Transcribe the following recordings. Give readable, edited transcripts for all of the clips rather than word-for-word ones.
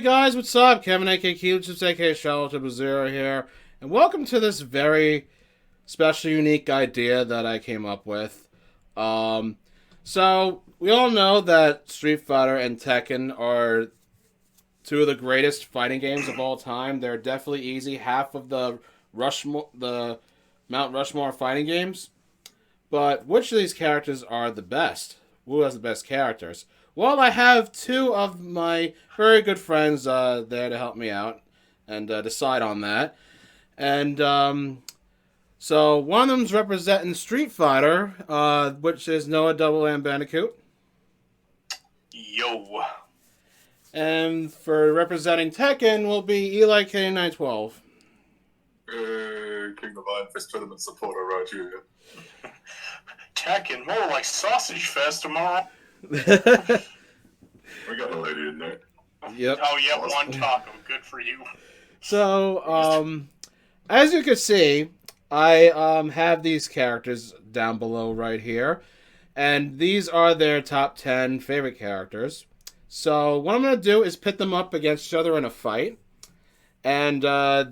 guys, what's up? Kevin aka Cute, aka Charlotte Zero here, and welcome to this very special, unique idea that I came up with. So we all know that Street Fighter and Tekken are two of the greatest fighting games of all time. They're definitely easy, half of the Mount Rushmore fighting games. But which of these characters are the best? Who has the best characters? Well, I have two of my very good friends there to help me out and decide on that. And so one of them's representing Street Fighter, which is Noah NNBandicoot. Yo. And for representing Tekken will be Eli K912. King of Iron Fist tournament supporter right here. Tekken, more like Sausage Fest tomorrow. We got a lady in there. Yep. Oh, yeah, one taco. Good for you. So, as you can see, I have these characters down below right here. And these are their top 10 favorite characters. So, what I'm going to do is pit them up against each other in a fight. And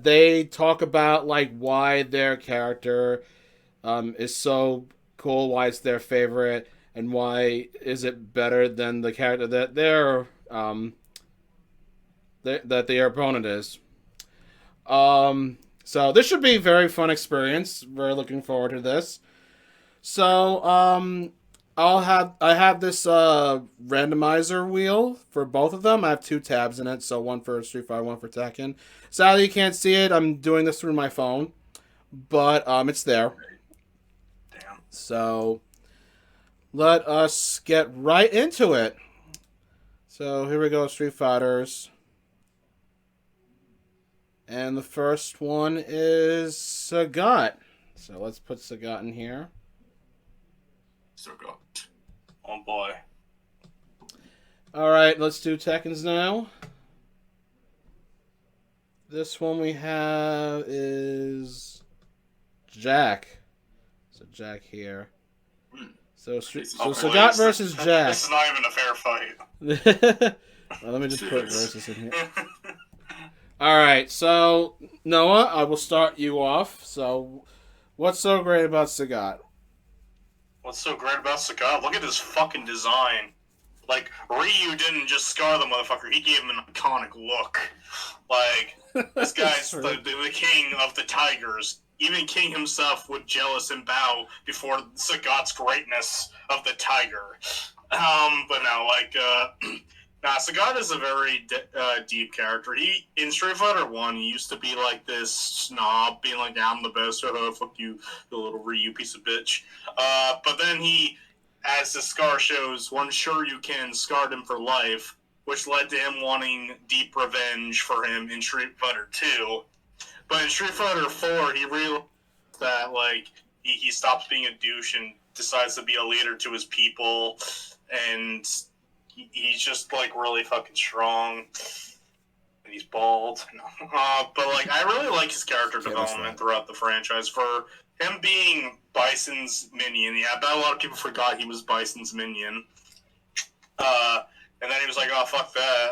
they talk about, like, why their character is so cool, why it's their favorite, and why is it better than the character that that their opponent is. So this should be a very fun experience. Very looking forward to this. So I have this randomizer wheel for both of them. I have two tabs in it, so one for Street Fighter, one for Tekken. Sadly, you can't see it. I'm doing this through my phone, but it's there. Damn. So let us get right into it. So here we go, Street Fighters. And the first one is Sagat. So let's put Sagat in here. Sagat. Oh, boy. Alright, let's do Tekken's now. This one we have is Jack. So Jack here. So Sagat versus Jack. This is not even a fair fight. Well, let me just put versus in here. Alright, so Noah, I will start you off. So what's so great about Sagat? What's so great about Sagat? Look at his fucking design. Like, Ryu didn't just scar the motherfucker, he gave him an iconic look. Like, this guy's the king of the tigers. Even King himself would jealous and bow before Sagat's greatness of the tiger. But no, like, Sagat is a very deep character. He, in Street Fighter 1, he used to be like this snob, being like, yeah, I'm the best, fuck you, you little Ryu piece of bitch. But then he, as the scar shows, one sure you can scarred him for life, which led to him wanting deep revenge for him in Street Fighter 2. But in Street Fighter 4, he realized that, like, he stops being a douche and decides to be a leader to his people, and he's just, like, really fucking strong, and he's bald. But, like, I really like his character development throughout the franchise. For him being Bison's minion, yeah, I bet a lot of people forgot he was Bison's minion. And then he was like, oh, fuck that,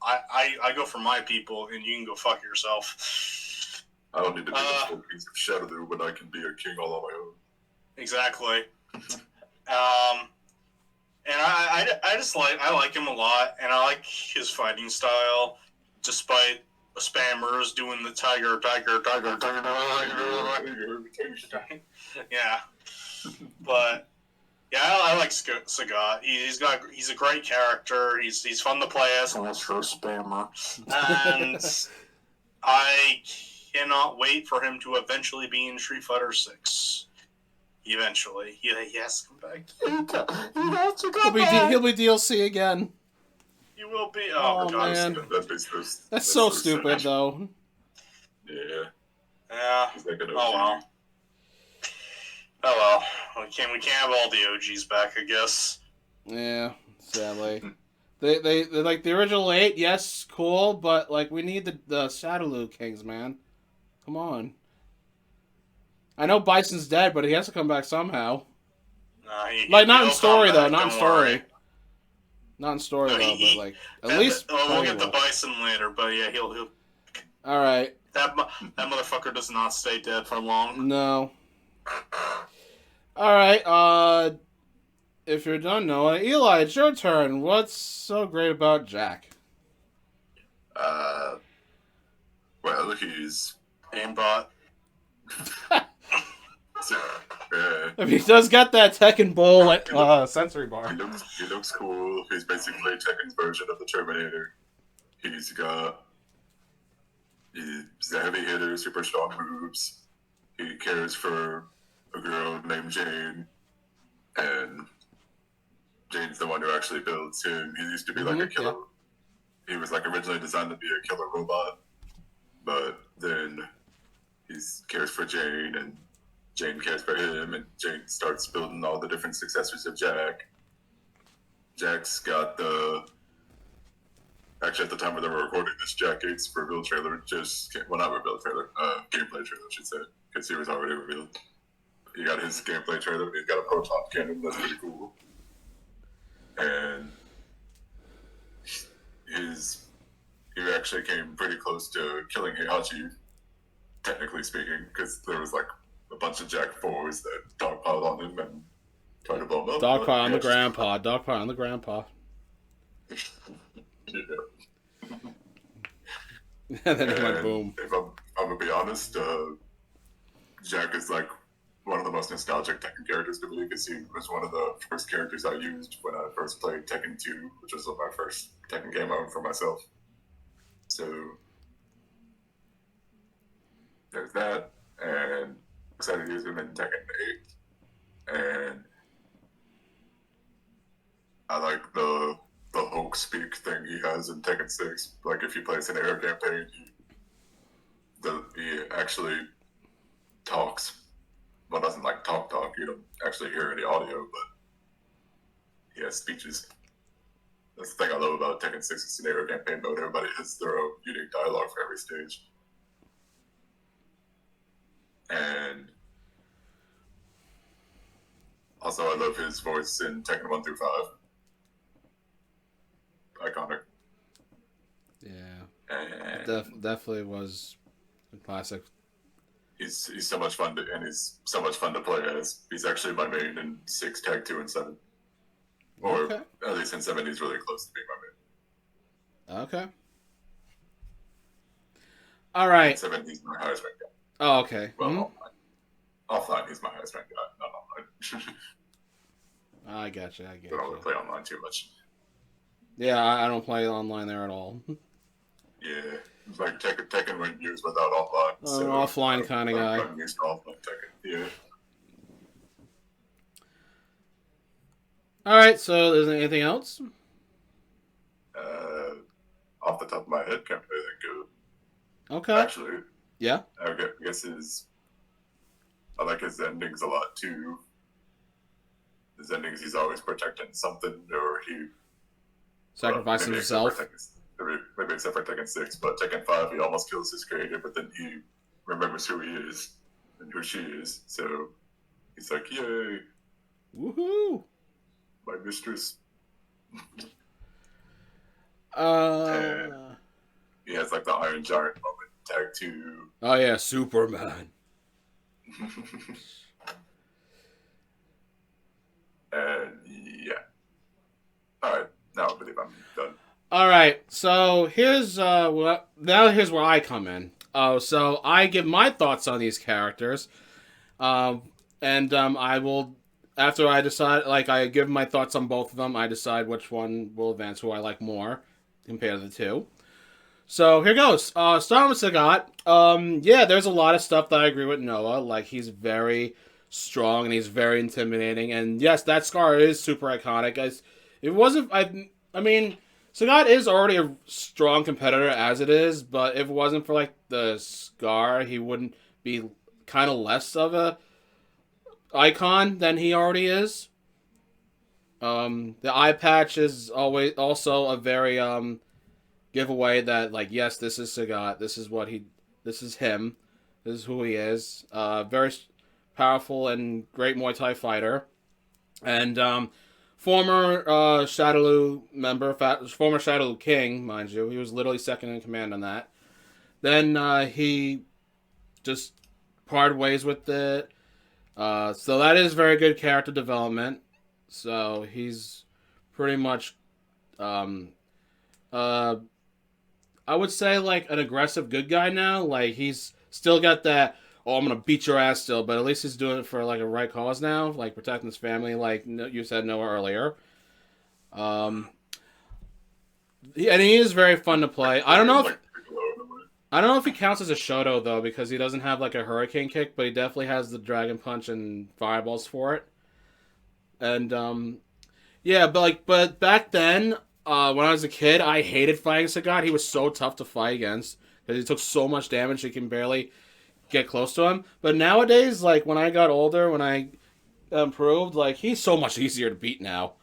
I go for my people, and you can go fuck yourself. I don't need to be a full piece of Shadow when I can be a king all on my own. Exactly. And I like him a lot, and I like his fighting style, despite spammers doing the tiger. Yeah. But yeah, I like Sagat. He's a great character. He's fun to play as, unless you're a spammer. And I cannot wait for him to eventually be in Street Fighter 6. Eventually. He has to come back. He has to come back. He'll be DLC again. He will be. Oh, God. Man. That's so stupid, though. Yeah. Yeah. Oh, well. Oh, well. We can't have all the OGs back, I guess. Yeah, sadly. They like the original 8, yes, cool, but like we need the Shadowloo Kings, man. Come on. I know Bison's dead, but he has to come back somehow. Nah, like not in story though, not in story. Not in story No, though, but like at least we'll get to playable. Bison later, but yeah, he'll. All right. That motherfucker does not stay dead for long. No. All right. If you're done, Noah, Eli, it's your turn. What's so great about Jack? Uh, well, he's Aimbot. so, I mean, he does got that Tekken Bowl sensory bar. he looks cool. He's basically Tekken's version of the Terminator. He's a heavy hitter, super strong moves. He cares for a girl named Jane, and Jane's the one who actually builds him. He used to be like a killer. Yeah. He was like originally designed to be a killer robot, but then he cares for Jane, and Jane cares for him, and Jane starts building all the different successors of Jack. Jack's got actually, at the time when they were recording this, Jack Gates' reveal trailer not reveal trailer, gameplay trailer, I should say, because he was already revealed. He got his gameplay trailer, he's got a proton cannon, that's pretty cool. And he actually came pretty close to killing Heihachi, technically speaking, because there was like a bunch of Jack 4s that dogpiled on him and tried to blow him up. Dogpile on the grandpa. Dogpile on the grandpa. Yeah. And then it went boom. If I'm gonna be honest, Jack is like one of the most nostalgic Tekken characters to me, because he was one of the first characters I used when I first played Tekken 2, which was my first Tekken game I owned for myself. So there's that, and I'm excited to use him in Tekken 8. And I like the Hulk speak thing he has in Tekken 6. Like, if you play an air campaign, he actually talks. Well, doesn't like talk. You don't actually hear any audio, but he has speeches. That's the thing I love about Tekken 6 scenario campaign mode. Everybody has their own unique dialogue for every stage. And also, I love his voice in Tekken 1 through 5. Iconic. Yeah. Definitely was a classic. He's so much fun he's so much fun to play as. He's actually my main in 6, Tag 2, and 7. Or okay. At least in 7, he's really close to being my main. Okay. All right. In 7, he's my highest ranked guy. Oh, okay. Well, offline, he's my highest ranked guy, not online. I gotcha. I don't really play online too much. Yeah, I don't play online there at all. Yeah, it's like Tekken went years without offline. So offline kind of guy. I'm used to offline Tekken. Yeah. All right, so is there anything else? Off the top of my head, can't really think of. Okay. Actually, yeah. I guess I like his endings a lot too. His endings, he's always protecting something, or he sacrificing himself. Maybe except for Tekken 6, but Tekken 5, he almost kills his creator, but then he remembers who he is and who she is. So he's like, "Yay, woohoo, my mistress." And he has like the Iron Giant moment, Tag 2. Oh yeah, Superman. And yeah. All right, now I believe I'm done. All right, so here's where I come in. So I give my thoughts on these characters, and I will, after I decide, like I give my thoughts on both of them, I decide which one will advance, who I like more compared to the two. So here goes. Starting with Sagat. Yeah, there's a lot of stuff that I agree with Noah. Like, he's very strong and he's very intimidating, and yes, that scar is super iconic. As it wasn't, I mean, Sagat is already a strong competitor as it is, but if it wasn't for like the scar, he wouldn't be kind of less of a icon than he already is. The eye patch is always also a very giveaway that, like, yes, this is Sagat, this is him, this is who he is. Very powerful and great Muay Thai fighter. And former Shadowloo member, former Shadowloo King, mind you. He was literally second in command on that. Then he just parted ways with it. So that is very good character development. So he's pretty much, I would say like an aggressive good guy now. Like he's still got that. Oh, I'm gonna beat your ass still, but at least he's doing it for like a right cause now, like protecting his family, like you said Noah earlier. Um, and he is very fun to play. I don't know if he counts as a Shoto though, because he doesn't have like a hurricane kick, but he definitely has the dragon punch and fireballs for it. And yeah, but back then, when I was a kid, I hated fighting Sagat. He was so tough to fight against because he took so much damage he can barely get close to him. But nowadays, like when I got older, when I improved, like he's so much easier to beat now.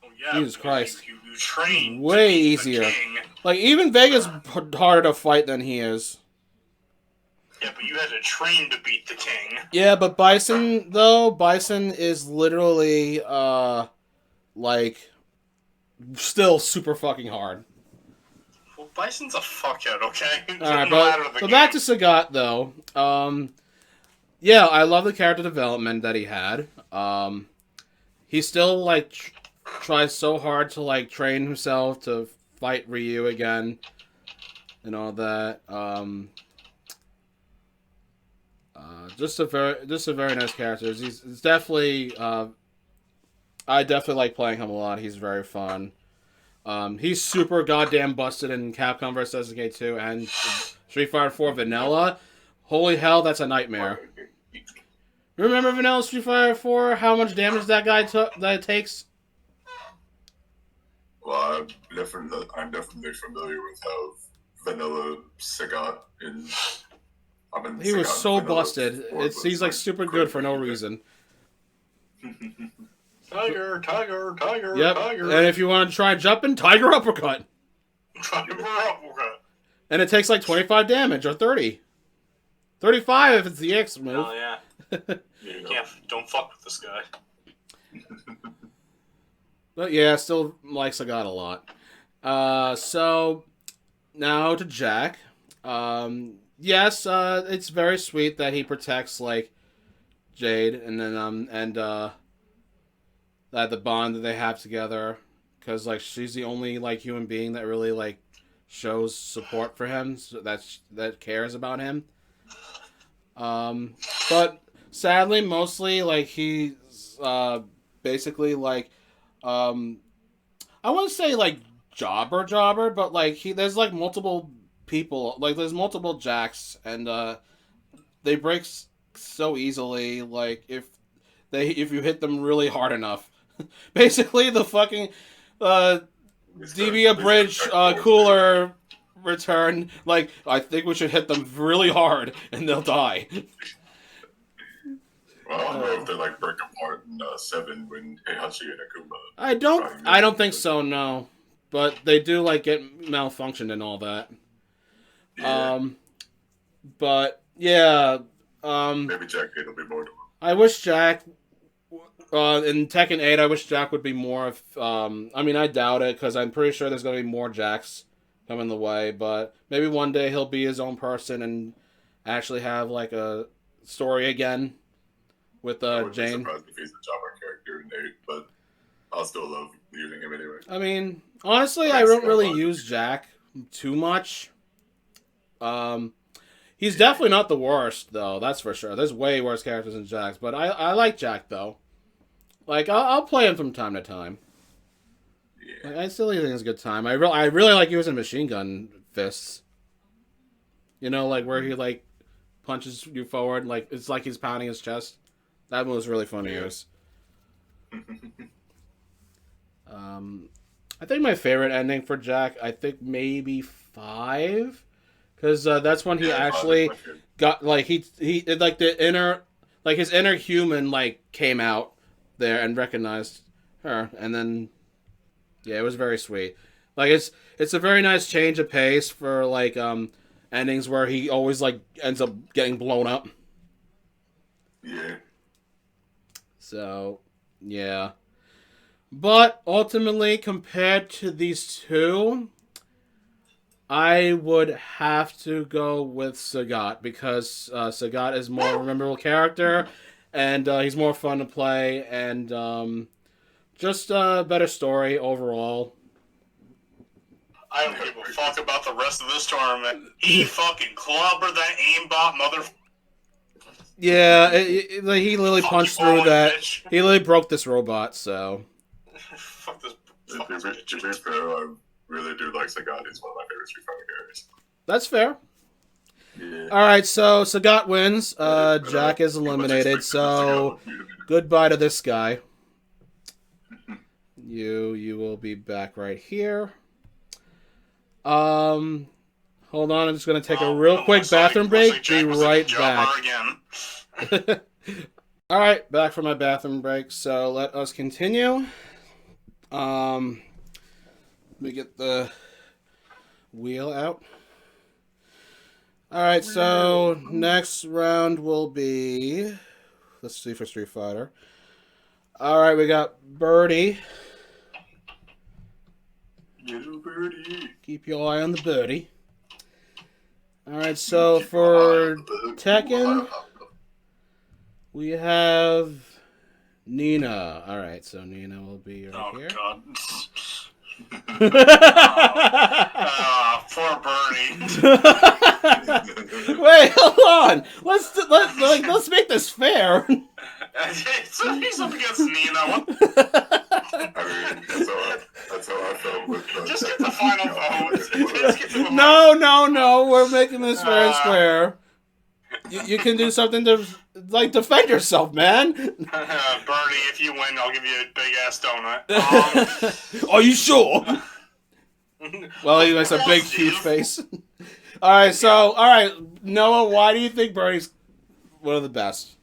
Oh, yeah, Jesus Christ, you train way easier. Like even Vega's harder to fight than he is. Yeah, but you had to train to beat the king. Yeah, but Bison is literally like still super fucking hard. Well, Bison's a fuckhead, okay? Alright, but back to Sagat though. Yeah, I love the character development that he had. He still like tries so hard to like train himself to fight Ryu again and all that. Just a very nice character. He's definitely I definitely like playing him a lot. He's very fun. He's super goddamn busted in Capcom vs. SNK 2 and Street Fighter 4 Vanilla. Holy hell, that's a nightmare. Remember Vanilla Street Fighter 4? How much damage that guy took? That it takes? Well, I'm definitely familiar with how Vanilla Sagat in. He was so busted. He's like super good for no reason. Tiger. Yep. Tiger. And if you want to try jumping, Tiger Uppercut. Tiger Uppercut. And it takes like 25 damage or 30. 35 if it's the X move. Oh yeah. Don't fuck with this guy. But yeah, still like Sagat a lot. So now to Jack. Yes, it's very sweet that he protects like Jade, and then that the bond that they have together, because like she's the only like human being that really like shows support for him, so that cares about him. But sadly, mostly like he's basically like I wouldn't say like jobber, but like there's like multiple people, like there's multiple Jacks, and they break so easily. Like if you hit them really hard enough, basically the fucking DB Bridge cooler return. Like I think we should hit them really hard, and they'll die. Well, I don't know if they like break apart in 7 when Heihachi and Akuma. I don't think so. No, but they do like get malfunctioned and all that. Yeah. But yeah, Maybe Jack 8 will be more to him. I wish Jack in Tekken 8. I wish Jack would be more of. I mean, I doubt it because I'm pretty sure there's gonna be more Jacks coming the way. But maybe one day he'll be his own person and actually have like a story again with I wouldn't be Jane. surprised if he's a jobber character in 8, but I'll still love using him anyway. I mean, honestly, I don't really use Jack too much. He's definitely not the worst, though. That's for sure. There's way worse characters than Jack's, but I like Jack though. Like I'll play him from time to time. Yeah. Like, I still think it's a good time. I really like using machine gun fists. You know, like where he like punches you forward, like it's like he's pounding his chest. That one was really fun to use. I think my favorite ending for Jack, I think maybe 5. Because that's when he actually got, like, he like, the inner, like, his inner human, like, came out there and recognized her. And then, yeah, it was very sweet. Like, it's a very nice change of pace for, like, endings where he always, like, ends up getting blown up. Yeah. So, yeah. But ultimately, compared to these two, I would have to go with Sagat because Sagat is more a memorable character, and he's more fun to play, and just a better story overall. I don't give a fuck about the rest of this tournament. He fucking clobbered that aimbot mother. Yeah, he literally punched through that. Bitch. He literally broke this robot, so. Fuck this. To be fair, I really do like Sagat. He's one of my favorite Street Fighter characters. That's fair. Yeah. Alright, so Sagat wins. Jack is eliminated, so goodbye to this guy. You will be back right here. Hold on, I'm just gonna take a real quick bathroom break. Be right back. Alright, back from my bathroom break. So let us continue. Let me get the wheel out. Alright, so next round will be, let's see for Street Fighter. Alright, we got Birdie. Little birdie. Keep your eye on the birdie. Alright, so for Tekken, we have Nina. Alright, so Nina will be right here. God. Poor Bernie. Wait, hold on. Let's make this fair. So he's up against Nina. What? I mean, that's how I felt with Just get the final vote. Just get to the No. We're making this fair and square. You can do something to defend yourself, man. Bernie, if you win, I'll give you a big ass donut. Are you sure? Well, he makes a big, huge face. All right, Noah, why do you think Birdie's one of the best?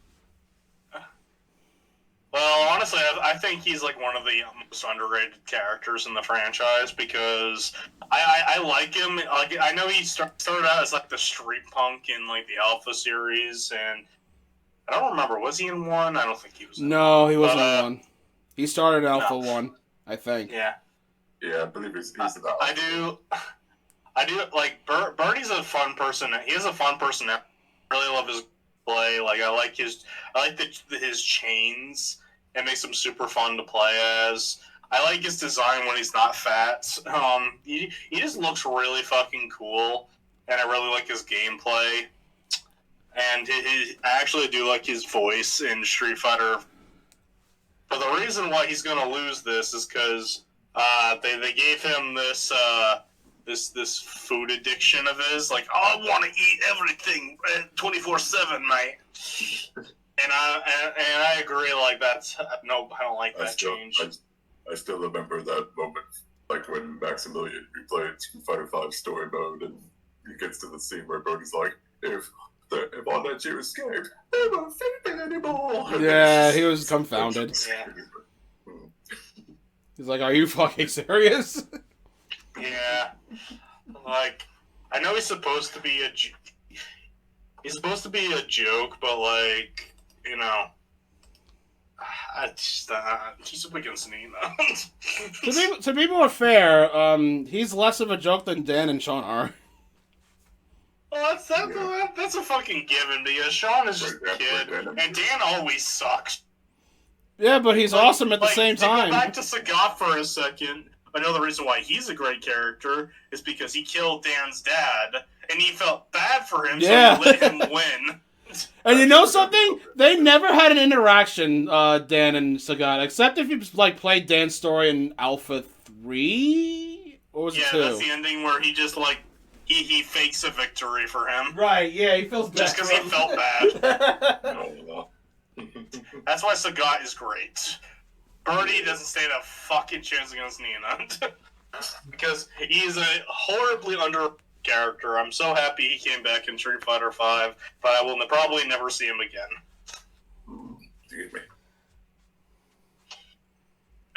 Well, honestly, I think he's like one of the most underrated characters in the franchise because I like him. Like I know he started out as like the street punk in like the Alpha series, and I don't remember, was he in one? I don't think he was. No, he wasn't in one. He started in Alpha 1, I think. Yeah. Yeah, I believe he's about. I do like Birdie's a fun person. He is a fun person. I really love his play. Like I like his chains. It makes him super fun to play as. I like his design when he's not fat. He just looks really fucking cool, and I really like his gameplay. And I actually do like his voice in Street Fighter. But the reason why he's gonna lose this is because they gave him this this food addiction of his, like, oh, I want to eat everything 24/7, mate. And I agree, like that's no, I don't like that change. I still remember that moment, like when Maximilian replayed Street Fighter V story mode, and he gets to the scene where Brody's like, "If all that you escaped, they won't fit it anymore." Yeah, he was confounded. Yeah. He's like, "Are you fucking serious?" Yeah, like I know he's supposed to be a joke, but like, you know, he's up against Nina. to be more fair, he's less of a joke than Dan and Sean are. Well, that's a fucking given because Sean is just a kid, and Dan always sucks. Yeah, but he's awesome at the same time. To go back to Sagat for a second, another reason why he's a great character is because he killed Dan's dad, and he felt bad for him, so he let him win. And you know something? They never had an interaction, Dan and Sagat, except if you played Dan's story in Alpha 3? Or was it 2? Yeah, that's the ending where he just he fakes a victory for him. Right, yeah, he feels bad. Just because he felt bad. That's why Sagat is great. Birdie doesn't stand a fucking chance against Nina. Because he is a horribly under character. I'm so happy he came back in Street Fighter V, but I will probably never see him again. Excuse me.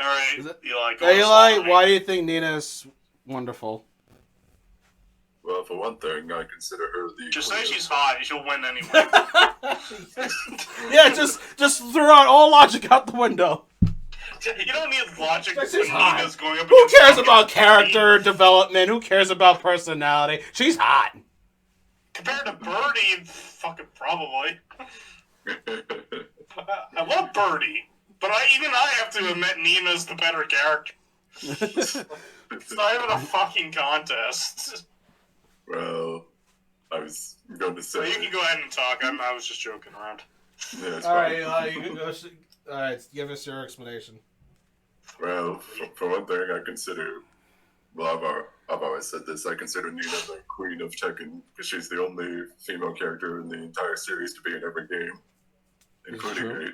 Alright, Eli, why do you think Nina's wonderful? Well, for one thing, I consider her the... Just say she's hot, she'll win anyway. Yeah, just throw out all logic out the window. You don't need logic when This is hot. Nina's going up Who against cares fucking about Birdie. character development? Who cares about personality? She's hot. Compared to Birdie, fucking probably. I love Birdie, but even I have to admit Nina's the better character. It's not even a fucking contest. Well, I was going to say. So you can go ahead and talk. I was just joking around. Yeah, it's All fine. right, you can go. All right, give us your explanation. Well, for one thing, I consider. Well, I've always said this. I consider Nina the queen of Tekken because she's the only female character in the entire series to be in every game, including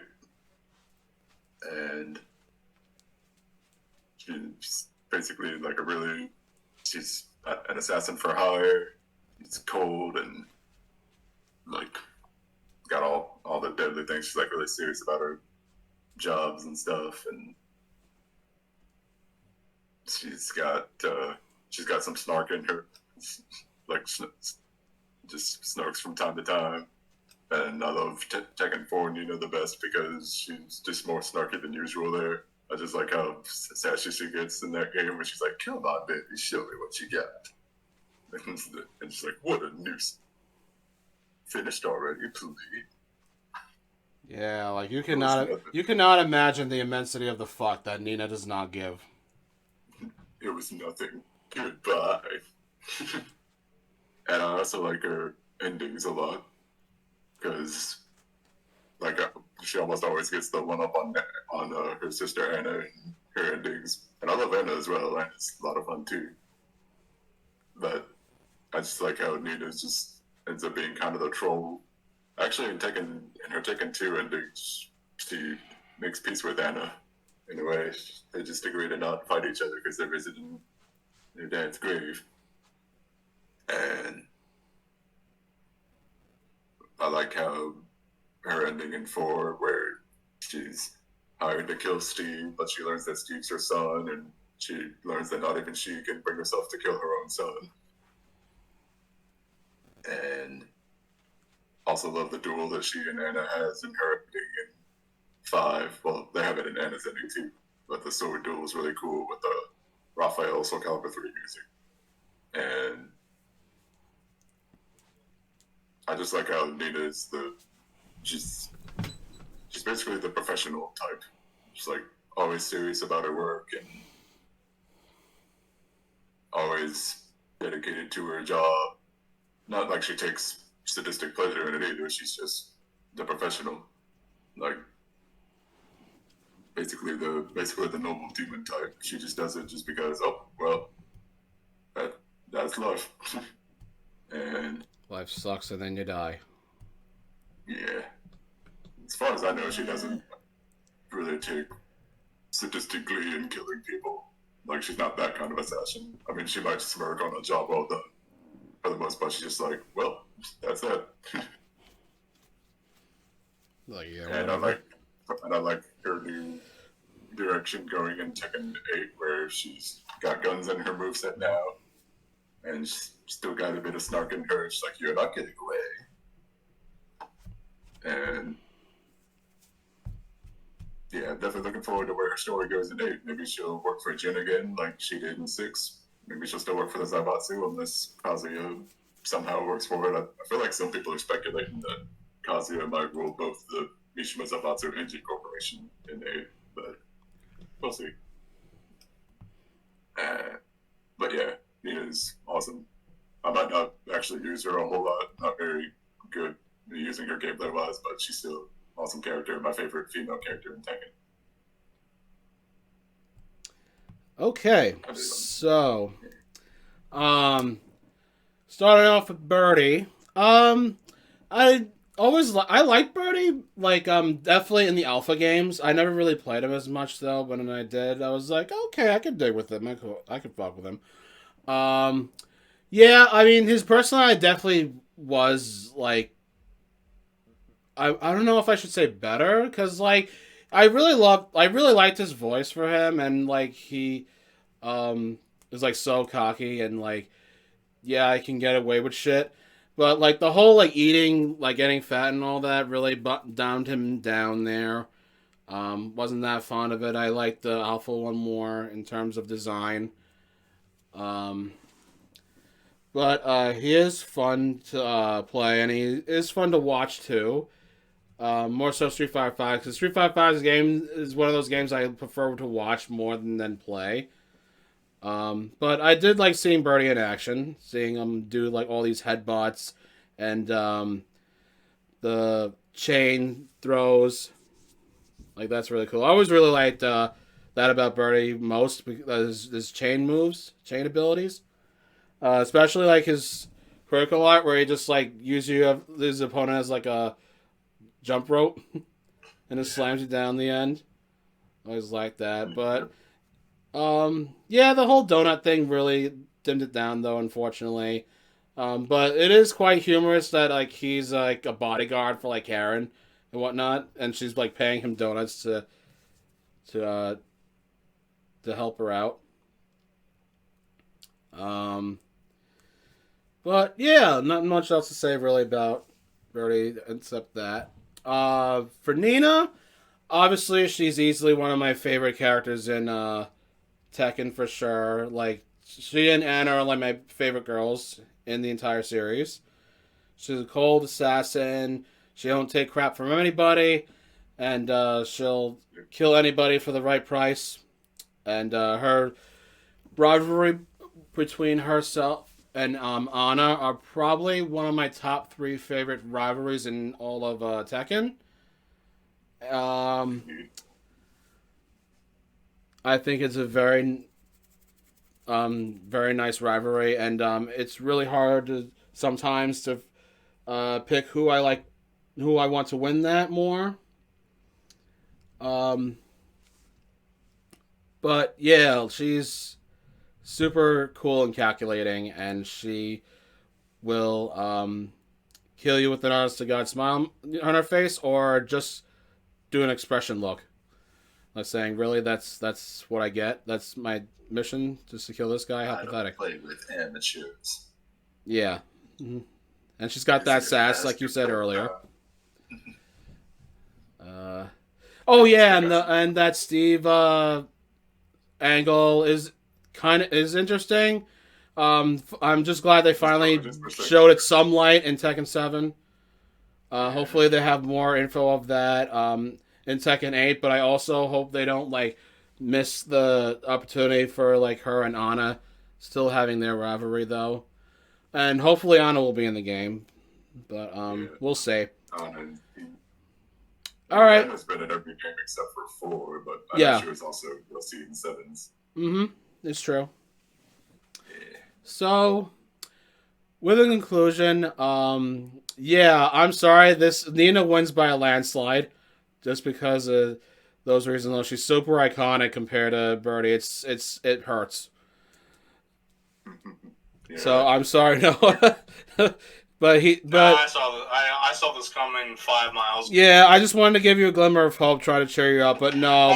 8. And she's basically like she's an assassin for hire. She's cold and like got all the deadly things. She's like really serious about her jobs and stuff, and she's got some snark in her, like just snarks from time to time. And I love Tekken 4 Nina the best because she's just more snarky than usual there. I just like how sassy she gets in that game where she's like, "Come on, baby, show me what you got." And she's like, "What a nuisance. Finished already, please." Yeah, like you cannot imagine the immensity of the fuck that Nina does not give. It was nothing. Goodbye. And I also like her endings a lot because, like, she almost always gets the one up on her sister Anna and her endings. And I love Anna as well. Anna's a lot of fun too. But I just like how Nina just ends up being kind of the troll. Actually, in her Tekken 2 endings, she makes peace with Anna. In a way, they just agree to not fight each other because they're visiting their dad's grave. And I like how her ending in 4, where she's hired to kill Steve, but she learns that Steve's her son, and she learns that not even she can bring herself to kill her own son. And also love the duel that she and Anna has in her ending in 5. Well, they have it in Anna's ending too, but the sword duel is really cool with the Raphael Soul Calibur 3 music. And I just like how Nina is she's basically the professional type. She's like always serious about her work and always dedicated to her job. Not like she takes sadistic pleasure in it either. She's just the professional. Like basically the noble demon type. She just does it just because, oh well, that's life. And Life sucks and then you die. yeah, as far as I know, she doesn't really take sadistic glee in killing people. Like she's not that kind of assassin. I mean, she might smirk on a job well done. For the most part, she's just like, well, that's it. Like yeah, And whatever. I like her new direction going in Tekken 8, where she's got guns in her moveset now, and she's still got a bit of snark in her. She's like, "You're not getting away." And yeah, definitely looking forward to where her story goes in 8. Maybe she'll work for Jin again, like she did in 6. Maybe she'll still work for the Zaibatsu unless Kazuya somehow works for it. I feel like some people are speculating that Kazuya might rule both the Mishima Zaibatsu and Enji Corporation in 8, but we'll see. But yeah, Nina's awesome. I might not actually use her a whole lot. Not very good at using her gameplay wise, but she's still an awesome character. My favorite female character in Tekken. Okay, so, starting off with Birdie. I like Birdie. Like, definitely in the alpha games. I never really played him as much though. But when I did, I was like, okay, I could dig with him. I could fuck with him. Yeah, I mean, his personality definitely was like, I don't know if I should say better because like I really liked his voice for him and like he is like so cocky and like yeah I can get away with shit, but like the whole like eating like getting fat and all that really downed him down there. Wasn't that fond of it. I liked the Alpha one more in terms of design. Um, but he is fun to play, and he is fun to watch too. More so Street Fighter Five, because Street Fighter Five's game is one of those games I prefer to watch more than play. But I did like seeing Birdie in action, seeing him do like all these headbutts and the chain throws. Like that's really cool. I always really liked that about Birdie most because his chain moves, chain abilities, especially like his critical art where he just like his opponent as like a jump rope and it slams you down the end. I always liked that, but yeah, the whole donut thing really dimmed it down though, unfortunately. But it is quite humorous that like he's like a bodyguard for like Karen and whatnot, and she's like paying him donuts to uh, to help her out. Um, but yeah, not much else to say really about Birdie except that. For Nina, obviously she's easily one of my favorite characters in Tekken for sure. Like she and Anna are like my favorite girls in the entire series. She's a cold assassin. She don't take crap from anybody, and she'll kill anybody for the right price. And her rivalry between herself and Anna are probably one of my top 3 favorite rivalries in all of Tekken. I think it's a very nice rivalry, and it's really hard to sometimes to pick who I want to win that more. But yeah, she's super cool and calculating, and she will kill you with an honest to God smile on her face, or just do an expression look, like saying, "Really, that's what I get. That's my mission, just to kill this guy." How pathetic! I don't play with amateurs. Yeah, mm-hmm. And she's got that sass, like you said earlier. Oh yeah, and that Steve angle is interesting. I'm just glad they finally showed it some light in Tekken 7. Hopefully they have more info of that in Tekken 8, but I also hope they don't like miss the opportunity for like her and Anna still having their rivalry though. And hopefully Anna will be in the game, but we'll see. All right. Anna's been in every game except for 4, but I yeah, know she was also see in 7s. It's true. Yeah. So, with a conclusion, yeah, I'm sorry. This Nina wins by a landslide, just because of those reasons. Though she's super iconic compared to Birdie, it hurts. Yeah. So I'm sorry, no. I saw this coming 5 miles. Yeah, I just wanted to give you a glimmer of hope, try to cheer you up, but no.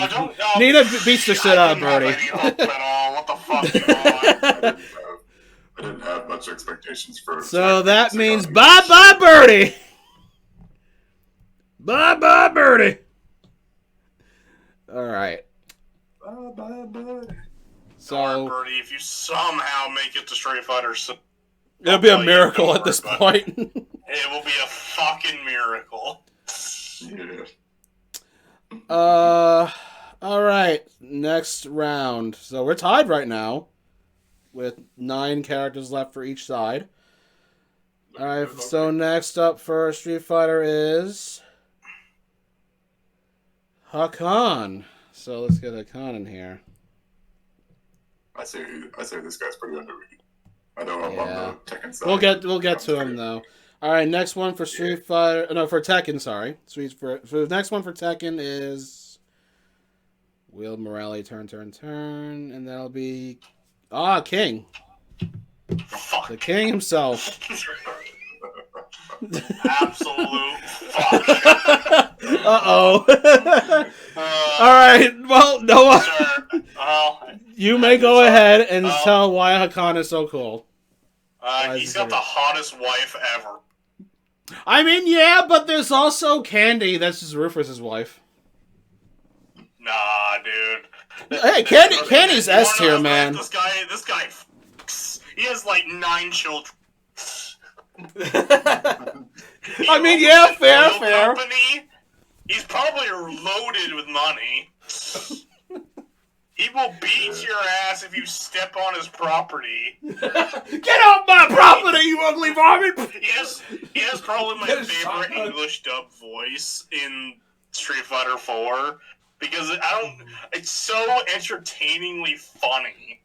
Nina beats the shit out of Birdie. I didn't have any hope at all. What the fuck, you I didn't have much expectations for. So that means bye Birdie. Bye Birdie. All right. Bye Birdie. So Birdie, if you somehow make it to Street Fighter, it'll be a miracle at this point. It will be a fucking miracle. Yeah. All right. Next round. So we're tied right now, with 9 characters left for each side. All right. So next up for Street Fighter is Hakan. So let's get Hakan in here. I say this guy's pretty underrated. I know I'm on the Tekken side. We'll get to him though. All right, next one for Street Fighter. No, for Tekken. Sorry, for the next one for Tekken is Will Morale turn, and that'll be King. Fuck. The King himself. Absolute fuck. Uh-oh. All right. Well, Noah, you may go ahead and tell why Hakan is so cool. He's got the hottest wife ever. I mean, yeah, but there's also Candy. That's just Rufus's wife. Nah, dude. Hey, Candy's S tier, man. This guy, he has like 9 children. I mean, yeah, fair. Company, he's probably loaded with money. He will beat your ass if you step on his property. Get off my property, you ugly varmint! He has probably my favorite English dub voice in Street Fighter 4 because it's so entertainingly funny.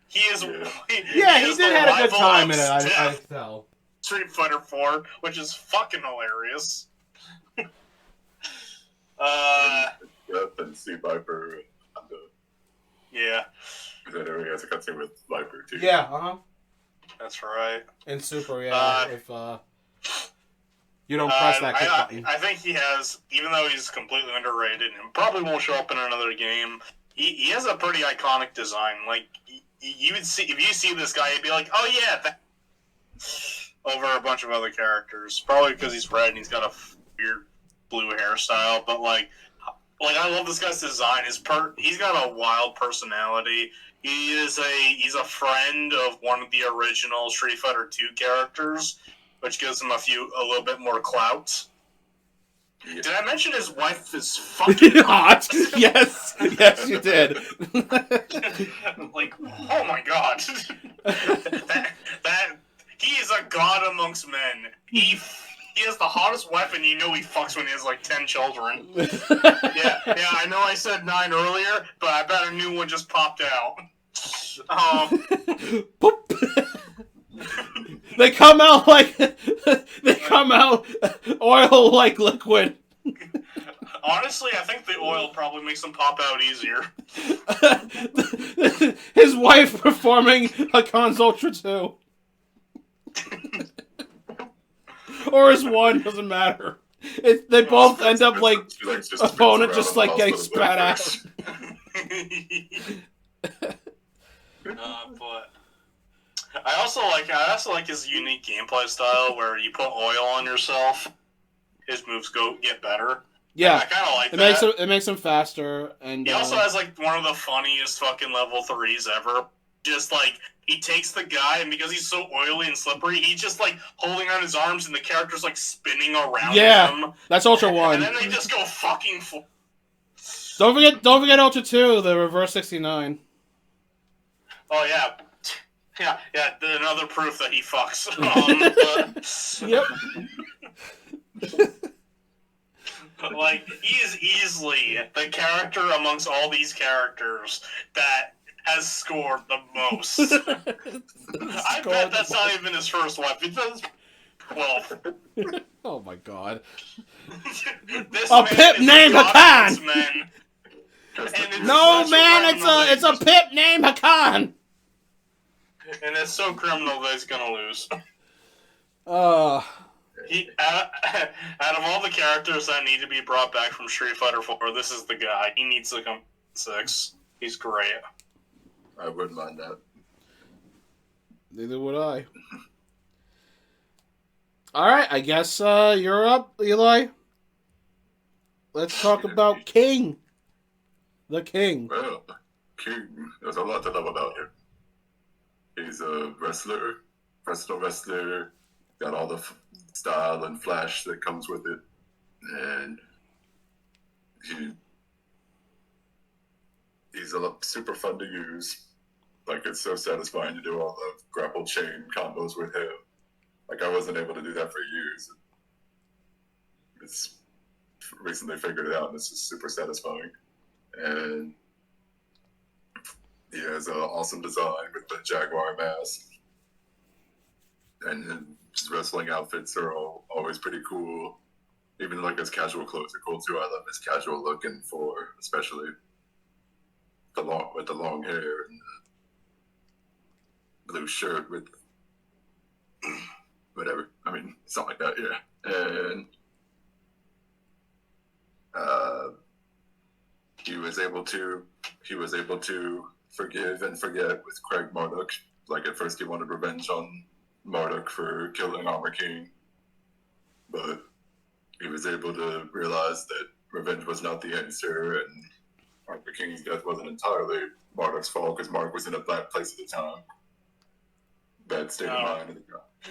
He is. He did have a good time in it. I tell. Street Fighter 4, which is fucking hilarious. And see Viper. Yeah. That area has a cutscene with Viper too. Yeah, That's right. In Super, yeah. If you don't press that kick button. I think he has, even though he's completely underrated and probably won't show up in another game, he has a pretty iconic design. Like, you would see, if you see this guy, you'd be like, oh yeah, over a bunch of other characters. Probably because he's red and he's got a weird blue hairstyle, but like I love this guy's design. He's got a wild personality. He's a friend of one of the original Street Fighter 2 characters, which gives him a little bit more clout. Yeah. Did I mention his wife is fucking hot? Yes, you did. Like, oh my god, that he is a god amongst men. He has the hottest weapon. You know he fucks when he has like 10 children. yeah. I know I said 9 earlier, but I bet a new one just popped out. They come out oil like liquid. Honestly, I think the oil probably makes them pop out easier. His wife performing Hakan's Ultra 2. Or his one, doesn't matter. They both end up like opponent just like getting spat at. But I also like his unique gameplay style where you put oil on yourself, his moves get better. Yeah, I kind of like that. It makes him faster, and he also has like one of the funniest fucking level 3s ever. Just like he takes the guy, and because he's so oily and slippery, he's just like holding on his arms, and the character's like spinning around him. That's Ultra 1. And then they just go fucking. Don't forget Ultra 2, the reverse 69. Oh yeah. Another proof that he fucks. Yep. Like, he is easily the character amongst all these characters that has scored the most. I bet that's not even his first wife. He does 12. Oh my god. A pip named Hakan! No man, it's a pip named Hakan! And it's so criminal that he's gonna lose. He out of all the characters that need to be brought back from Street Fighter 4, this is the guy. He needs to come 6. He's great. I wouldn't mind that. Neither would I. Alright, I guess you're up, Eli. Let's talk about King. The King. Well, King, there's a lot to love about him. He's a professional wrestler, got all the style and flash that comes with it, and he's super fun to use. Like, it's so satisfying to do all the grapple chain combos with him. Like, I wasn't able to do that for years. It's recently figured it out, and it's just super satisfying. And he has an awesome design with the Jaguar mask. And his wrestling outfits are always pretty cool. Even like his casual clothes are cool too. I love his casual look in 4, especially the long hair and the blue shirt with whatever. I mean, something like that, yeah. And he was able to forgive and forget with Craig Marduk. Like, at first he wanted revenge on Marduk for killing Armor King, but he was able to realize that revenge was not the answer, and Arthur King's death wasn't entirely Marduk's fault because Marduk was in a bad place at the time. Bad state of mind.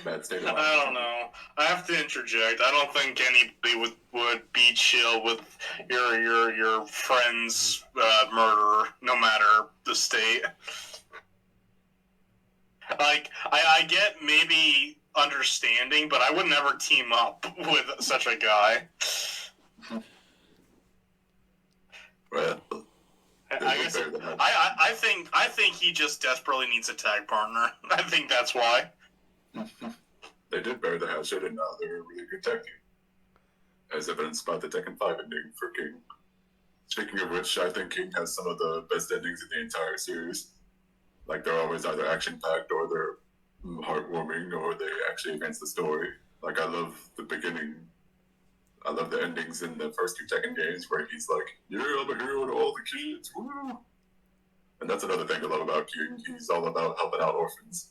Bad state of mind. I don't know. I have to interject. I don't think anybody would be chill with your friend's murderer, no matter the state. Like, I get maybe understanding, but I would never team up with such a guy. Well, I think he just desperately needs a tag partner. I think that's why. They did bury the hatchet, and now they're a really good tag team, as evidenced by the Tekken 5 ending for King. Speaking of which, I think King has some of the best endings in the entire series. Like, they're always either action-packed, or they're heartwarming, or they actually advance the story. Like, I love the beginning. I love the endings in the first 2 Tekken games where he's like, yeah, I'm a hero to all the kids, woo! And that's another thing I love about King. He's all about helping out orphans.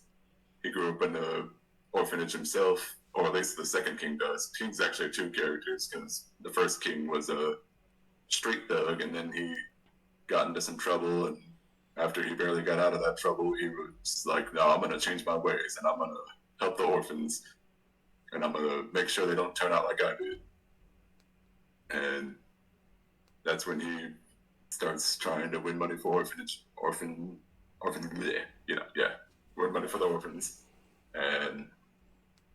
He grew up in an orphanage himself, or at least the second King does. King's actually 2 characters, because the first King was a street thug, and then he got into some trouble, and after he barely got out of that trouble, he was like, no, I'm going to change my ways, and I'm going to help the orphans, and I'm going to make sure they don't turn out like I did. And that's when he starts trying to win money for win money for the orphans. And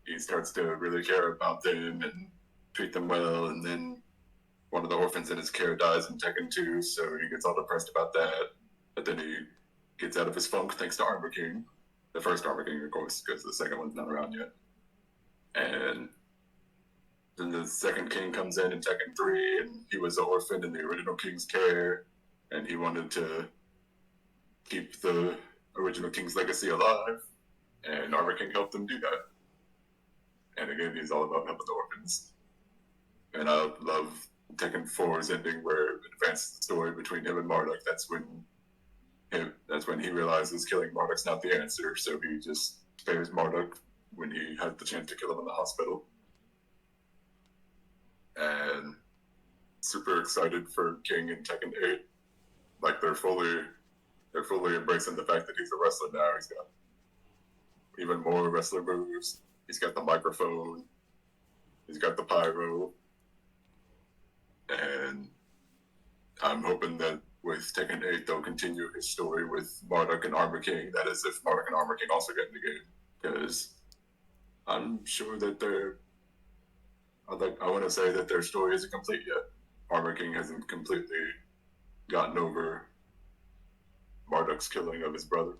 he starts to really care about them and treat them well, and then one of the orphans in his care dies in Tekken 2, so he gets all depressed about that. But then he gets out of his funk thanks to Armor King. The first Armor King, of course, because the second one's not around yet. And then the second King comes in Tekken 3, and he was an orphan in the original King's care, and he wanted to keep the original King's legacy alive, and Armor King helped him do that. And again, he's all about helping the orphans. And I love Tekken 4's ending where it advances the story between him and Marduk. That's when he realizes killing Marduk's not the answer, so he just spares Marduk when he had the chance to kill him in the hospital. And super excited for King in Tekken 8. Like, they're fully embracing the fact that he's a wrestler now. He's got even more wrestler moves. He's got the microphone. He's got the pyro. And I'm hoping that with Tekken 8, they'll continue his story with Marduk and Armor King. That is, if Marduk and Armor King also get in the game. Because I'm sure that I want to say that their story isn't complete yet. Armor King hasn't completely gotten over Marduk's killing of his brother.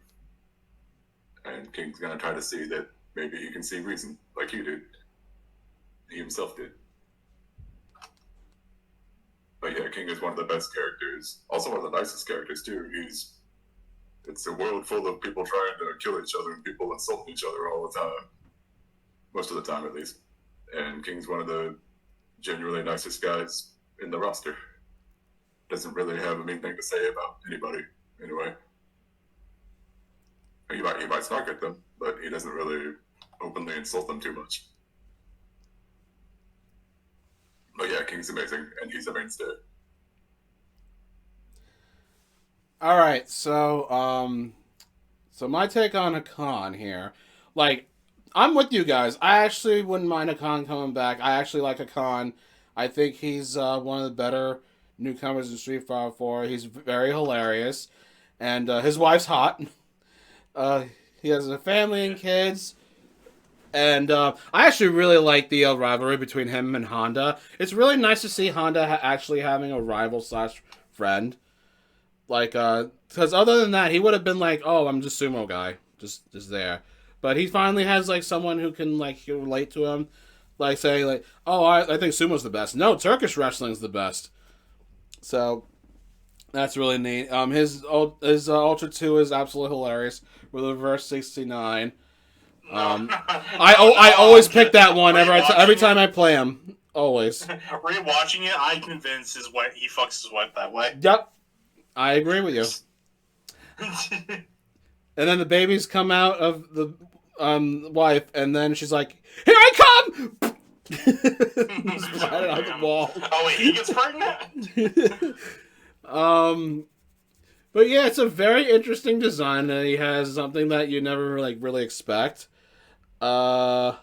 And King's going to try to see that maybe he can see reason, like he did. He himself did. But yeah, King is one of the best characters. Also one of the nicest characters, too. It's a world full of people trying to kill each other and people insulting each other all the time. Most of the time, at least. And King's one of the genuinely nicest guys in the roster. Doesn't really have a mean thing to say about anybody, anyway. He might snark at them, but he doesn't really openly insult them too much. But yeah, King's amazing, and he's a mainstay. All right, so my take on Hakan here, like, I'm with you guys. I actually wouldn't mind Hakan coming back. I actually like Hakan. I think he's one of the better newcomers in Street Fighter 4. He's very hilarious, and his wife's hot. He has a family and kids. And I actually really like the rivalry between him and Honda. It's really nice to see Honda actually having a rival / friend. Like, because other than that, he would have been like, oh, I'm just sumo guy. Just there. But he finally has, like, someone who can, like, relate to him. Like, saying, like, oh, I think sumo's the best. No, Turkish wrestling's the best. So, that's really neat. His Ultra 2 is absolutely hilarious. With a reverse 69. I always pick that one every time I play him. Always. Rewatching it, I'm convinced he fucks his wife that way. Yep. I agree with you. And then the babies come out of the wife, and then she's like, "Here I come!" Splattered on the wall. Oh wait, he gets pregnant? But yeah, it's a very interesting design, and he has something that you never like really expect. Uh,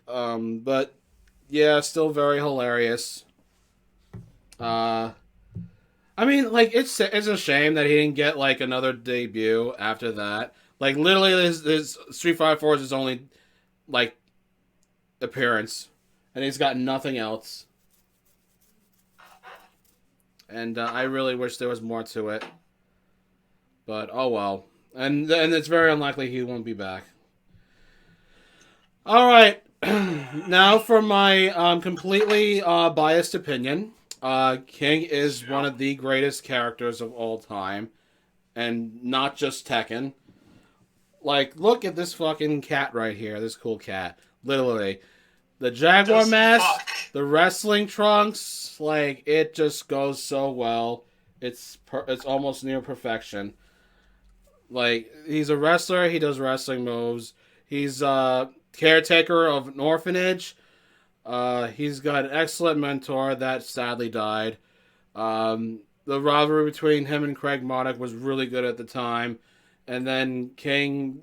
but yeah, still very hilarious. Uh, I mean, like it's a shame that he didn't get like another debut after that. Like literally, his Street Fighter 4 is his only like appearance, and he's got nothing else. And I really wish there was more to it, but oh well. And it's very unlikely he won't be back. All right, now for my completely biased opinion. King is one of the greatest characters of all time, and not just Tekken. Like, look at this fucking cat right here. This cool cat. Literally. The Jaguar mask, the wrestling trunks, like, it just goes so well. It's almost near perfection. Like, he's a wrestler. He does wrestling moves. He's a caretaker of an orphanage. He's got an excellent mentor that sadly died. The rivalry between him and Craig Modic was really good at the time. And then King,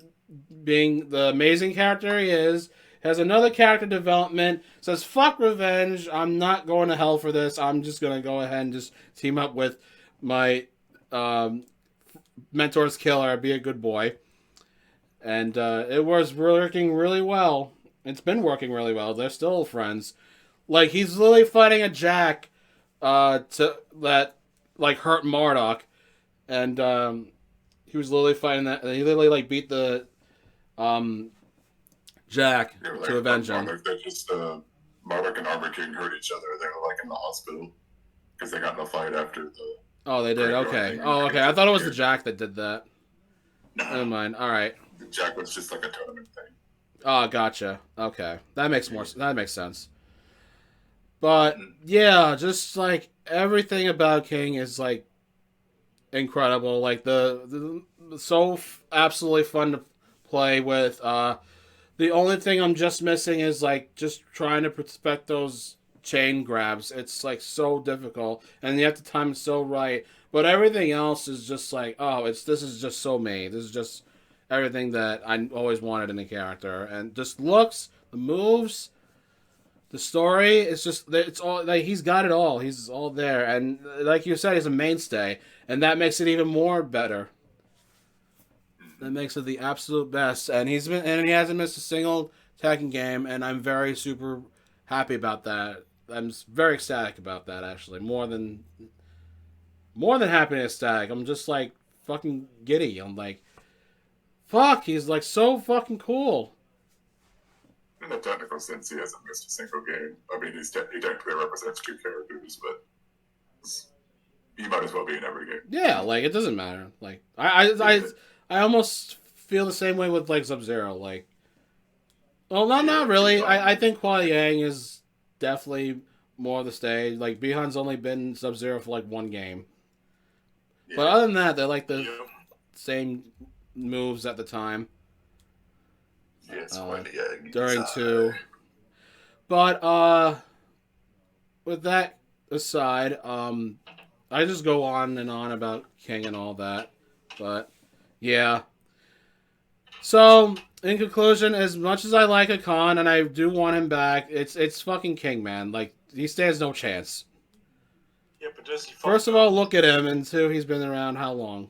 being the amazing character he is, has another character development, says, fuck revenge, I'm not going to hell for this, I'm just going to go ahead and just team up with my mentor's killer, be a good boy. And it was working really well. It's been working really well. They're still friends. Like, he's literally fighting a Jack to that, like, hurt Marduk. And he was literally fighting that. He literally, like, beat the Jack to avenge him. They just, Marduk and Armor King hurt each other. They were, like, in the hospital. Because they got in a fight after the... Oh, they did? Okay. Oh, okay. I thought it was the Jack that did that. No. Never mind. All right. The Jack was just, like, a tournament thing. Oh, gotcha. Okay. That makes sense. But, yeah, just, like, everything about King is, like, incredible. Like, the so absolutely fun to play with. The only thing I'm just missing is, like, just trying to respect those chain grabs. It's, like, so difficult, and you have to time it so right. But everything else is just like, oh, this is just so me. This is just everything that I always wanted in a character. And just looks, the moves, the story, it's all, like, he's got it all. He's all there. And like you said, he's a mainstay. And that makes it even more better. That makes it the absolute best. And he hasn't missed a single Tekken game, and I'm very super happy about that. I'm very ecstatic about that, actually. More than happy and ecstatic. I'm just like fucking giddy. I'm like, fuck, he's like so fucking cool. In a technical sense, he hasn't missed a single game. I mean, he technically represents two characters, but he might as well be in every game. Yeah, like, it doesn't matter. Like, I almost feel the same way with, like, Sub-Zero. Like, well, not really. I think Kuai Yang is definitely more the stage. Like, Bihan's only been Sub-Zero for, like, one game. Yeah. But other than that, they're, like, the same moves at the time. Yes, during 2. But, with that aside, I just go on and on about King and all that. But, yeah. So, in conclusion, as much as I like Akan and I do want him back, it's fucking King, man. Like, he stands no chance. Yeah, but does he? First of all, look at him, and two, he's been around how long?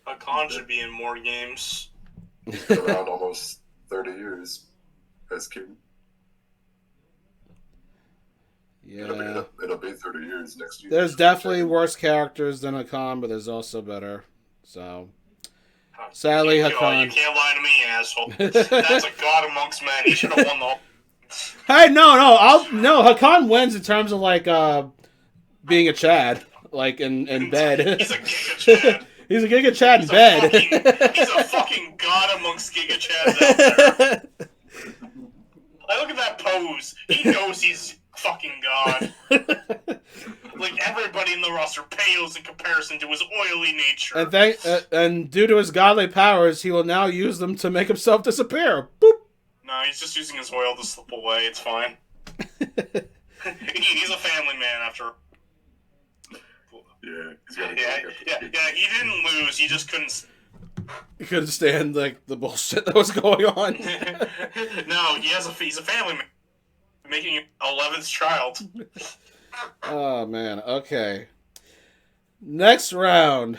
Akan should be in more games. Around almost 30 years as King. Yeah. It'll be 30 years next year. There's definitely worse characters than Akan, but there's also better. So, sadly, Akan. You can't lie to me, asshole. That's a god amongst men. He should have won the whole... Hey, no, Hakan wins in terms of, like, being a Chad, like, in bed. He's a Giga Chad. He's a Giga Chad in bed. He's a fucking god amongst Giga Chads out there. Like, look at that pose. He knows he's fucking god. Like, everybody in the roster pales in comparison to his oily nature. And due to his godly powers, he will now use them to make himself disappear. Boop. No, he's just using his oil to slip away. It's fine. He's a family man after. Yeah, he's got Yeah. He didn't lose. He just couldn't. He couldn't stand like the bullshit that was going on. No, he's a family man, making 11th child. Oh man. Okay. Next round.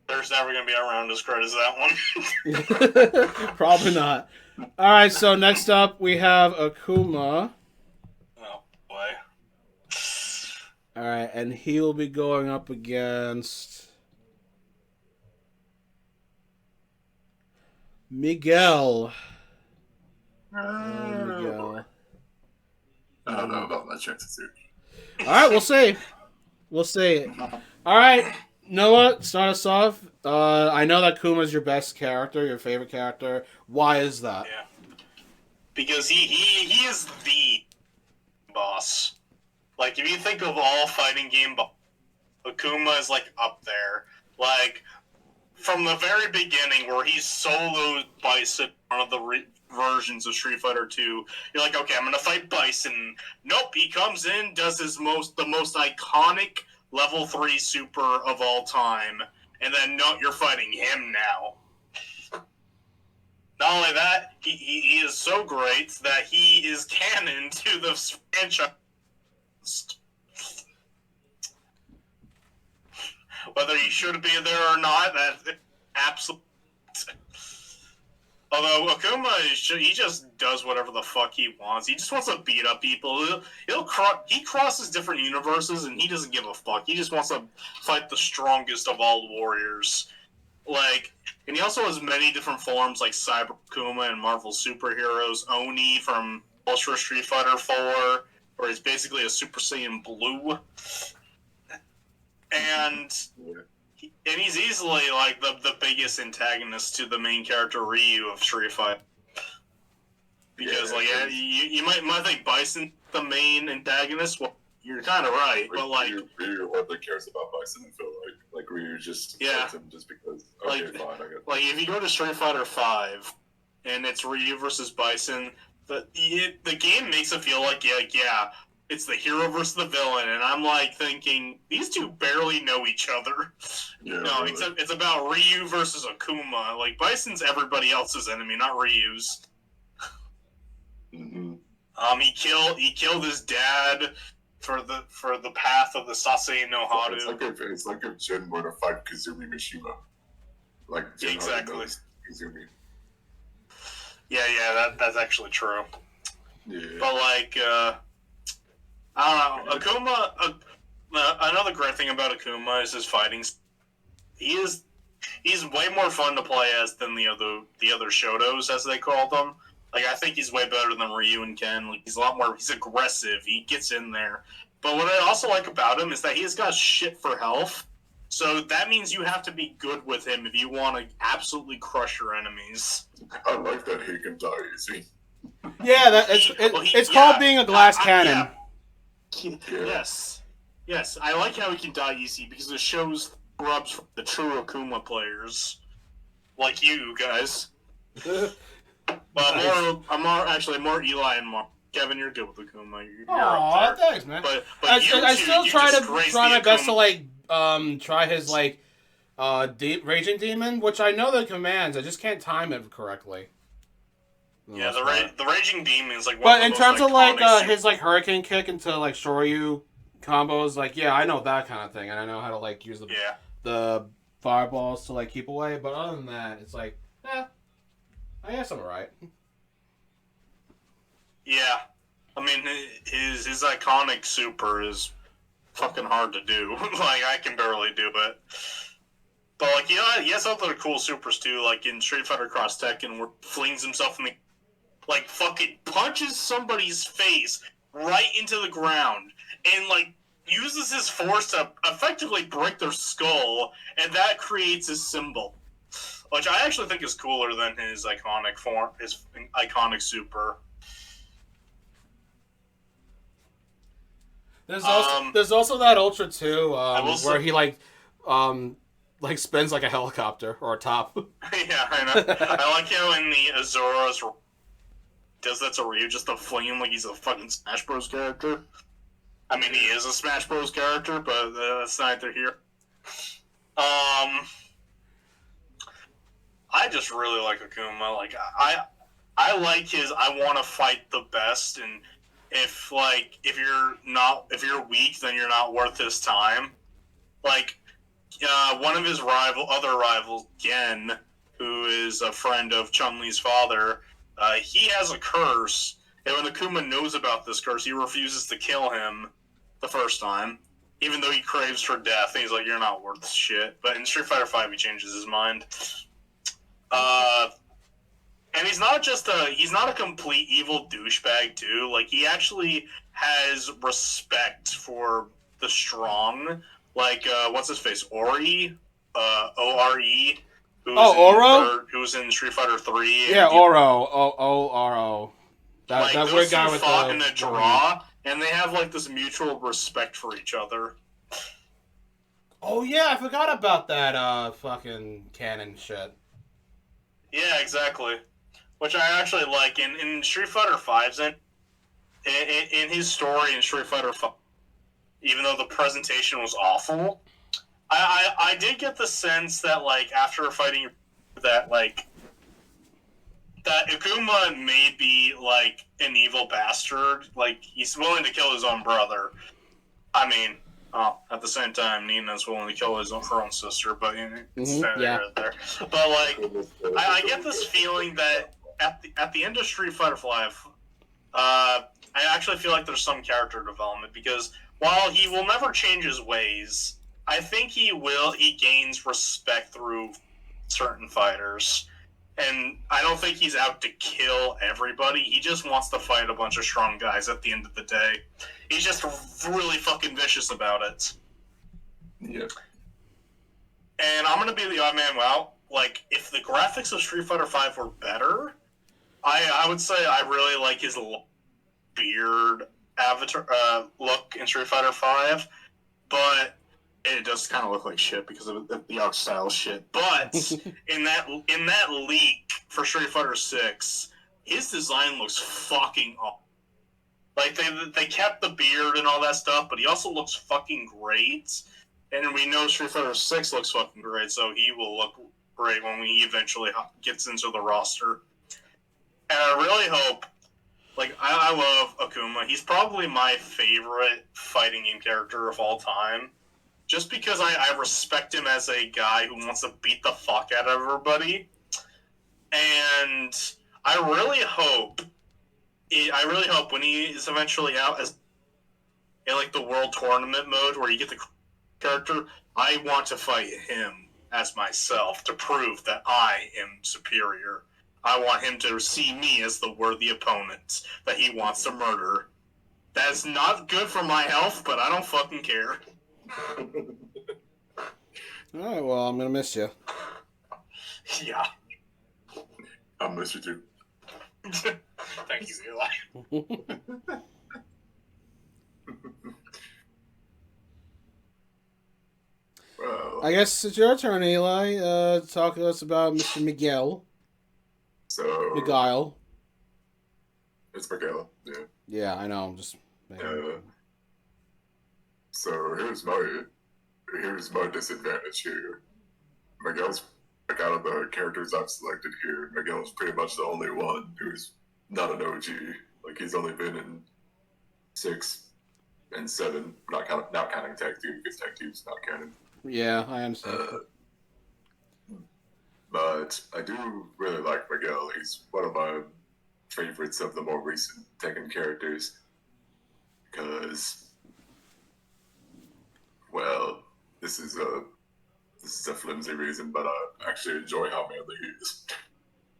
There's never gonna be a round as great as that one. Probably not. All right. So next up we have Akuma. Oh boy. All right, and he will be going up against Miguel. Miguel. I don't know about my chances here. All right, we'll see. We'll see. All right, Noah, start us off. I know that Kuma's your best character, your favorite character. Why is that? Yeah. Because he is the boss. Like, if you think of all fighting game boss, Akuma is, like, up there. Like, from the very beginning, where he's soloed Bison, one of the versions of Street Fighter 2, you're like, okay, I'm gonna fight Bison. Nope, he comes in, does the most iconic level 3 super of all time, and then, no, you're fighting him now. Not only that, he is so great that he is canon to the franchise. Whether he should be there or not, that's absolutely. Although Akuma, he just does whatever the fuck he wants. He just wants to beat up people. He crosses different universes and he doesn't give a fuck. He just wants to fight the strongest of all warriors. Like, and he also has many different forms, like Cyber Akuma and Marvel superheroes. Oni from Ultra Street Fighter 4, where he's basically a Super Saiyan Blue. And he's easily like the biggest antagonist to the main character Ryu of Street Fighter. Because you might think Bison the main antagonist. Well, you're kind of right, but like Ryu hardly cares about Bison. I feel like Ryu just fights him just because. Okay, like, fine. I got like if you go to Street Fighter 5 and it's Ryu versus Bison, the game makes it feel like it's the hero versus the villain, and I'm like thinking these two barely know each other. Yeah, No, really. it's about Ryu versus Akuma. Like, Bison's everybody else's enemy, not Ryu's. Mm-hmm. He killed his dad for the path of the Sasei no Haru. It's like if Jin were to fight Kazumi Mishima. Like Jin Exactly. knows Kazumi. Yeah, that's actually true. Yeah. But like, I don't know, Akuma. Another great thing about Akuma is his fighting. He's way more fun to play as than the other Shotos, as they call them. Like, I think he's way better than Ryu and Ken. Like, he's aggressive. He gets in there. But what I also like about him is that he's got shit for health. So that means you have to be good with him if you want to absolutely crush your enemies. I like that he can die easy. Yeah, it's called being a glass cannon. Yes. I like how he can die easy because it shows rubs the true Akuma players, like you guys. Well, I'm more Eli and Mark. Kevin, you're good with Akuma. You're up there. Thanks, man. But I you still two, try disgrace my the best to Akuma. try his Raging Demon, which I know the commands. I just can't time it correctly. Yeah, the Raging Demon is like. But in of terms of iconic his Hurricane Kick into Shoryu combos, I know that kind of thing, and I know how to use the fireballs to keep away. But other than that, it's I guess I'm alright. Yeah, I mean his iconic super is fucking hard to do. I can barely do it. But he has other cool supers too, like in Street Fighter Cross Tekken, where he flings himself in the fucking punches somebody's face right into the ground and uses his force to effectively break their skull, and that creates his symbol, which I actually think is cooler than his iconic form, his iconic super. There's also that Ultra 2 where he like spins like a helicopter or a top. Yeah, I know. I like how in the Azora's does that to Ryu just to fling him like he's a fucking Smash Bros. Character. I mean, he is a Smash Bros. Character, but that's neither here. I just really like Akuma. Like I like his. I want to fight the best, and if you're weak, then you're not worth his time. Like one of his other rivals, Gen, who is a friend of Chun-Li's father, he has a curse, and when Akuma knows about this curse, he refuses to kill him the first time, even though he craves for death. And he's like, "You're not worth shit." But in Street Fighter V, he changes his mind. And he's not a complete evil douchebag too. Like, he actually has respect for the strong. Like, what's his face? Ori? O-R-E? Oro? Who's in Street Fighter 3. Yeah, Oro. O-R-O. That those weird guy two with fought the... in a draw, and they have, like, this mutual respect for each other. Oh, yeah, I forgot about that fucking canon shit. Yeah, exactly. Which I actually like. In Street Fighter V's in his story in Street Fighter V, even though the presentation was awful, I did get the sense that, like, after fighting that, like, that Akuma may be, like, an evil bastard. Like, he's willing to kill his own brother. I mean, at the same time, Nina's willing to kill her own sister, but, you know, it's there. But, like, I get this feeling that at the end of Street Fighter V, I actually feel like there's some character development, because while he will never change his ways, I think he gains respect through certain fighters. And I don't think he's out to kill everybody. He just wants to fight a bunch of strong guys at the end of the day. He's just really fucking vicious about it. Yeah. And I'm going to be the odd man out. Like, if the graphics of Street Fighter V were better, I would say I really like his beard avatar look in Street Fighter V, but it does kind of look like shit because of the art style shit. But in that leak for Street Fighter 6, his design looks fucking awesome. Like, they kept the beard and all that stuff, but he also looks fucking great. And we know Street Fighter 6 looks fucking great, so he will look great when he eventually gets into the roster. And I really hope, like, I love Akuma. He's probably my favorite fighting game character of all time. Just because I respect him as a guy who wants to beat the fuck out of everybody. And I really hope when he is eventually out as in, like, the world tournament mode where you get the character, I want to fight him as myself to prove that I am superior. I want him to see me as the worthy opponent that he wants to murder. That's not good for my health, but I don't fucking care. Alright, well, I'm gonna miss you. Yeah. I'll miss you too. Thank you, Eli. Well, I guess it's your turn, Eli. Talk to us about Mr. Miguel. so Miguel. it's Miguel. Yeah. Yeah, I know. I'm just. So here's my disadvantage here. Miguel's, like, out of the characters I've selected here, Miguel's pretty much the only one who's not an OG. Like, he's only been in 6 and 7, not counting Tag 2, because Tag 2's not canon. Yeah, I understand. But I do really like Miguel. He's one of my favorites of the more recent Tekken characters. Because, well, this is a flimsy reason, but I actually enjoy how manly he is.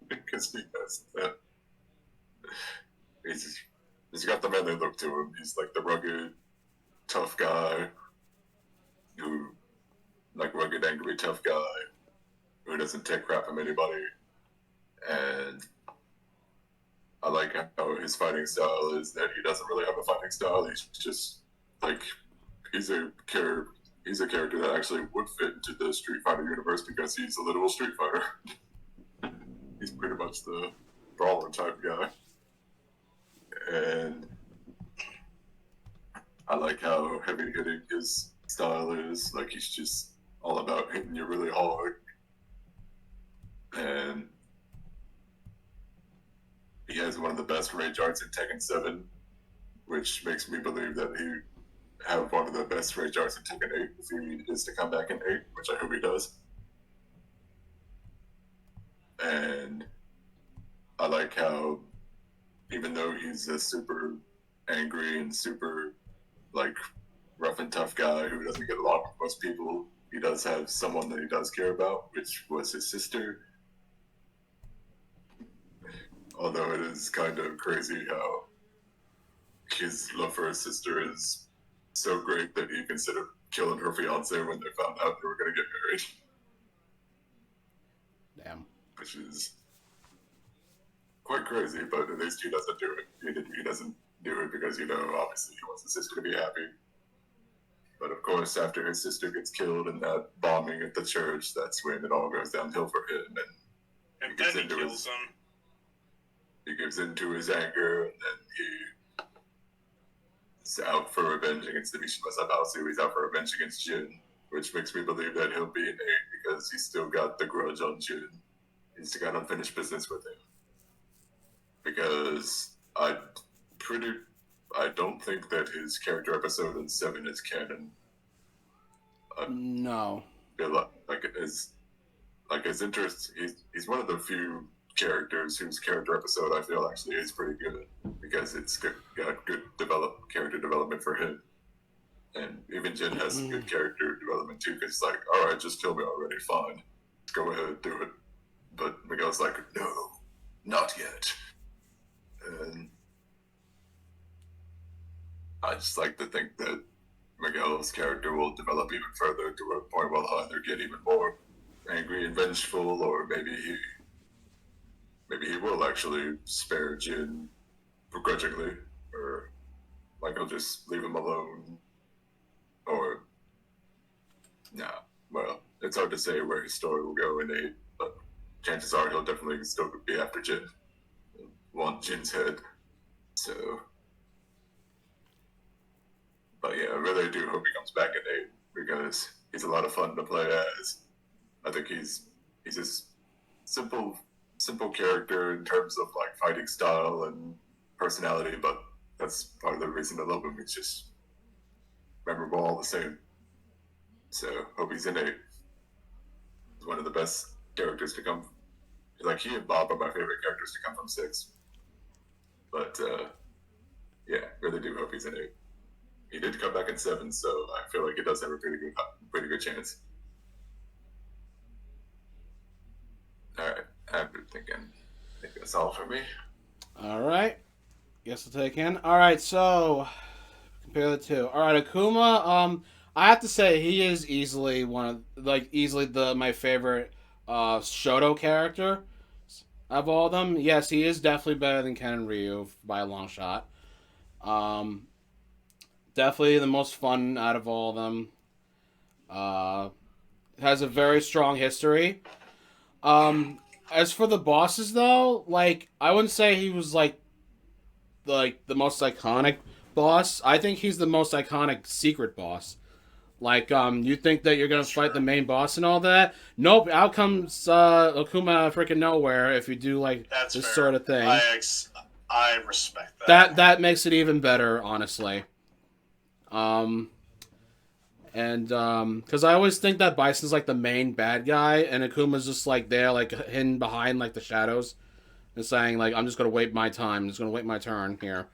Because he has that. He's got the manly look to him. He's like the rugged, tough guy who, like, rugged, angry, tough guy who doesn't take crap from anybody. And I like how his fighting style is that he doesn't really have a fighting style. He's just, like, he's a pure he's a character that actually would fit into the Street Fighter universe because he's a literal Street Fighter. He's pretty much the brawler type guy. And I like how heavy hitting his style is. Like, he's just all about hitting you really hard. And he has one of the best rage arts in Tekken 7, which makes me believe that he have one of the best rage arts in Tekken 8 if he is to come back in 8, which I hope he does. And I like how, even though he's a super angry and super, like, rough and tough guy who doesn't get along with most people, he does have someone that he does care about, which was his sister. Although it is kind of crazy how his love for his sister is so great that he considered killing her fiance when they found out they were going to get married. Damn. Which is quite crazy, but at least he doesn't do it. He doesn't do it because, obviously he wants his sister to be happy. But of course, after his sister gets killed in that bombing at the church, that's when it all goes downhill for him. And then he kills him. He gives in to his anger, and then he's out for revenge against the Mishima Sabasu. He's out for revenge against Jin, which makes me believe that he'll be an 8 because he's still got the grudge on Jin. He's still got unfinished business with him. Because I don't think that his character episode in 7 is canon. No. His interest, he's one of the few characters whose character episode I feel actually is pretty good because it's got good character development for him, and even Jin has some good character development too. Because it's like, all right, just kill me already, fine, go ahead, do it. But Miguel's like, no, not yet. And I just like to think that Miguel's character will develop even further to a point where he'll either get even more angry and vengeful, or maybe he will actually spare Jin begrudgingly, or like he'll just leave him alone, or well, it's hard to say where his story will go in 8, but chances are he'll definitely still be after Jin, want Jin's head. So, but yeah, I really do hope he comes back in 8 because he's a lot of fun to play as. I think he's just simple character in terms of like fighting style and personality, but that's part of the reason I love him. He's just memorable all the same. So hope he's in 8. He's one of the best characters to come. Like, he and Bob are my favorite characters to come from 6. But yeah, really do hope he's in 8. He did come back in 7, so I feel like he does have a pretty good chance. Alright, I've been thinking. I think that's all for me. Alright. Guess I'll take in. Alright, so compare the two. Alright, Akuma, I have to say he is easily my favorite Shoto character of all of them. Yes, he is definitely better than Ken and Ryu by a long shot. Definitely the most fun out of all of them. Has a very strong history. As for the bosses, though, like, I wouldn't say he was like the most iconic boss. I think he's the most iconic secret boss. Like, you think that you're gonna fight the main boss and all that? Nope. Out comes Akuma freaking nowhere if you do like That's this fair. sort of thing. I respect that. That makes it even better, honestly. Because I always think that Bison's like the main bad guy, and Akuma's just like there, like hidden behind like the shadows, and saying like, "I'm just gonna wait my time. I'm just gonna wait my turn here."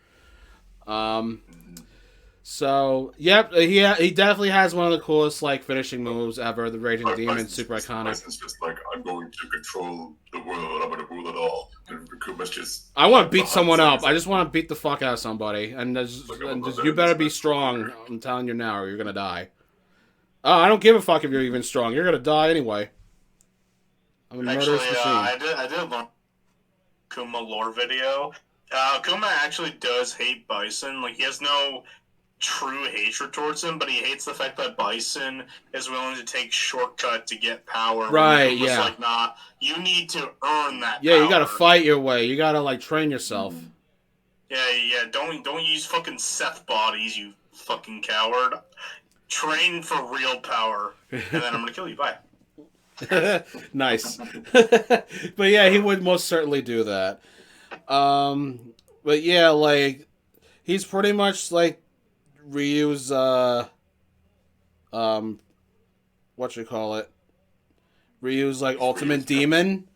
So yep, he definitely has one of the coolest like finishing moves ever. The Raging Demon, super iconic. Bison's just like, I'm going to control the world. I'm going to rule it all. And Akuma's just. I want to beat someone up. I just want to beat the fuck out of somebody, and you better be strong. I'm telling you now, or you're gonna die. I don't give a fuck if you're even strong. You're gonna die anyway. I'm a murderous machine. I did learn Akuma lore video. Akuma actually does hate Bison. Like, he has no true hatred towards him, but he hates the fact that Bison is willing to take shortcut to get power. Right, yeah. yeah. Like, nah, you need to earn that Yeah, power. you gotta fight your way. You gotta, like, train yourself. Yeah, don't use fucking Seth bodies, you fucking coward. Train for real power, and then I'm gonna kill you. Bye. Nice. But yeah, he would most certainly do that. But yeah, like, he's pretty much like Ryu's what you call it? Ryu's like ultimate demon.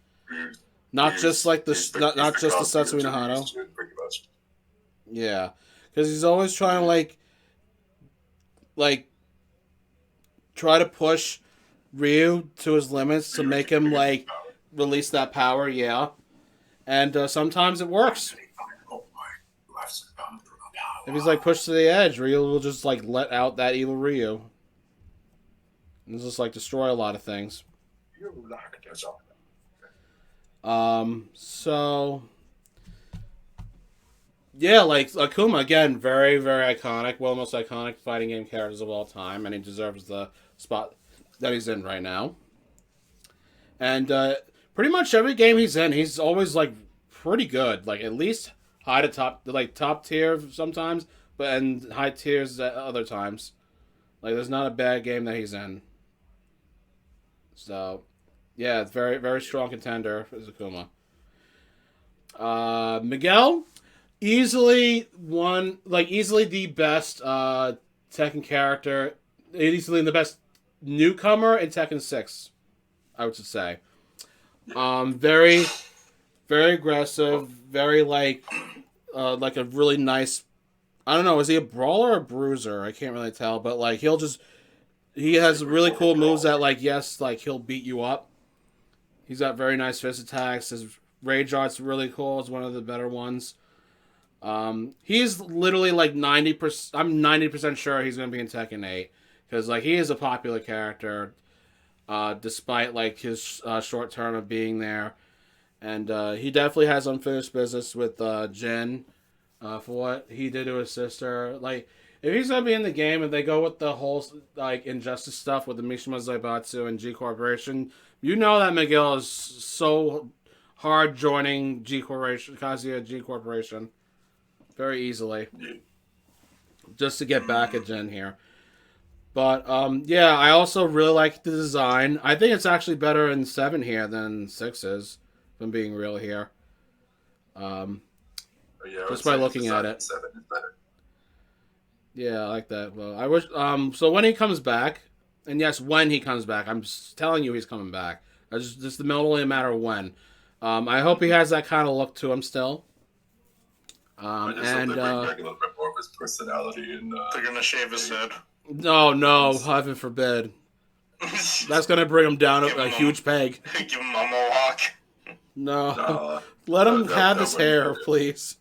Not just like the not just the Setsui no Hado. Pretty much. Yeah, because he's always trying to like try to push Ryu to his limits to make him like release that power. Yeah, and sometimes it works. If he's like pushed to the edge, Ryu will just like let out that evil Ryu. And just like destroy a lot of things. So yeah, like Akuma again, very, very iconic, one of the most iconic fighting game characters of all time, and he deserves the spot that he's in right now. And pretty much every game he's in, he's always like pretty good, like at least high to top, like top tier sometimes, but and high tiers at other times. Like there's not a bad game that he's in. So yeah, it's very, very strong contender for Akuma. Miguel, easily the best Tekken character, easily the best newcomer in Tekken 6, I would say. Very, very aggressive, very like a really nice. I don't know, is he a brawler or a bruiser? I can't really tell, but like he has really cool moves that like he'll beat you up. He's got very nice fist attacks. His rage art's really cool. It's one of the better ones. He's literally like 90%. I'm 90% sure he's gonna be in Tekken 8 because like he is a popular character, despite like his short term of being there, and he definitely has unfinished business with Jin for what he did to his sister. Like if he's gonna be in the game and they go with the whole like injustice stuff with the Mishima Zaibatsu and G Corporation, you know that Miguel is so hard joining G Corporation, Kazuya G Corporation, very easily, just to get back at Jin here. But yeah, I also really like the design. I think it's actually better in 7 here than 6 is, if I'm being real here. Just by looking at it. 7 is better. Yeah, I like that. Well, I wish. So when he comes back, and yes, when he comes back, I'm just telling you he's coming back. It's just only a matter of when. I hope he has that kind of look to him still. I just hope they bring back a little bit more of his personality. And they're gonna shave his head. No, heaven forbid. That's gonna bring him down a huge peg. Give him a mohawk. No, let him have his hair, please.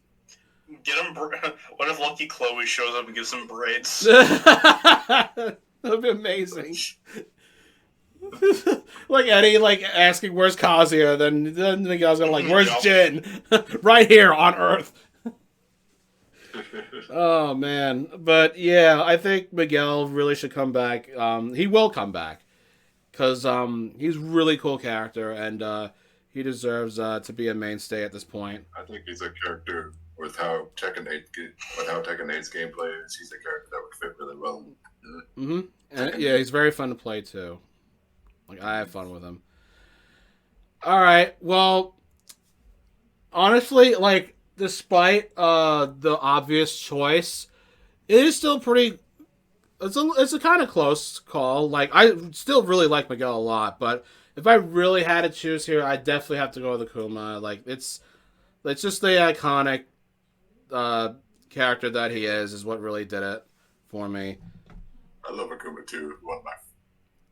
Get him. What if Lucky Chloe shows up and gives him braids? That'd be amazing. Like Eddie, like asking where's Kazuya, then Miguel's gonna like, where's Jin? Right here on Earth. Oh man, but yeah, I think Miguel really should come back. He will come back because he's a really cool character and he deserves to be a mainstay at this point. I think he's a character with how Tekken 8's gameplay is. He's a character that would fit really well. Mm-hmm. And, yeah, he's very fun to play too. Like I have fun with him. All right, well, honestly, like despite the obvious choice, it is still pretty. It's a kind of close call. Like I still really like Miguel a lot, but if I really had to choose here, I definitely have to go with Akuma. Like it's just the iconic character that he is what really did it for me. I love Akuma too. One of my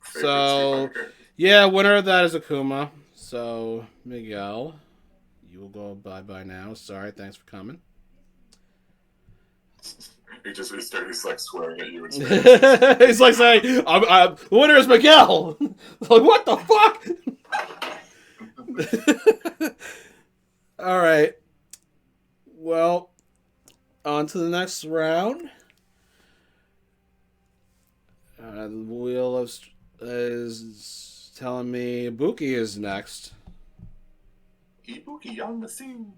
favorites. So yeah, winner of that is Akuma. So Miguel, you will go bye now. Sorry, thanks for coming. He's like swearing at you. He's like saying, the winner is Miguel. Like, what the fuck? All right. Well, on to the next round. The wheel is telling me Ibuki is next. Ibuki on the scene.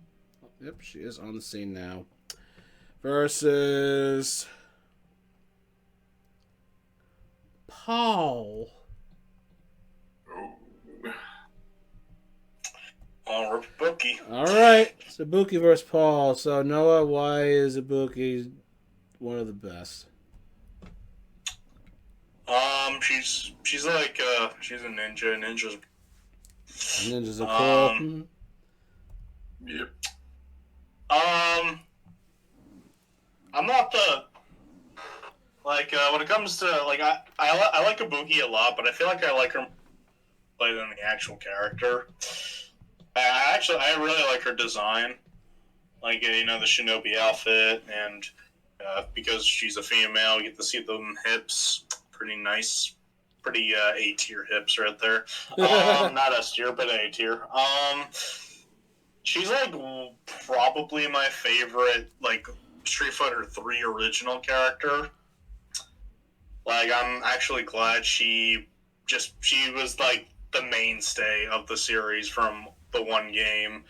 Yep, she is on the scene now. Versus Paul. Ibuki. All right, it's Ibuki versus Paul. So Noah, why is Ibuki one of the best? She's like she's a ninja. Ninjas are cool. Yep. I'm not the when it comes to I like Ibuki a lot, but I feel like I like her better than the actual character. I really like her design, the shinobi outfit, and because she's a female, you get to see them hips, pretty nice, pretty A tier hips right there. Not S tier, but A tier. She's probably my favorite Street Fighter 3 original character. I'm actually glad she was the mainstay of the series from the one game.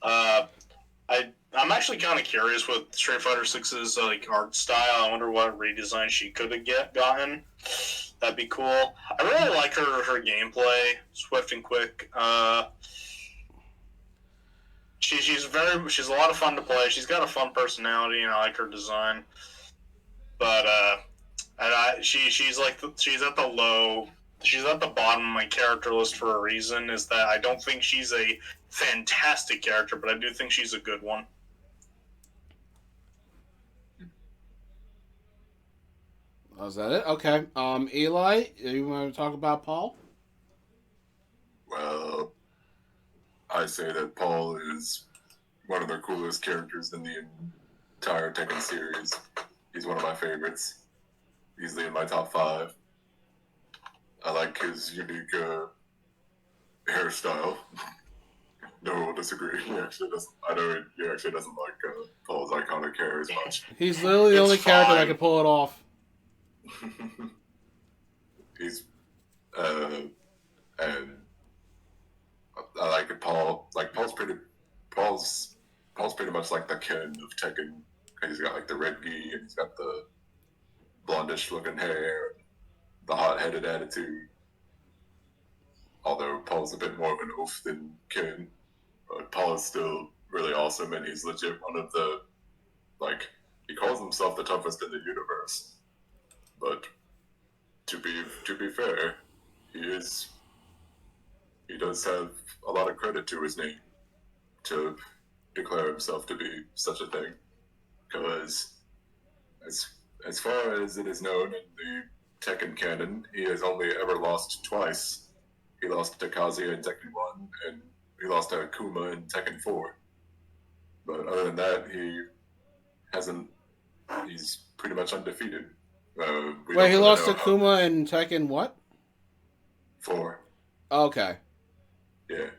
I'm actually kind of curious with Street Fighter 6's art style. I wonder what redesign she could have gotten. That'd be cool. I really like her gameplay, swift and quick. She's a lot of fun to play. She's got a fun personality, and I like her design. But she's at the bottom of my character list for a reason. Is that I don't think she's a fantastic character, but I do think she's a good one. Oh, is that it? Okay. Eli, you want to talk about Paul? Well, I say that Paul is one of the coolest characters in the entire Tekken series. He's one of my favorites. Easily in my top 5. I like his unique hairstyle. No one will disagree. He actually doesn't. I know he actually doesn't like Paul's iconic hair as much. He's literally the only character that can pull it off. He's and I like it. Paul, Paul's pretty much like the Ken of Tekken. He's got the red gi and he's got the blondish looking hair, the hot-headed attitude. Although Paul's a bit more of an oaf than Ken, but Paul is still really awesome, and he's legit one of the he calls himself the toughest in the universe. But to be fair, he does have a lot of credit to his name to declare himself to be such a thing, because as far as it is known in the Tekken canon, he has only ever lost twice. He lost to Kazuya in Tekken 1, and he lost to Akuma in Tekken 4. But other than that, he's pretty much undefeated. Wait, he lost to Akuma in Tekken what? 4. Okay. Yeah.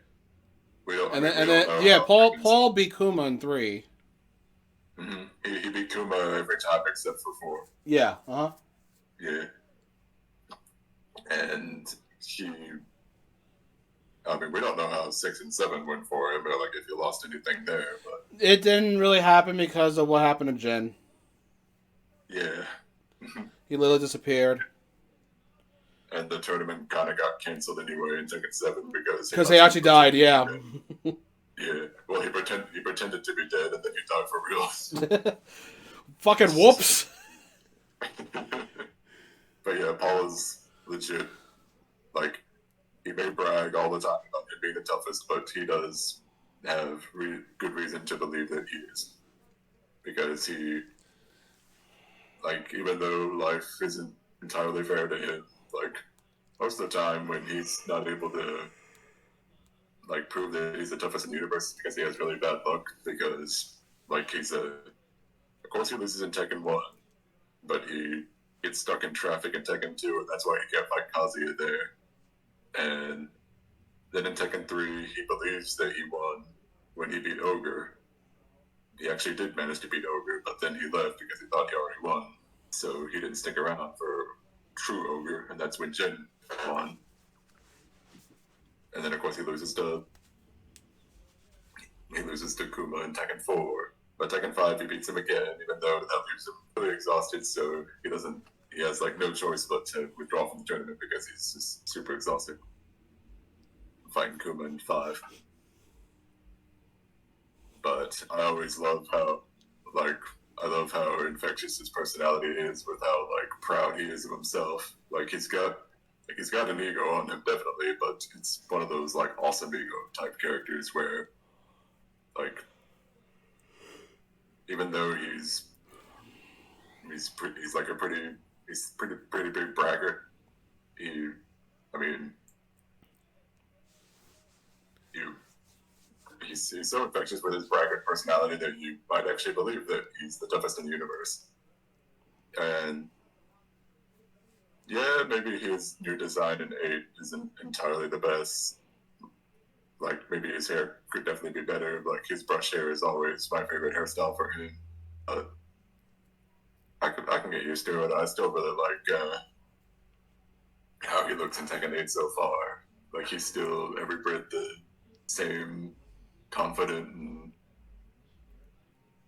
Paul beat Kuma in 3. Mm-hmm. He beat Kuma every time except for 4. Yeah. Yeah. And we don't know how 6 and 7 went for him, but if you lost anything there, but it didn't really happen because of what happened to Jin. Yeah. He literally disappeared. And the tournament kind of got canceled anyway in Tekken 7 because he actually died. Yeah. Yeah. Well, he pretended to be dead and then he died for real. Fucking whoops. But yeah, Paul is legit. He may brag all the time about him being the toughest, but he does have good reason to believe that he is. Because he, even though life isn't entirely fair to him, most of the time when he's not able to, prove that he's the toughest in the universe, because he has really bad luck, because, of course he loses in Tekken 1, but he gets stuck in traffic in Tekken 2, and that's why he can't fight Kazuya there. And then in Tekken 3, he believes that he won when he beat Ogre. He actually did manage to beat Ogre, but then he left because he thought he already won. So he didn't stick around for true ogre, and that's when Jin won. And then of course he loses to Kuma in Tekken 4. But Tekken 5 he beats him again, even though that leaves him really exhausted, so he has like no choice but to withdraw from the tournament because he's just super exhausted. Fighting Kuma in 5. But I always love how infectious his personality is, with how like proud he is of himself. He's got an ego on him, definitely, but it's one of those like awesome ego type characters where like even though he's pretty big braggart. He's so infectious with his braggart personality that you might actually believe that he's the toughest in the universe. And yeah, maybe his new design in 8 isn't entirely the best. Like, maybe his hair could definitely be better. Like, his brush hair is always my favorite hairstyle for him. But I can get used to it. I still really like how he looks in Tekken 8 so far. Like, he's still every bit the same confident, and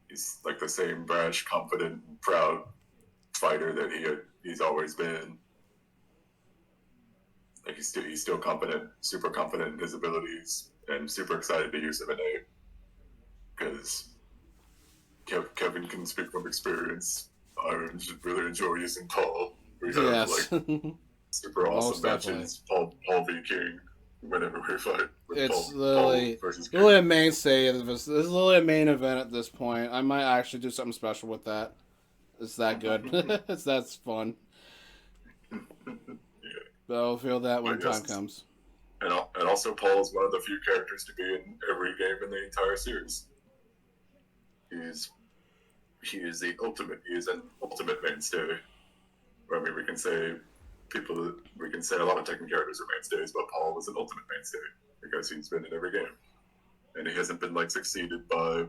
he's like the same brash, confident, and proud fighter that he's always been. Like he's still confident, super confident in his abilities, and super excited to use them in 8. Because Kevin can speak from experience. I really enjoy using Paul. We have like super awesome matches. Paul v King. Whenever we fight, it's literally a mainstay of this. This is literally a main event at this point. I might actually do something special with that. It's that good. That's fun. But I'll feel that when time comes. And also, Paul is one of the few characters to be in every game in the entire series. He is an ultimate mainstay. I mean, we can say a lot of Tekken characters are mainstays, but Paul was an ultimate mainstay because he's been in every game, and he hasn't been like succeeded by.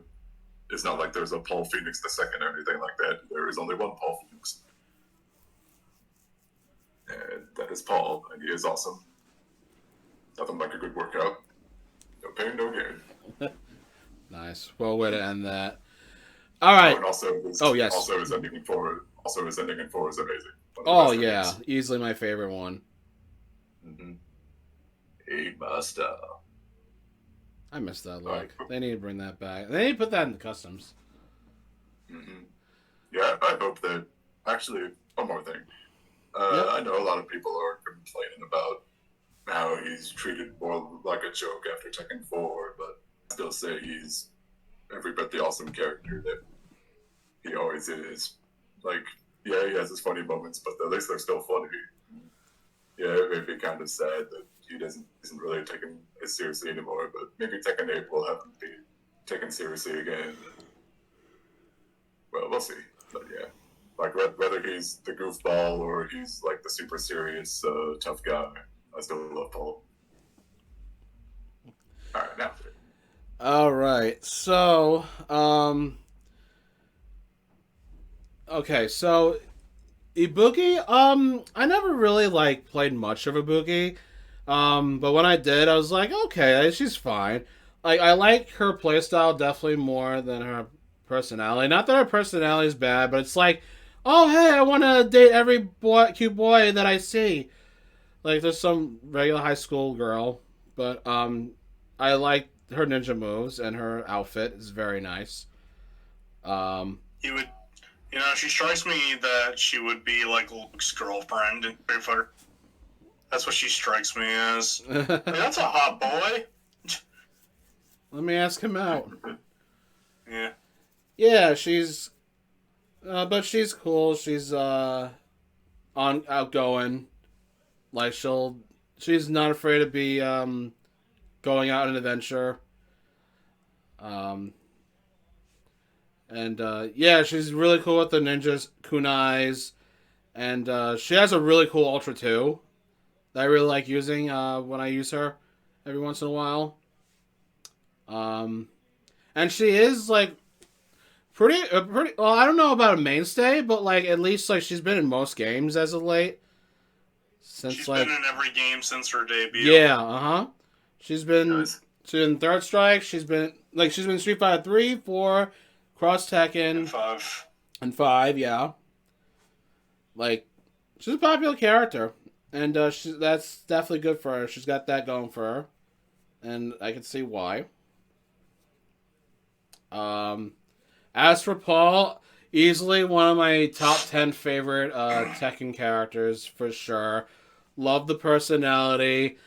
It's not like there's a Paul Phoenix II or anything like that. There is only one Paul Phoenix, and that is Paul, and he is awesome. Nothing like a good workout. No pain, no gain. Nice. Well, way to end that. All right. And also, yes. Also, his ending in 4 is amazing. Oh yeah, endings. Easily my favorite one. Mm-hmm. Hey, master. I missed that look. They need to bring that back. They need to put that in the customs. Mm-hmm. Yeah, I hope that. Actually, one more thing. I know a lot of people are complaining about how he's treated more like a joke after Tekken 4, but I still say he's every bit the awesome character that he always is. Like, yeah, he has his funny moments, but at least they're still funny. Yeah, it may be kind of sad that he isn't really taken as seriously anymore, but maybe Tekken 8 will have him be taken seriously again. Well, we'll see. But yeah, like whether he's the goofball or he's like the super serious tough guy, I still love Paul. All right, now. All right, so okay, so Ibuki, I never really like played much of Ibuki, but when I did, I was like, okay, she's fine. Like, I like her playstyle definitely more than her personality. Not that her personality is bad, but it's like, oh hey, I want to date every cute boy that I see. Like, there's some regular high school girl, but I like her ninja moves, and her outfit is very nice. She strikes me that she would be like Luke's girlfriend in Street Fighter. That's what she strikes me as. Hey, that's a hot boy. Let me ask him out. Yeah. Yeah, but she's cool. She's outgoing. Like, she's not afraid to be going out on an adventure. Yeah, she's really cool with the ninjas, kunais, and she has a really cool ultra too that I really like using when I use her every once in a while. And she is like pretty. Well, I don't know about a mainstay, but like at least like she's been in most games as of late. since She's like been in every game since her debut. yeah, she's been Nice. she's in Third Strike. She's been Street Fighter 3, 4, Cross Tekken, And 5. and 5. Yeah, like she's a popular character, and that's definitely good for her. She's got that going for her, and I can see why. As for Paul, easily one of my top 10 favorite Tekken characters for sure. Love the personality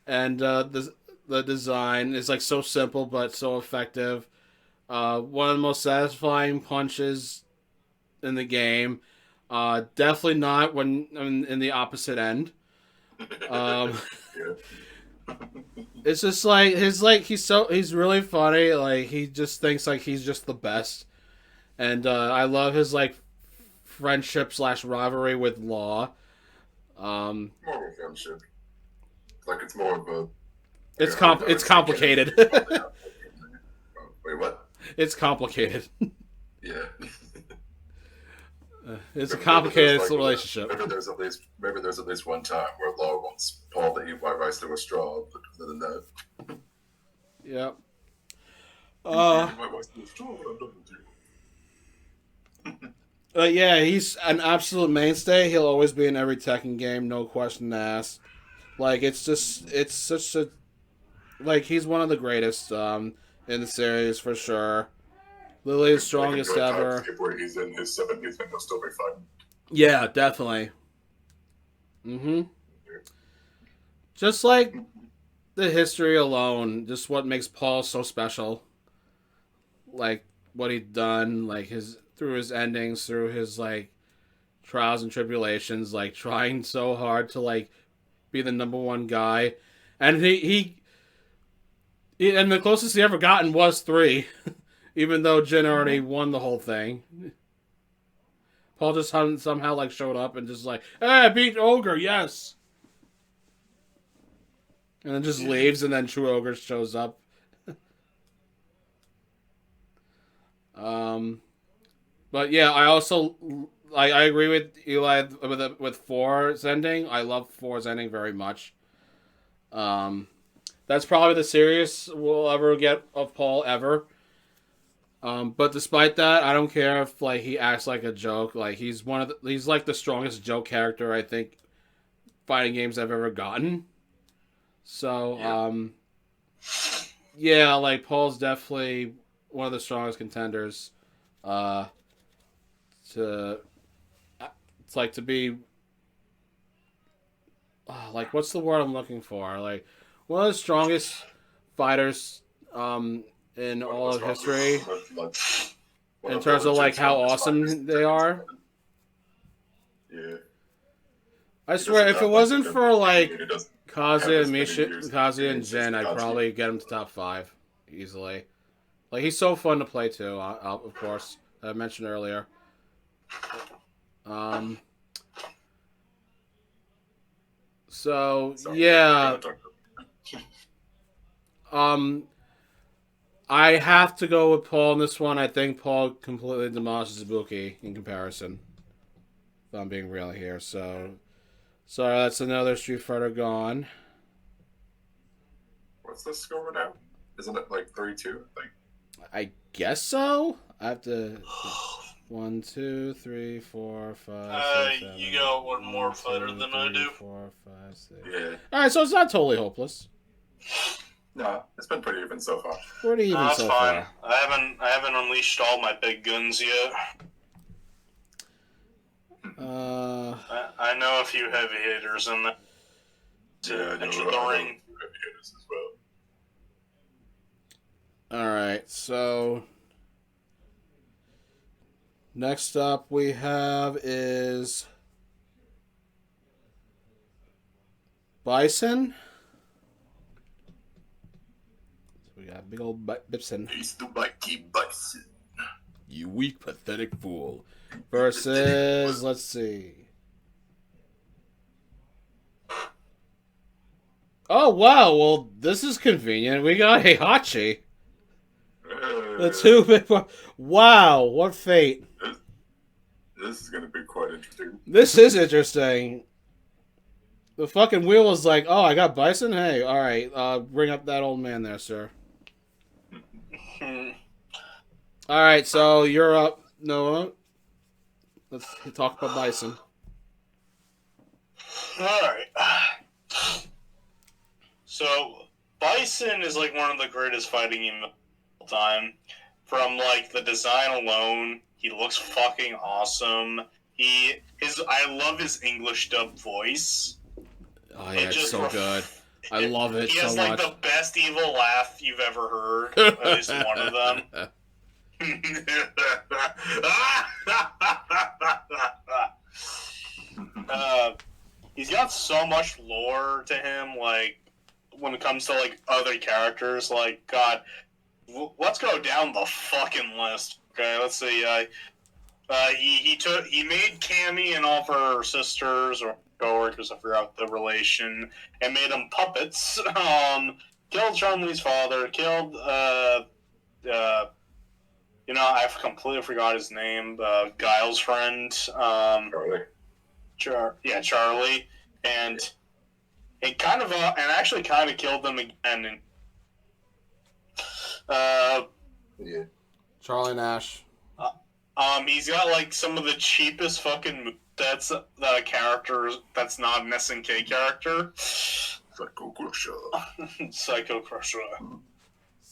and the design is like so simple but so effective. One of the most satisfying punches in the game. Definitely not when in the opposite end. Um, Yeah. it's just he's really funny. Like he just thinks like he's just the best, and I love his like friendship slash rivalry with Law. More of a friendship. Like it's more of a. It's complicated. Wait, what? It's complicated. Yeah. It's a Maybe complicated there's, like, relationship. Maybe there's at least one time where Law wants Paul to eat white rice through a straw, but other than that. Yep. White rice through a straw, what I'm done with you. Yeah, he's an absolute mainstay. He'll always be in every Tekken game, no question asked. Like it's such a like he's one of the greatest in the series for sure. Literally the strongest ever. Where he's in his 70s and he'll still be fighting. Yeah, definitely. Mm-hmm. Just like the history alone, just what makes Paul so special. Like what he'd done, like through his endings, through his like trials and tribulations, like trying so hard to like be the number one guy, and he and the closest he ever gotten was 3, even though Jin already won the whole thing. Paul just somehow like showed up and just like, hey, I beat Ogre, yes, and then just leaves, and then True Ogre shows up. But yeah, I also I agree with Eli with 4's ending. I love 4's ending very much. That's probably the serious we'll ever get of Paul ever. But despite that, I don't care if like he acts like a joke. Like he's like the strongest joke character I think fighting games I've ever gotten. So yeah, like Paul's definitely one of the strongest contenders. To it's like to be like what's the word I'm looking for? Like one of the strongest fighters in all of history in terms of like how awesome they are. Yeah. I swear, if it wasn't for like Kazuya Kazuya and Jin, I'd probably get him to top 5 easily. Like he's so fun to play too. Of course, I mentioned earlier. So yeah. I have to go with Paul in this one. I think Paul completely demolishes Ibuki in comparison. If I'm being real here, so that's another Street Fighter gone. What's the score now? Isn't it like 3-2? I guess so. I have to. 1, 2, 3, 4, 5, 6, 7. You got one more fighter than I do. 4, 5, 6. Yeah. All right, so it's not totally hopeless. No, it's been pretty even so far. Pretty even That's so fine. far. I haven't unleashed all my big guns yet. I know a few heavy hitters in there to enter the ring. As well. All right, so next up we have is Bison. So we got big old Bison. He's the mighty Bison. You weak, pathetic fool. Versus, let's see. Oh, wow. Well, this is convenient. We got Heihachi. The 2 big... Wow, what fate. This is going to be quite interesting. This is interesting. The fucking wheel was like, oh, I got Bison? Hey, alright, bring up that old man there, sir. Alright, so you're up, Noah. Let's talk about Bison. Alright. So, Bison is like one of the greatest fighting games of all time. From like the design alone, he looks fucking awesome. I love his English dub voice. Oh yeah, it's so good. I love it He so has much. like the best evil laugh you've ever heard. At least one of them. He's got so much lore to him, like when it comes to like other characters. Like, God, let's go down the fucking list. Okay, let's see. He made Cammy and all of her sisters or coworkers, I forgot the relation, and made them puppets. Killed Chun-Li's father. Killed I've completely forgot his name. Guile's friend. Charlie. Charlie, and actually kind of killed them again. And, Yeah. Charlie Nash. He's got like some of the cheapest fucking movesets that a character that's not an SNK character. Psycho Crusher. Psycho Crusher.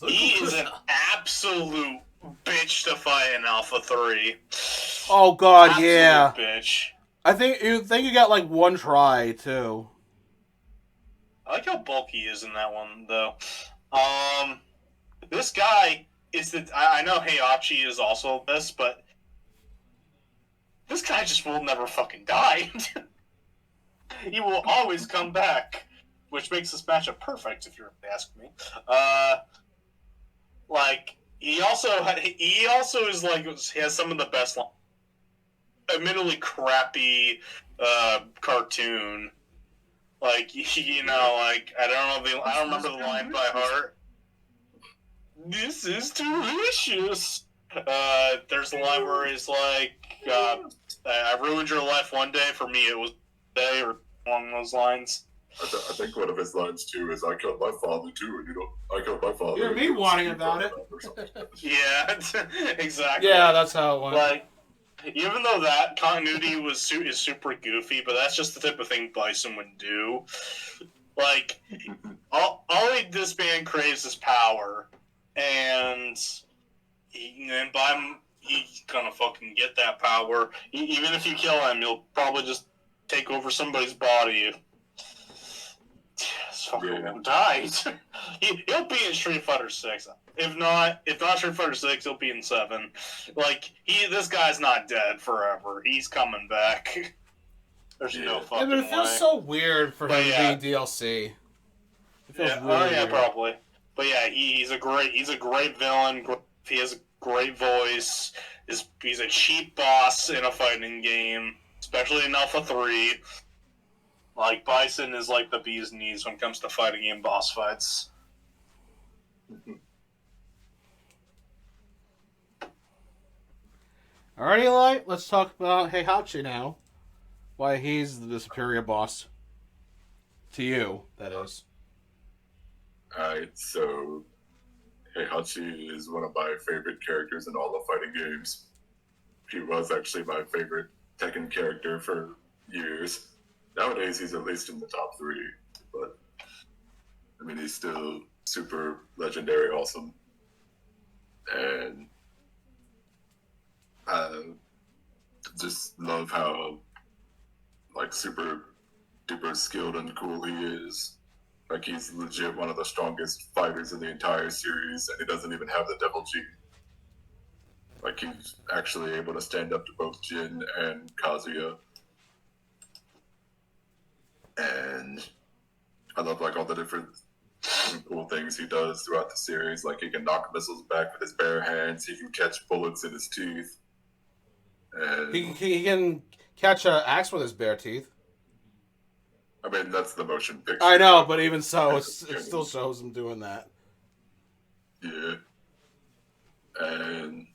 He is an absolute bitch to fight in Alpha 3. Oh god, Absolute yeah. bitch. I think you got like one try too. I like how bulky he is in that one though. This guy is I know Heihachi is also this, but this guy just will never fucking die. He will always come back, which makes this matchup perfect if you ask me. Like he also is like he has some of the best, admittedly crappy cartoon. Like like I don't remember the line by heart. This is delicious. There's a line where he's like, "I ruined your life one day. For me, it was a day," or along those lines. I think one of his lines too is, "I killed my father too," and I killed my father. You're me whining about it. Yeah, exactly. Yeah, that's how it went. Like, even though that continuity is super goofy, but that's just the type of thing Bison would do. Like, all this band craves is power, and he's gonna fucking get that power. Even if you kill him, he'll probably just take over somebody's body. This fucker won't die. He'll be in Street Fighter 6. If not Street Fighter 6, he'll be in 7. Like, this guy's not dead forever. He's coming back. There's no fucking but it feels way. so weird for him being DLC. It feels really weird. Probably. But yeah, he's a great villain. He has a great voice. He's a cheap boss in a fighting game, especially in Alpha 3. Like, Bison is like the bee's knees when it comes to fighting game boss fights. Alright, Eli, let's talk about Heihachi now. Why he's the superior boss. To you, that is. Alright, so Heihachi is one of my favorite characters in all the fighting games. He was actually my favorite Tekken character for years. Nowadays, he's at least in the top 3, but I mean, he's still super legendary, awesome, and I just love how like super duper skilled and cool he is. Like, he's legit one of the strongest fighters in the entire series, and he doesn't even have the devil G. Like, he's actually able to stand up to both Jin and Kazuya. And I love like all the different cool things he does throughout the series. Like, he can knock missiles back with his bare hands. He can catch bullets in his teeth. And he can catch an axe with his bare teeth. I mean, that's the motion picture. I know, but even so, it still shows him doing that. Yeah. And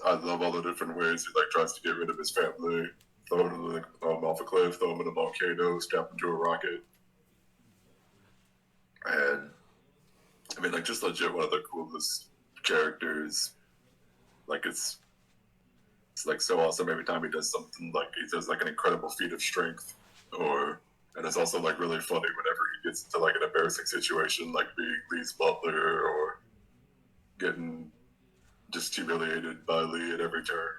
I love all the different ways he like tries to get rid of his family. throw him off a cliff, throw him in a volcano, strap him to a rocket. And I mean, like, just legit one of the coolest characters. Like, it's like so awesome every time he does something. Like, he does like an incredible feat of strength, and it's also like really funny whenever he gets into like an embarrassing situation, like being Lee's butler or getting just humiliated by Lee at every turn.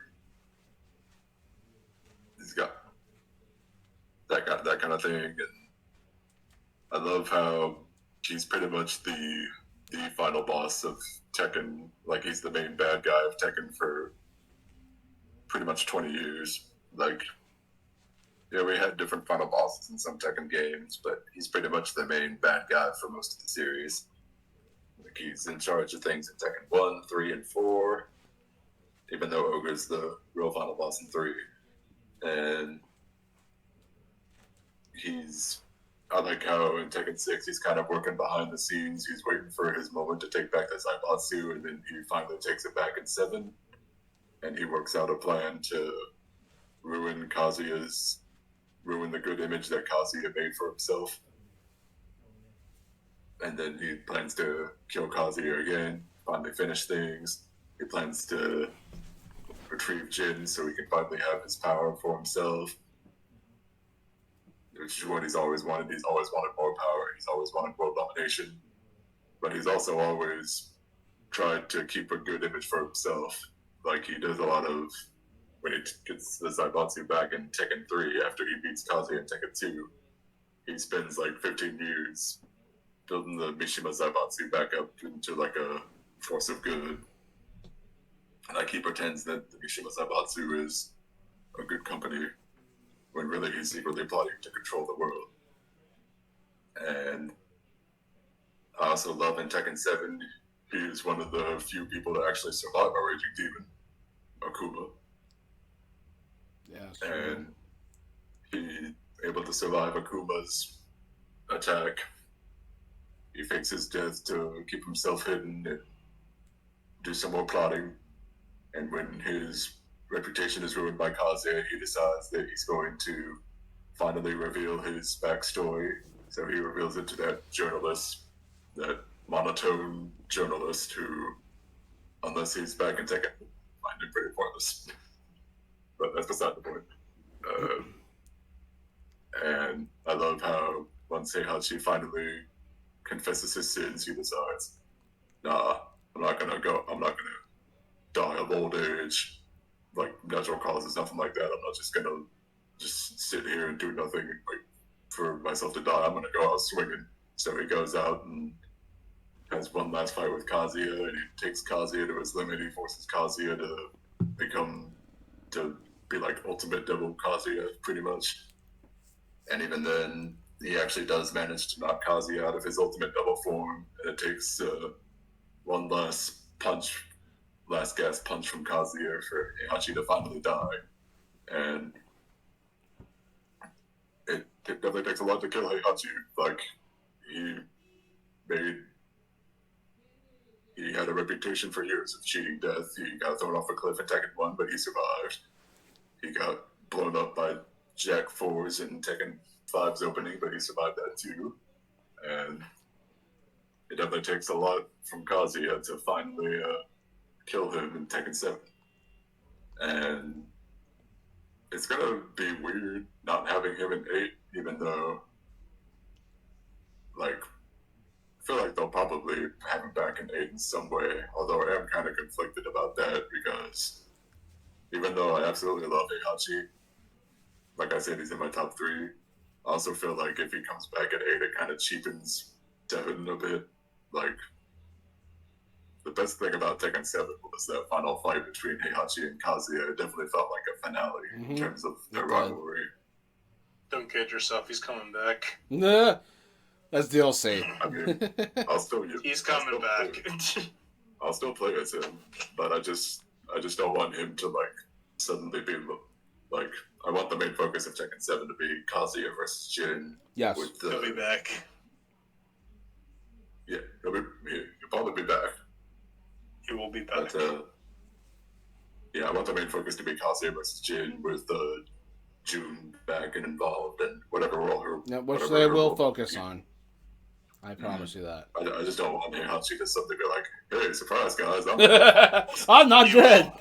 He's got that kind of thing, and I love how he's pretty much the final boss of Tekken. Like, he's the main bad guy of Tekken for pretty much 20 years. Like, yeah, we had different final bosses in some Tekken games, but he's pretty much the main bad guy for most of the series. Like, he's in charge of things in Tekken 1, 3, and 4, even though Ogre's the real final boss in 3. And I like how in Tekken 6 he's kind of working behind the scenes. He's waiting for his moment to take back the Zaibatsu, and then he finally takes it back in 7. And he works out a plan to ruin the good image that Kazuya made for himself. And then he plans to kill Kazuya again, finally finish things. He plans to retrieve Jin so he can finally have his power for himself, which is what he's always wanted. He's always wanted more power. He's always wanted world domination. But he's also always tried to keep a good image for himself. Like, he does a lot of, when he gets the Zaibatsu back in Tekken 3, after he beats Kazuya in Tekken 2, he spends like 15 years building the Mishima Zaibatsu back up into like a force of good. And like, he pretends that the Mishima Zaibatsu is a good company, when really he's secretly plotting to control the world. And I also love in Tekken 7, he is one of the few people to actually survive a Raging Demon, Akuma. Yeah, and he able to survive Akuma's attack. He fakes his death to keep himself hidden and do some more plotting. And when his reputation is ruined by Kaze, he decides that he's going to finally reveal his backstory. So he reveals it to that journalist, that monotone journalist who, unless he's back in Tekken, find him pretty pointless. But that's beside the point. And I love how once Heihachi finally confesses his sins, he decides, nah, I'm not gonna die of old age, like natural causes, nothing like that. I'm not just gonna just sit here and do nothing, like, for myself to die. I'm gonna go out swinging. So he goes out and has one last fight with Kazuya, and he takes Kazuya to his limit. He forces Kazuya to be like ultimate devil Kazuya, pretty much. And even then, he actually does manage to knock Kazuya out of his ultimate double form, and it takes one last gasp punch from Kazuya for Heihachi to finally die. And it definitely takes a lot to kill Heihachi. Like, he had a reputation for years of cheating death. He got thrown off a cliff in Tekken 1, but he survived. He got blown up by Jack 4's in Tekken 5's opening, but he survived that too. And it definitely takes a lot from Kazuya to finally kill him in Tekken 7. And it's gonna be weird not having him in 8, even though, like, I feel like they'll probably have him back in 8 in some way, although I am kind of conflicted about that, because even though I absolutely love Heihachi, like I said, he's in my top 3. I also feel like if he comes back at 8, it kind of cheapens 7 a bit. Like, the best thing about Tekken 7 was that final fight between Heihachi and Kazuya. It definitely felt like a finale in terms of their rivalry. Don't kid yourself, he's coming back. Nah, that's DLC. I mean, I'll still use. He's coming back. I'll still play as him, but I just don't want him to like suddenly be like. I want the main focus of Tekken 7 to be Kazuya versus Jin. Yes, he'll be back. Yeah, he'll probably be back. He will be back. But, yeah, I want the main focus to be Kazuya versus Jin with June back and involved and whatever role her. Yeah, which whatever they her will role focus be. on. I promise you that. I just don't want Heihachi to suddenly be like, "Hey, surprise, guys! I'm not You dead.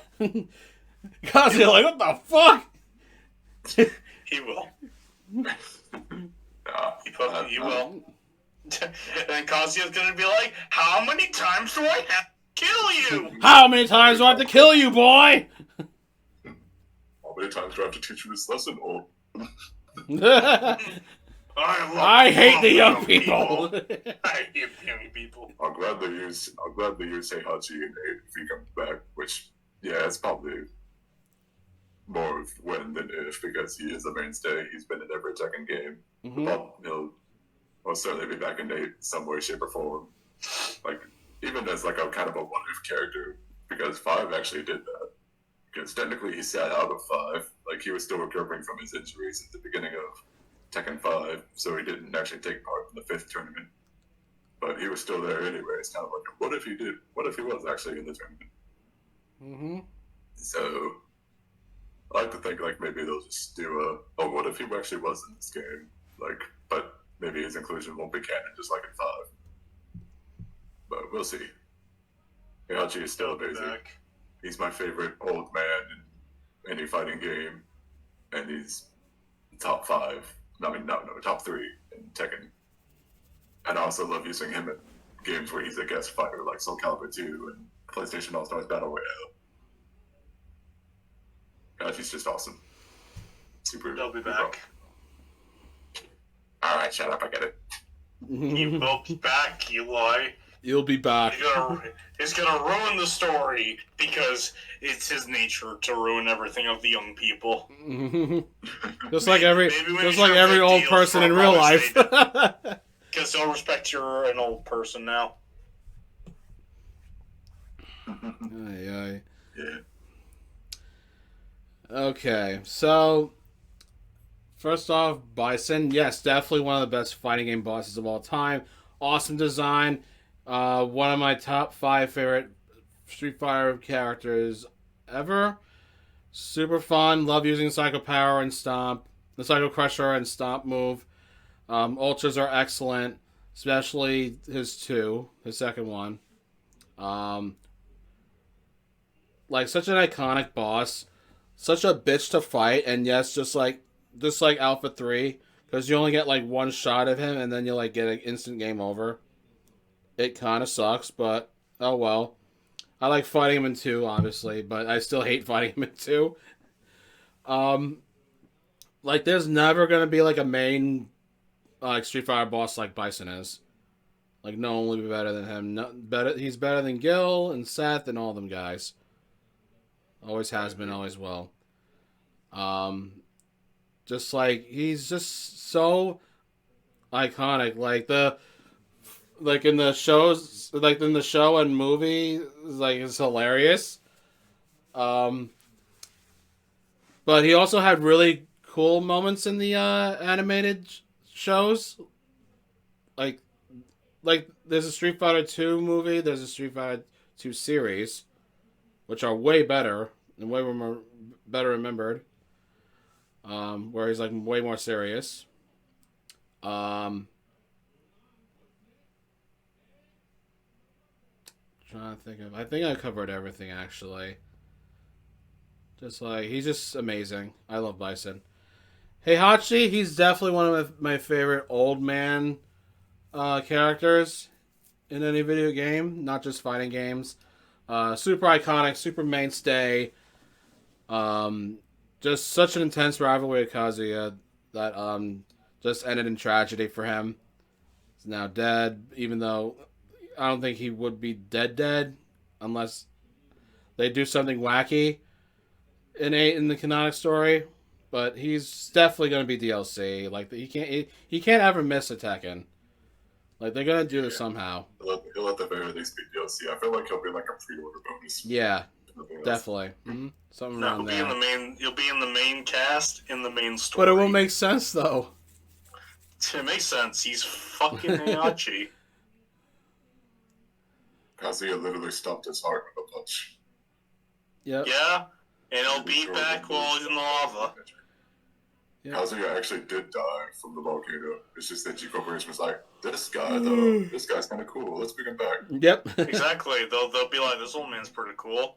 Cause you're like, what the fuck? He will. He Nah, will. And Kazuya's gonna be like, how many times do I have to kill you? How many times do I have to kill you, boy? How many times do I have to teach you this lesson? Oh, I hate the young people. I hate the young people. I'll gladly use Heihachi and Aid if he comes back. Which, yeah, it's probably more of when than if because he is a mainstay. He's been in every Tekken game. He'll most certainly be back in 8 some way, shape, or form. Like even as like a kind of a what-if character because 5 actually did that. Because technically he sat out of 5. Like he was still recovering from his injuries at the beginning of Tekken 5, so he didn't actually take part in the 5th tournament. But he was still there anyway. It's kind of like, what if he did? What if he was actually in the tournament? So I like to think like maybe they'll just do a, oh, what if he actually was in this game? Like, but maybe his inclusion won't be canon just like in 5. But we'll see. Heihachi is still amazing. He's my favorite old man in any fighting game, and he's top 5. Top 3 in Tekken. And I also love using him in games where he's a guest fighter, like Soul Calibur 2 and PlayStation All Stars Battle Royale. God, he's just awesome. Super. They'll be back. Alright, shut up, I get it. You will be back, Eloy. You'll be back. He's gonna ruin the story because it's his nature to ruin everything of the young people. Just like every old person in real life. Because they'll respect you're an old person now. Yeah. Yeah. Okay, so first off, Bison, yes, definitely one of the best fighting game bosses of all time. Awesome design. One of my top 5 favorite Street Fighter characters ever. Super fun. Love using Psycho Power and Stomp. The Psycho Crusher and Stomp move. Ultras are excellent. Especially his second one. Like such an iconic boss. Such a bitch to fight. And yes, just like Alpha 3. Because you only get like one shot of him and then you like get an instant game over. It kind of sucks, but oh well. I like fighting him in 2, obviously, but I still hate fighting him in 2. Like there's never gonna be like a main Street Fighter boss like Bison is. Like no one will be better than him. He's better than Gil and Seth and all them guys. Always has been, always will. Just like he's just so iconic. Like in the shows, like in the show and movie, like it's hilarious. But he also had really cool moments in the animated shows. Like there's a Street Fighter 2 movie, there's a Street Fighter 2 series, which are way better and way more better remembered. Where he's like way more serious. Trying to think of. I think I covered everything actually. Just like he's just amazing. I love Bison. Heihachi, he's definitely one of my favorite old man characters in any video game, not just fighting games. Super iconic, super mainstay. Just such an intense rivalry with Kazuya that just ended in tragedy for him. He's now dead, even though I don't think he would be dead unless they do something wacky in the canonic story. But he's definitely going to be DLC. Like he can't ever miss a Tekken. Like they're gonna do this somehow. He'll at the very least be DLC. I feel like he'll be like a pre-order bonus. Yeah, definitely. Mm-hmm. Something around there. You'll be in the main cast in the main story. But it won't make sense though. It makes sense. He's fucking Heihachi. Kazuya literally stopped his heart with a punch. Yep. Yeah, and he'll be back while he's in the lava. Yeah. Kazuya actually did die from the volcano. It's just that G Corporation was like, this guy though, this guy's kind of cool. Let's bring him back. Yep. Exactly. They'll be like, this old man's pretty cool.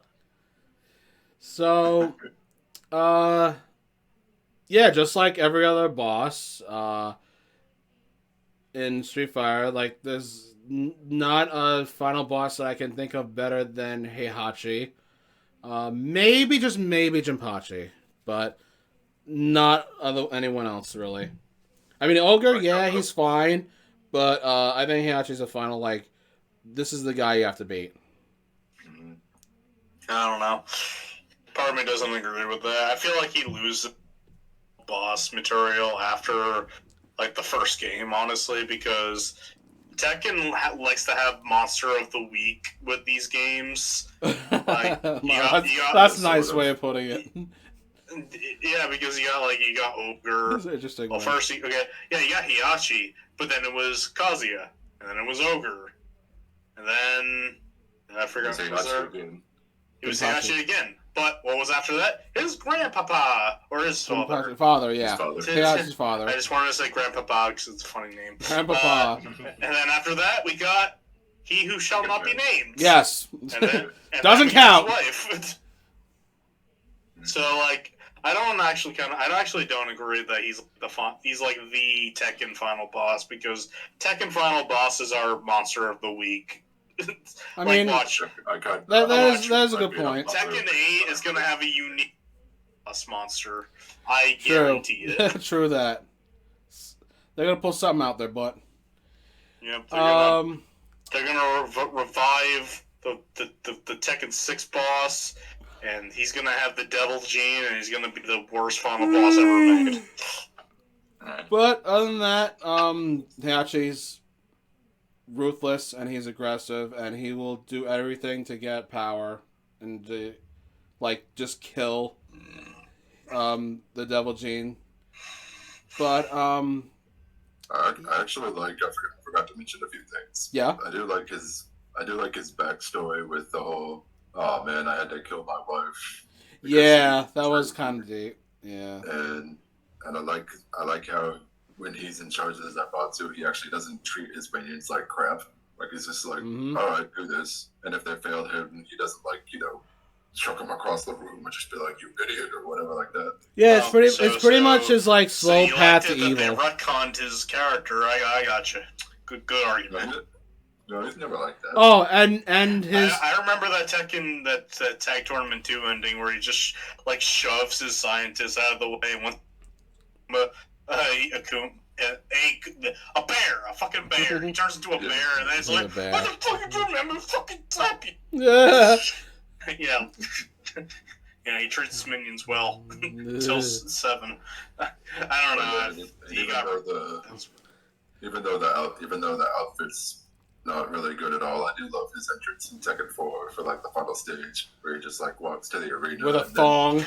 So, yeah, just like every other boss, in Street Fighter, like there's not a final boss that I can think of better than Heihachi. Maybe just maybe Jinpachi, but not anyone else really. I mean, Ogre, yeah, he's fine, but I think Heihachi's a final. Like, this is the guy you have to beat. I don't know. Part of me doesn't agree with that. I feel like he loses boss material after like the first game, honestly, because Tekken likes to have monster of the week with these games. Like, that's a nice way of putting it. Yeah, because you got Ogre. That's interesting. Well, first you got Heihachi, but then it was Kazuya, and then it was Ogre, and then I forgot what was there. It was Heihachi again. But what was after that? His grandpapa or his father. Father, yeah. Heihachi's father. I just wanted to say grandpapa because it's a funny name. Grandpapa. And then after that, we got He Who Shall Not Be Named. Yes. And doesn't count. Wife. So like, I actually don't agree that he's like the Tekken final boss, because Tekken final bosses are monster of the week. I mean, watch. that is a good point. Tekken 8 is going to have a unique boss monster. I guarantee it. True that. They're going to pull something out there, but. Yep. They're gonna revive the Tekken 6 boss, and he's gonna have the Devil Gene, and he's gonna be the worst final boss ever made. But other than that, Heihachi's ruthless and he's aggressive, and he will do everything to get power and to, like, just kill the Devil Gene. But I actually like. I forgot to mention a few things. Yeah. I do like his backstory with the whole, oh man, I had to kill my wife. Yeah, that was kind of deep. Yeah. And I like how when he's in charge of the Zanbatsu, he actually doesn't treat his minions like crap. Like, he's just like, all right, do this. And if they fail him, he doesn't, like, chuck him across the room and just be like, you idiot, or whatever like that. Yeah, it's pretty much his, like, slow path to evil. They retconned his character. I gotcha. Good argument. No, he's never like that. Oh, and his... I remember that Tekken, that Tag Tournament 2 ending where he just, like, shoves his scientists out of the way and wants a bear, a fucking bear. He turns into a bear, and then he's like, what the fuck you doing, man? I'm gonna fucking slap you. Yeah. Yeah. Yeah, he treats his minions well until 7. I don't know. Even though the outfit's not really good at all, I do love his entrance in Tekken 4 for like the final stage where he just like walks to the arena with a thong.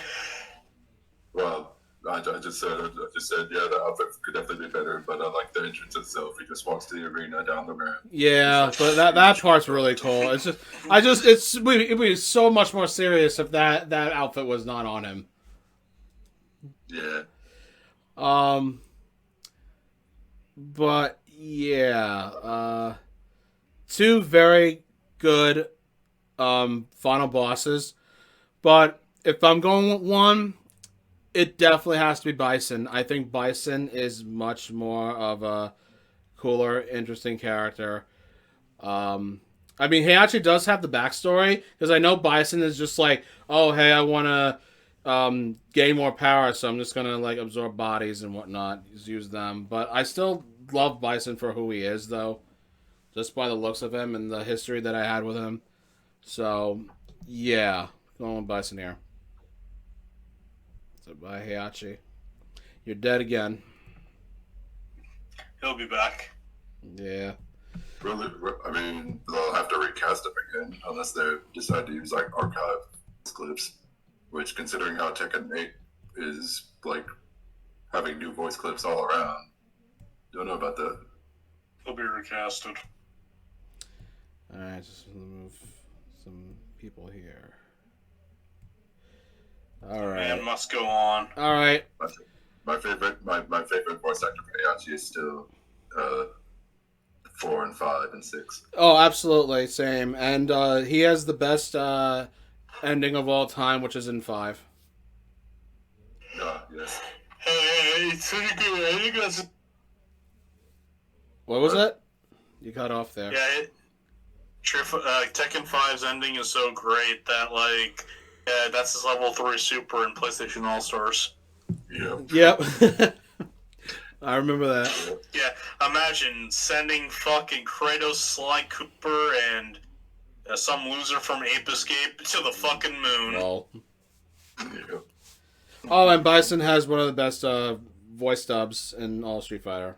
Well, I just said, yeah, the outfit could definitely be better, but I like the entrance itself. He just walks to the arena down the ramp. Yeah, like, but that part's really cool. It'd be so much more serious if that outfit was not on him. Yeah. But yeah, two very good final bosses. But if I'm going with one, it definitely has to be Bison. I think Bison is much more of a cooler, interesting character. I mean, Heihachi does have the backstory, because I know Bison is just like, oh, hey, I want to gain more power, so I'm just going to like absorb bodies and whatnot, just use them. But I still love Bison for who he is, though, just by the looks of him and the history that I had with him. So, yeah, going with Bison here. So, bye, Heihachi. You're dead again. He'll be back. Yeah. Really, I mean, they'll have to recast him again unless they decide to use like archive clips. Which, considering how Tekken 8 is like having new voice clips all around, don't know about that. He'll be recasted. All right, just remove some people here. All right. Man must go on. All right. My favorite voice actor for Heihachi is still 4 and 5 and 6. Oh, absolutely, same. And he has the best ending of all time, which is in 5. Yes. Hey, it's pretty good. I think that's What was it? You cut off there. yeah. Tekken 5's ending is so great that that's his level 3 super in PlayStation All Stars. Yep. I remember that. Yeah, imagine sending fucking Kratos, Sly Cooper, and some loser from Ape Escape to the fucking moon. Well. Yep. Oh, and Bison has one of the best voice dubs in all Street Fighter.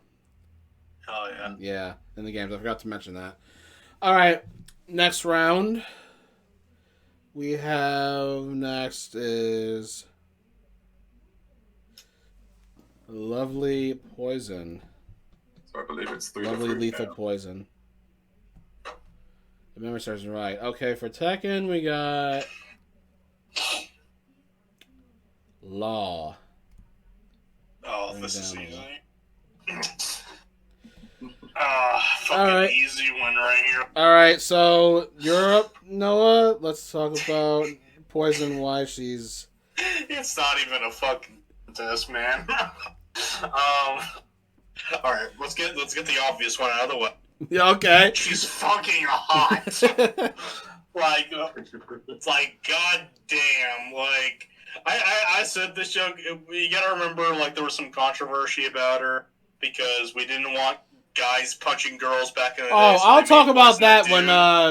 Hell yeah. Yeah, in the games. I forgot to mention that. All right, next round. We have next is Lovely Poison. So I believe it's 3 Lovely to 3 Lethal now. Poison. The memory serves me right. Okay, for Tekken, we got Law. Oh, this is Down. easy. All Fucking right. easy one right here. All right, so Europe, Noah. Let's talk about Poison. Why she's It's not even a fucking contest, man. All right, let's get the obvious one out of the way. yeah. Okay. She's fucking hot. It's like goddamn. Like I said this joke. You gotta remember, like there was some controversy about her because we didn't want guys punching girls back in the day. Oh, so I'll they talk made about Poison a that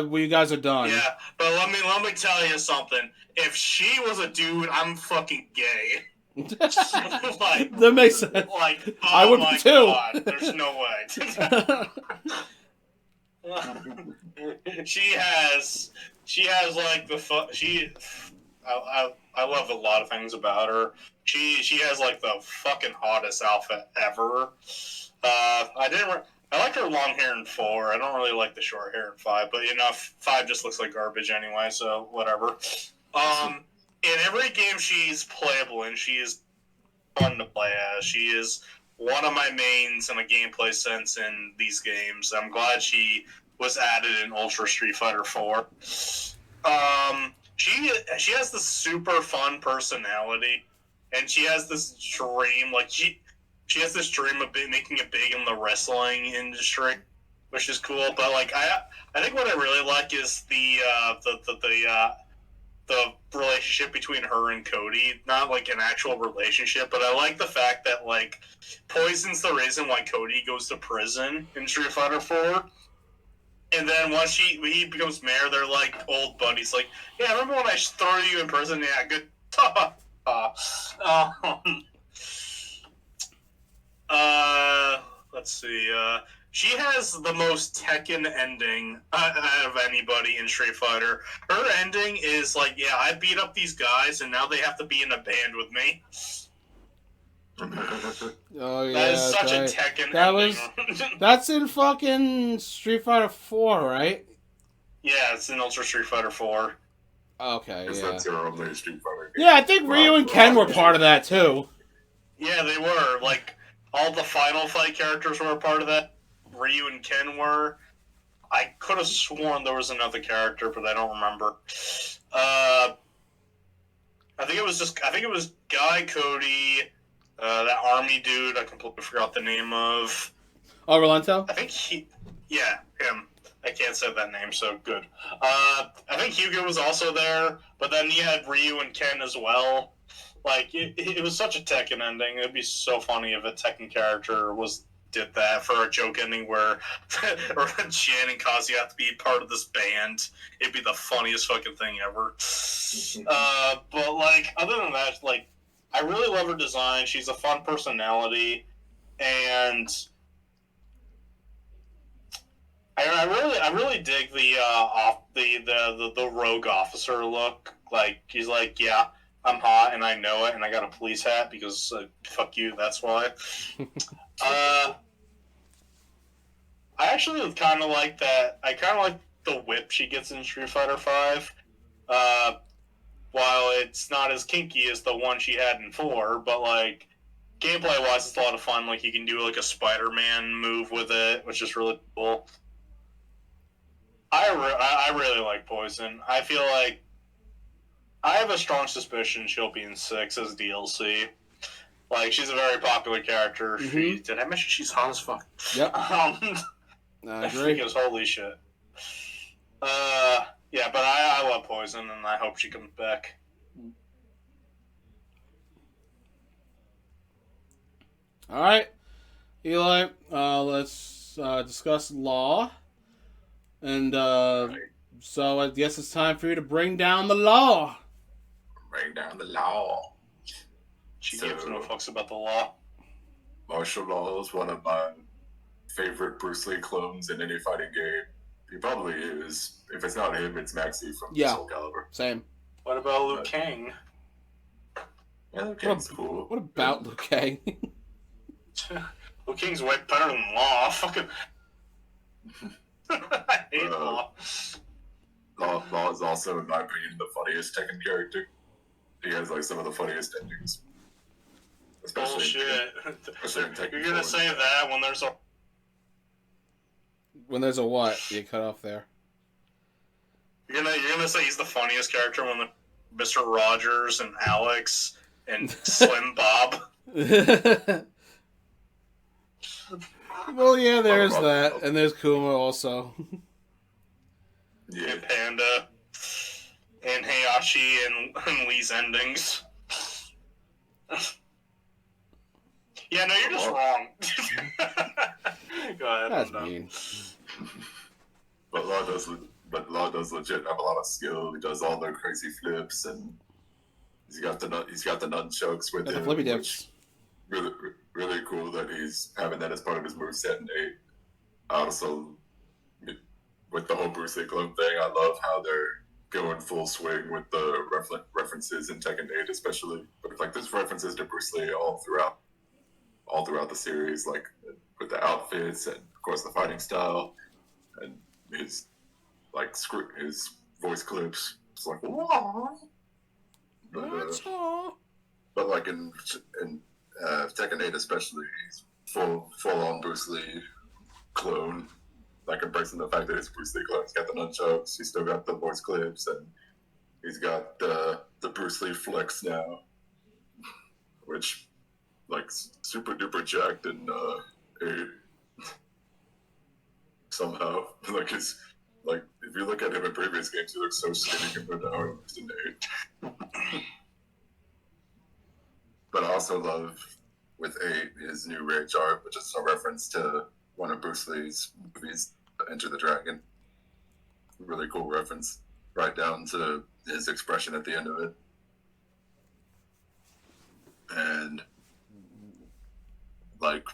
dude. when you guys are done. Yeah, but let me tell you something. If she was a dude, I'm fucking gay. Like, that makes sense. like, oh I would my too. god, there's no way. she has like I love a lot of things about her. She has like the fucking hottest outfit ever. I like her long hair in 4. I don't really like the short hair in 5, but 5 just looks like garbage anyway, so whatever. In every game she's playable and she is fun to play as. She is one of my mains in a gameplay sense in these games. I'm glad she was added in Ultra Street Fighter 4. She has this super fun personality, and she has this dream. Like she has this dream of making it big in the wrestling industry, which is cool. But like I think what I really like is the relationship between her and Cody. Not like an actual relationship, but I like the fact that like Poison's the reason why Cody goes to prison in Street Fighter 4. And then once he becomes mayor, they're like old buddies. Like, yeah, remember when I threw you in prison? Yeah, good. Let's see. She has the most Tekken ending out of anybody in Street Fighter. Her ending is like, yeah, I beat up these guys, and now they have to be in a band with me. Oh yeah, That is such right. a Tekken That ending. That's in fucking Street Fighter 4, right? Yeah, it's in Ultra Street Fighter 4. Okay, Because yeah. that's your only Street Fighter game. Yeah, I think Ryu and Ken were part of that too. Yeah, they were. Like, all the Final Fight characters were a part of that. Ryu and Ken were. I could have sworn there was another character, but I don't remember. I think it was Guy, Cody, that army dude. I completely forgot the name of. Oh, Rolento? I think him. I can't say that name, so good. I think Hugo was also there, but then you had Ryu and Ken as well. Like, it was such a Tekken ending. It'd be so funny if a Tekken character did that for a joke ending where Jan and Kazuya have to be part of this band. It'd be the funniest fucking thing ever. But, like, other than that, like, I really love her design. She's a fun personality, and I really dig the rogue officer look. Like, he's like, yeah, I'm hot and I know it, and I got a police hat because fuck you, that's why. I actually kind of like that. I kind of like the whip she gets in Street Fighter 5. While it's not as kinky as the one she had in 4, but like gameplay-wise, it's a lot of fun. Like, you can do, like, a Spider-Man move with it, which is really cool. I really like Poison. I feel like I have a strong suspicion she'll be in 6 as DLC. Like, she's a very popular character. Mhm. Did I mention she's hot as fuck? Yep. I agree. Because holy shit. Yeah, but I love Poison, and I hope she comes back. All right, Eli. Let's discuss law, and so I guess it's time for you to bring down the law. Bring down the law. She gives no fucks about the law. Martial law is one of my favorite Bruce Lee clones in any fighting game. He probably is. If it's not him, it's Maxie from Soul Calibur. Same. What about Liu Kang? Yeah, Liu Kang's cool. What about Liu Kang? Liu Kang's way better than Law. Fucking. I hate Law. Law is also, in my opinion, the funniest Tekken character. He has like some of the funniest endings. Bullshit. Especially in Tekken You're gonna 4. say that when there's a. When there's a what? You cut off there. You're gonna say he's the funniest character when Mr. Rogers and Alex and Slim Bob. Well, yeah, there's that, and there's Kuma also. Yeah. And Panda and Heihachi and Lee's endings. Yeah, no, you're just wrong. Go ahead. That's mean. But Law does legit have a lot of skill. He does all the crazy flips, and he's got the nunchucks with Got the him. flippy dips. Really cool that he's having that as part of his moveset in 8. Also, with the whole Bruce Lee clone thing, I love how they're going full swing with the references in Tekken 8, especially. But like, there's references to Bruce Lee all throughout the series, like with the outfits and of course the fighting style and his his voice clips. It's like, whoa. But like in Tekken 8 especially, he's full on Bruce Lee clone, like embracing the fact that it's Bruce Lee clone. He's got the nunchucks, he's still got the voice clips, and he's got the Bruce Lee flex now, which like super duper jacked in 8 somehow. Like his if you look at him in previous games, he looks so skinny compared to how he looks in 8. But I also love with 8 his new rage art, which is a reference to one of Bruce Lee's movies, Enter the Dragon. Really cool reference, right down to his expression at the end of it. And like,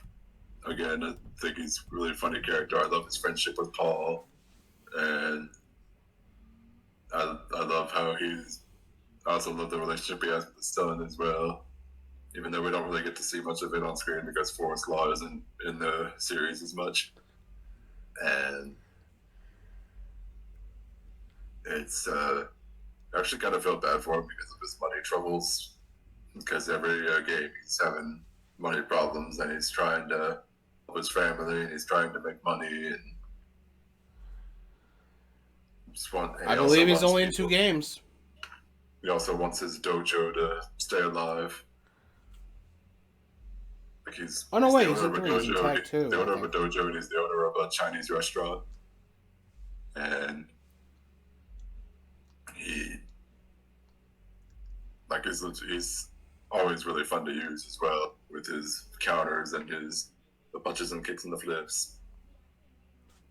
again, I think he's a really funny character. I love his friendship with Paul, and I love how I also love the relationship he has with his son as well. Even though we don't really get to see much of it on screen because Forrest Law isn't in the series as much. And it's actually kind of felt bad for him because of his money troubles. Because every game he's having money problems and he's trying to help his family and he's trying to make money. And I believe he's only in 2 games. He also wants his dojo to stay alive. Like he's in 3. He's in dojo. Tag 2. He's the owner of a dojo and he's the owner of a Chinese restaurant. And he's always really fun to use as well with his counters and the punches and kicks and the flips.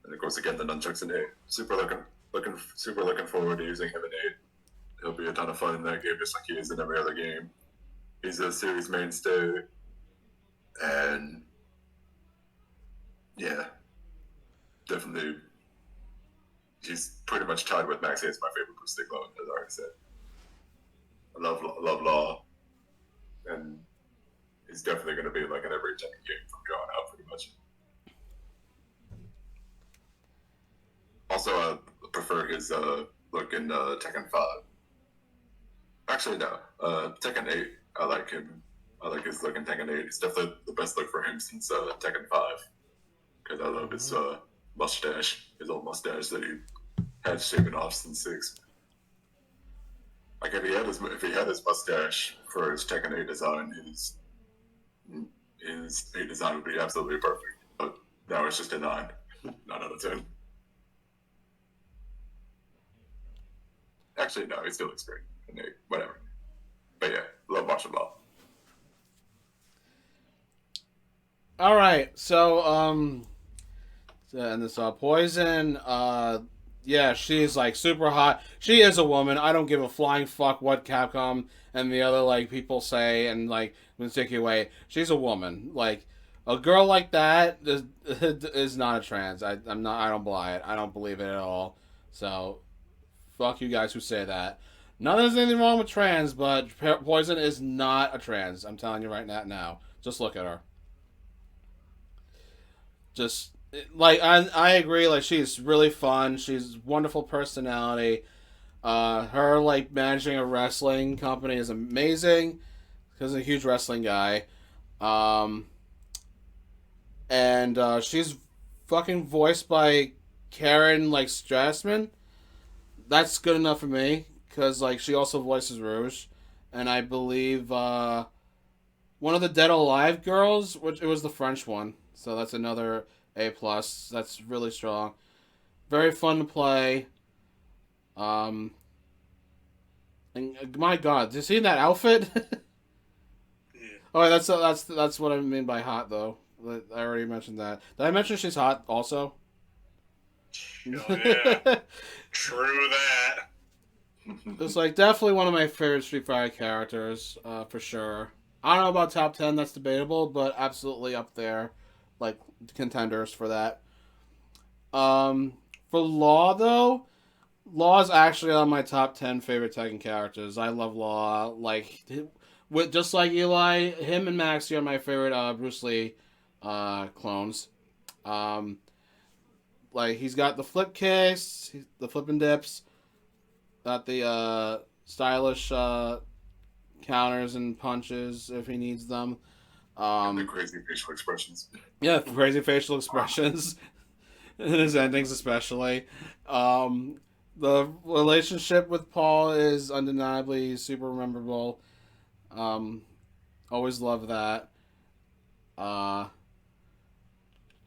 And of course, again, the nunchucks in 8. Super looking forward to using him in 8. He'll be a ton of fun in that game, just like he is in every other game. He's a series mainstay, and yeah, definitely, he's pretty much tied with Maxie as my favorite Bruce Lee clone, as I already said. I love Law, and he's definitely going to be like in every Tekken game from here on out, pretty much. Also, I prefer his look in Tekken 5. Actually, no. Tekken 8, I like him I like his look in Tekken 8. It's definitely the best look for him since Tekken 5. Because I love his mustache, his old mustache that he had shaven off since 6. Like if he had his mustache for his Tekken 8 design, his 8 design would be absolutely perfect. But now it's just a 9. 9 out of 10. Actually, no, he still looks great. And whatever. But yeah, love watching ball. All right, so and this Poison, yeah, she's like super hot. She is a woman. I don't give a flying fuck what Capcom and the other like people say and like mistake away. She's a woman. Like a girl like that is not a trans. I'm not. I don't buy it. I don't believe it at all. So fuck you guys who say that. Not that there's anything wrong with trans, but Poison is not a trans. I'm telling you right now. Just look at her. Just like I agree. Like she's really fun. She's wonderful personality. Her like managing a wrestling company is amazing because I'm a huge wrestling guy. Um, and she's fucking voiced by Karen like Strassman. That's good enough for me because like she also voices Rouge, and I believe one of the Dead Alive girls, which it was the French one. So that's another A+. That's really strong. Very fun to play. Um, and my God, did you see that outfit? Yeah. Oh, that's what I mean by hot though. I already mentioned that. Did I mention she's hot also? Oh yeah. True that. It's like definitely one of my favorite Street Fighter characters, for sure. I don't know about top 10, that's debatable, but absolutely up there, like contenders for that. Um, for Law though, Law is actually on my top 10 favorite Tekken characters. I love Law. Like, with just like Eli, him and Maxie are my favorite Bruce Lee clones. Um, like he's got the flip kicks, the flipping dips, got the stylish counters and punches if he needs them. And the Um, crazy facial expressions. yeah, crazy facial expressions in his endings, especially. Um, the relationship with Paul is undeniably super memorable. Um, always love that. Uh,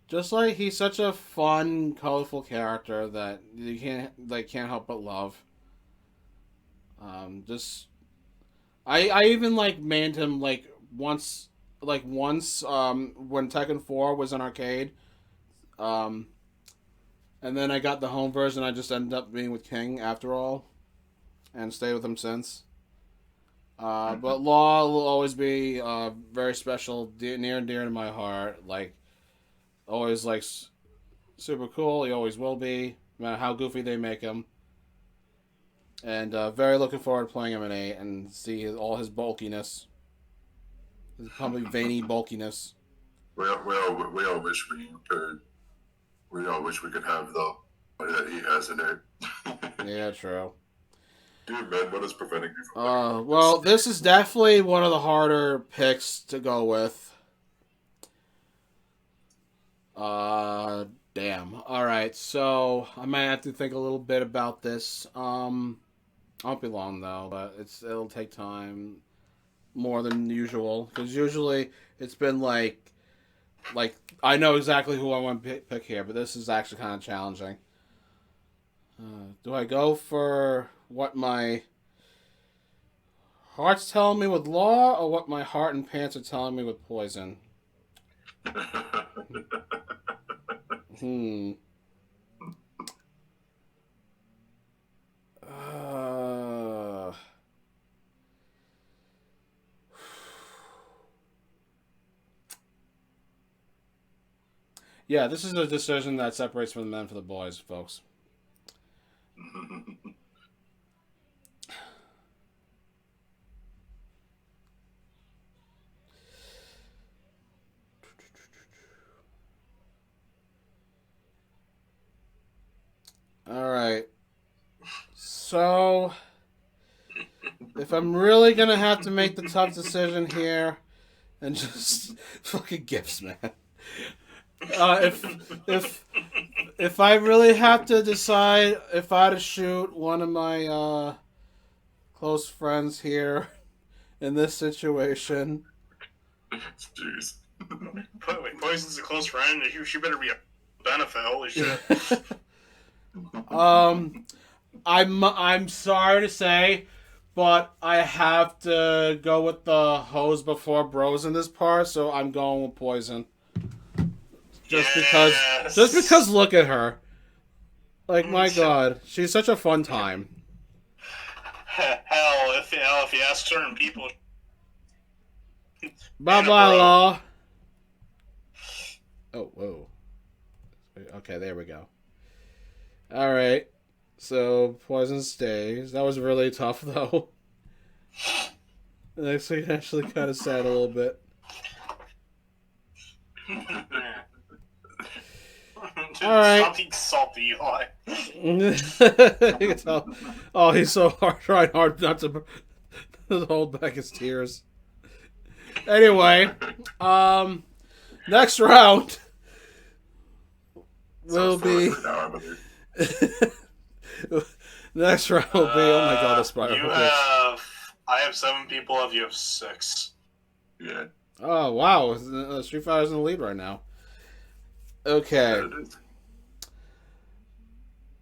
just like he's such a fun, colorful character that you can't help but love. Just I even like manned him once when Tekken 4 was an arcade. Um, and then I got the home version. I just ended up being with King after all, and stayed with him since. But Law will always be very special, near and dear to my heart. Like always, like super cool. He always will be, no matter how goofy they make him. And very looking forward to playing him in 8 and see all his bulkiness, his probably veiny bulkiness. We all wish we all wish we could have the money that he has in it. Yeah, true. Dude, man, what is preventing you from Well, this is definitely one of the harder picks to go with. Damn. All right, so I might have to think a little bit about this. Won't be long though, but it'll take time more than usual because usually it's been like I know exactly who I want to pick here, but this is actually kind of challenging. Do I go for what my heart's telling me with Law, or what my heart and pants are telling me with Poison? Hmm. Uh, yeah, this is a decision that separates from the men for the boys, folks. All right. So, if I'm really gonna have to make the tough decision here, and just fucking gifts, man. If I really have to decide if I had to shoot one of my close friends here in this situation, Jeez. Wait, Poison's a close friend. She better be a benefit. Holy shit. I'm sorry to say, but I have to go with the hoes before bros in this part, so I'm going with Poison. Just because look at her. Like, my God, she's such a fun time. Hell, if you ask certain people. Blah blah blah. Oh, whoa. Okay, there we go. Alright. So, Poison stays. That was really tough, though. It actually kind of sad a little bit. Alright. Stop being salty, Eli. You can tell. Oh, he's so trying hard not to hold back his tears. Anyway, next round will be. Next round will be. Oh my God, this part. I have 7 people. You have 6. Yeah. Oh wow, Street Fighter's in the lead right now. Okay.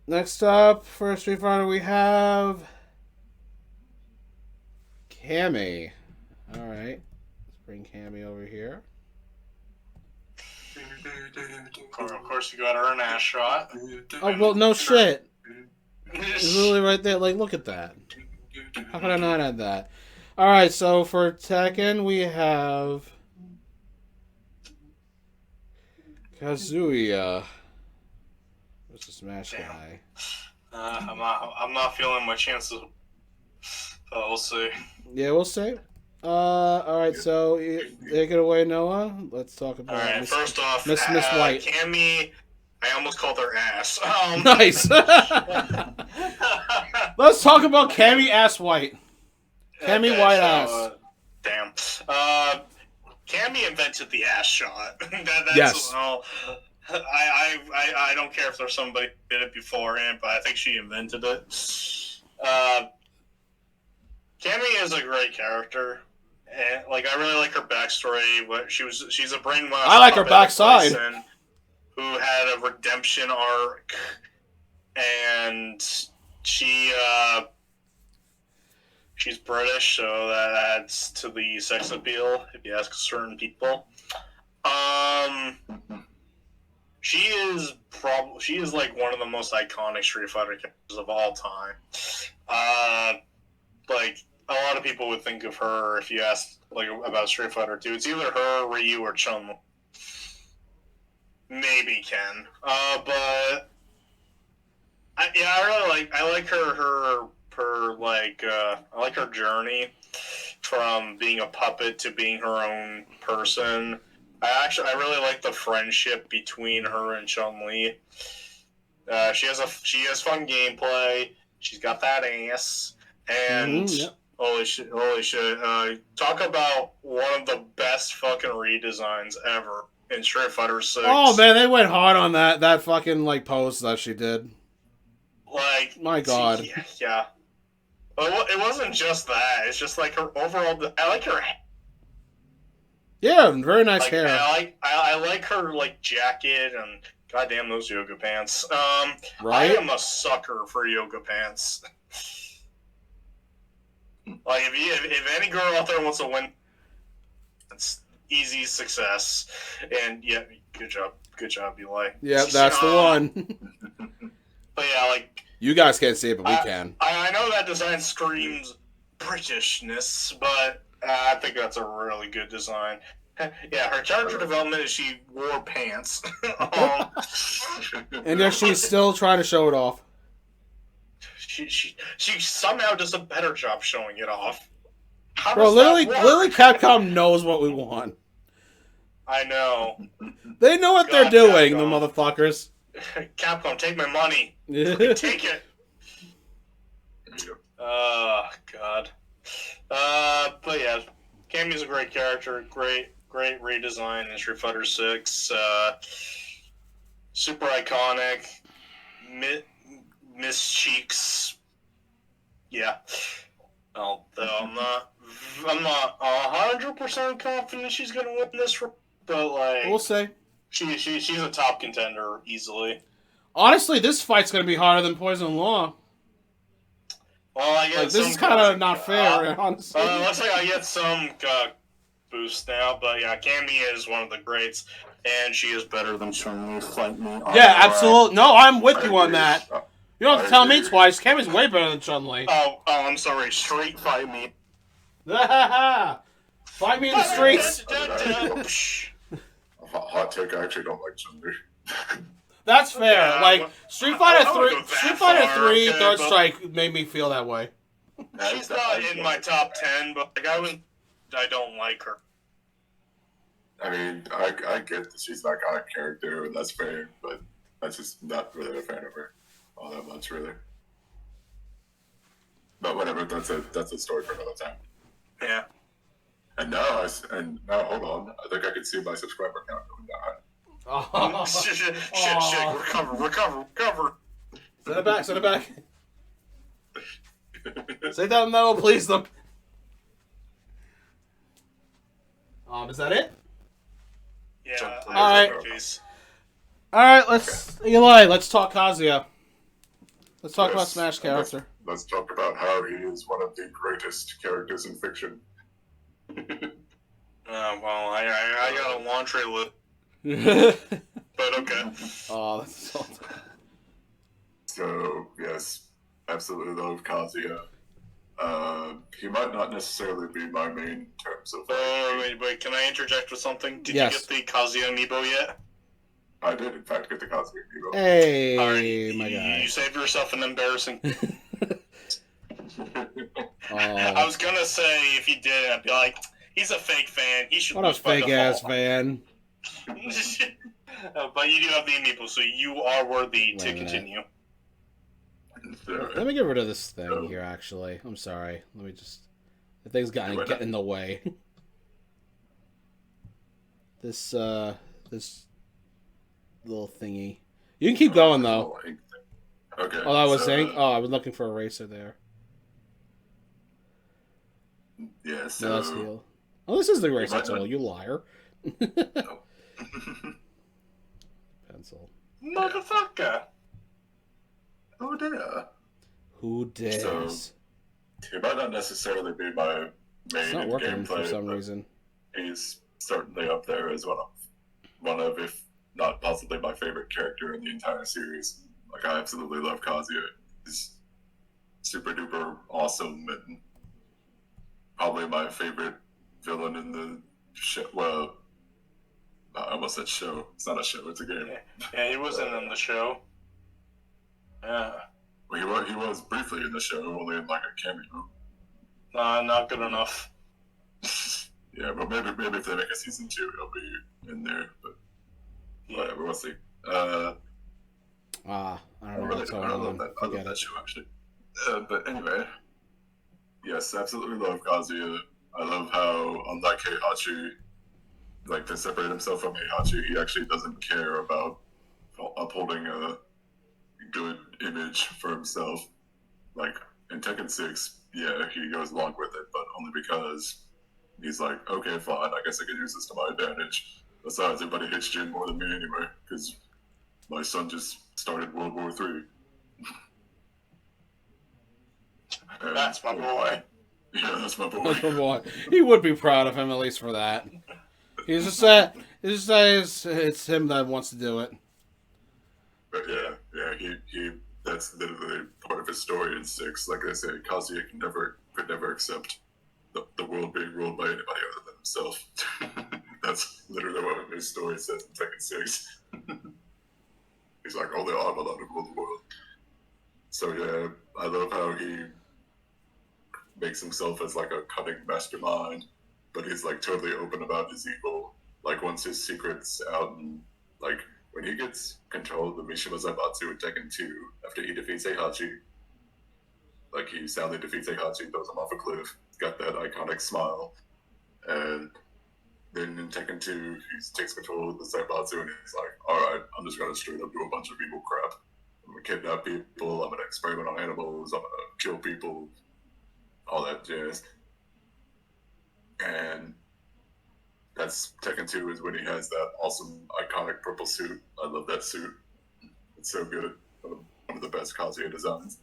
Next up for Street Fighter, we have Cammy. All right, let's bring Cammy over here. Of course, you got her an ass shot. Oh well, no shit. It's literally right there. Like, look at that. How could I not add that? All right, so for Tekken, we have Kazuya. What's the Smash guy? I'm not feeling my chances. We'll see. Yeah, we'll see. All right, so take it away, Noah. Let's talk about. All right, first off, Miss White. Cammy. I almost called her ass. Nice. Let's talk about Cammy Ass White. Cammy Okay, White ass. Damn. Cammy invented the ass shot. That's, yes. I don't care if there's somebody who did it beforehand, but I think she invented it. Cammy is a great character. And, like, I really like her backstory. She's a brainwashed. I like her backside. Who had a redemption arc, and she's British, so that adds to the sex appeal if you ask certain people. She is like one of the most iconic Street Fighter characters of all time. Like, a lot of people would think of her if you asked like about Street Fighter 2. It's either her, Ryu, or Chun. Maybe Ken. But I like her I like her journey from being a puppet to being her own person. I really like the friendship between her and Chun-Li. She has fun gameplay. She's got that ass, and yep. Holy shit! Talk about one of the best fucking redesigns ever in Street Fighter 6. Oh man, they went hard on that fucking like pose that she did. Like, my God. Yeah. But it wasn't just that. It's just like her overall. I like her. Yeah, very nice like, hair. I like her like jacket and goddamn those yoga pants. Right? I am a sucker for yoga pants. Like if any girl out there wants to win, it's easy success. And yeah, good job, Eli. Yeah, that's the one. But yeah, like you guys can't see it, but we can. I know that design screams Britishness, but I think that's a really good design. Yeah, her character development is she wore pants. And yet she's still trying to show it off. She somehow does a better job showing it off. Bro, literally Capcom knows what we want. I know. They know what they're doing, the motherfuckers. Capcom, take my money. Take it. Oh, God. But yeah, Cammy's a great great character, great redesign in Street Fighter 6. Super iconic. Miss Cheeks. Yeah. Although I'm not 100% confident she's gonna win this, but like We'll say. She's a top contender easily. Honestly, this fight's gonna be harder than Poison Law. Well, I get this is kind of not fair, honestly. Looks like I get some boost now, but yeah, Cammy is one of the greats, and she is better than Chun-Li. Fight me. Yeah, absolutely. No, I'm with you on that. You don't have to tell me agree. twice. Cammy's way better than Chun-Li. Oh, I'm sorry. Street fight me. Fight me in the streets. Hot take, I actually don't like Chun-Li. That's fair. Yeah, like Street Fighter I wouldn't 3, go that Street Fighter far, 3, okay, Third but- Strike made me feel that way. She's not in my top 10, but like I don't like her. I mean, I get that she's an iconic character, and that's fair, but I'm just not really a fan of her all that much, really. But whatever, that's a story for another time. Yeah. And now, hold on, I think I can see my subscriber count going down. Oh. Shit. Recover. Send it back. Say that no, please them. Is that it? Yeah. Alright. Peace. Alright, let's talk Kazuya. Let's talk about Yes, Smash character. Let's talk about how he is one of the greatest characters in fiction. Well, I got a laundry list, but okay. Oh, that's so... So, yes, absolutely love Kazuya. He might not necessarily be my main in terms of... Wait, can I interject with something? Did Yes. you get the Kazuya amiibo yet? I did, in fact, get the Kazuya amiibo. Hey, Alright, my guy. You saved yourself an embarrassing... Oh, I was gonna say, if you did, I'd be like, he's a fake fan. He should what a lose by fake-ass default. fan. But you do have the amiibo, so you are worthy Wait to a minute. continue. Let me get rid of this thing here, actually. I'm sorry. Let me just... The thing's getting in the way. This little thingy. You can keep going, though. Okay. Oh, I was so, saying? Oh, I was looking for a eraser there. Yeah, so... No, that's heal. Oh, this is the eraser tool, you liar. No. Pencil. Motherfucker! Oh, dear. Who dares? He might not necessarily be my main It's not in working gameplay, for some but reason. he's certainly up there as one of, if not possibly my favorite character in the entire series. Like, I absolutely love Kazuya. He's super duper awesome and probably my favorite villain in the show. Well, I almost said show. It's not a show, it's a game. Yeah, he wasn't in the show. Yeah. Well, he was briefly in the show, only in like a cameo. Not good enough. Yeah, but maybe if they make a season 2, he'll be in there. But whatever, we'll see. I don't know what's going on. I Forget love that it. show, actually. But anyway, yes, absolutely love Kazuya. I love how, unlike Heihachi, like to separate himself from Heihachi, he actually doesn't care about upholding a good image for himself. Like in Tekken 6, yeah, he goes along with it, but only because he's like, okay, fine, I guess I can use this to my advantage. Besides, everybody hates Jin more than me anyway, because my son just started World War III. That's my boy. Yeah, that's my boy. That's my boy. He would be proud of him, at least for that. He's just it's him that wants to do it. But yeah, he that's literally part of his story in 6. Like I said, Kazuya could never accept the world being ruled by anybody other than himself. That's literally what his story says in Tekken 6. He's like, only I'm allowed to rule the world. So yeah, I love how he makes himself as like a cunning mastermind, but he's like totally open about his evil. Like once his secret's out, and like when he gets control of the Mishima Zaibatsu in Tekken 2 after he defeats Heihachi, like he soundly defeats Heihachi, throws him off a cliff, he's got that iconic smile, And then in Tekken 2, he takes control of the Zaibatsu and he's like, alright, I'm just gonna straight up do a bunch of evil crap. I'm gonna kidnap people, I'm gonna experiment on animals, I'm gonna kill people, all that jazz. And that's Tekken 2 is when he has that awesome, iconic purple suit. I love that suit. It's so good. One of the best Kazuya designs.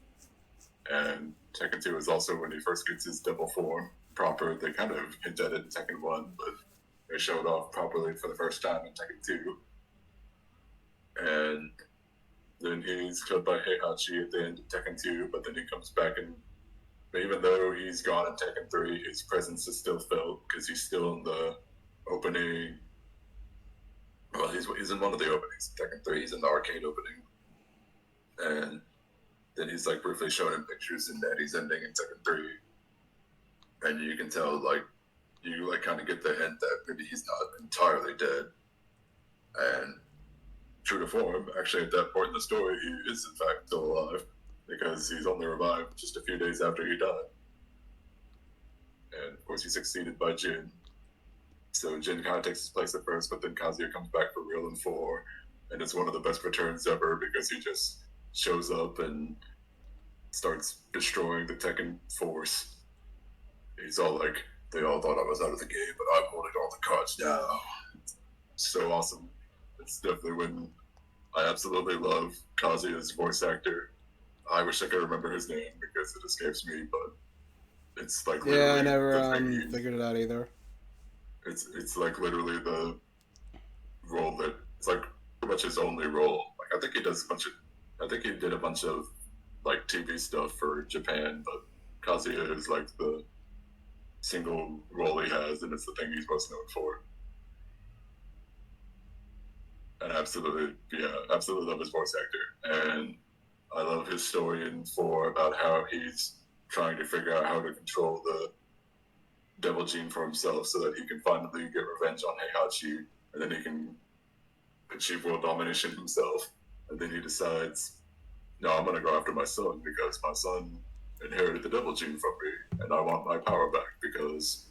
And Tekken 2 is also when he first gets his double form proper. They kind of hinted at it in Tekken 1, but they showed off properly for the first time in Tekken 2. And then he's killed by Heihachi at the end of Tekken 2, but then he comes back and even though he's gone in Tekken 3, his presence is still felt because he's still in the opening. Well, he's in one of the openings. Tekken 3, he's in the arcade opening. And then he's like briefly shown in pictures in Eddie's ending in Tekken 3. And you can tell, like, you like kind of get the hint that maybe he's not entirely dead. And true to form, actually at that point in the story, he is in fact still alive because he's only revived just a few days after he died. And of course, he's succeeded by Jin. So Jin kind of takes his place at first, but then Kazuya comes back for real in 4. And it's one of the best returns ever because he just shows up and starts destroying the Tekken force. He's all like, they all thought I was out of the game, but I'm holding all the cards now. It's so awesome. It's definitely when I absolutely love Kazuya's voice actor. I wish I could remember his name because it escapes me, but it's like I never figured it out either. It's like literally the role that it's like pretty much his only role. Like I think he did a bunch of like TV stuff for Japan, but Kazuya is like the single role he has, and it's the thing he's most known for. And absolutely love his voice actor. And I love his story in 4 about how he's trying to figure out how to control the devil gene for himself so that he can finally get revenge on Heihachi, and then he can achieve world domination himself. And then he decides, no, I'm going to go after my son because my son inherited the devil gene from me, and I want my power back because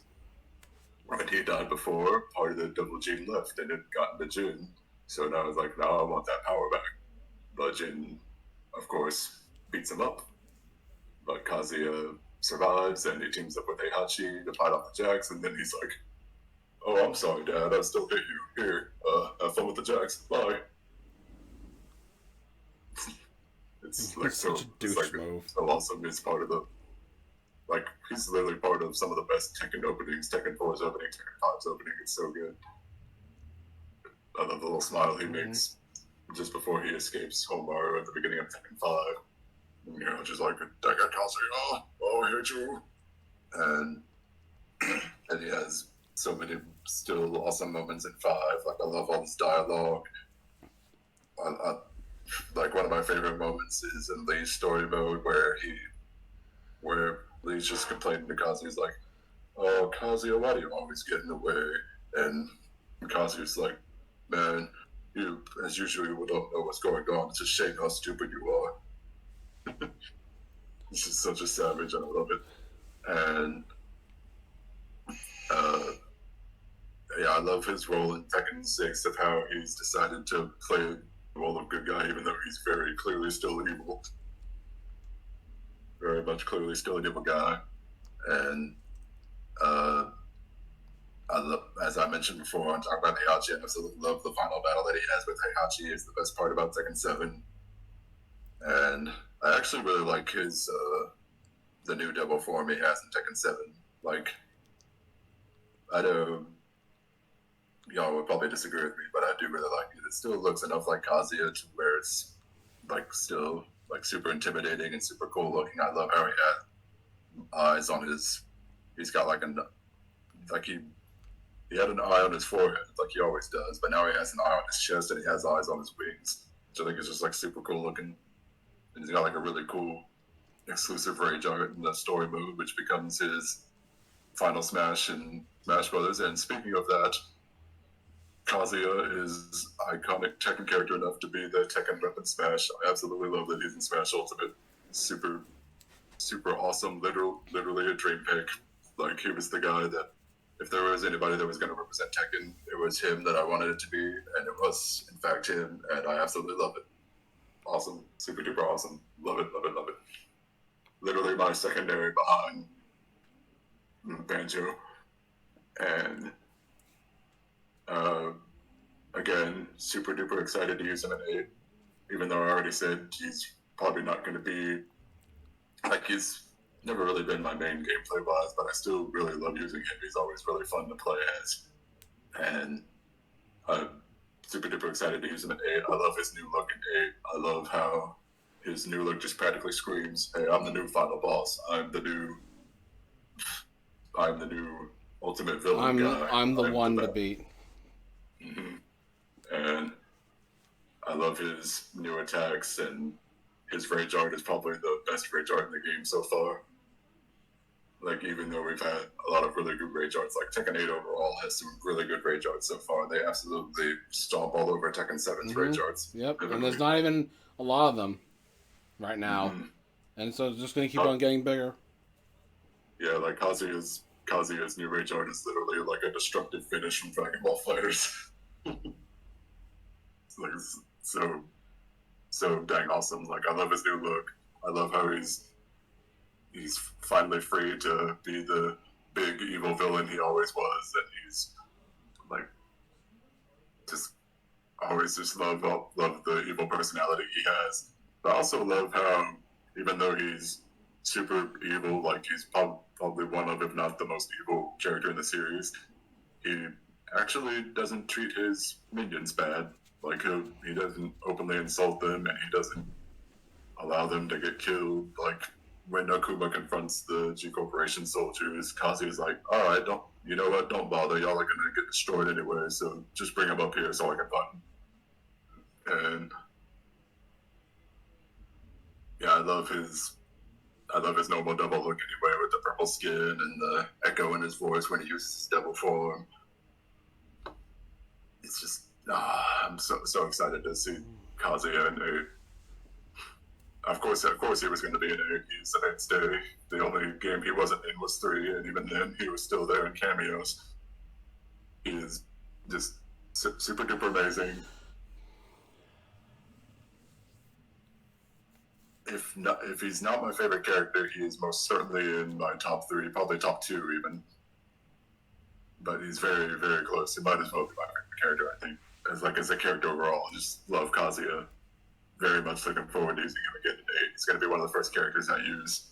when he died before, part of the devil gene left and it got into Jin. So now it's like, now I want that power back. But Jin, of course, beats him up. But Kazuya survives and he teams up with Heihachi to fight off the Jacks, and then he's like, oh, I'm sorry, Dad, I still hit you. Here, have fun with the Jacks. Bye. It's like such a douche move. So awesome. He's part of the, like, he's literally part of some of the best Tekken openings, Tekken 4's opening, Tekken 5's opening. It's so good. I love the little smile he makes just before he escapes Homaru at the beginning of Tekken 5. And, you know, just like, Tekken Kazuya, oh, I hate you. And he has so many still awesome moments in 5. Like, I love all this dialogue. Like, one of my favorite moments is in Lee's story mode where Lee's just complaining to Kazuya. He's like, oh, Kazuya, why do you always get in the way? And Kazuya's like, man, you, as usual, don't know what's going on. It's a shame how stupid you are. This is such a savage, and I love it. And, yeah, I love his role in Tekken 6 of how he's decided to play the role of good guy, even though he's very clearly still evil. Very much clearly still an evil guy. And, I love, as I mentioned before, I'm talking about Heihachi. I absolutely love the final battle that he has with Heihachi. It's the best part about Tekken 7. And I actually really like his, the new double form he has in Tekken 7. Like, I know y'all would probably disagree with me, but I do really like it. It still looks enough like Kazuya to where it's, like, still, like, super intimidating and super cool looking. I love how he had eyes on his, he's got, like, he had an eye on his forehead, like he always does, but now he has an eye on his chest and he has eyes on his wings, which I think is just, like, super cool looking. And he's got, like, a really cool exclusive rage art in the story mode, which becomes his final smash in Smash Brothers. And speaking of that, Kazuya is iconic Tekken character enough to be the Tekken weapon smash. I absolutely love that he's in Smash Ultimate. Super, super awesome. Literally a dream pick. Like, he was the guy that if there was anybody that was going to represent Tekken, it was him that I wanted it to be, and it was in fact him, and I absolutely love it. Awesome, super duper awesome, love it, love it, love it. Literally my secondary behind Banjo, and again, super duper excited to use him in 8, even though I already said he's probably not going to be, like, he's never really been my main gameplay wise, but I still really love using him. He's always really fun to play as, and I'm super duper excited to use him in 8. I love his new look in 8. I love how his new look just practically screams, "Hey, I'm the new final boss. I'm the new ultimate villain guy. I'm the one to beat." Mm-hmm. And I love his new attacks, and his rage art is probably the best rage art in the game so far. Like, even though we've had a lot of really good rage arts, like Tekken 8 overall has some really good rage arts so far. They absolutely stomp all over Tekken 7's rage arts. Yep, and there's not even a lot of them right now. And so it's just going to keep on getting bigger. Yeah, like Kazuya's new rage art is literally like a destructive finish from Dragon Ball Fighters. It's like so dang awesome. Like, I love his new look. I love how he's finally free to be the big evil villain he always was, and he's like just always just love the evil personality he has. But I also love how, even though he's super evil, like he's probably one of, if not the most evil character in the series, he actually doesn't treat his minions bad. Like, he doesn't openly insult them, and he doesn't allow them to get killed. Like, when Akuma confronts the G Corporation soldiers, Kazuya's like, "All right, don't bother. Y'all are gonna get destroyed anyway, so just bring them up here so I can fight them." And yeah, I love his normal double look anyway, with the purple skin and the echo in his voice when he uses his double form. It's just, I'm so excited to see Kazuya in 8. Of course, he was going to be in 8. He's the next day. The only game he wasn't in was 3, and even then, he was still there in cameos. He is just super duper amazing. If he's not my favorite character, he is most certainly in my top 3, probably top 2 even. But he's very, very close. He might as well be my favorite character, I think. As a character overall, I just love Kazuya. Very much looking forward to using him again today. He's going to be one of the first characters I use.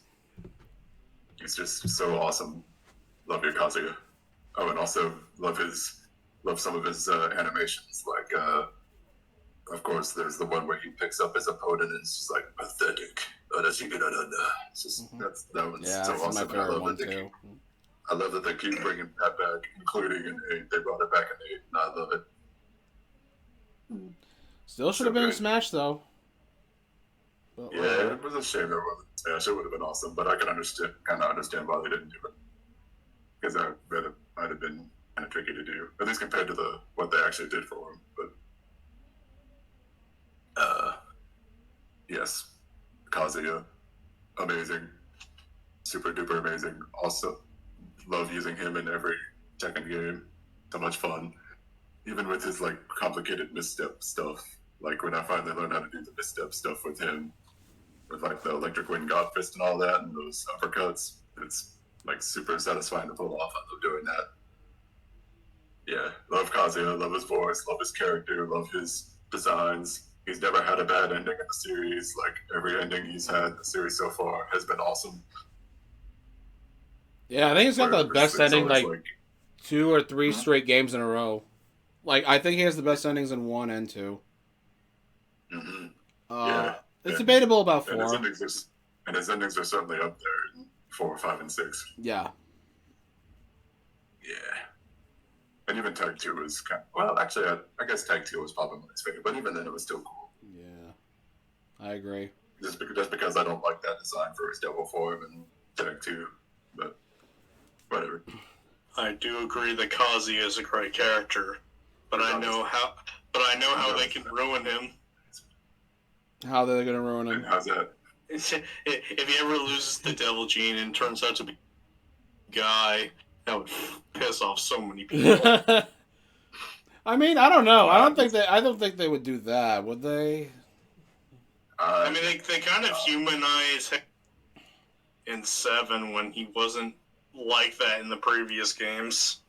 He's just so awesome. Love your Kazuya. Oh, and also love some of his animations. Like, of course, there's the one where he picks up his opponent and it's just like, pathetic. It's just, that one's so awesome. My favorite one too. I love that they keep bringing that back, including in 8. They brought it back in 8, and I love it. Still should have been in Smash, though. But, yeah, it was a shame that it wasn't Smash. It would have been awesome, but I can understand why they didn't do it. Because that might have been kind of tricky to do, at least compared to what they actually did for him. But yes, Kazuya, amazing, super duper amazing. Also, love using him in every Tekken game. So much fun, even with his like complicated misstep stuff. Like, when I finally learned how to do the misstep stuff with him, with like the electric wind god fist and all that, and those uppercuts, it's like super satisfying to pull off. I love doing that. Yeah, love Kazuya, love his voice, love his character, love his designs. He's never had a bad ending in the series. Like, every ending he's had in the series so far has been awesome. Yeah, I think he's got the best ending, like 2 or 3 straight games in a row. Like, I think he has the best endings in 1 and 2. Mm-hmm. Yeah. It's debatable about 4. And his endings are certainly up there in 4, 5, and 6. Yeah. Yeah. And even Tag 2 was kind of... Well, actually, I guess Tag 2 was probably my favorite, but even then it was still cool. Yeah. I agree. Just because I don't like that design for his double form and Tag 2, but whatever. I do agree that Kazuya is a great character, but I know how they can ruin him. How they're going to ruin him? And how's that? If he ever loses the Devil Gene and turns out to be a guy, That would piss off so many people. I mean, I don't know. I don't think they would do that, would they? I mean, they kind of humanize him in 7 when he wasn't like that in the previous games.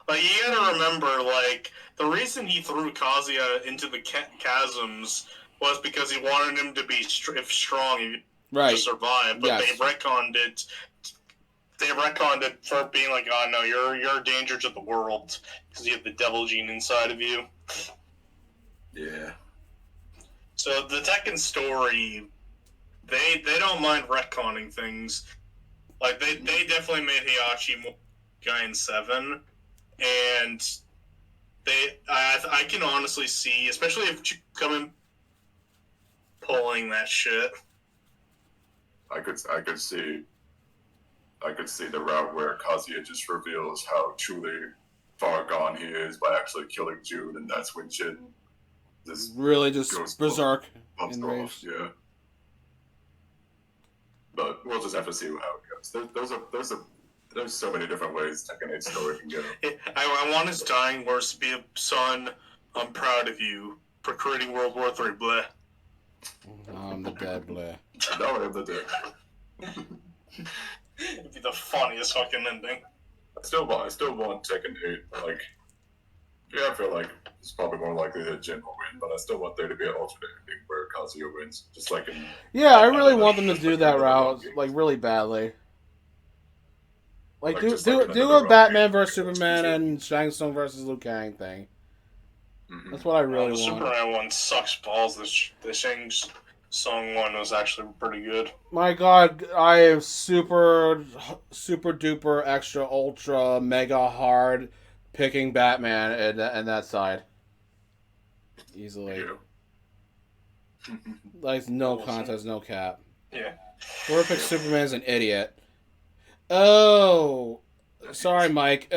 Like, you gotta remember, like, the reason he threw Kazuya into the chasms was because he wanted him to be strong to survive, but yes. they retconned it. They retconned it for being like, oh no, you're a danger to the world because you have the devil gene inside of you. Yeah. So the Tekken story, they don't mind retconning things. Like they definitely made Heihachi more guy in 7, and I can honestly see, especially if you come in pulling that shit. I could see the route where Kazuya just reveals how truly far gone he is by actually killing June, and that's when Jin really just berserk in rage. Yeah. But we'll just have to see how it goes. There's so many different ways Tekken 8 story can go. I want his dying words to be, son, I'm proud of you for creating World War III, bleh. I'm the dead, bleh. No, I'm the dead. It'd be the funniest fucking ending. I still want Tekken 8. Like, yeah, I feel like it's probably more likely that Jin will win, but I still want there to be an alternate ending where Kazuya wins, just like in. Yeah, I really want them to do that route, like really badly. Like do a Batman versus Superman and Shang Tsung versus Liu Kang thing. Mm-hmm. That's what I really want. The Superman one sucks balls. The Shang Tsung one was actually pretty good. My God, I am super duper extra ultra mega hard picking Batman and that side easily. Yeah. Like no contest, no cap. Yeah. Whoever picks Superman is an idiot. Oh, sorry, Mike.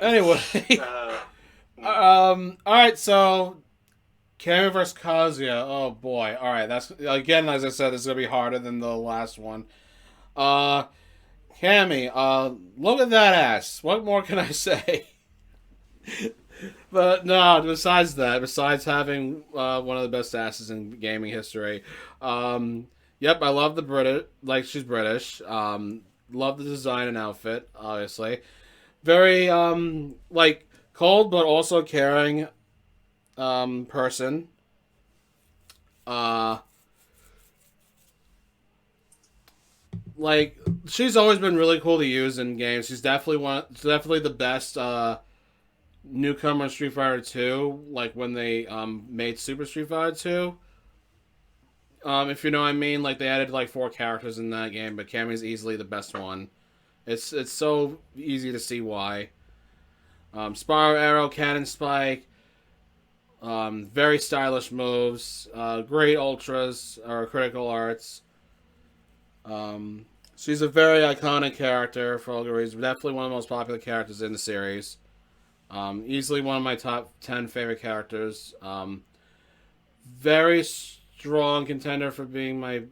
Anyway, all right. So, Cammy versus Kazuya. Oh boy. All right. That's again, as I said, this is gonna be harder than the last one. Cammy. Look at that ass. What more can I say? But no, besides having one of the best asses in gaming history, yep, I love the British, like she's British. Love the design and outfit, obviously. Very like cold but also caring person. Like she's always been really cool to use in games. She's definitely the best newcomer in Street Fighter 2, like when they made Super Street Fighter 2. If you know what I mean, like they added like 4 characters in that game, but Cammy's easily the best one. It's so easy to see why. Spiral Arrow, Cannon Spike, very stylish moves, great ultras or critical arts. She's a very iconic character for all good reasons. Definitely one of the most popular characters in the series. Easily one of my top 10 favorite characters. Very strong contender for being my...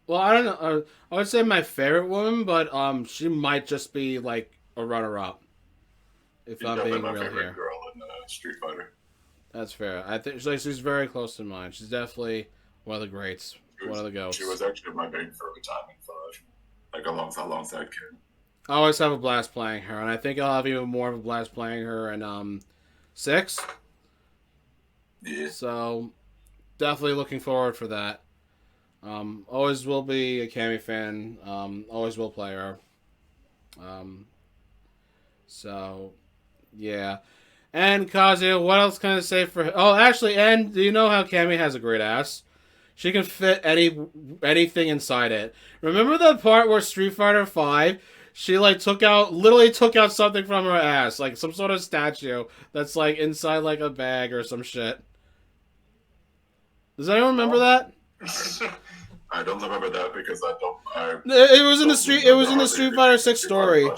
Well, I don't know. I would say my favorite woman, but she might just be like a runner-up. If I'm being real here. Girl in Street Fighter. That's fair. I think she's very close to mine. She's definitely one of the greats. One of the goats. She was actually my main for a time in 5. Like alongside Ken. I always have a blast playing her, and I think I'll have even more of a blast playing her in 6. Yeah. So, definitely looking forward for that. Always will be a Cammy fan. Always will play her. So, yeah. And Kazuya, what else can I say for her? Oh, actually, and do you know how Cammy has a great ass? She can fit anything inside it. Remember the part where Street Fighter 5, she like literally took out something from her ass, like some sort of statue that's like inside like a bag or some shit. Does anyone remember that? I don't remember that because it was in the Street Fighter 6 story.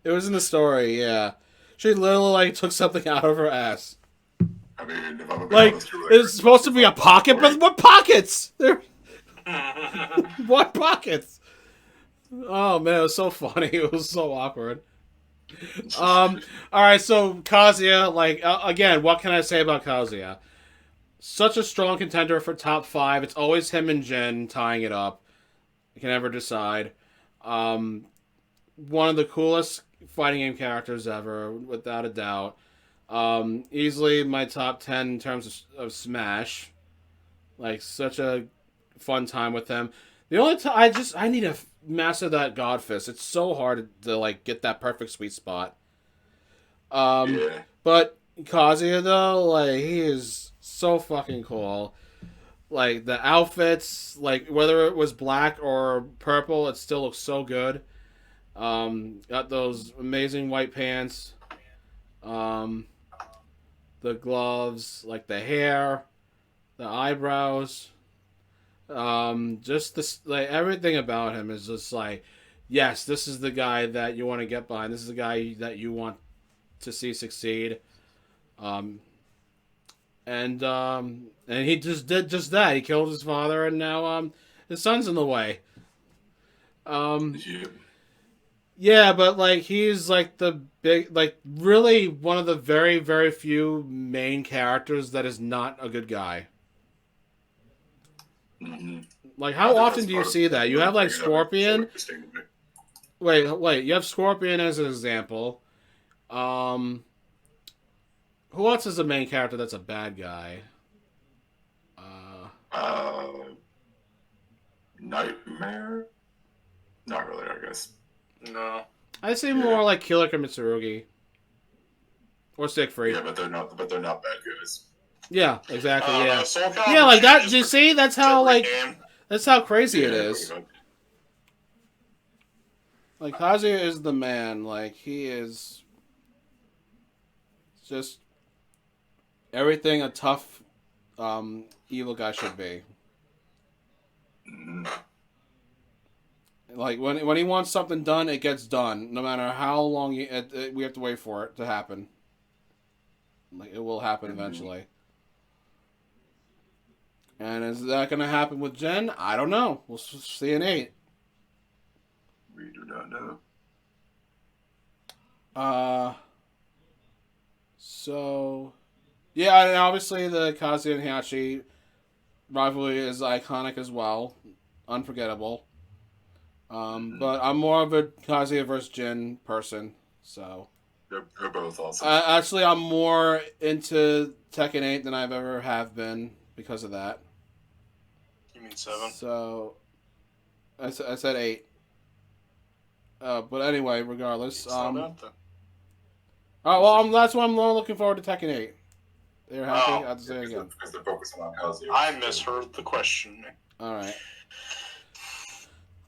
It was in the story, yeah. She literally like took something out of her ass. I mean, if I'm gonna be Like, honest, it's supposed to be a pocket, but what pockets? What pockets? Oh man, it was so funny. It was so awkward. All right, so Kazuya, like again, what can I say about Kazuya? Such a strong contender for top 5. It's always him and Jin tying it up. You can never decide. One of the coolest fighting game characters ever, without a doubt. Easily my top 10 in terms of Smash. Like, such a fun time with him. The only time I need to master that God Fist. It's so hard to like get that perfect sweet spot. Yeah. But Kazuya though, like he is so fucking cool. Like the outfits, like whether it was black or purple, it still looks so good. Got those amazing white pants. Um, the gloves, like the hair, the eyebrows. Just this, like everything about him is just like, yes, this is the guy that you want to get behind. This is the guy that you want to see succeed. Um, and he just did just that. He killed his father, and now his son's in the way. Yeah. Yeah, but like he's like the big, like really one of the very very few main characters that is not a good guy. Mm-hmm. Like I how think often that's do you part of see that? You have like bringing up so Scorpion. interesting to me. Wait. You have Scorpion as an example. Um, who else is the main character that's a bad guy? Uh, Nightmare? Not really, I guess. No. I say Yeah. more like Killer or Mitsurugi or Siegfried. Yeah, but they're not. But they're not bad guys. Yeah, exactly. Yeah, Soul Calibur yeah, like that. changes You see, that's how every like game. that's how crazy it Yeah, is. pretty much. Like Kazuya is the man. Like he is just everything a tough evil guy should be. Mhm. Like when he wants something done, it gets done, no matter how long we have to wait for it to happen. Like it will happen eventually. And is that going to happen with Jen? I don't know. We'll see in 8. We do not know. So yeah, and obviously the Kazuya and Hayashi rivalry is iconic as well, unforgettable. But I'm more of a Kazuya versus Jin person, so. They're both awesome. Actually, I'm more into Tekken 8 than I've ever have been because of that. You mean 7? So, I said 8. But anyway, regardless. It's not out then. Oh well, that's why I'm looking forward to Tekken 8. They're happy. Oh. I have to say it again. Because they're focusing on Kazuya. I misheard the question. All right.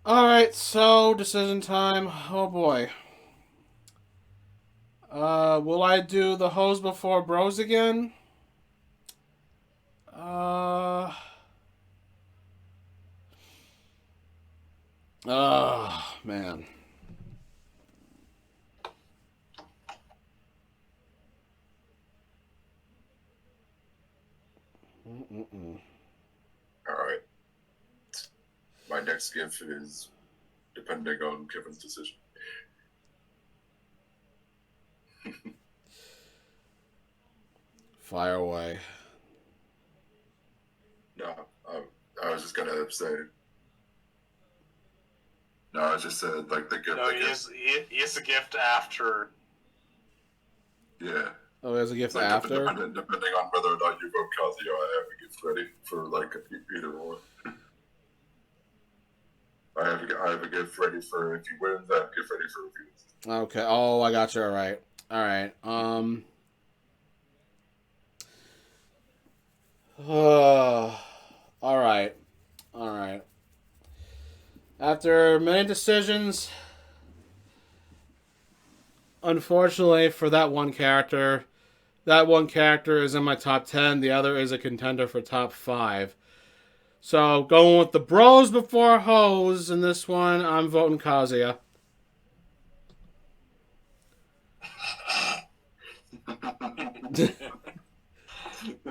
All right. So decision time. Oh boy. Will I do the hoes before bros again? Oh man. All right. My next gift is depending on Kevin's decision. Fire away. No, I was just gonna say. No, I just said like the gift. No, he is a gift after. Yeah. Oh, there's a gift It's like after. depending on whether or not you vote Kazuya, I have a gift ready for like either or. I have a gift ready for if he wins. I have a gift ready for if he loses. Okay. Oh, I got you. All right. All right. All right. All right. After many decisions, unfortunately for that one character is in my top 10. The other is a contender for top 5. So going with the bros before hoes in this one, I'm voting Kazuya.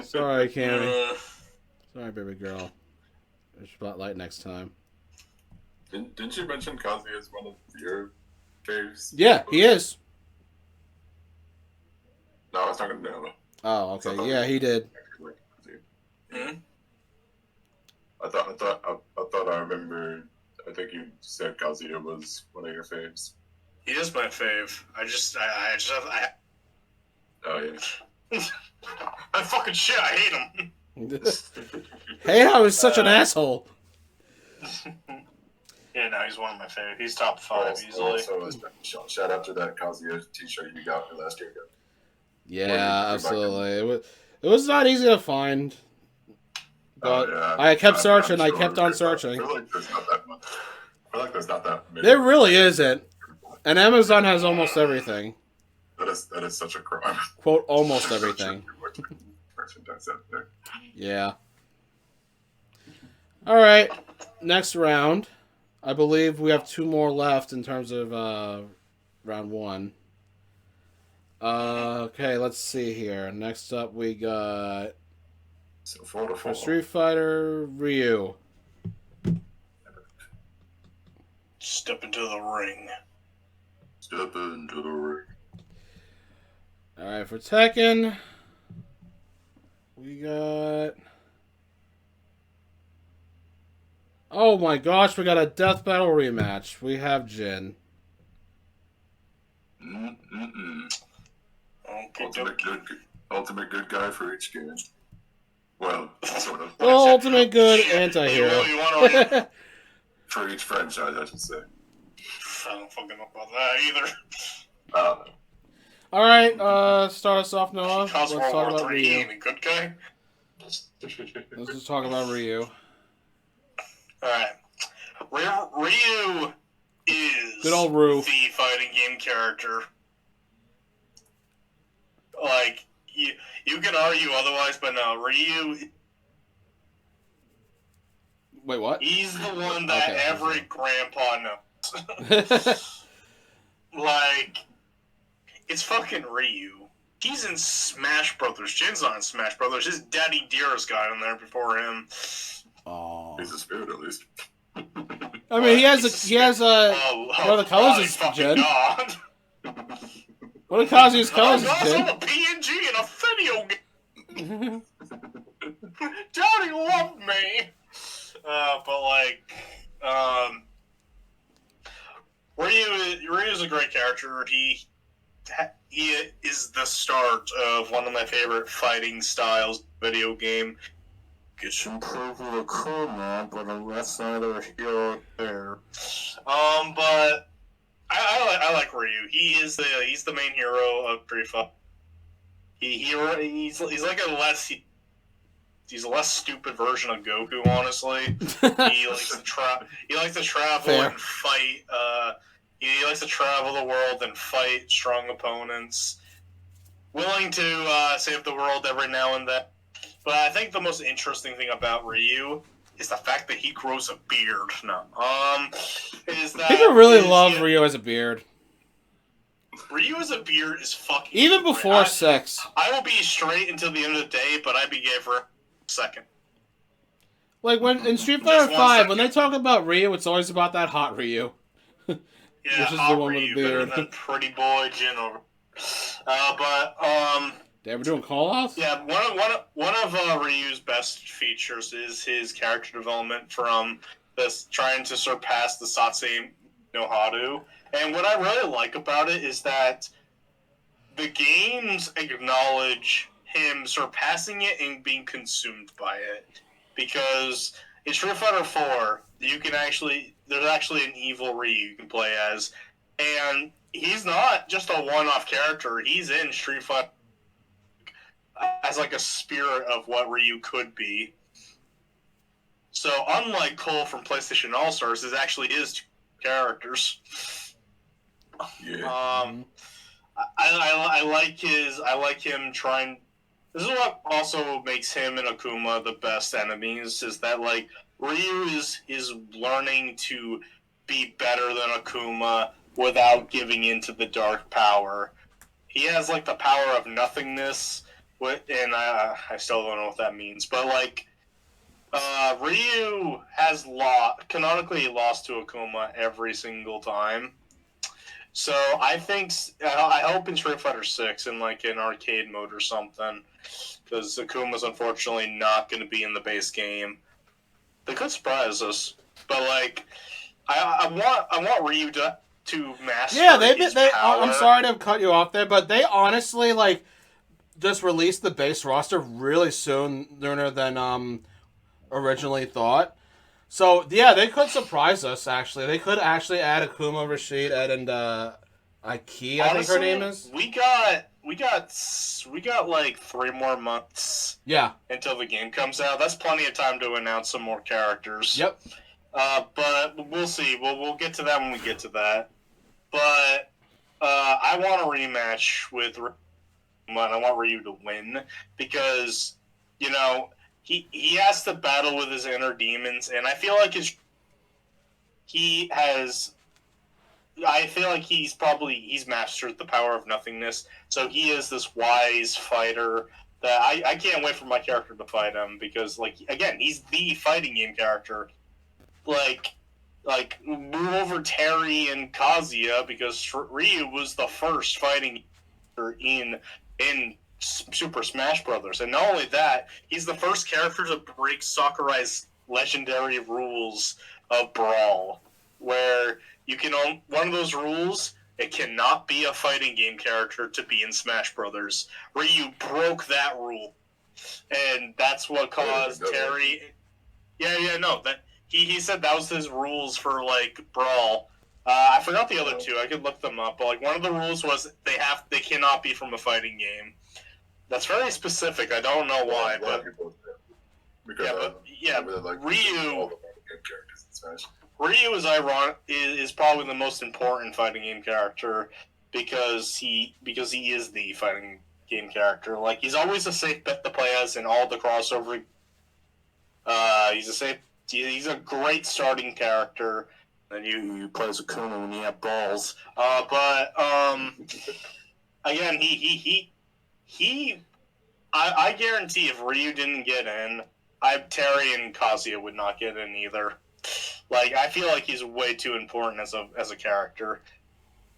Sorry, Cammy. Sorry, baby girl. There's spotlight next time. Didn't you mention Kazuya as one of your faves? Yeah, he is. No, I was talking to Nana. Oh, okay. Yeah, he did. Hmm? I thought I remembered. I think you said Kazuya was one of your faves. He is my fave. Oh yeah. I fucking shit. I hate him. Hey, how is such an asshole? Yeah, no, he's one of my favorite. He's top 5 easily. Shout out to that Kazuya t-shirt you got me last year. Yeah, absolutely. It was not easy to find. But yeah. I kept searching. I'm I sure kept on searching. I feel like there's not that much. I feel like there's not that many. There really isn't. And Amazon has almost everything. That is such a crime. Quote, almost everything. Merchandise out there. Yeah. Alright. Next round. I believe we have 2 more left in terms of round 1. Okay, let's see here. Next up we got... So 4 to 4. For Street Fighter, Ryu. Step into the ring. Step into the ring. Alright, for Tekken, we got... Oh my gosh, we got a Death Battle rematch. We have Jin. Ultimate good guy for each game. Well, sort of. Well, ultimate good anti-hero. For each franchise, I should say. I don't fucking know about that either. Alright, start us off, Noah. Let's Cause talk World War about III, Ryu. the good guy. Let's just talk about Ryu. Alright. Ryu is Good old Ryu. the fighting game character. Like, you can argue otherwise, but no, Ryu, Wait, what? he's the one that Okay. every grandpa knows. Like, it's fucking Ryu. He's in Smash Brothers. Jin's not in Smash Brothers. His daddy Dearest got in there before him. Oh. He's a spirit, at least. I mean, he has Brother Colors is Jin. God. What are Kazuya's colors is I'm Jin? a PNG in a video game. Daddy loved me. But like, Ryu's a great character. He is the start of one of my favorite fighting styles video game. Gets improved with Akuma, but that's neither here or there. But I like Ryu. He's the main hero of Street Fighter. He's like he's a less stupid version of Goku, honestly. He likes to travel Fair. and fight. He likes to travel the world and fight strong opponents. Willing to save the world every now and then. But I think the most interesting thing about Ryu is the fact that he grows a beard. Is that People really love Ryu as a beard. Ryu as a beard is fucking. Even great. before sex. I will be straight until the end of the day, but I'd be gay for a second. Like when in Street Just Fighter 1 5, second. when they talk about Ryu, it's always about that hot Ryu. Yeah, Which is the hot one with Ryu, the better beard. than pretty boy Jin over. Damn, we're doing call-offs? Yeah, one of Ryu's best features is his character development from this trying to surpass the Satsui no Haru. And what I really like about it is that the games acknowledge him surpassing it and being consumed by it. Because in Street Fighter 4, there's actually an evil Ryu you can play as. And he's not just a one-off character. He's in Street Fighter as like a spirit of what Ryu could be. So unlike Cole from PlayStation All-Stars, this actually is 2 characters. Yeah. I like him trying. This is what also makes him and Akuma the best enemies. Is that like Ryu is learning to be better than Akuma without giving into the dark power. He has like the power of nothingness, And I still don't know what that means, but like, Ryu has canonically lost to Akuma every single time. So I think I hope in Street Fighter 6 in like an arcade mode or something, because Akuma's unfortunately not going to be in the base game. They could surprise us, but like I want Ryu to master his power. I'm sorry to cut you off there, but they honestly like just released the base roster really sooner than originally thought. So yeah, they could surprise us. Actually, they could actually add Akuma, Rashid, and Aiki. I think her name is. We got like 3 more months. Yeah. Until the game comes out. That's plenty of time to announce some more characters. Yep. But we'll see. We'll get to that when we get to that. But I want a rematch with Ryu. I want Ryu to win because, you know, he has to battle with his inner demons, and I feel like he's mastered the power of nothingness. So he is this wise fighter that I can't wait for my character to fight him because, like, again, he's the fighting game character. Like move over Terry and Kazuya because Ryu was the first fighting character in Super Smash Brothers, and not only that, he's the first character to break Sakurai's legendary rules of Brawl, where you can own one of those rules. It cannot be a fighting game character to be in Smash Brothers. Ryu broke that rule, and that's what caused Terry. That he said that was his rules for like Brawl. I forgot the other 2. I could look them up, but like one of the rules was they cannot be from a fighting game. That's very specific. I don't know why, but Ryu is probably the most important fighting game character because he is the fighting game character. Like, he's always a safe bet to play as in all the crossover. He's a great starting character. And you play as Akuma when you have balls. Again, I guarantee if Ryu didn't get in, Terry and Kazuya would not get in either. Like, I feel like he's way too important as a character.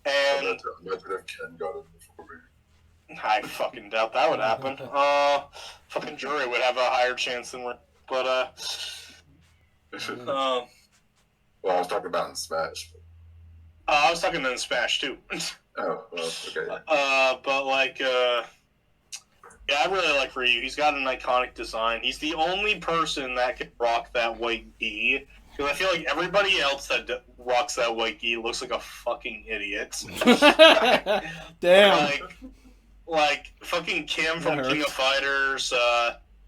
And imagine if Ken got in before me. I fucking doubt that would happen. Fucking Jury would have a higher chance than but well, I was talking about in Smash. I was talking in Smash too. Oh, well, okay. But like, yeah, I really like Ryu. He's got an iconic design. He's the only person that can rock that white gi. Because I feel like everybody else that rocks that white gi looks like a fucking idiot. Damn. Like fucking Kim from King of Fighters.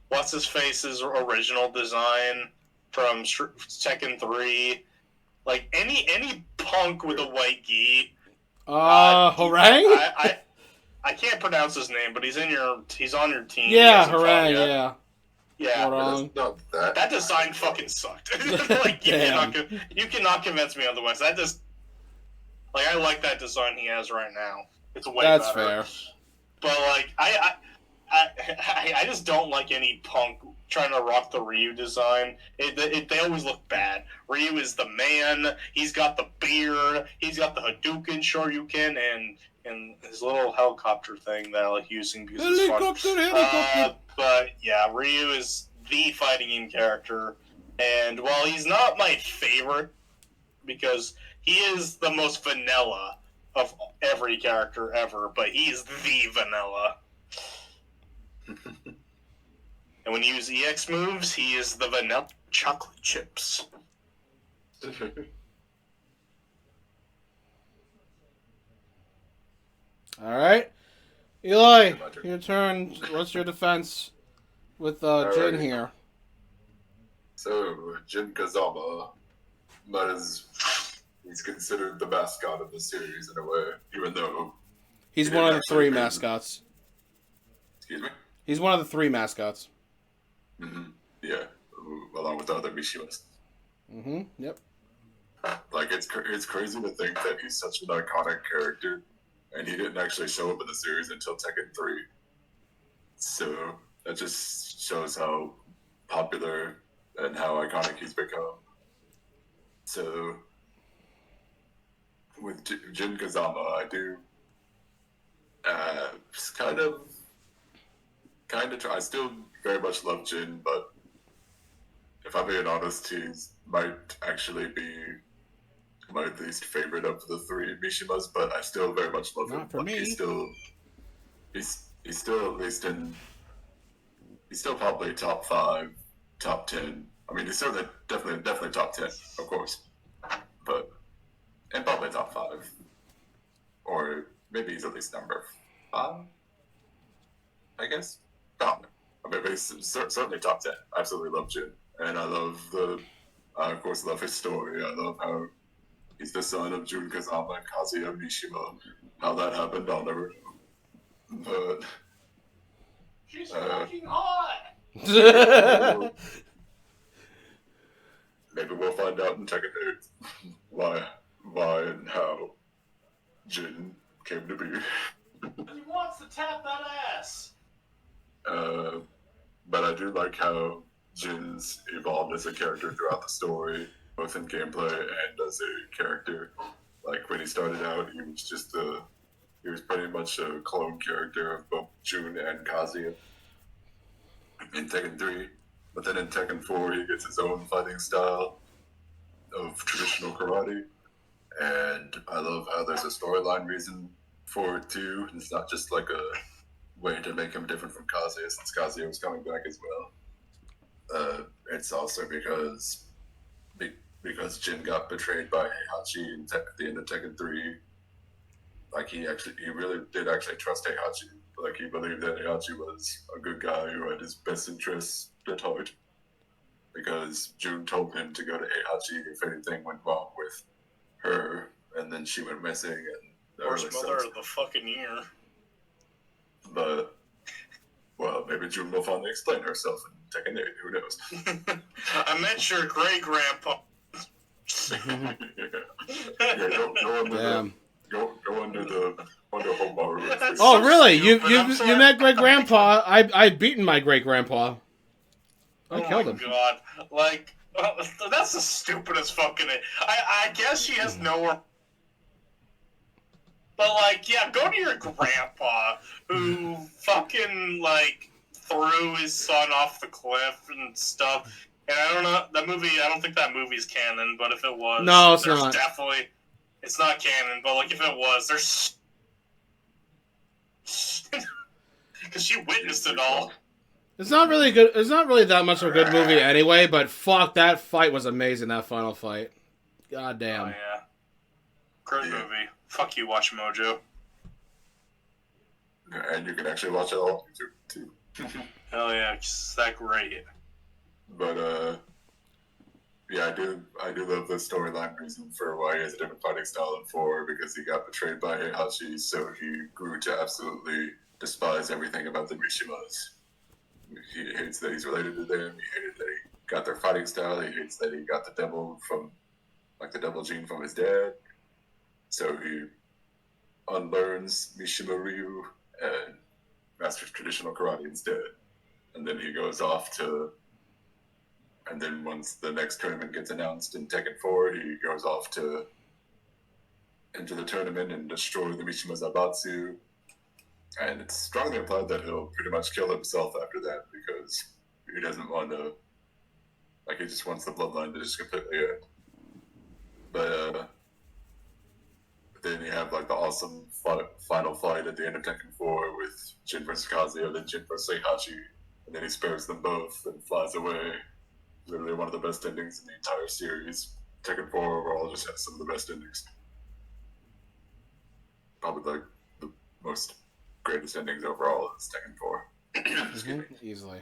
What's his face's original design from Tekken 3. Like any punk with a white gi. Hooray! I can't pronounce his name, but he's on your team. Yeah, Hooray, yeah. Yeah, that design fucking sucked. Like you cannot convince me otherwise. That just I like that design he has right now. It's way better. That's fair. But like I just don't like any punk trying to rock the Ryu design. They always look bad. Ryu is the man. He's got the beard. He's got the Hadouken, Shoryuken, and his little helicopter thing that I like using because it's fun. But yeah, Ryu is the fighting game character. And while he's not my favorite, because he is the most vanilla of every character ever, but he is the vanilla. And when you use EX moves, he is the vanilla chocolate chips. Alright. Eli, your turn. What's your defense with Jin here? So, Jin Kazama, he's considered the mascot of the series in a way, even though... He's one of the 3 mascots. Excuse me? He's one of the 3 mascots. Mm-hmm. Yeah, along with the other Mishimas. Mm-hmm, yep. Like, it's crazy to think that he's such an iconic character, and he didn't actually show up in the series until Tekken 3. So that just shows how popular and how iconic he's become. So with Jin Kazama, I do kind of try. I still very much love Jin, but if I'm being honest, he might actually be my least favorite of the three Mishimas. But I still very much love him. Not for me. He's still at least he's still probably top 5, top 10. I mean, he's certainly definitely top 10, of course, but and probably top 5, or maybe he's at least number 5, I guess. Top. I mean, he's certainly top 10. I absolutely love Jin, and I love I of course love his story. I love how he's the son of Jun Kazama and Kazuya Mishima. How that happened, I'll never know. But She's fucking hot! maybe we'll find out in Tekken 8 why and how Jin came to be. He wants to tap that ass! But I do like how Jin's evolved as a character throughout the story, both in gameplay and as a character. Like when he started out, he was pretty much a clone character of both Jun and Kazuya in Tekken 3. But then in Tekken 4, he gets his own fighting style of traditional karate. And I love how there's a storyline reason for it too. It's not just like a way to make him different from Kazuya, since Kazuya was coming back as well. It's also because Jin got betrayed by Heihachi at the end of Tekken 3. Like he really did actually trust Heihachi. Like he believed that Heihachi was a good guy who had his best interests at heart. Because Jun told him to go to Heihachi if anything went wrong with her, and then she went missing. And Worst mother of the fucking year. But well, maybe Jun will finally explain herself in Tekken 8. Who knows? I met your great grandpa. Go under Homaru. Oh, really? Stupid. You met great grandpa? I've beaten my great grandpa. I killed him. Oh my god! Like that's the stupidest fucking. I guess she has nowhere. But like, yeah, go to your grandpa who fucking like threw his son off the cliff and stuff. And I don't know that movie. I don't think that movie's canon. But if it was, No, it's there's not. definitely. It's not canon. But like, if it was, there's because she witnessed it all. It's not really good. It's not really that much of a good movie anyway. But fuck, that fight was amazing. That final fight. God damn. Oh yeah, great movie. Fuck you, Watch Mojo. And you can actually watch it all on YouTube too. Hell yeah, it's that great. But yeah, I do love the storyline reason for why he has a different fighting style in 4, because he got betrayed by Heihachi, so he grew to absolutely despise everything about the Mishimas. He hates that he's related to them. He hated that he got their fighting style. He hates that he got the devil gene from his dad. So he unlearns Mishima Ryu and masters traditional karate instead. And then he goes off to. And then once the next tournament gets announced in Tekken 4, he goes off to enter the tournament and destroy the Mishima Zaibatsu. And it's strongly implied that he'll pretty much kill himself after that, because he doesn't want to. Like, he just wants the bloodline to just completely end. But then you have like the awesome final fight at the end of Tekken 4 with Jin vs. Kazuya, then Jin vs. Heihachi, and then he spares them both and flies away. Literally one of the best endings in the entire series. Tekken 4 overall just has some of the best endings. Probably like the most greatest endings overall is Tekken 4. Easily.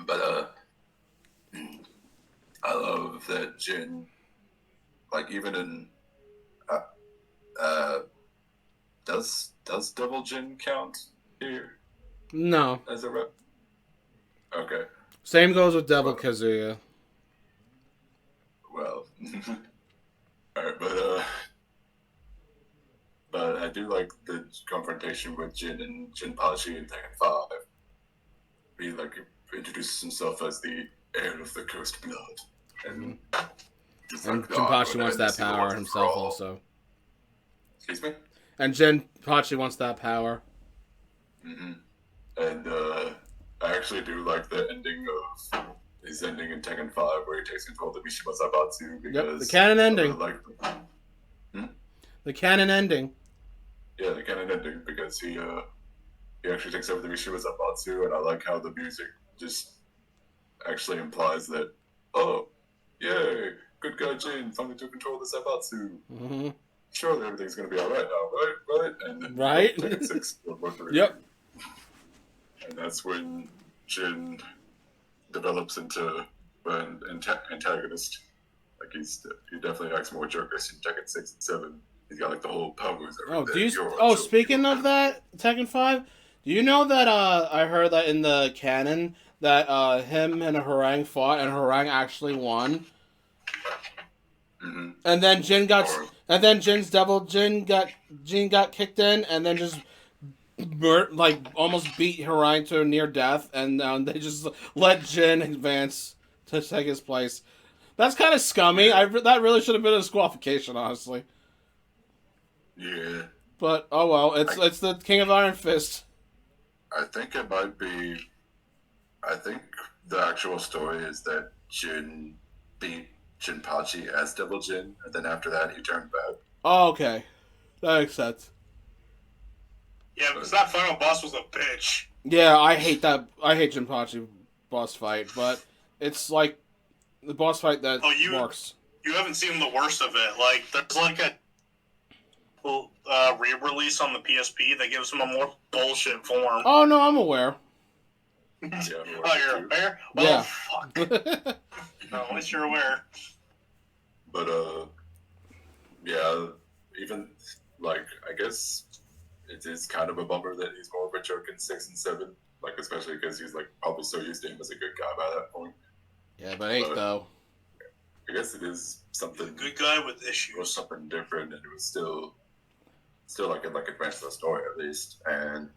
But I love that Jin, like even in does Double Jin count here No. as a rep? Okay. Same goes with Devil Kazuya. Well, alright, but I do like the confrontation with Jin and Jinpachi in Tekken 5, he like introduces himself as the heir of the cursed blood, and just And like Jinpachi wants that see the power once and for himself all. also. Excuse me. And Jinpachi wants that power. Mm-hmm. And I actually do like the ending of his ending in Tekken 5 where he takes control of the Mishima Zaibatsu because Yep, the canon ending. I really like The canon ending. yeah, the canon ending because he actually takes over the Mishima Zaibatsu, and I like how the music just actually implies that, oh, yay, good guy Jin finally took control of the Zaibatsu. Mm-hmm. Surely everything's gonna be alright now, right? And then Right? Tekken 6, World War 3. Yep. And that's when Jin develops into an antagonist. Like he definitely acts more jerkish in Tekken 6 and 7. He's got like the whole powers. Oh, speaking of that, Tekken 5, do you know that I heard that in the canon that him and Harang fought and Harang actually won? Mm-hmm. And then Jin got kicked in and then just almost beat Harang to near death, and they just let Jin advance to take his place. That's kind of scummy. That really should have been a disqualification, honestly. Yeah. But oh well, it's the King of Iron Fist. I think it might be. I think the actual story is that Jin beat Jinpachi as Devil Jin, and then after that he turned bad. Oh, okay, that makes sense. Yeah, because that final boss was a bitch. Yeah, I hate that. I hate Jinpachi boss fight, but it's like the boss fight that works. You haven't seen the worst of it. Like, there's like a re-release on the PSP that gives him a more bullshit form. Oh no, I'm aware. Yeah, Oh, you're aware? Well, Yeah. fuck. No, at least you're aware. But yeah, even like I guess it is kind of a bummer that he's more of a jerk in 6 and 7. Like especially because he's like probably so used to him as a good guy by that point. Yeah, but 8 though. I guess it is something. Good guy with It was issues. something different, and it was still like in like advance the story at least. And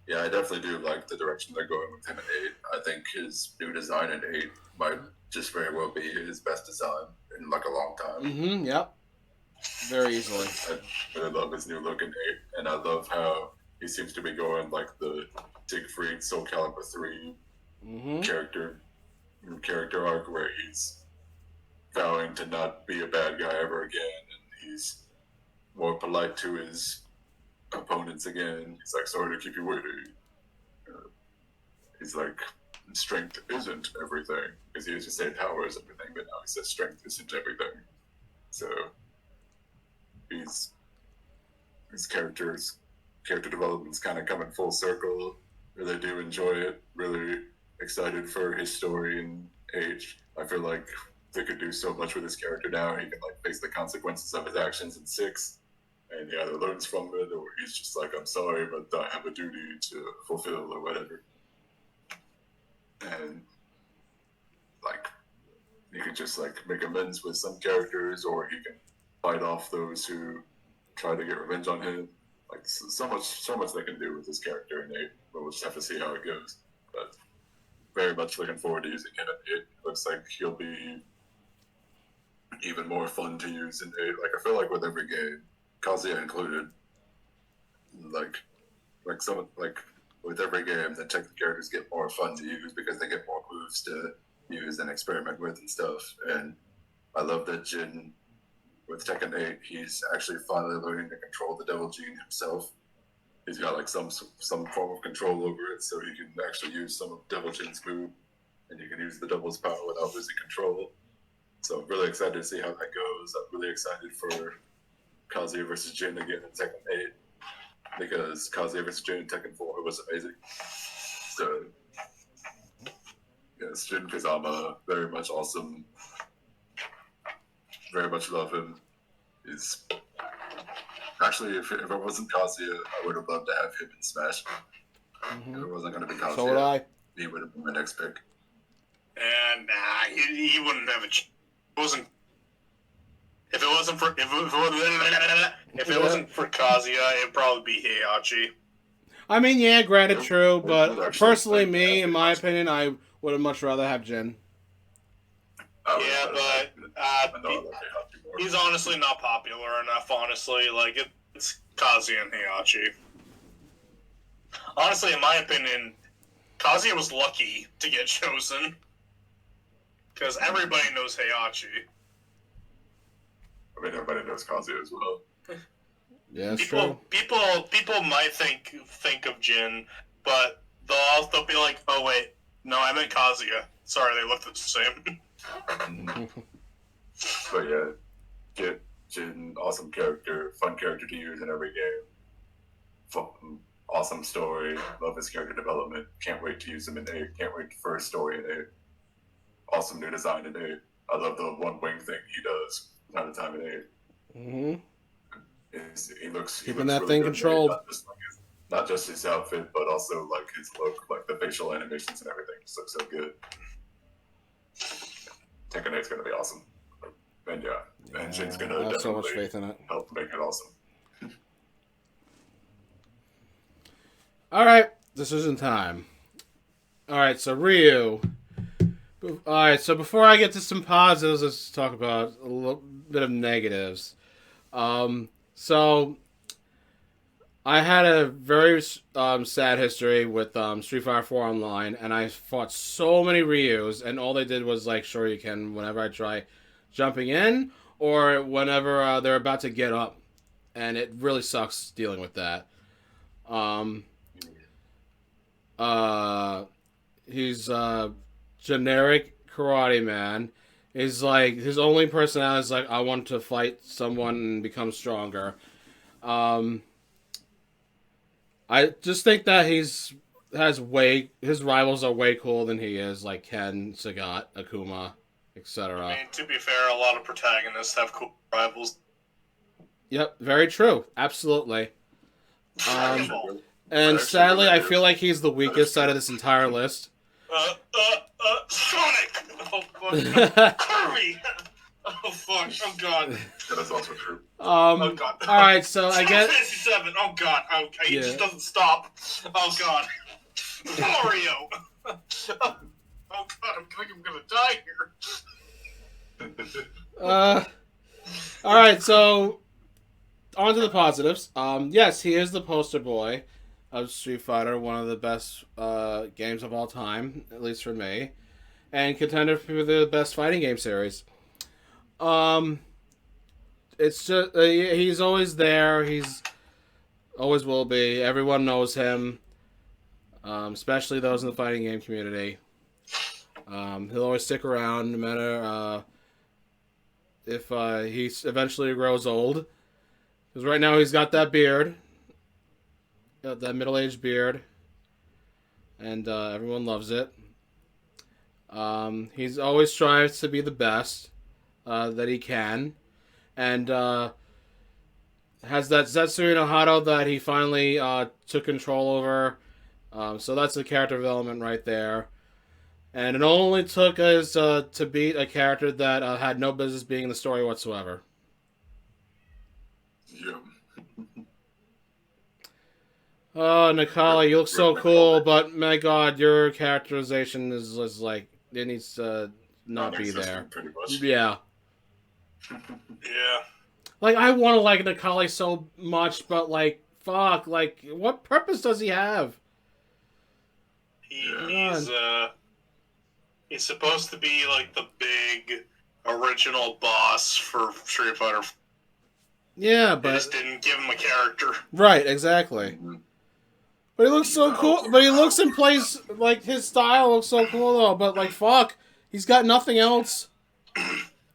yeah, I definitely do like the direction they're going with him in 8. I think his new design in 8 might just very well be his best design in like a long time. Mm-hmm. Yep. Very easily. I really love his new look in 8, and I love how he seems to be going like the Siegfried Soul Calibur 3 character arc where he's vowing to not be a bad guy ever again, and he's more polite to his opponents again. He's like, sorry to keep you waiting. He's like, strength isn't everything. Because he used to say power is everything, but now he says strength isn't everything. So, his character development's kind of coming full circle. Really do enjoy it. Really excited for his story and age. I feel like they could do so much with his character now. He can like face the consequences of his actions in 6, and he either learns from it or he's just like, I'm sorry, but I have a duty to fulfill or whatever. And like he could just like make amends with some characters, or he can fight off those who try to get revenge on him. Like so much they can do with his character in 8, but we'll just have to see how it goes. But very much looking forward to using him in 8. Looks like he'll be even more fun to use in 8. Like I feel like with every game, Kazuya included, like with every game, the Tekken characters get more fun to use because they get more moves to use and experiment with and stuff. And I love that Jin, with Tekken 8, he's actually finally learning to control the Devil Gene himself. He's got like some form of control over it, so he can actually use some of Devil Jin's move, and you can use the Devil's power without losing control. So I'm really excited to see how that goes. I'm really excited for Kazuya versus Jin again in Tekken 8, because Kazuya versus Jin in Tekken 4 was amazing. So yes, Jin Kazama, very much awesome. Very much love him. He's actually, if it wasn't Kazuya, I would have loved to have him in Smash. If it wasn't going to be Kazuya, So would I. He would have been my next pick. And he wouldn't have a. Wasn't. If it wasn't for Kazuya, it'd probably be Heihachi. I mean, yeah, granted, true, They're but actually, personally, like, me, in my much- opinion, I would have much rather have Jin. Yeah, but I know I love Heihachi more. he's honestly not popular enough. Honestly, like it's Kazuya and Heihachi. Honestly, in my opinion, Kazuya was lucky to get chosen because everybody knows Heihachi. I mean, everybody knows Kazuya as well. Yeah, that's true. People might think of Jin, but they'll be like, oh wait, no, I meant Kazuya. Sorry, they look the same. But yeah, get Jin, awesome character, fun character to use in every game. Fun, awesome story, love his character development. Can't wait to use him in 8. Can't wait for his story in 8. Awesome new design in 8. I love the one wing thing he does time to time in 8. Mm-hmm. He looks Keeping looks that really thing good in 8, controlled. not just his outfit, but also like his look, like the facial animations and everything. Just looks so good. Tekken 8's gonna be awesome. And yeah, and Jin's gonna I have so much definitely faith in it. help make it awesome. All right, decision time. All right, so Ryu. All right, so before I get to some positives, let's talk about a little bit of negatives. So I had a very sad history with Street Fighter 4 Online, and I fought so many Ryus, and all they did was like Shoryuken whenever I try jumping in or whenever they're about to get up, and it really sucks dealing with that. He's generic karate man. He's like his only personality is like I want to fight someone and become stronger. I just think that his rivals are way cooler than he is, like Ken, Sagat, Akuma, etc. I mean, to be fair, a lot of protagonists have cool rivals. Yep, very true. Absolutely. Dragon Ball. And sadly, I feel like he's the weakest out of this entire list. Sonic! Oh, fuck. Kirby! Oh, fuck. Oh, God. Yeah, that's also true. Oh, God. Alright, so I guess... Fantasy 7! Oh, God. Okay, Yeah. It just doesn't stop. Oh, God. Mario! Oh, God, I'm gonna die here. Alright, so... On to the positives. Yes, he is the poster boy of Street Fighter, one of the best games of all time, at least for me, and contender for the best fighting game series. It's just he's always there. He's always will be. Everyone knows him, especially those in the fighting game community. He'll always stick around, no matter if he eventually grows old. Because right now he's got that beard. Got that middle-aged beard. And everyone loves it. He's always strives to be the best that he can. And has that Zetsuri no Hado that he finally took control over. So that's a character development right there. And it only took us to beat a character that had no business being in the story whatsoever. Yeah. Oh, Nakala, you look so cool, but my god, your characterization is like, it needs to not be there. Pretty much. Yeah. Yeah. Like, I want to like Nakali so much, but like, fuck, like, what purpose does he have? He's supposed to be like the big original boss for Street Fighter. Yeah, They but... just didn't give him a character. Right, exactly. But he looks so cool. But he looks and plays, like, his style looks so cool, though. But, like, fuck. He's got nothing else.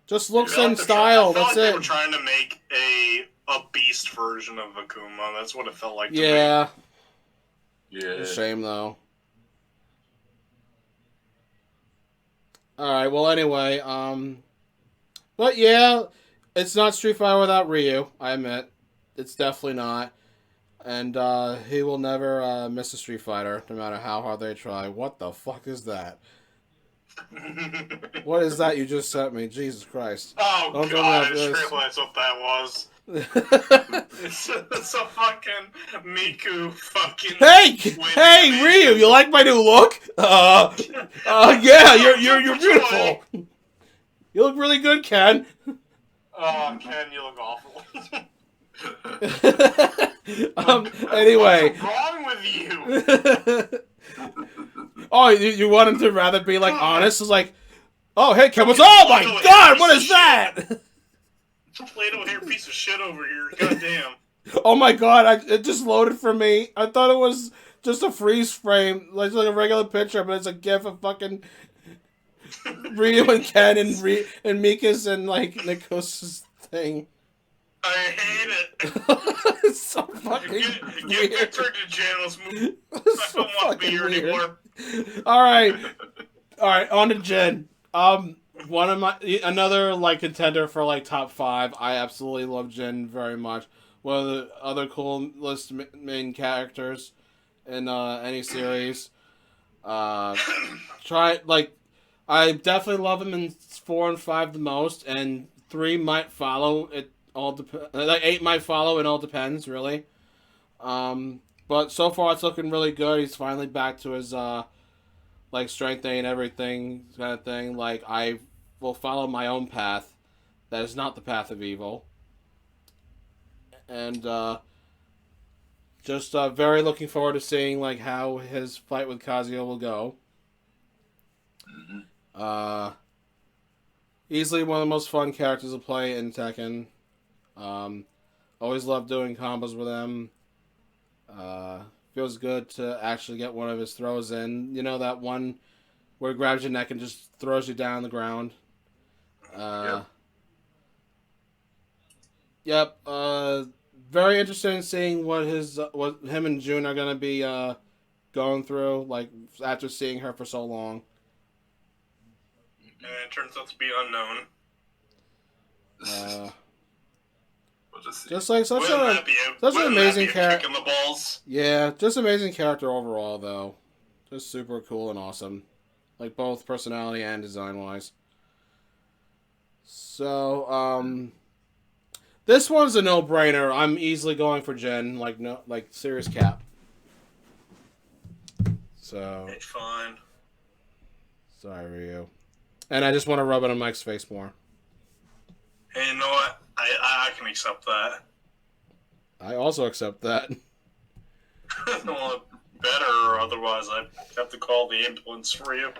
Just looks and style. That's They it. were trying to make a beast version of Akuma. That's what it felt like to me. Yeah. Yeah. Shame, though. Alright, well, anyway, but yeah, it's not Street Fighter without Ryu, I admit. It's definitely not. And, he will never, miss a Street Fighter, no matter how hard they try. What the fuck is that? What is that you just sent me? Jesus Christ. Oh, Don't God, I this. just realized what that was. It's a fucking Miku fucking. Hey, Ryu, you like my new look? Yeah, you're beautiful. You look really good, Ken. Oh, Ken, you look awful. Anyway. What's wrong with you? Oh, you want him to rather be like honest? It's like, oh, hey, Ken, what's? Oh my God, what is that? Play-Doh hair piece of shit over here. Goddamn. Oh my God, it just loaded for me. I thought it was just a freeze frame, like a regular picture, but it's a gif of fucking Ryu and Ken and Mika's and like Nikos' thing. I hate it. It's so fucking Get weird. Victor to jail. Let's move. It's I so don't want to be here fucking weird. anymore. All right, on to Jin. One of another like contender for like top 5. I absolutely love Jin very much. One of the other coolest main characters in any series. I definitely love him in 4 and 5 the most, and 3 might follow. It all like 8 might follow. It all depends, really. But so far it's looking really good. He's finally back to his like strengthening and everything kind of thing. Like I will follow my own path. That is not the path of evil. And just very looking forward to seeing like how his fight with Kazuya will go. Easily one of the most fun characters to play in Tekken. Always love doing combos with him. Feels good to actually get one of his throws in. You know that one where he grabs your neck and just throws you down on the ground. Yep. Very interested in seeing what him and June are gonna be going through. Like after seeing her for so long. And it turns out to be unknown. We'll just see. Just like such an amazing character. The balls. Yeah, just amazing character overall, though. Just super cool and awesome, like both personality and design wise. So, this one's a no-brainer. I'm easily going for Jen, like serious cap. So It's fine. Sorry, Ryu. And I just want to rub it on Mike's face more. Hey, you know what? I can accept that. I also accept that. Well, better, or otherwise I'd have to call the ambulance for you.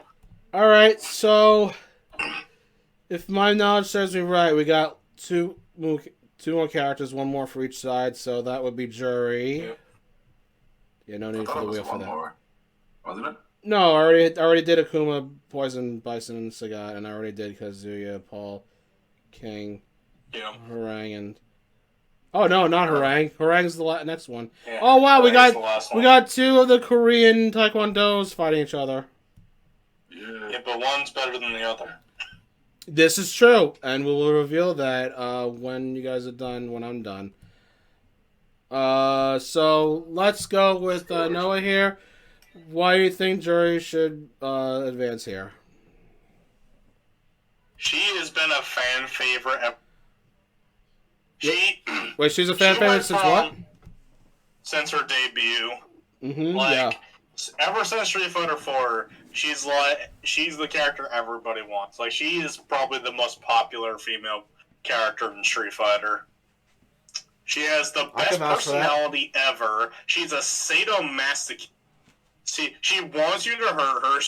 Alright, so if my knowledge serves me right, we got two more characters, one more for each side, so that would be Jury. Yep. Yeah, no need for the wheel for that. More. Wasn't it? No, I already did Akuma, Poison, Bison, and Sagat, and I already did Kazuya, Paul, King, Yeah. Harang, and... Oh, no, not Harang. Harang's the next one. Yeah, Oh, wow, we Harang's got 2 of the Korean Taekwondos fighting each other. Yeah, but one's better than the other. This is true, and we will reveal that when you guys are done, when I'm done. So, let's go with Noah here. Why do you think Jury should advance here? She has been a fan favorite. Wait, she's a fan favorite since what? Since her debut. Mm-hmm, yeah. Ever since Street Fighter 4, she's the character everybody wants. Like, she is probably the most popular female character in Street Fighter. She has the best personality ever. She's a sadomasochistic. She wants you to hurt her.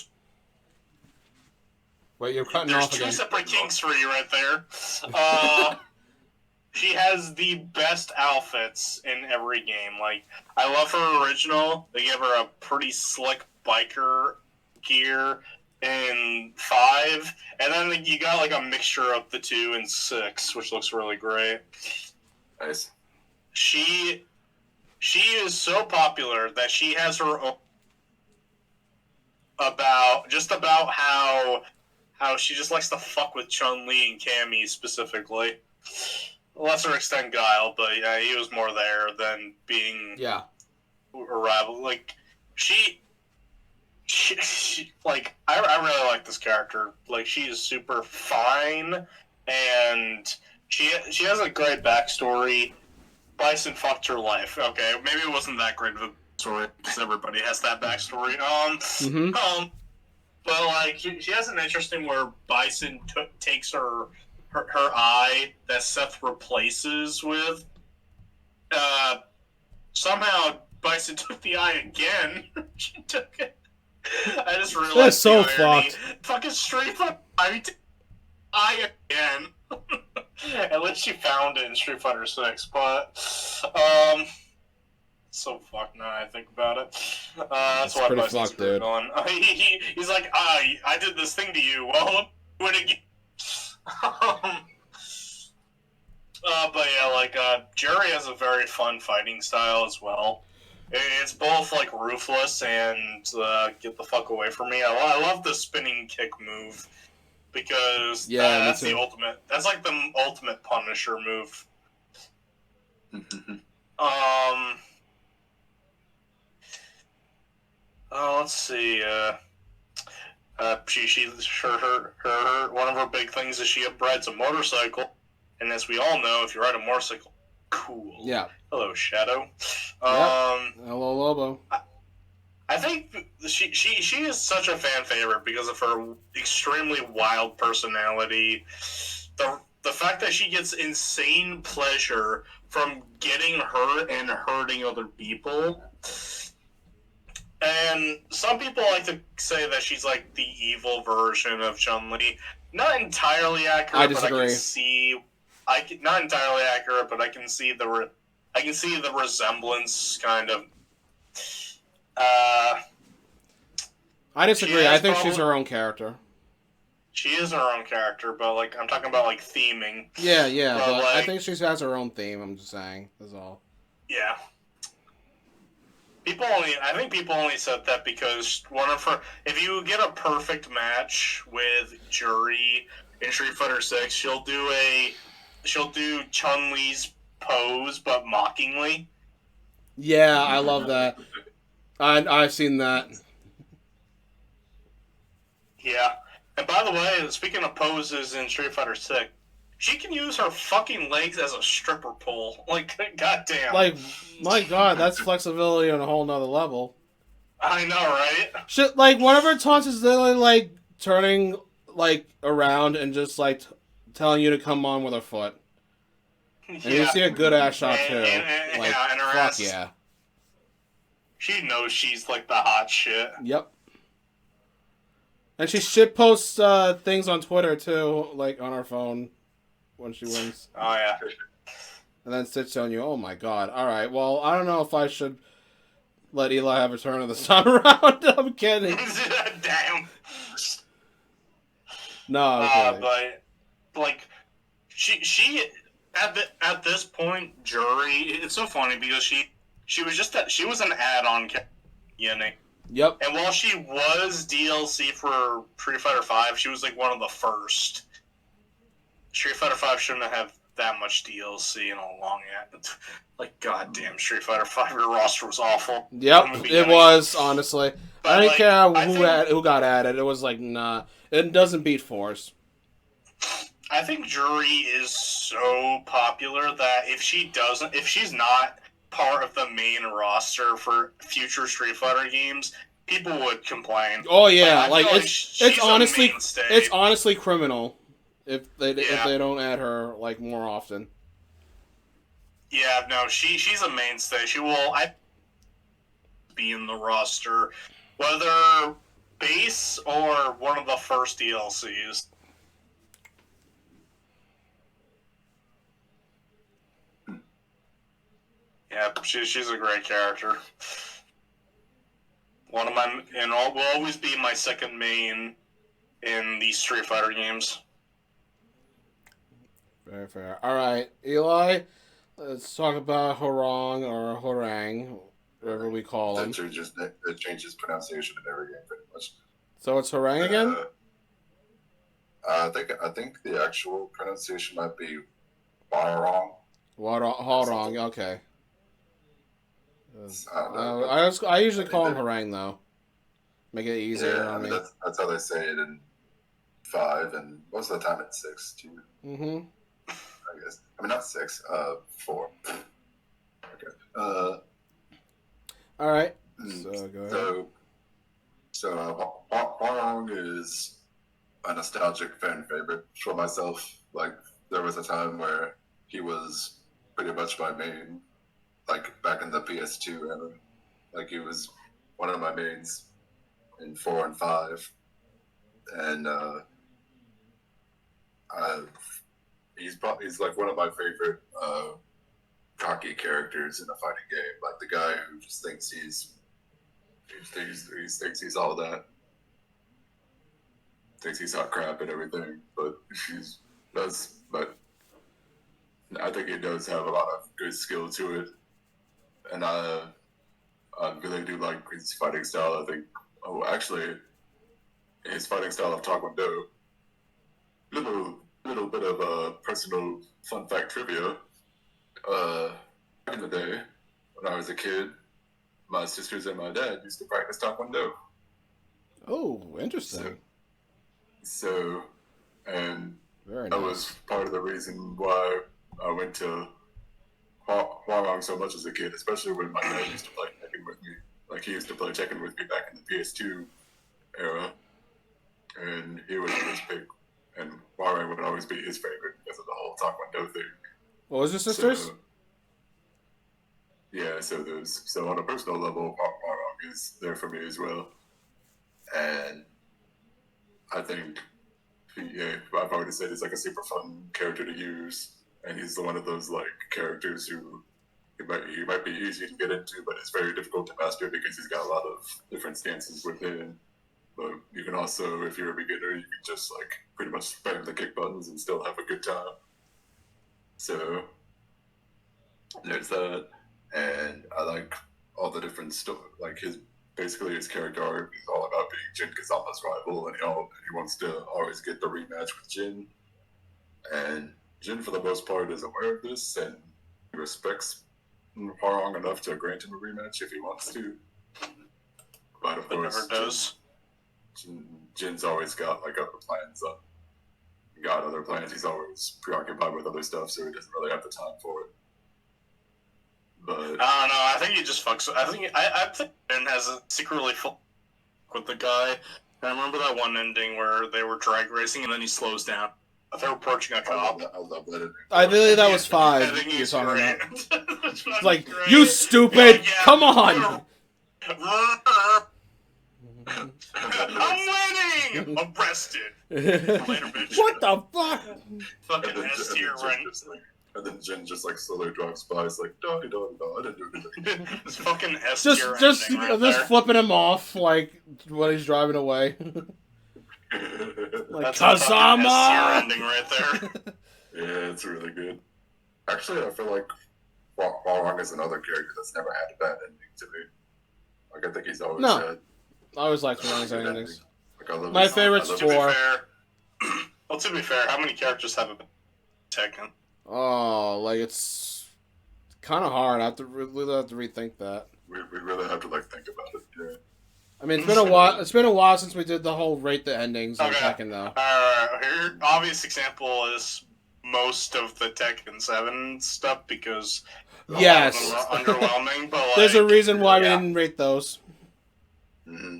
Wait, you're cutting off again. There's 2 separate kinks for you right there. She has the best outfits in every game. Like, I love her original. They give her a pretty slick biker gear in 5. And then you got, like, a mixture of the 2 and 6, which looks really great. Nice. She is so popular that she has her own about how she just likes to fuck with Chun-Li and Cammy specifically. Lesser extent Guile, but yeah, he was more there than being around. Like she like I really like this character. Like she is super fine, and She has a great backstory. Bison fucked her life. Okay, maybe it wasn't that great of a story because everybody has that backstory. But like she has an interesting where Bison takes her eye that Seth replaces with. Somehow Bison took the eye again. She took it. I just realized That's so the irony. fucked. Fucking Street Fighter eye again. At least she found it in Street Fighter 6, but so fucked now I think about it. That's why pretty Bison's fucked, dude. villain. He's like, I did this thing to you. Well, do it again. But yeah, like Jerry has a very fun fighting style as well. It's both like ruthless and get the fuck away from me. I love the spinning kick move because that's the ultimate. That's like the ultimate Punisher move. Let's see. She one of her big things is she rides a motorcycle, and as we all know, if you ride a motorcycle, cool. Yeah. Hello, Shadow. Hello, Lobo. I think she is such a fan favorite because of her extremely wild personality. The fact that she gets insane pleasure from getting hurt and hurting other people. And some people like to say that she's like the evil version of Chun-Li. Not entirely accurate. I disagree. But not entirely accurate, but I can see the resemblance kind of. I disagree. I think she's her own character. She is her own character, but like I'm talking about like theming. Yeah, but like, I think she has her own theme. I'm just saying. That's all. Yeah. I think people only said that because if you get a perfect match with Juri in Street Fighter 6, she'll do Chun-Li's pose, but mockingly. Yeah, I love that. I've seen that. Yeah. And by the way, speaking of poses in Street Fighter 6, she can use her fucking legs as a stripper pole. Like, goddamn. Like, my god, that's flexibility on a whole nother level. I know, right? Shit, like, one of her taunts is literally, like, turning, like, around and just, like, telling you to come on with her foot. And you see a good ass shot, too. And her fuck ass. Yeah. She knows she's, like, the hot shit. Yep. And she shitposts things on Twitter, too, like, on her phone. When she wins. Oh, yeah. And then sits on you, oh my god. Alright, well, I don't know if I should let Eli have a turn this time around. I'm kidding. Damn. No, I'm kidding. But, like, she at this point, Juri, it's so funny because she was an add-on, you know. Yep. And while she was DLC for Street Fighter V, she was, like, one of the first. Street Fighter V shouldn't have that much DLC in a long yet. Like, goddamn, Street Fighter V, your roster was awful. Yep, it was, honestly. But I didn't care who got added. It was like, nah. It doesn't beat Force. I think Juri is so popular that if she's not part of the main roster for future Street Fighter games, people would complain. Oh, yeah. Like it's honestly criminal. If they don't add her like more often. Yeah, no, she's a mainstay. She will be in the roster, whether base or one of the first DLCs. Yeah, she's a great character. One of my will always be my second main in the Street Fighter games. Very fair. Alright, Eli, let's talk about Horong or Horang, whatever we call him. That changes pronunciation in every game, pretty much. So it's Horang again? I think the actual pronunciation might be Warong. Horong, okay. I usually call him Horang, though. Make it easier on me. That's how they say it in 5, and most of the time it's 6, too. Mm-hmm. I guess. I mean, not 6. 4. Okay. All right. So go ahead. So Hwang is a nostalgic fan favorite for myself. Like, there was a time where he was pretty much my main, like back in the PS2 era. Like, he was one of my mains in 4 and 5, and he's like one of my favorite cocky characters in a fighting game. Like the guy who just thinks he thinks he's all that, thinks he's hot crap and everything, but but I think he does have a lot of good skill to it, and I really do like his fighting style. I think, actually, his fighting style of Taekwondo. Little bit of personal fun fact trivia. Back in the day, when I was a kid, my sisters and my dad used to practice Taekwondo. Oh, interesting. And Very that nice. was part of the reason why I went to Hwarang so much as a kid, especially when my dad used to play Tekken with me. Like, he used to play Tekken with me back in the PS2 era, and he would always pick, and Hwarang would always be his favorite because of the whole Taekwondo thing. What was your sisters? So on a personal level, Hwarang is there for me as well, and I think I've already said he's like a super fun character to use, and he's one of those like characters who he might be easy to get into, but it's very difficult to master because he's got a lot of different stances within. But you can also, if you're a beginner, you can just like pretty much spam the kick buttons and still have a good time. So there's that, and I like all the different stuff. Like his character arc is all about being Jin Kazama's rival, and he wants to always get the rematch with Jin. And Jin, for the most part, is aware of this and he respects Hwarang enough to grant him a rematch if he wants to. But of course, never does. Jin's always got like other plans. He's always preoccupied with other stuff, so he doesn't really have the time for it. But I don't know. I think he just fucks. I think Jin has a secretly fuck with the guy. And I remember that one ending where they were drag racing and then he slows down. They're approaching a cop. I love that. I believe that was 5. I think You're he's talking great. about. Like, you stupid! Yeah. Come on! I'm winning! Arrested. Later, bitch. What the fuck? Fucking S tier rank. And then Jin just like slowly drives by. It's like, no, I didn't do anything. This fucking S tier Just ending right flipping him off like when he's driving away. Like, that's a fucking S tier Kazama! ending right there. Yeah, it's really good. Actually, I feel like Hwarang is another character that's never had a bad ending to me. Like, I think he's always had. I always liked Hwarang's endings. Like, My favorite's 4. To be fair, how many characters have a Tekken? Oh, like it's kind of hard. I have to really have to rethink that. We really have to like think about it. Yeah. I mean, it's been a while. It's been a while since we did the whole rate the endings on Tekken, though. Here, obvious example is most of the Tekken 7 stuff because yes, a lot of them are underwhelming. But like, there's a reason why we didn't rate those. Mm-hmm.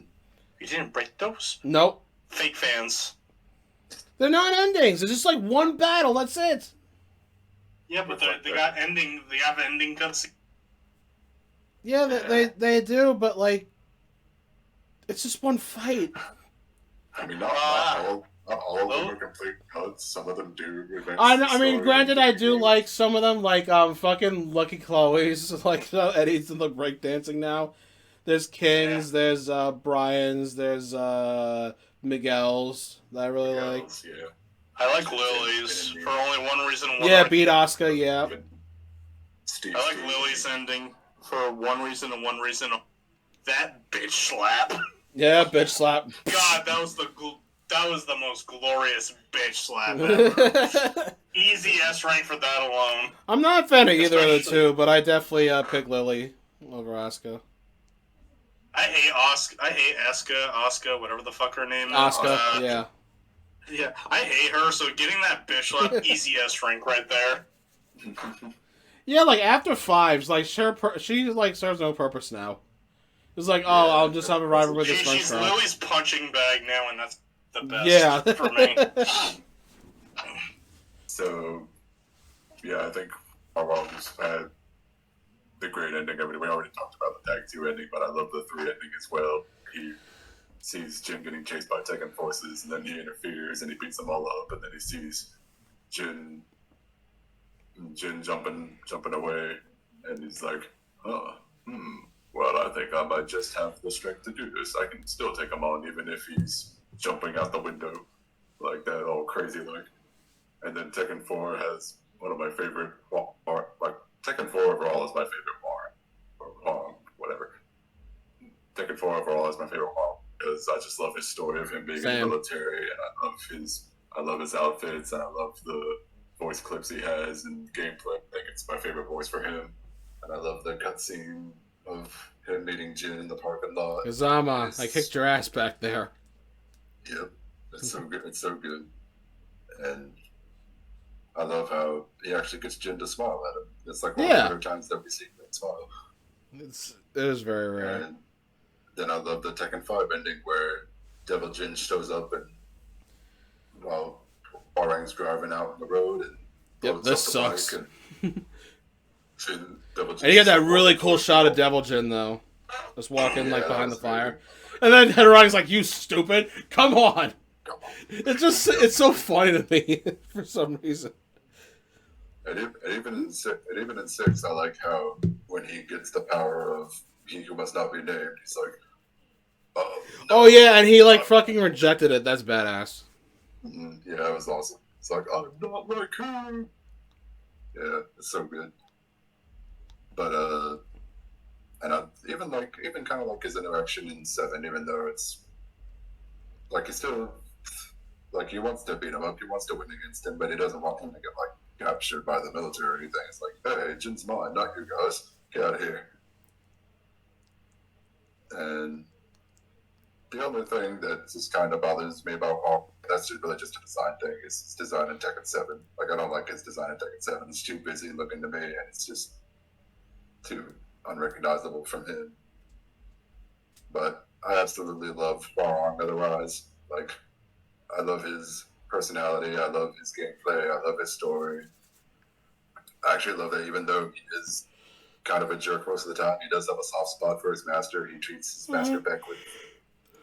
You didn't rate those? Nope. Fake fans. They're not endings. It's just like one battle. That's it. Yeah, but they got ending. They have ending cutscenes. Yeah, they do, but like, it's just one fight. I mean, not all of them are complete cuts. Some of them do. I mean, granted, I do like some of them, like fucking Lucky Chloe's, like Eddie's in the breakdancing now. There's King's, there's Brian's, there's Miguel's that I really like. Yeah. I like Lily's for only one reason. Beat Asuka, yeah. I like Lily's ending for one reason and one reason. That bitch slap. Yeah, bitch slap. God, that was the most glorious bitch slap ever. Easy S rank for that alone. I'm not a fan of either of the two, but I definitely pick Lily over Asuka. I hate Asuka, whatever the fuck her name is. Asuka, yeah. Yeah, I hate her. So getting that bitch left, easy S rank right there. Yeah, like after fives, like she like serves no purpose now. It's like, oh, Yeah, I'll just have a rival with this French She's girl. Lily's punching bag now, and that's the Yeah. best for me. so yeah, I think I've always had the great ending. I mean, we already talked about the Tag 2 ending, but I love the 3 ending as well. He sees Jin getting chased by Tekken forces, and then he interferes and he beats them all up, and then he sees Jin jumping away, and he's like, huh, well, I think I might just have the strength to do this. I can still take him on even if he's jumping out the window like that, all crazy like. And then Tekken 4 has one of my favorite, like Tekken 4 overall is my favorite or whatever. Tekken 4 overall is my favorite because I just love his story of him being in the military, and I love his outfits, and I love the voice clips he has and gameplay. I think it's my favorite voice for him, and I love the cutscene of him meeting Jin in the parking lot. Kazama, I kicked your ass back there. Yep, it's so good. It's so good, and I love how he actually gets Jin to smile at him. It's like one of the rare times that we see him smile. It is very rare. And then I love the Tekken 5 ending where Devil Jin shows up and while Barang's driving out on the road and yep, this sucks. And you get that really cool shot of Devil Jin though, just walking like behind the fire, and then Hadarang's like, "You stupid! Come on!" It's so funny to me for some reason. And even in 6, I like how when he gets the power of he who must not be named, he's like, no, oh yeah, and he like fucking rejected it. That's badass. Yeah, it was awesome. It's like, I'm not like him. Yeah, it's so good. But and I even kind of like his interaction in 7, even though it's like he's still like he wants to beat him up, he wants to win against him, but he doesn't want him to get like captured by the military or anything. It's like, hey, Jin's mine, not you guys. Get out of here. And the other thing that just kind of bothers me about Hawk, that's just really just a design thing, is his design in Tekken 7. Like, I don't like his design in Tekken 7. It's too busy looking to me, and it's just too unrecognizable from him. But I absolutely love Hwarong otherwise. Like, I love his personality, I love his gameplay, I love his story. I actually love that even though he is kind of a jerk most of the time, he does have a soft spot for his master. He treats his master Beck with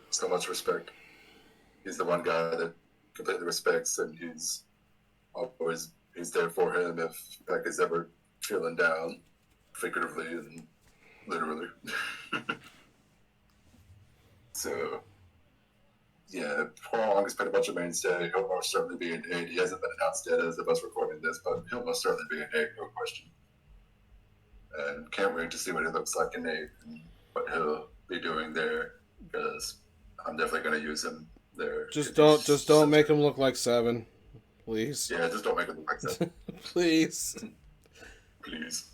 so much respect. He's the one guy that completely respects, and he's there for him if Beck is ever feeling down, figuratively and literally. So, yeah, Hwarong has been a bunch of mainstay. He'll most certainly be an 8. He hasn't been announced yet as of us recording this, but he'll most certainly be an 8, no question. And can't wait to see what he looks like in 8 and what he'll be doing there, because I'm definitely going to use him there. Just don't make him look like 7, please. Yeah, just don't make him look like 7. Please. Please.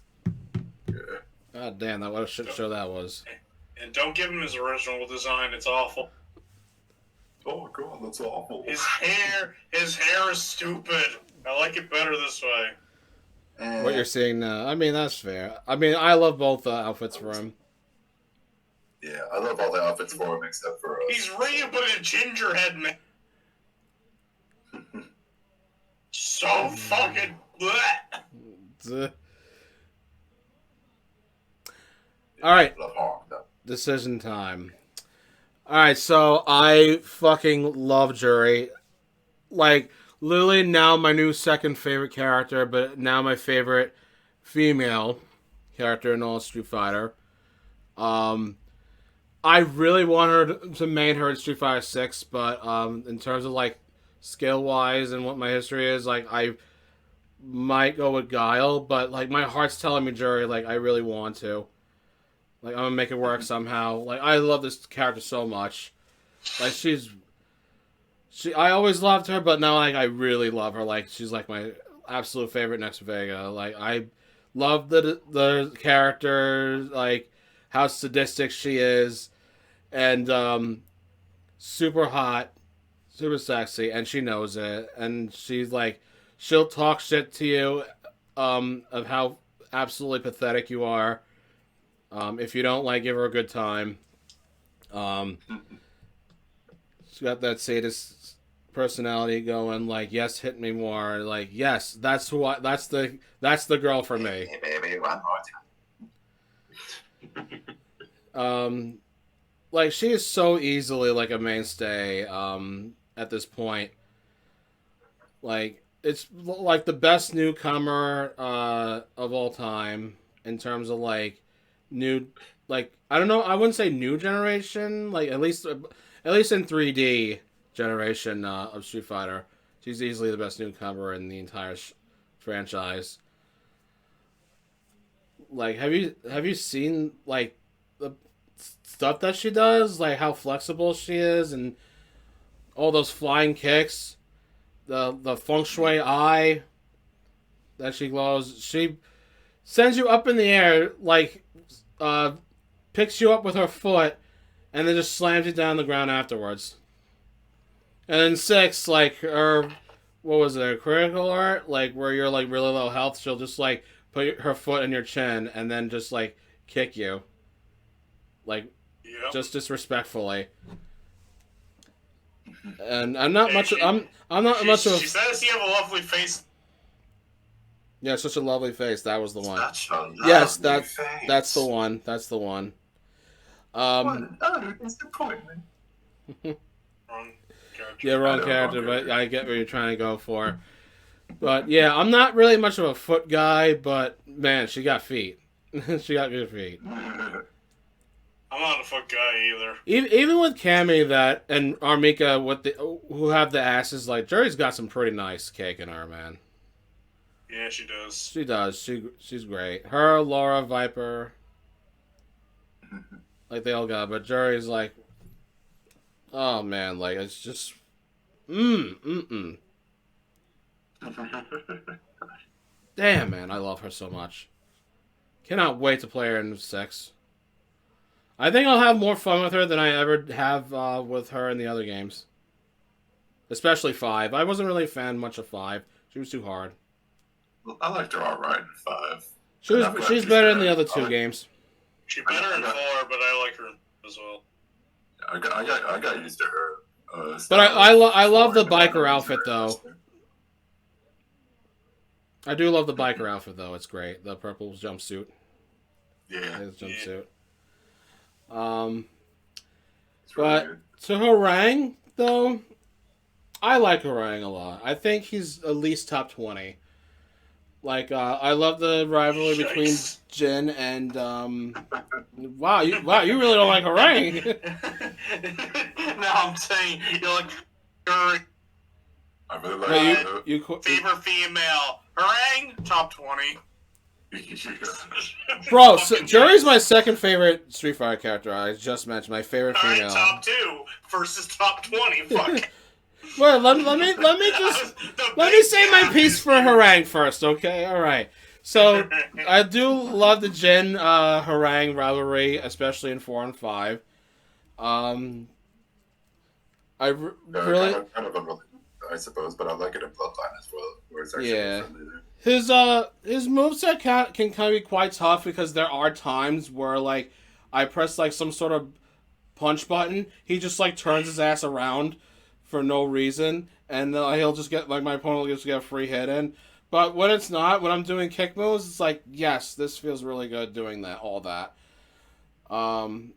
Yeah. God damn, what a shit show that was. And don't give him his original design. It's awful. Oh god, that's awful. His hair is stupid. I like it better this way. What you're seeing now, I mean, that's fair. I mean, I love both outfits for him. Yeah, I love all the outfits for him except for he's Ryu, but a gingerhead man. So fucking bleh. Alright. Decision time. Alright, so I fucking love Jury. Like, literally now my new second favorite character, but now my favorite female character in all Street Fighter. I really want her to main her in Street Fighter 6, but in terms of like skill wise and what my history is, like I might go with Guile, but like my heart's telling me Jury, like I really want to. Like I'm gonna make it work somehow. Like I love this character so much. Like I always loved her, but now like I really love her. Like she's like my absolute favorite next to Vega. Like I love the character, like how sadistic she is, and super hot, super sexy, and she knows it. And she's like, she'll talk shit to you, of how absolutely pathetic you are. If you don't like, give her a good time. Um, she's got that sadist personality going. Like, yes, hit me more. Like, yes, that's the girl for me. Hey, baby, one more time. Like she is so easily like a mainstay. At this point, like it's like the best newcomer of all time in terms of like new, like I don't know, I wouldn't say new generation, like at least in 3D generation of Street Fighter, she's easily the best newcomer in the entire franchise. Like have you seen like the stuff that she does, like how flexible she is and all those flying kicks, the feng shui eye that she glows. She sends you up in the air, like picks you up with her foot, and then just slams you down the ground afterwards. And then 6, like her, what was it, critical art, like where you're like really low health, she'll just like put her foot in your chin and then just like kick you, like just disrespectfully. And I'm not much. I'm not much of. She says you have a lovely face. Yeah, such a lovely face. That was the one. Such a Yes, lovely that's face. the one. That's the one. What an utter disappointment. Wrong character. Yeah, wrong I know, character, wrong but character. I get what you're trying to go for. But yeah, I'm not really much of a foot guy, but man, she got feet. She got good feet. I'm not a fuck guy either. Even with Cammy that and Armika, who have the asses, like Jerry's got some pretty nice cake in her, man. Yeah, she does. She does. She's great. Her, Laura, Viper, like they all got, but Jerry's like, oh man, like it's just, damn man, I love her so much. Cannot wait to play her in 6. I think I'll have more fun with her than I ever have with her in the other games. Especially 5. I wasn't really a fan much of 5. She was too hard. I liked her alright in 5. She's better in the other 2 games. She's better in 4, but I like her as well. I got used to her. But I love the biker outfit though. I do love the biker outfit though. It's great. The purple jumpsuit. Yeah. His jumpsuit. It's really But good. to Harang though, I like Harang a lot. I think he's at least top 20. Like I love the rivalry between Yikes. Jin and wow, you really don't like Harang. No, I'm saying you're like your I really like No, you favorite female. Harangue, top 20. Bro, so Jerry's my second favorite Street Fighter character. I just mentioned my favorite Alright, female. top 2 versus top 20. Fuck. Well, let me say my piece for Harang first, okay? All right. So I do love the Jin Harang rivalry, especially in 4 and 5. Really kind of unrelated, I suppose, but I like it in Bloodline as well, where it's actually Yeah. friendly there. his moveset can kind of be quite tough because there are times where like I press like some sort of punch button, he just like turns his ass around for no reason, and he'll just get like my opponent will just get a free hit in. But when it's not, when I'm doing kick moves, it's like yes, this feels really good doing that, all that. And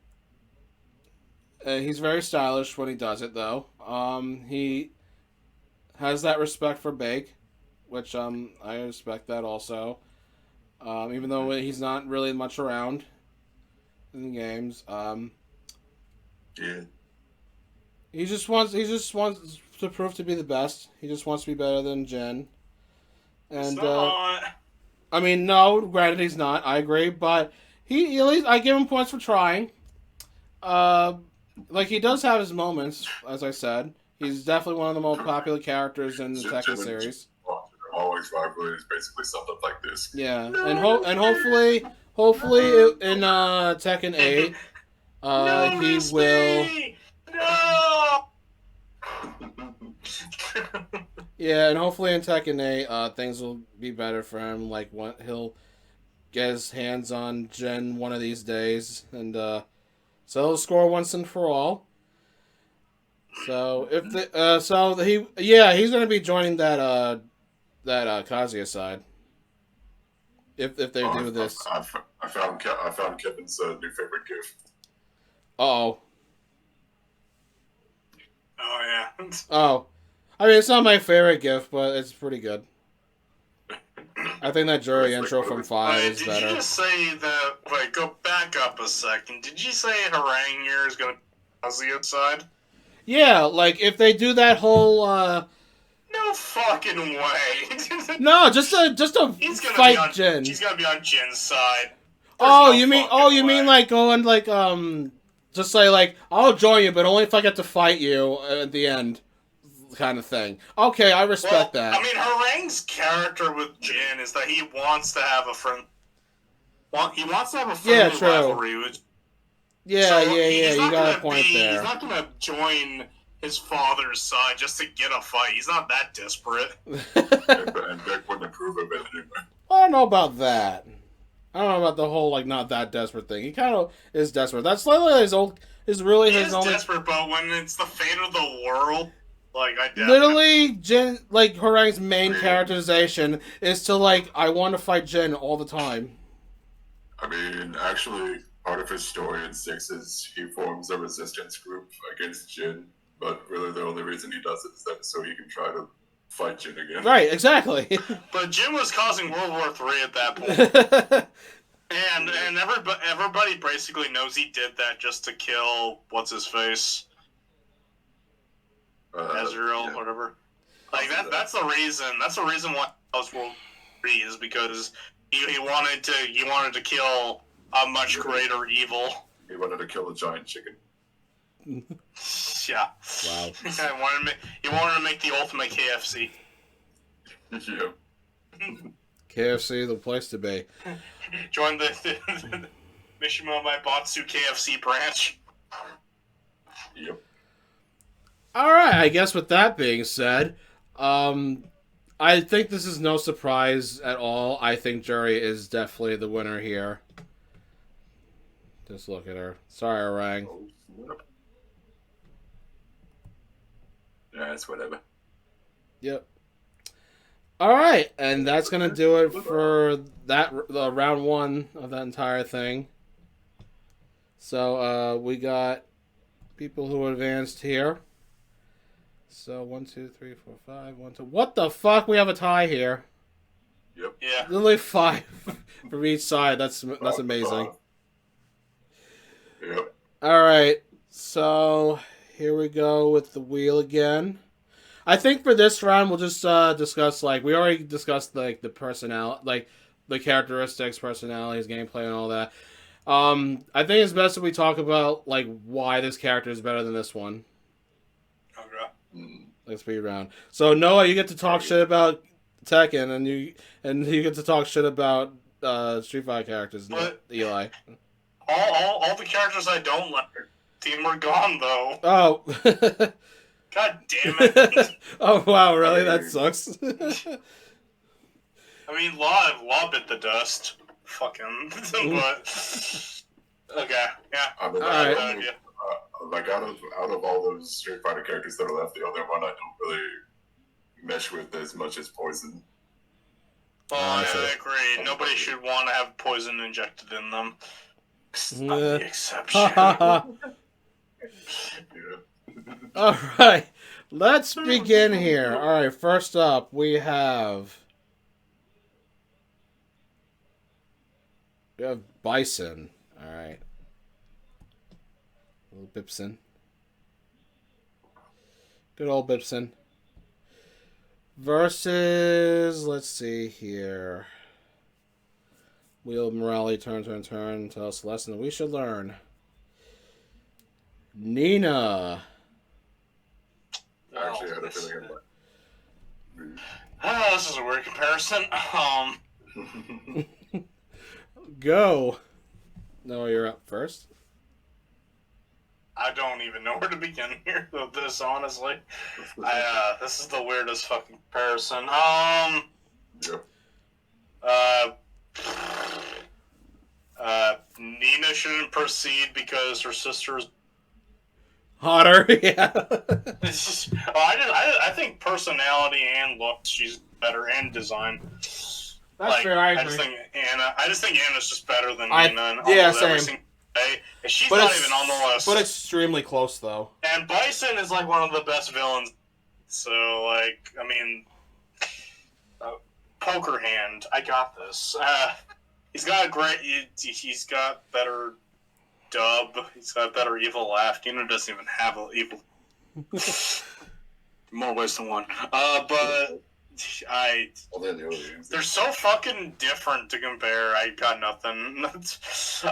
he's very stylish when he does it though. He has that respect for Bake, which I respect that also. Even though he's not really much around in the games. Yeah. He just wants to prove to be the best. He just wants to be better than Jen. It's And not. I mean, no, granted he's not. I agree, but he at least I give him points for trying. Like he does have his moments, as I said. He's definitely one of the most popular characters in the Tekken series. Always rivalry is basically summed up like this. Yeah, and hopefully in Tekken 8, No, he miss will. me! No! Yeah, and hopefully in Tekken 8, things will be better for him. Like, he'll get his hands on Jin one of these days, and so he'll score once and for all. So if he's gonna be joining that Kazuya side. If they do this. I found Kevin's new favorite gift. Oh. Oh yeah. Oh. I mean, it's not my favorite gift, but it's pretty good. I think that jury intro from 5 is better. Did you just say that? Wait, go back up a second. Did you say Haranguer is going to cause the outside? Yeah, like if they do that whole. No fucking way. No, just a fight Jin. He's gonna be on Jin's side. You mean like going like just say like I'll join you, but only if I get to fight you at the end, kind of thing. Okay, I respect that. I mean, Harang's character with Jin is that he wants to have a friend. He wants to have a friendly rivalry with. Yeah. You got a point there. He's not gonna join his father's side just to get a fight. He's not that desperate. And Beck wouldn't approve of it anyway. I don't know about that. I don't know about the whole like not that desperate thing. He kind of is desperate. That's literally his old. Is really his only. Desperate, but when it's the fate of the world, like I literally Jin, like Harang's main characterization is to like I want to fight Jin all the time. I mean, actually, part of his story in 6 is he forms a resistance group against Jin. But really, the only reason he does it is that so he can try to fight Jin again. Right, exactly. But Jin was causing World War III at that point, and everybody basically knows he did that just to kill what's his face, Ezreal, whatever. Like that's the reason. That's the reason why it was World War III is because he wanted to kill a much greater evil. He wanted to kill a giant chicken. Yeah. Wow. He wanted to make the ultimate KFC. Yeah. KFC, the place to be. Join the Mishima Maibatsu KFC branch. Yep. Alright, I guess with that being said, I think this is no surprise at all. I think Jury is definitely the winner here. Just look at her. Sorry, Orang. Yeah, it's whatever. Yep. Alright, and that's going to do it for the round 1 of that entire thing. So, we got people who advanced here. So, 1, 2, 3, 4, 5, 1, 2. What the fuck? We have a tie here. Yep. Yeah. Literally 5 from each side. That's amazing. Yep. Alright, so here we go with the wheel again. I think for this round we'll just discuss, like, we already discussed, like, the personality, like, the characteristics, personalities, gameplay, and all that. I think it's best if we talk about, like, why this character is better than this one. Okay. Let's speed round. So, Noah, you get to talk shit about Tekken, and you get to talk shit about Street Fighter characters, but Eli. All the characters I don't like, team are gone, though. Oh. God damn it. Oh, wow, really? That sucks. I mean, Law bit the dust. Fucking. But. Okay, yeah. I mean, Alright. Like, out of all those Street Fighter characters that are left, the other one I don't really mesh with as much as Poison. Well, I agree. Nobody should want to have poison injected in them. I'm the exception. Yeah. Alright, let's begin here. Alright, first up, we have Bison. Alright. Little Bipson. Good old Bipson. Versus, let's see here. Wheel morality, turn. Tell us a lesson that we should learn. Nina. Actually, I had a feeling This is a weird comparison. Go. No, you're up first. I don't even know where to begin here with this, honestly. This is the weirdest fucking comparison. Yep. Nina shouldn't proceed because her sister's. Hotter, yeah. I think personality and looks, she's better, and design. That's fair. I agree. I just think Anna's just better than I- Nina in yeah, almost every same. single way. And she's not even on the list. But extremely close, though. And Bison is like one of the best villains. So, like, I mean, poker hand. I got this. He's got a great. He's got better dub. He's got better evil laugh. Nina doesn't even have an evil. More ways than one. But they're so fucking different to compare. I got nothing.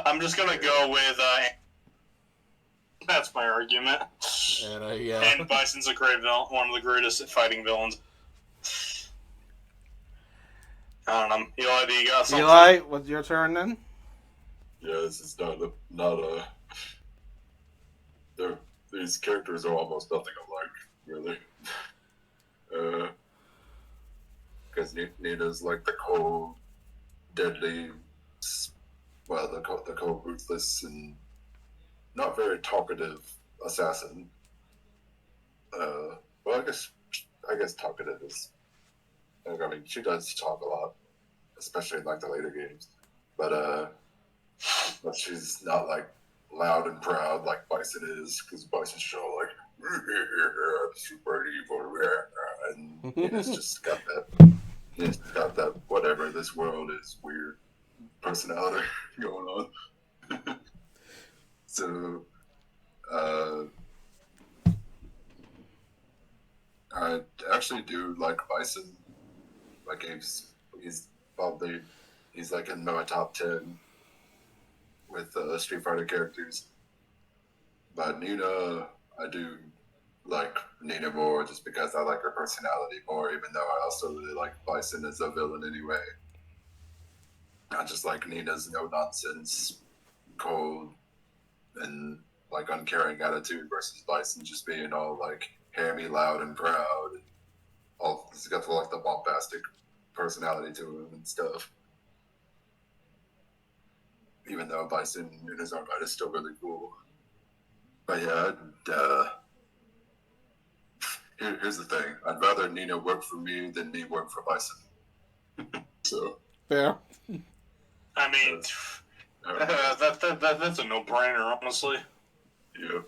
I'm just gonna go with. That's my argument. And Bison's a great villain, one of the greatest fighting villains. I don't know. Eli, do you got something? Eli, what's your turn then? Yeah, this is not a. These characters are almost nothing alike, really. Because Nina's like the cold, deadly, the cold, ruthless, and not very talkative assassin. Well, I guess talkative is. I mean, she does talk a lot, especially in like the later games. But she's not like loud and proud like Bison is, because Bison's so like I'm super evil, and it's just got that. It's got that whatever this world is weird personality going on. So, I actually do like Bison. Like he's like in my top 10 with Street Fighter characters. But Nina, I do like Nina more just because I like her personality more, even though I also really like Bison as a villain anyway. I just like Nina's no nonsense, cold, and like uncaring attitude versus Bison just being all like hammy, loud, and proud. And he's got like the bombastic personality to him and stuff. Even though Bison in his own right is still really cool. But yeah, here's the thing. I'd rather Nina work for me than me work for Bison. So. Fair. I mean, that's a no-brainer, honestly. Yeah.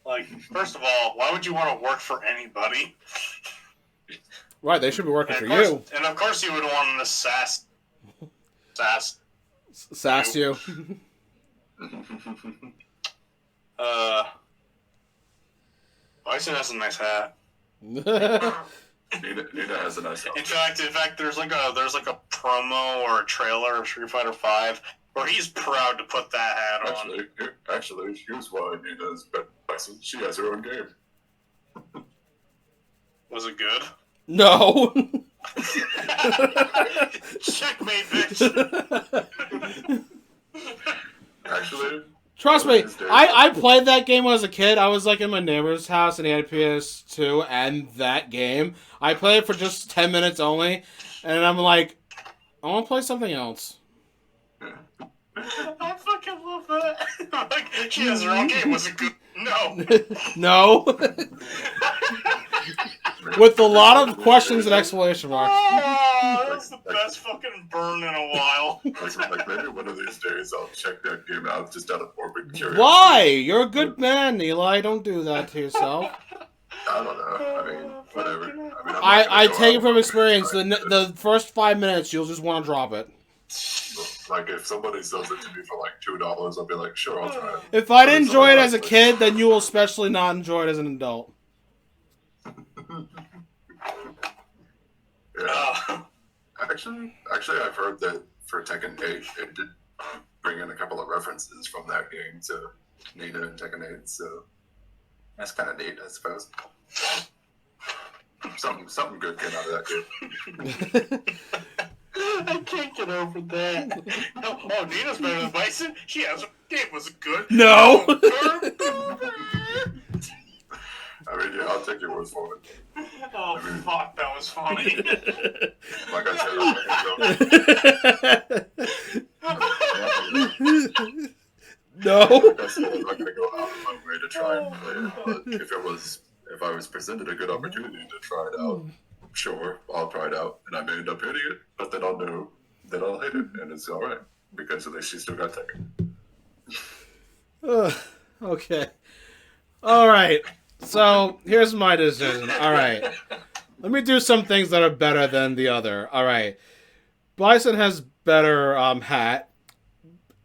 Like, first of all, why would you want to work for anybody? Right, they should be working for you. you. And of course you would want an sass you. Bison has a nice hat. Nina has a nice hat. In fact, there's like a promo or a trailer of Street Fighter V where he's proud to put that hat on. Actually, here's why Nina's better than Bison. She has her own game. Was it good? No. Checkmate, bitch. Actually, trust me, I played that game when I was a kid. I was like in my neighbor's house and he had a PS2 and that game. I played it for just 10 minutes only, and I'm like, I want to play something else. I fucking love that. Like, she has her own game. Was it good? No. No. With a lot of questions and exclamation marks. Oh, that's the best fucking burn in a while. Like maybe one of these days I'll check that game out just out of morbid curiosity. Why? You're a good man, Eli. Don't do that to yourself. I don't know. I mean, whatever. I take it from experience. The first 5 minutes, you'll just want to drop it. Like, if somebody sells it to me for like $2, I'll be like, sure, I'll try it. If I didn't enjoy it as a kid, then you will especially not enjoy it as an adult. Yeah. Actually, I've heard that for Tekken 8, it did bring in a couple of references from that game to Nina and Tekken 8, so that's kind of neat, I suppose. Something good came out of that game. I can't get over that. Oh, Nina's better than Bison? She has a game was good. No. I mean, yeah, I'll take your word for it. Oh, fuck, that was funny. Like I said, No. like I said, I'm not gonna go out of my way to try and play it. But if I was presented a good opportunity to try it out, sure, I'll try it out, and I may end up hitting it, but then I'll know that I'll hit it, and it's all right because at least she still got Tekken. Okay. All right. So here's my decision. All right. Let me do some things that are better than the other. All right. Bison has better hat.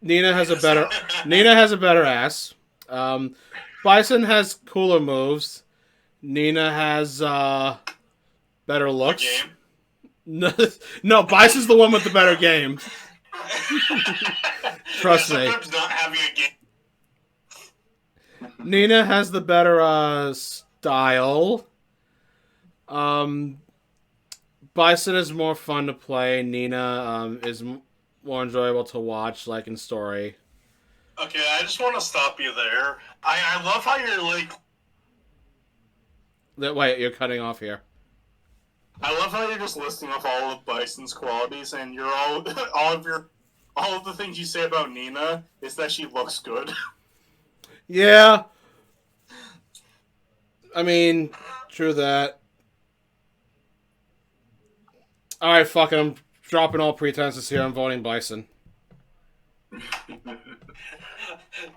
Nina has a better ass. Bison has cooler moves. Nina has better looks. Game? No, Bison's the one with the better game. Trust me. Sometimes not having a game. Nina has the better style. Bison is more fun to play. Nina is more enjoyable to watch, like in story. Okay, I just want to stop you there. I love how you're like. Wait, you're cutting off here. I love how you're just listing off all of Bison's qualities, and you're all of the things you say about Nina is that she looks good. Yeah. I mean, true that. Alright, fuck it. I'm dropping all pretenses here. I'm voting Bison.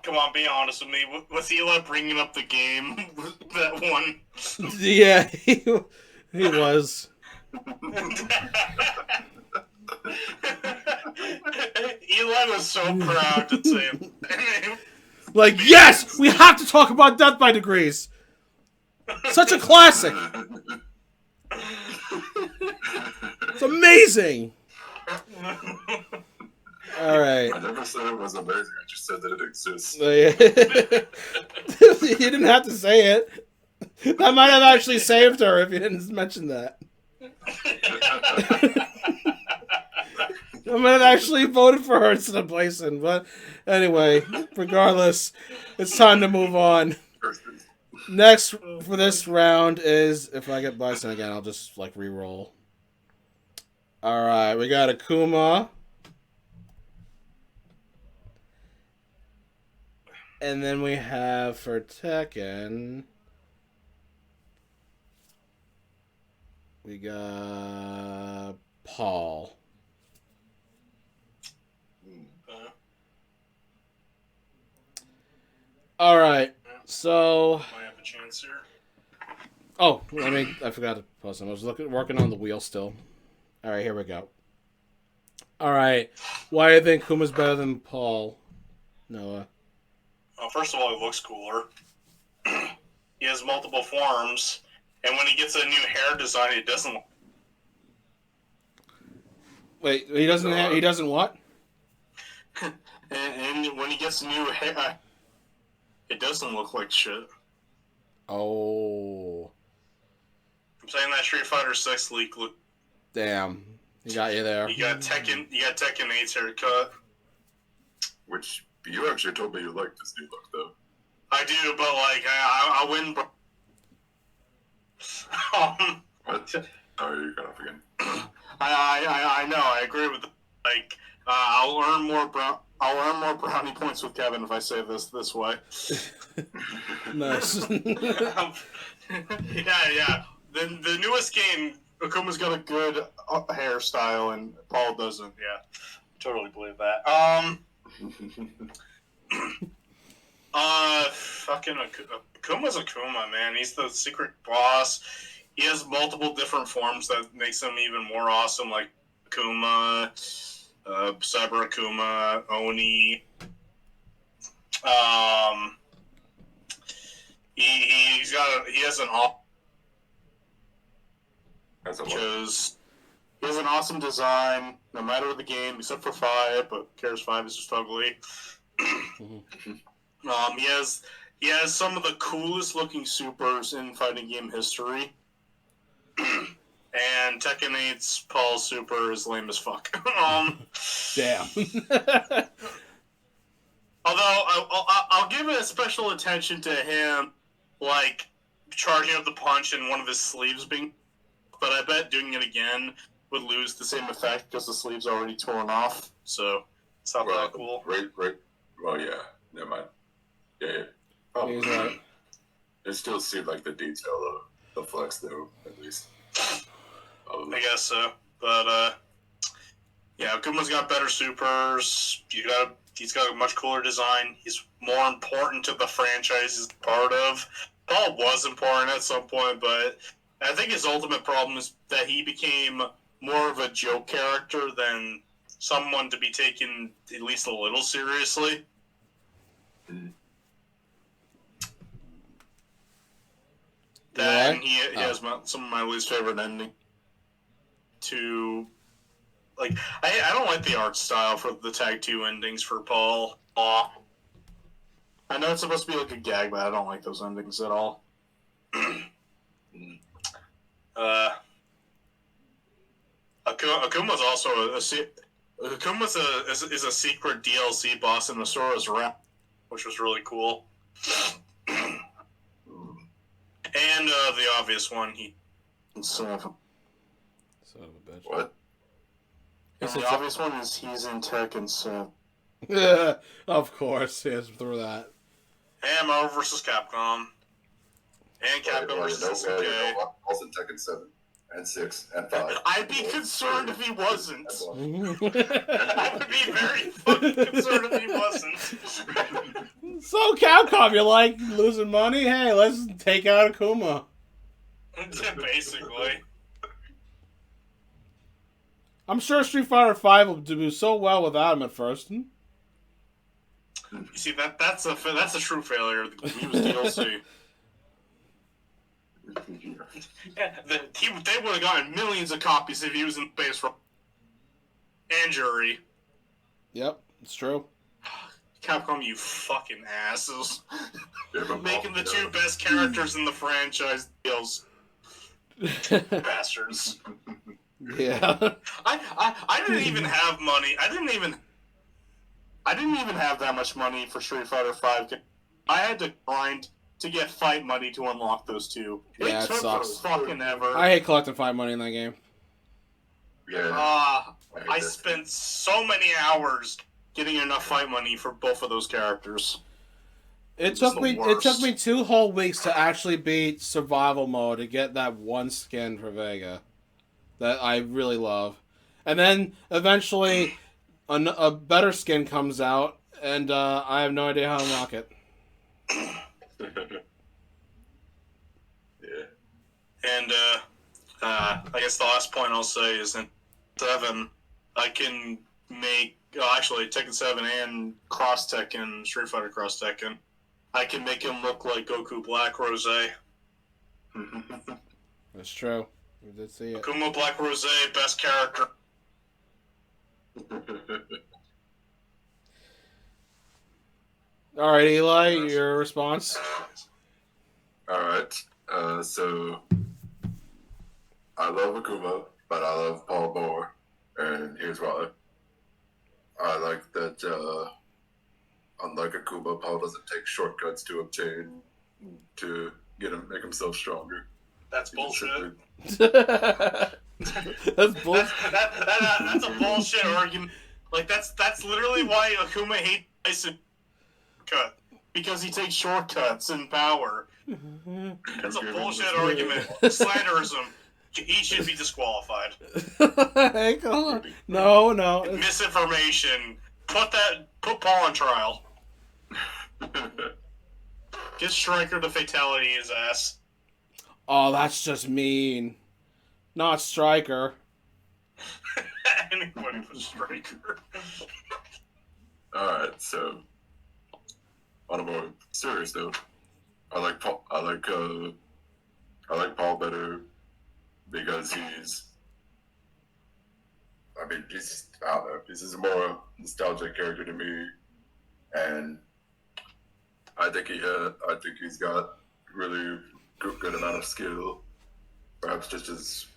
Come on, be honest with me. Was Eli bringing up the game? That one? Yeah, he was. Eli was so proud to say it. Like, yes! We have to talk about Death by Degrees! Such a classic! It's amazing! Alright. I never said it was amazing. I just said that it exists. You didn't have to say it. That might have actually saved her if you didn't mention that. I might have actually voted for her instead of Bison. But anyway, regardless, it's time to move on. Next for this round is, if I get Bison again, I'll just like re-roll. Alright, we got Akuma. And then we have for Tekken, we got Paul. All right, so Might have a chance here. oh, I forgot to pause them. I was working on the wheel still. All right, here we go. All right, why do you think Kuma's better than Paul, Noah? Well, first of all, he looks cooler. He has multiple forms, and when he gets a new hair design, it doesn't. Wait, he doesn't have. He doesn't what? And when he gets new hair, it doesn't look like shit. Oh, I'm saying that Street Fighter 6 leak look. damn! He got you there. You got Tekken 8's haircut. Which you actually told me you liked this new look, though. I do, but like I win. What? Oh, you got off again. I know. I agree with like. I'll earn more brownie points with Kevin if I say this way. Nice. Yeah. The newest game, Akuma's got a good hairstyle and Paul doesn't. Yeah, totally believe that. Fucking Akuma's Akuma, man. He's the secret boss. He has multiple different forms that makes him even more awesome, like Akuma, Cyber Akuma, Oni. He has an because he has an awesome design, no matter the game, except for 5, but Cares 5 is just ugly. He has some of the coolest looking supers in fighting game history. And Tekken 8's Paul's Super is lame as fuck. Damn. Although I'll give it a special attention to him, like charging up the punch and one of his sleeves being. But I bet doing it again would lose the same effect because the sleeve's already torn off. So it's not that cool. Right. Well, yeah. Never mind. Yeah. He's right. It still seemed like the detail of the flex, though, at least. I guess so. But, yeah, Akuma's got better supers. He's got a much cooler design. He's more important to the franchise he's part of. Paul was important at some point, but I think his ultimate problem is that he became more of a joke character than someone to be taken at least a little seriously. Then he has some of my least favorite ending. To like, I don't like the art style for the Tag 2 endings for Paul. I know it's supposed to be like a gag, but I don't like those endings at all. Akuma's also Akuma's is a secret DLC boss in Masora's Wrath, which was really cool. And the obvious one, son of a bitch. What? the obvious one is he's in Tekken 7. Of course, he has to throw that. And Marvel vs. Capcom. And Capcom vs. SNK. Also Tekken 7 and 6 and 5. I'd be concerned if he wasn't. I would be very fucking concerned if he wasn't. So Capcom, you're like losing money? Hey, let's take out Akuma. Basically. I'm sure Street Fighter V will do so well without him at first. You see, that's a true failure. He was DLC. Yeah, they would have gotten millions of copies if he was in space for and jury. Yep, it's true. Capcom, you fucking asses. Making the two best characters in the franchise deals. Bastards. Yeah. I didn't even have money. I didn't even have that much money for Street Fighter V. I had to grind to get fight money to unlock those two. Yeah, it took sucks. Fucking ever. I hate collecting fight money in that game. Yeah. I spent so many hours getting enough fight money for both of those characters. It took me 2 whole weeks to actually beat survival mode to get that one skin for Vega that I really love, and then eventually a better skin comes out, and I have no idea how to unlock it. Yeah. And I guess the last point I'll say is in 7, I can make actually Tekken 7 and Cross Tekken, Street Fighter Cross Tekken, I can make him look like Goku Black Rose. That's true. We did see it. Akuma Black Rose, best character. All right, Eli, your response. All right. So I love Akuma, but I love Paul more, and here's why. I like that. Unlike Akuma, Paul doesn't take shortcuts to make himself stronger. That's bullshit. That's bullshit. That's a bullshit argument. Like that's literally why Akuma hates Tyson. Because he takes shortcuts in power. That's a bullshit argument. Slanderism. He should be disqualified. Hey, come on. No. Misinformation. Put Paul on trial. Get Striker to fatality his ass. Oh, that's just mean. Not Striker. Anybody but Striker. Alright, so on a more serious note, I like Paul better because he's I don't know, he's just a more nostalgic character to me, and I think he's got really good amount of skill, perhaps just as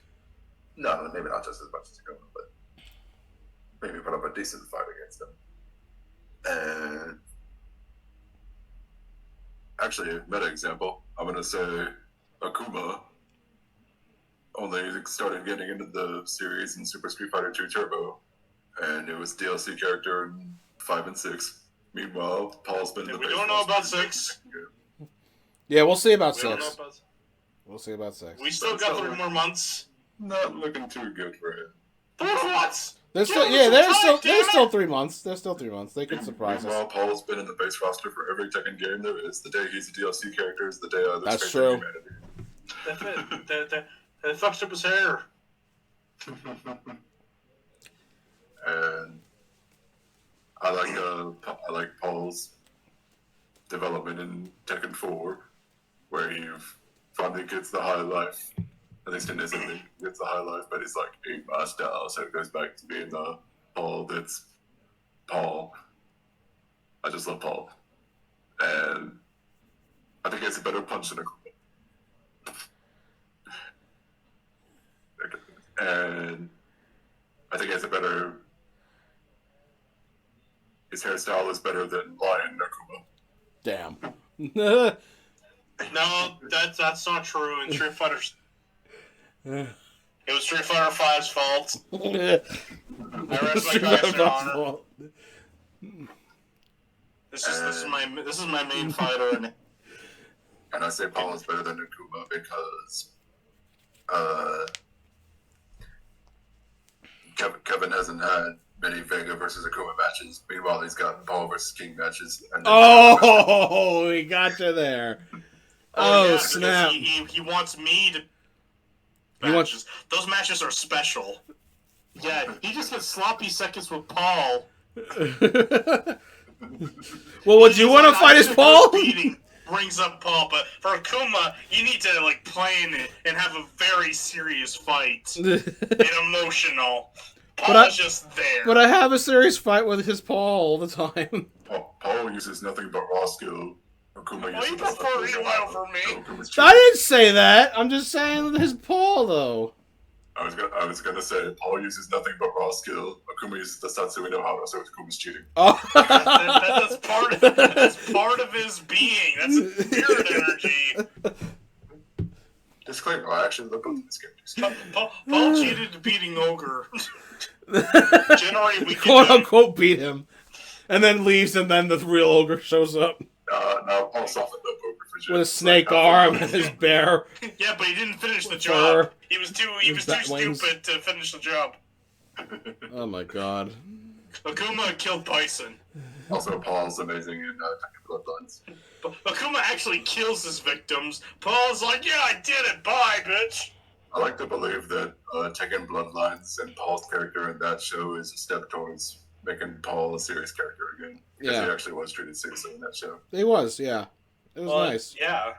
No, maybe not just as much as Akuma, but maybe put up a decent fight against him. And actually, meta example, I'm gonna say Akuma only started getting into the series in Super Street Fighter 2 Turbo, and it was DLC character in 5 and 6. Meanwhile, Paul's been the We base don't know roster about for 6. Yeah, we'll see about We don't know 6. about. We'll see about 6. We still got 3 more months. Not looking too good for him. 3 months. There's Give still, him yeah, some there's time, still, damn there's it! still 3 months. There's still 3 months. They can surprise Meanwhile, us. Paul's been in the base roster for every Tekken game there is. The day he's a DLC character is the day others That's face true. humanity. They fucked up his hair. And I like Paul's development in Tekken 4, where he finally gets the high life. At least in his ending, he gets the high life, but he's like, eat my style, so it goes back to being the Paul that's Paul. I just love Paul. And I think he has a better punch than Akuma. And I think he has a better... His hairstyle is better than Lion Akuma. Damn. No, that's not true. In Street Fighter, it was Street Fighter 5's fault. I rest my case, Your Honor. This is my main fighter, And I say Paul is better than Akuma because Kevin hasn't had many Vega versus Akuma matches. Meanwhile, he's got Paul versus King matches. And Oh, we got you there. Oh, yeah, snap. He wants me to. Matches. Those matches are special. Yeah, he just gets sloppy seconds with Paul. Well, would you want to fight as Paul? Beating brings up Paul, but for Akuma, you need to like plan it and have a very serious fight and emotional. Paul's just there. But I have a serious fight with his Paul all the time. Paul uses nothing but raw skill. Akuma Well, uses you prefer you over me. I didn't say that. I'm just saying his Paul, though. I was gonna say Paul uses nothing but raw skill. Akuma uses the Satsui no Hana, so Akuma's cheating. Oh. That's part of his being. That's spirit energy. Disclaimer: I actually love both of these characters. Paul cheated beating Ogre. Generally, we quote unquote beat him, and then leaves, and then the real ogre shows up Now Paul softened up Ogre for sure. with a snake arm and his bear. Yeah, but he didn't finish the job. He was too wings. stupid to finish the job. Oh my god. Akuma killed Bison. Also, Paul's amazing in Tekken Bloodlines. Akuma actually kills his victims. Paul's like, yeah, I did it. Bye, bitch. I like to believe that Tekken Bloodlines and Paul's character in that show is a step towards making Paul a serious character again. Because he actually was treated seriously in that show. He was, yeah. It was nice. Yeah.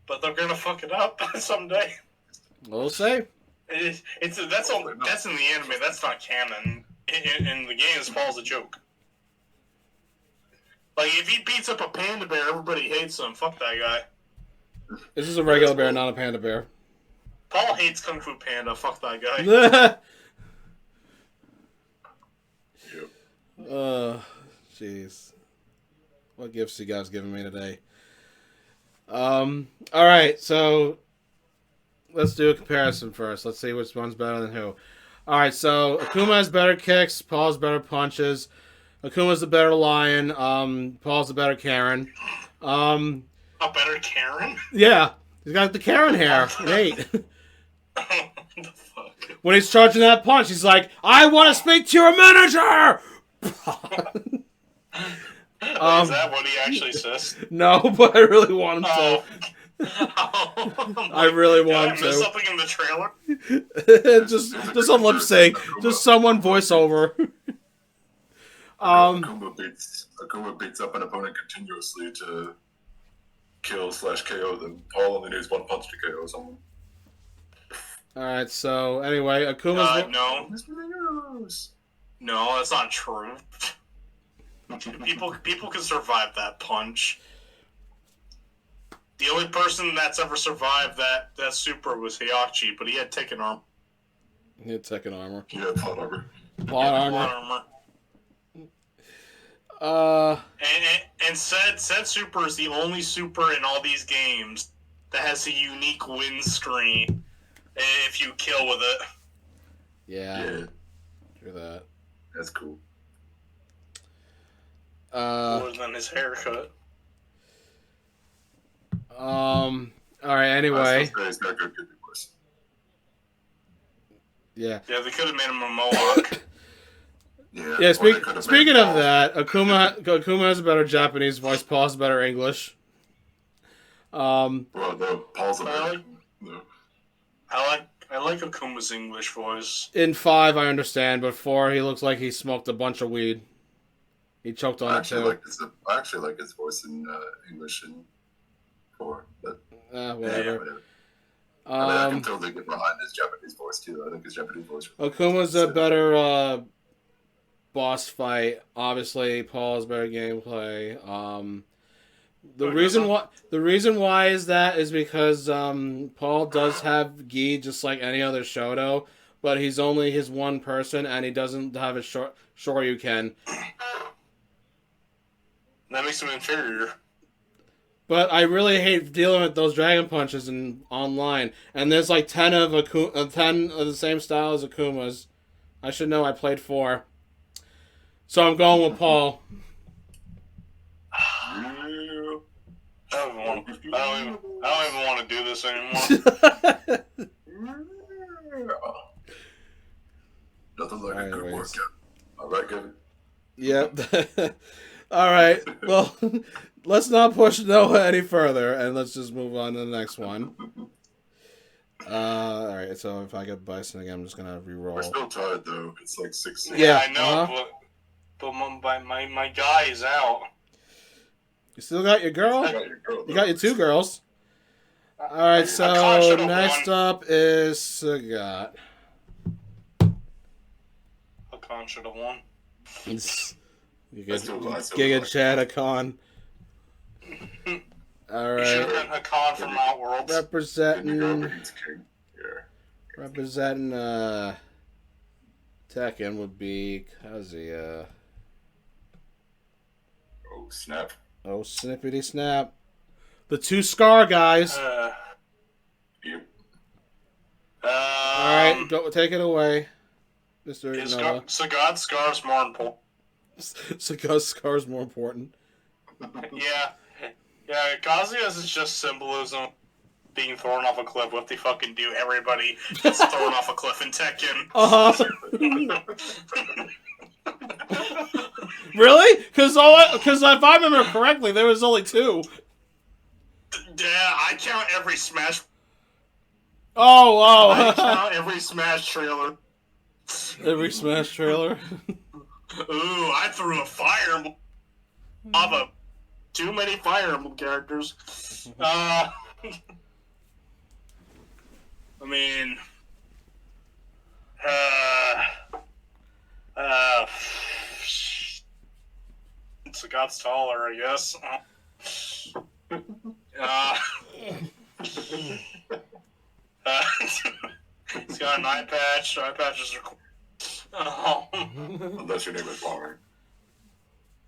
But they're gonna fuck it up someday. We'll see. That's in the anime. That's not canon. In the games, Paul's a joke. Like if he beats up a panda bear, everybody hates him. Fuck that guy. This is a regular bear, not a panda bear. Paul hates Kung Fu Panda. Fuck that guy. Jeez. What gifts you guys giving me today? Alright, so let's do a comparison first. Let's see which one's better than who. Alright, so Akuma has better kicks, Paul's better punches. Akuma's the better lion, Paul's the better Karen. A better Karen? Yeah, he's got the Karen hair. Nate. What the fuck? When he's charging that punch, he's like, I want to speak to your manager! Is that what he actually says? No, but I really want him to. I really want him to. Something in the trailer? just a lip sync. Just someone voice over. Akuma beats up an opponent continuously to kill/KO them. Paul only needs one punch to KO someone. Alright, so anyway, Akuma's... No, that's not true. People can survive that punch. The only person that's ever survived that super was Heihachi, but he had Tekken armor. He had Tekken armor. Yeah, plot armor. Plot armor. And said super is the only super in all these games that has a unique win screen if you kill with it. Yeah. Yeah, Do that. that's cool. More than his haircut. All right. Anyway. His character could be worse. Yeah. Yeah, they could have made him a Mohawk. Yeah. Speaking of that, Akuma has a better Japanese voice. Paul has better English. Well, no, Paul's American. No. I like Akuma's English voice. In 5, I understand, but 4, he looks like he smoked a bunch of weed. He choked on it too. I actually like his voice in English in 4, but whatever. I mean, I can totally get behind his Japanese voice too. I think his Japanese voice. Akuma's a better boss fight. Obviously, Paul's better gameplay. The reason why is that is because Paul does have gi just like any other Shoto, but he's only his one person and he doesn't have a Shoryuken. That makes him inferior. But I really hate dealing with those dragon punches in online, and there's like 10 of the same style as Akuma's. I should know. I played 4, so I'm going with Paul. I don't even want to do this anymore. Nothing like a good workout. All right, Kevin. Yep. All right. Well, let's not push Noah any further, and let's just move on to the next one. All right. So if I get Bison again, I'm just gonna re-roll. We're still tied though. It's like 6. Yeah, I know, but my guy is out. You still got your girl? You got your 2 girls. All right. So next up is Sagat. Hakan should have won. Giga Chad Hakan. All right. Should have been Hakan from Outworld. Representing Tekken would be Kazuya. Oh snap! Oh snippity snap! The 2 Scar guys. Yep. All right, go take it away, Mr. Noah. Sagat Scar's more important. Sagat Scar's more important. Yeah, Kazuya's is just symbolism. Being thrown off a cliff. What they fucking do? Everybody gets thrown off a cliff in Tekken. Really? Because if I remember correctly, there was only 2. Yeah, I count every Smash. Oh. I count every Smash trailer. Every Smash trailer. Ooh, I threw a Fire Emblem. Lava. Too many Fire Emblem characters. I mean, Sagat's taller, I guess. He's got an eye patch. Eye patches are cool. Unless your name is Barry.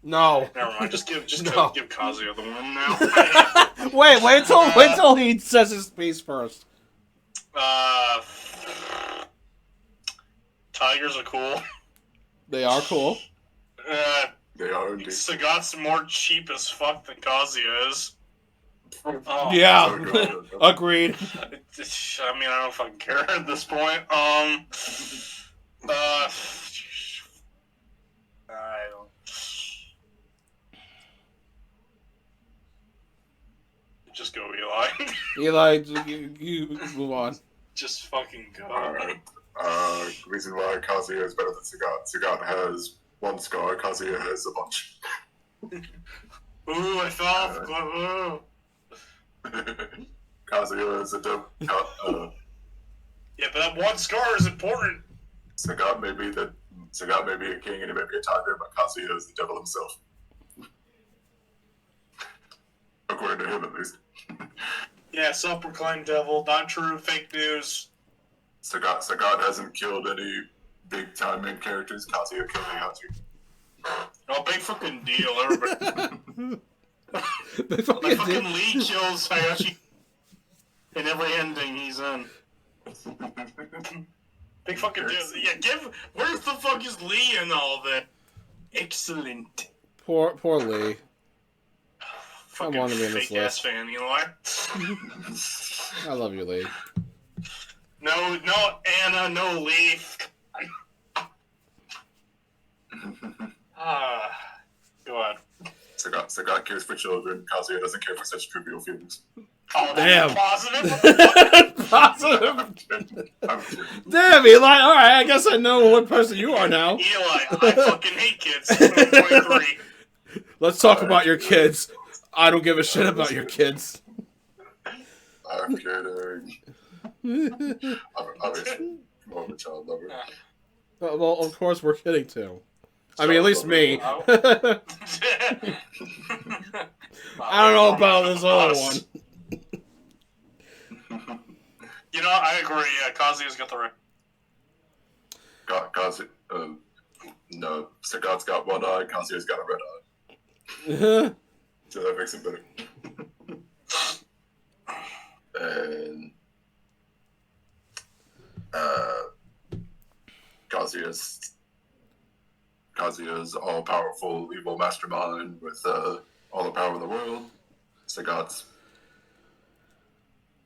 No. Never mind. Just give Kazuya the one now. wait till he says his piece first. Tigers are cool. They are cool. They are indeed. Sagat's more cheap as fuck than Kazuya is. Oh. Yeah, agreed. I mean, I don't fucking care at this point. I don't. Just go, Eli. Eli, you move on. Just fucking go. Alright. Reason why Kazuya is better than Sagat. Sagat has 1 scar, Kazuya has a bunch. Ooh, I fell off the cliff. Kazuya is a dope. Yeah, but that 1 scar is important. Sagat may be a king and he may be a tiger, but Kazuya is the devil himself. according to him at least. Yeah, self-proclaimed devil. Not true. Fake news. Sagat hasn't killed any big-time main characters. Kazuya killed Heihachi. Oh, big fucking deal. Everybody. Big Like fucking fucking deal. Lee kills Hayashi in every ending he's in. Big fucking deal. Yeah, where the fuck is Lee in all that? Excellent. Poor Lee. Fucking want to be in this fake ass list. fan, you know what? I love you, Lee. No Anna, no Leaf. Go on. Sagat cares for children. Kazuya doesn't care for such trivial feelings. Oh, Damn. positive? Positive. I'm kidding. Damn, Eli. All right, I guess I know what person you are now. Eli, I fucking hate kids. 23. Let's talk about your kids. I don't give a shit about your kids. I'm kidding. I'm obviously more of a child lover. Well, of course we're kidding too. I mean, at least me. I don't know about this other one. You know, I agree. Yeah, Kazuya's got the right. No, Sagat's got one eye. Kazuya's got a red eye. So that makes it better. And Kazuya's all-powerful evil mastermind with all the power in the world. Sagat's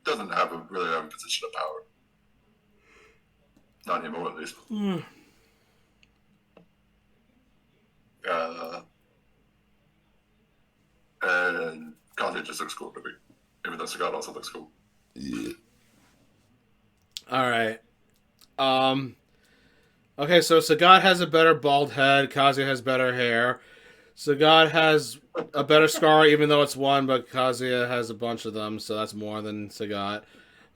doesn't really have a position of power. Not anymore, at least. And Kazuya just looks cool to me. Even though Sagat also looks cool. Alright. Okay, so Sagat has a better bald head. Kazuya has better hair. Sagat has a better scar, even though it's one, but Kazuya has a bunch of them, so that's more than Sagat.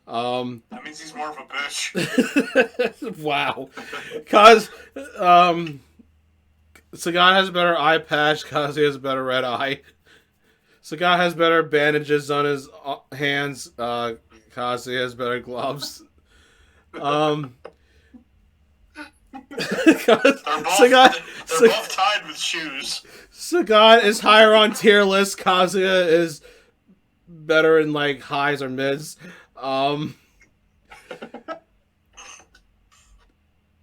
That means he's more of a bitch. Wow. Sagat has a better eye patch. Kazuya has a better red eye. Sagat has better bandages on his hands. Kazuya has better gloves. They're both tied with shoes. Sagat is higher on tier list. Kazuya is better in like highs or mids.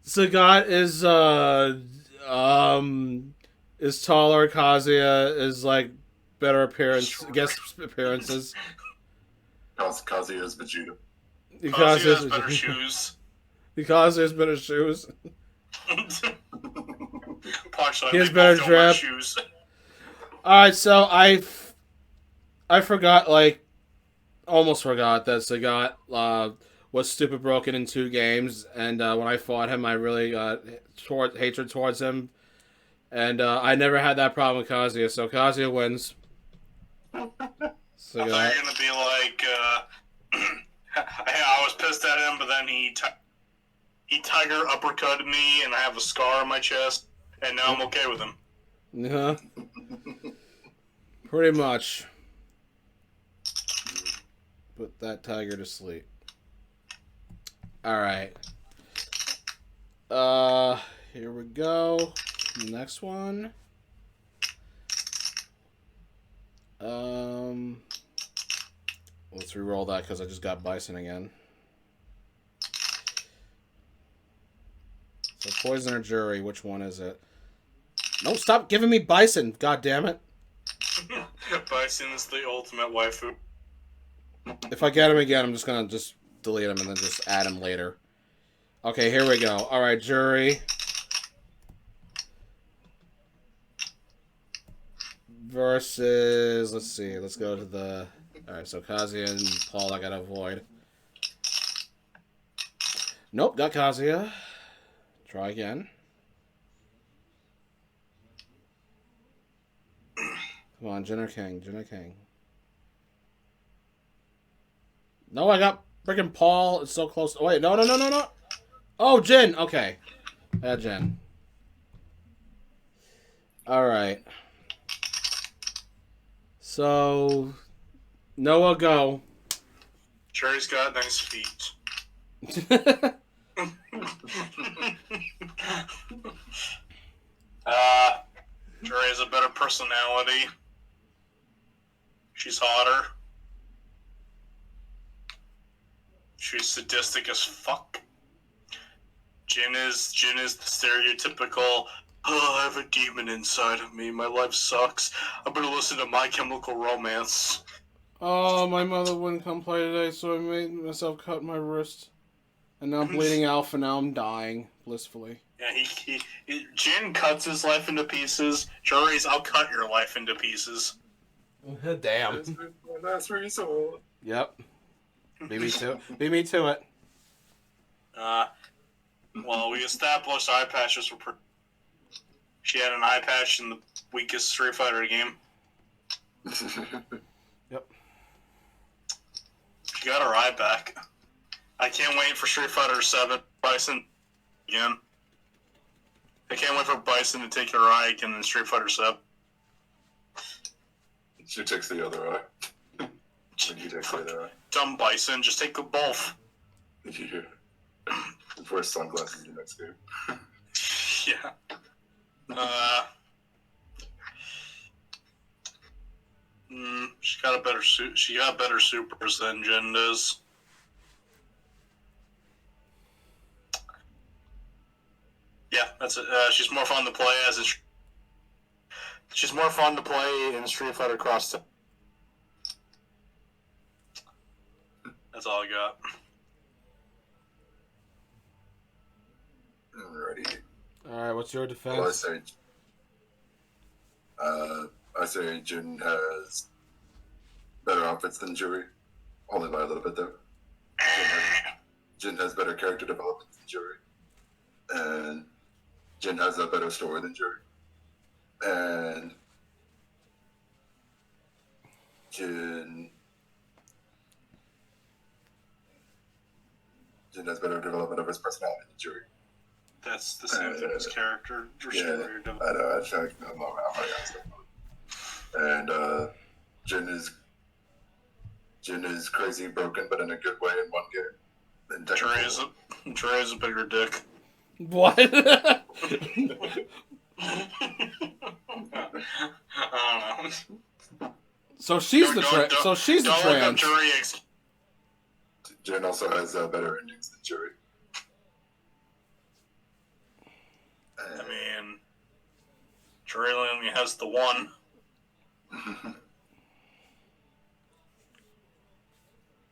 Sagat is taller. Kazuya is like better appearances. Kazuya is Vegeta. Kazuya has better shoes. Because there's better shoes. Punchline. He has better drip. Shoes. Alright, so I forgot, almost forgot that Sagat was stupid broken in 2 games, and when I fought him, I really got hatred towards him, and I never had that problem with Kazuya, so Kazuya wins. I thought you were gonna be like, I was pissed at him, but then he tiger uppercutted me, and I have a scar on my chest, and now I'm okay with him. Yeah. Pretty much. Put that tiger to sleep. Alright. Here we go. Next one. Let's re-roll that because I just got Bison again. So Poison or Jury, which one is it? No, stop giving me Bison, god damn it. Bison is the ultimate waifu. If I get him again, I'm just gonna delete him and then just add him later. Okay, here we go. Alright, Jury. Versus, let's see, let's go to the... Alright, so Kazuya and Paul I gotta avoid. Nope, got Kazuya. Try again. Come on, Jin or King, Jin or King. No, I got freaking Paul. It's so close. Oh, wait, no. Oh, Jin. Okay. Yeah, Jin. Alright. So, Noah, go. Jerry's got nice feet. Jerry has a better personality. She's hotter. She's sadistic as fuck. Jin is the stereotypical, oh, I have a demon inside of me, my life sucks, I better listen to My Chemical Romance. Oh, my mother wouldn't come play today, so I made myself cut my wrist. And now I'm bleeding out, and now I'm dying, blissfully. Yeah, Jin cuts his life into pieces. Jerry's, I'll cut your life into pieces. Damn. That's result. Yep. Beat me to it. Well, we established eye patches were She had an eye patch in the weakest Street Fighter game. Yep. She got her eye back. I can't wait for Street Fighter 7 Bison again. I can't wait for Bison to take her eye again in Street Fighter 7. She takes the other eye. When he takes the other eye. Dumb Bison, just take the both. Yeah. And wear sunglasses in the next game. Yeah. She got a better suit. She got better supers than Jin does. Yeah, that's it. She's more fun to play as a. She's more fun to play in Street Fighter Cross. That's all I got. Alrighty. Alright, what's your defense? Well, I say Jin has better outfits than Juri. Only by a little bit, though. Jin has better character development than Juri. And Jin has a better story than Juri. And Jin has better development of his personality than Juri. That's the same thing as character. Yeah, I know. I'm not and Jin is crazy and broken, but in a good way in one game. Trey is a bigger dick. What? I don't know. So she's the trans. Jin also has better endings than Juri. I mean, Juri only has the one.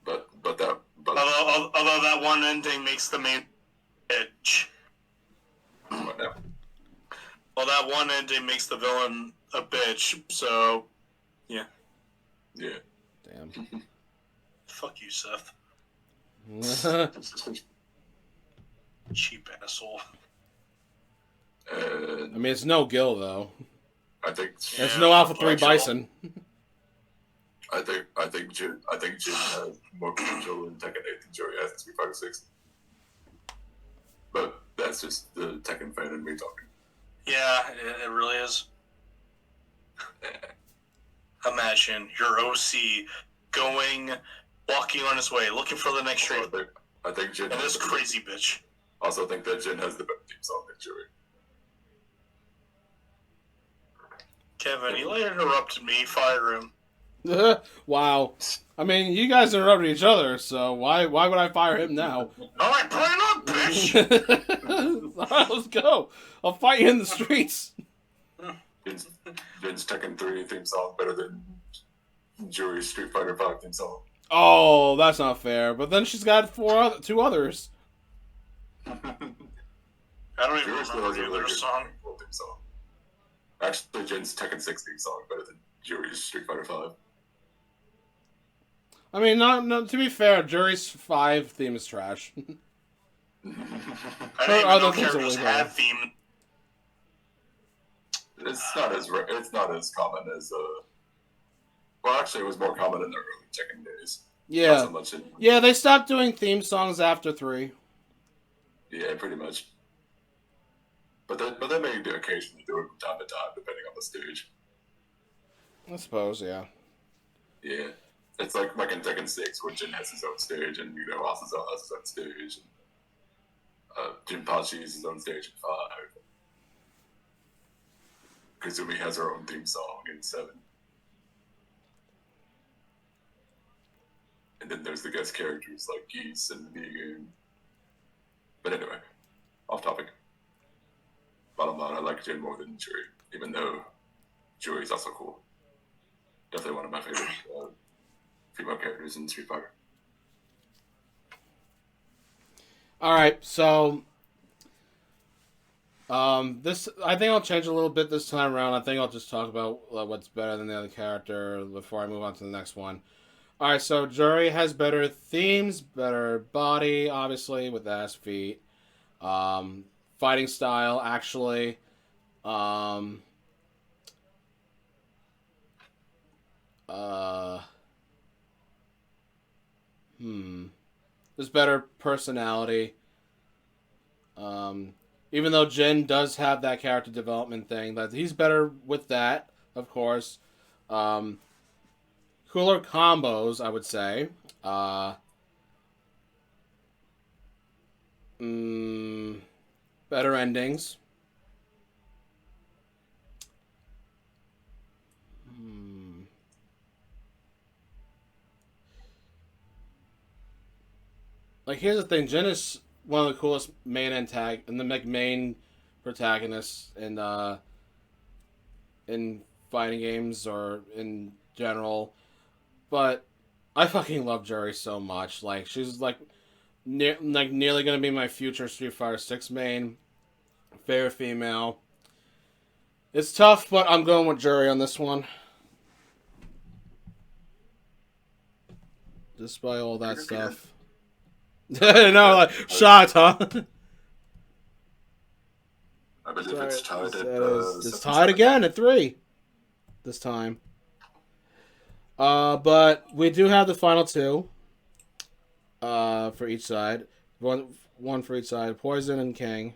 Although that one ending makes the main bitch. Well, that one ending makes the villain a bitch. So, yeah. Yeah. Damn. Fuck you, Seth. Cheap asshole. I mean, it's no Gil though. I think It's no Alpha 3 Bison. I think Jin has more potential in Tekken 8 than Juri has in Street Fighter 6. But that's just the Tekken fan in me talking. Yeah, it really is. Imagine your OC walking on his way, looking for the next street. I think Jin. And this crazy bitch. Also think that Jin has the better theme song than Juri. Kevin, he later interrupted me. Fire him. Wow. I mean, you guys interrupted each other, so why would I fire him now? Alright, put it on, bitch! Alright, let's go. I'll fight you in the streets. Jin's Tekken 3 theme song better than Juri's Street Fighter 5 theme song. Oh, that's not fair. But then she's got two others. I don't even remember their song. Theme song. Actually, Jin's Tekken 6 theme song better than Juri's Street Fighter 5. I mean, not to be fair, Jury's 5 theme is trash. I didn't even know characters had theme. It's not as common as well, actually, it was more common in the early Tekken days. Yeah. Not so much in, yeah, they stopped doing theme songs after 3. Yeah, pretty much. But they may occasionally do it from time to time, depending on the stage. I suppose, yeah. Yeah. It's like in Tekken 6, where Jin has his own stage, and Asazel has his own stage, and Jinpachi has his own stage in 5. Kazumi has her own theme song in 7. And then there's the guest characters like Geese and Negan. But anyway, off topic. Bottom line, I like Jin more than Juri, even though Juri's also cool. Definitely one of my favorite female characters in Street Fighter. All right, so this I think I'll change a little bit this time around. I think I'll just talk about what's better than the other character before I move on to the next one. All right, so Juri has better themes, better body, obviously with ass feet, fighting style actually. There's better personality. Even though Jin does have that character development thing, that he's better with that, of course. Cooler combos, I would say. Better endings. Like, here's the thing, Jin is one of the coolest main protagonists in fighting games or in general. But I fucking love Juri so much. Like, she's nearly gonna be my future Street Fighter 6 main. Favorite female. It's tough, but I'm going with Juri on this one. Despite all that stuff. No, like, shots, huh? I believe it's tied at it's tied again at 3 this time. But we do have the final 2 for each side. One for each side. Poison and King.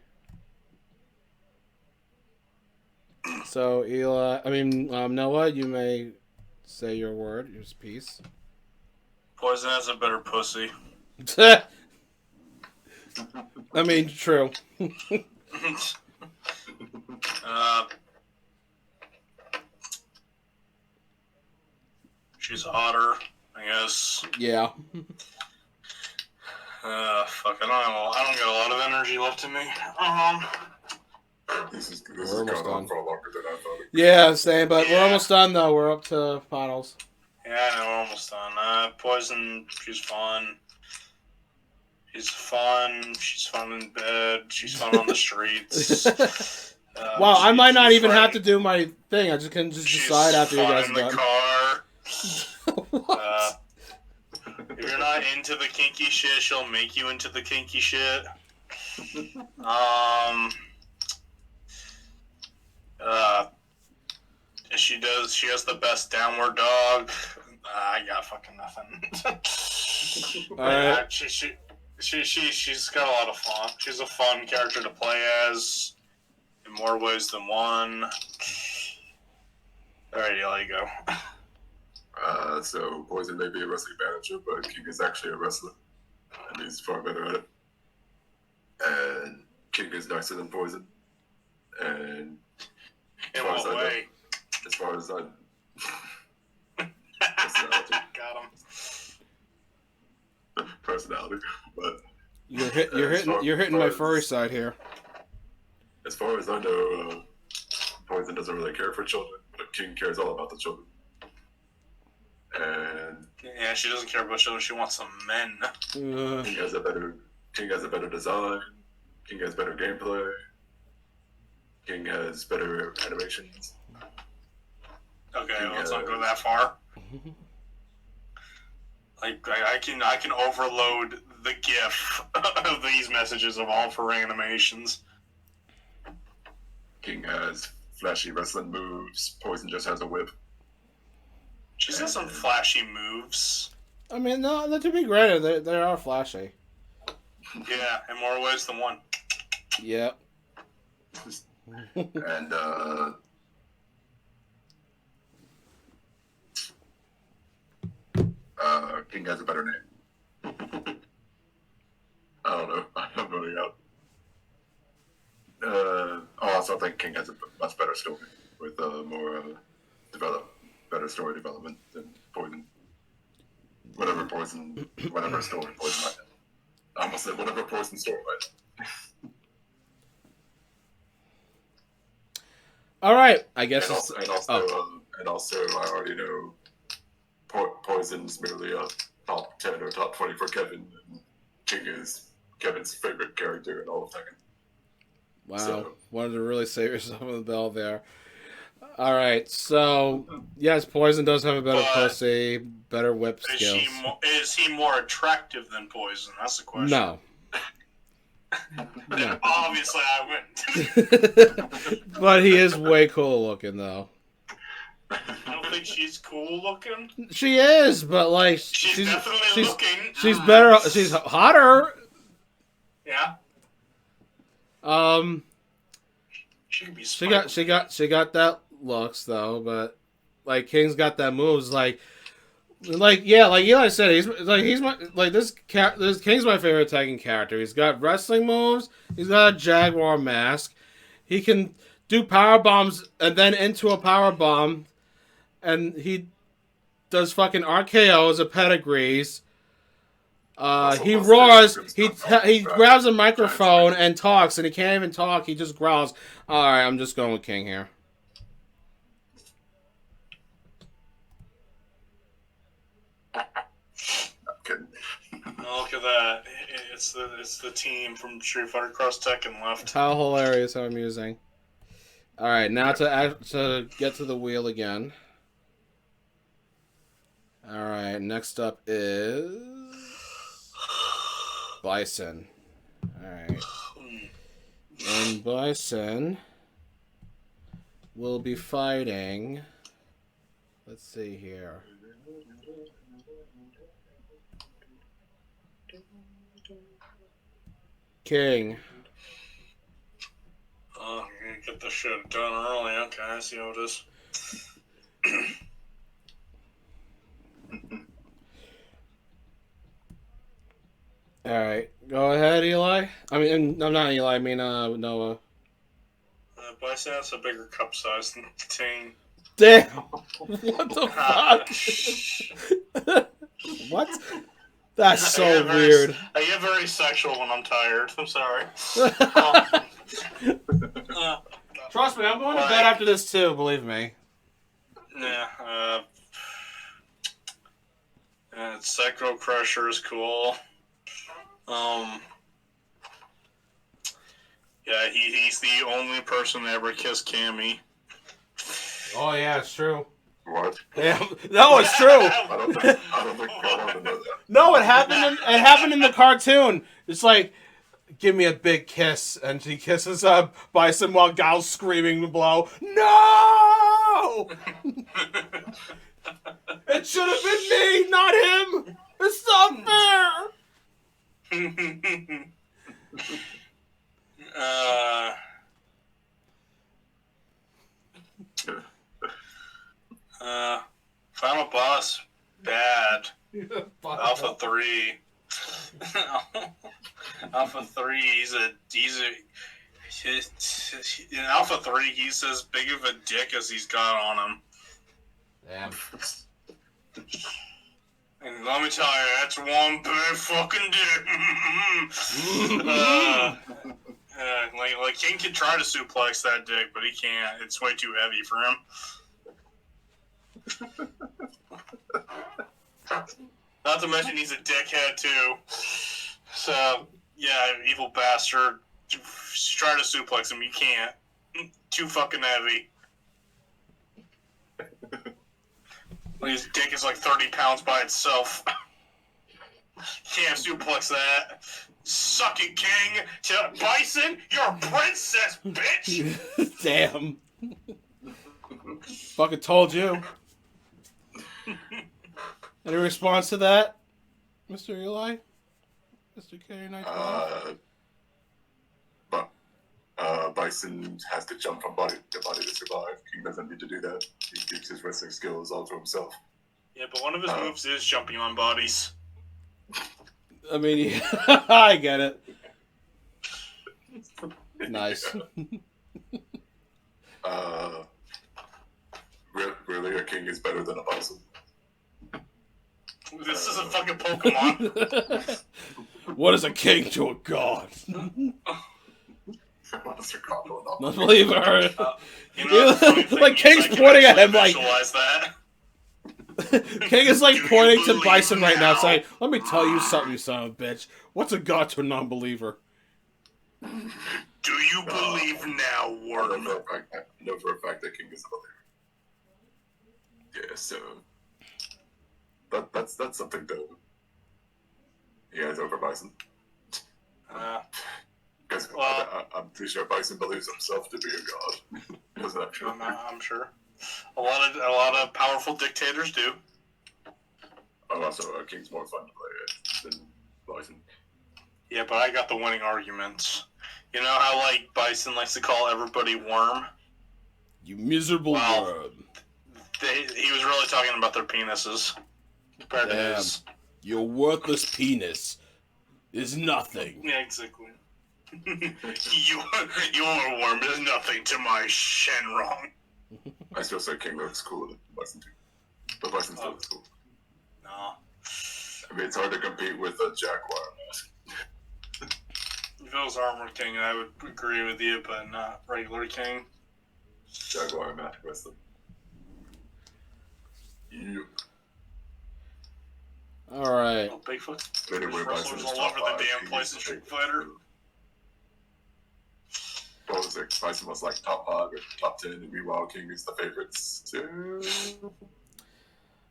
So, Noah, you may say your word, your piece. Poison has a better pussy. I mean, true. She's hotter, I guess. Yeah. Fuck, I don't got a lot of energy left in me. This is gone on for longer than I thought. Yeah, same, but we're almost done, though. We're up to finals. Yeah, no, we're almost done. Poison, she's fun. She's fun in bed. She's fun on the streets. Wow, I might not even have to do my thing. I just can decide after you guys are done. Car. If you're not into the kinky shit, she'll make you into the kinky shit. She has the best downward dog. I got fucking nothing. Alright. She's got a lot of fun. She's a fun character to play as in more ways than one. Alright, I'll let you go. So Poison may be a wrestling manager, but King is actually a wrestler, and he's far better at it. And King is nicer than Poison. And in what way? As far as I personality, but you're hitting my furry side here. As far as I know, Poison doesn't really care for children, but King cares all about the children. And yeah, she doesn't care about children. She wants some men. King has a better design. King has better gameplay. King has better animations. Okay, let's not go that far. Like I can overload the GIF of these messages of all for animations. King has flashy wrestling moves. Poison just has a whip. She's got some flashy moves. I mean, no, to be granted, they are flashy. Yeah, in more ways than one. Yep. And King has a better name. I don't know. I'm voting out. I also think King has a much better story with more better story development than Poison. Whatever story Poison might have. I almost said whatever Poison story might have. All right, I guess. And also, I already know Poison's merely a top 10 or top 20 for Kevin, and King is Kevin's favorite character in all of Tekken. Wow, So. wanted to really save yourself on the bell there. All right, so yes, Poison does have a better pussy, better whip skills. Is he more attractive than Poison? That's the question. No. Then obviously I win. But he is way cool looking, though. I don't think she's cool looking. She is, but like she's definitely looking. She's better. She's hotter. Yeah. She could be. She got that looks though, but like King's got that moves like Eli said, King's my favorite Tekken character. He's got wrestling moves. He's got a Jaguar mask. He can do power bombs and then into a power bomb, and he does fucking RKOs of pedigrees. He roars. He grabs a microphone and talks, and he can't even talk. He just growls. All right, I'm just going with King here. Look at that! It's the team from Street Fighter Cross Tekken left. How hilarious! How amusing! All right, now to get to the wheel again. All right, next up is Bison. All right, and Bison will be fighting. Let's see here. King. Oh, you're gonna get this shit done early. Okay, I see how it is. Alright, go ahead, Eli. I mean, no, not Eli, I mean, Noah. Bison has a bigger cup size than Ting. Damn! What the fuck? What? That's so weird. I get very sexual when I'm tired. I'm sorry. Trust me, I'm going to bed after this too, believe me. Yeah, Psycho Crusher is cool. Yeah, he's the only person to ever kiss Cammy. Oh yeah, it's true. What? Yeah, no, it's true. I don't think I want to know that. No, it happened in the cartoon. It's like, give me a big kiss, and she kisses Bison while Gal's screaming below. No! It should have been me, not him. It's not fair. Final boss, bad. Alpha 3. Alpha 3, in Alpha 3, he's as big of a dick as he's got on him. Damn. And let me tell you, that's one big fucking dick. Like King can try to suplex that dick, but he can't. It's way too heavy for him. Not to mention he's a dickhead too. So yeah, evil bastard. Try to suplex him, you can't. Too fucking heavy. His dick is like 30 pounds by itself. Can't suplex that. Suck it, King. Bison, you're a princess, bitch. Damn. Fucking told you. Any response to that, Mr. Eli? Mr. K912? Bison has to jump from body to body to survive. King doesn't need to do that. He keeps his wrestling skills all to himself. Yeah, but one of his moves is jumping on bodies. I mean, yeah, I get it. Nice. Really, a king is better than a bison. This is a fucking Pokemon. What is a king to a god? What's your combo? Non-believer. You know, the funny thing Like is King's I can pointing at actually him like visualize that. King is like Do you pointing to believe Bison right now, now? saying, "Let me tell you something, you son of a bitch. What's a god to a non-believer?" Do you believe now, I Worm? know for a fact that king is a believer. Yeah, so that's something to. Yeah, it's over bison. Because I'm pretty sure Bison believes himself to be a god. Doesn't actually. I'm sure. A lot of powerful dictators do. Oh, also, King's more fun to play than Bison. Yeah, but I got the winning arguments. You know how like Bison likes to call everybody worm? You miserable worm. He was really talking about their penises compared to his. Your worthless penis is nothing. Yeah, exactly. Your worm is nothing to my Shenrong. I still say King looks cooler than Bison too. But Bison still looks cool. No. I mean, it's hard to compete with a Jaguar mask. If it was Armor King, I would agree with you, but not regular King. Jaguar mask wrestling. Yep. Alright. Oh, Bigfoot. Anyway, Wrestlers all over the damn place in Street Fighter. What was it? Bison was like top 5 or top 10, and meanwhile King is the favorites too.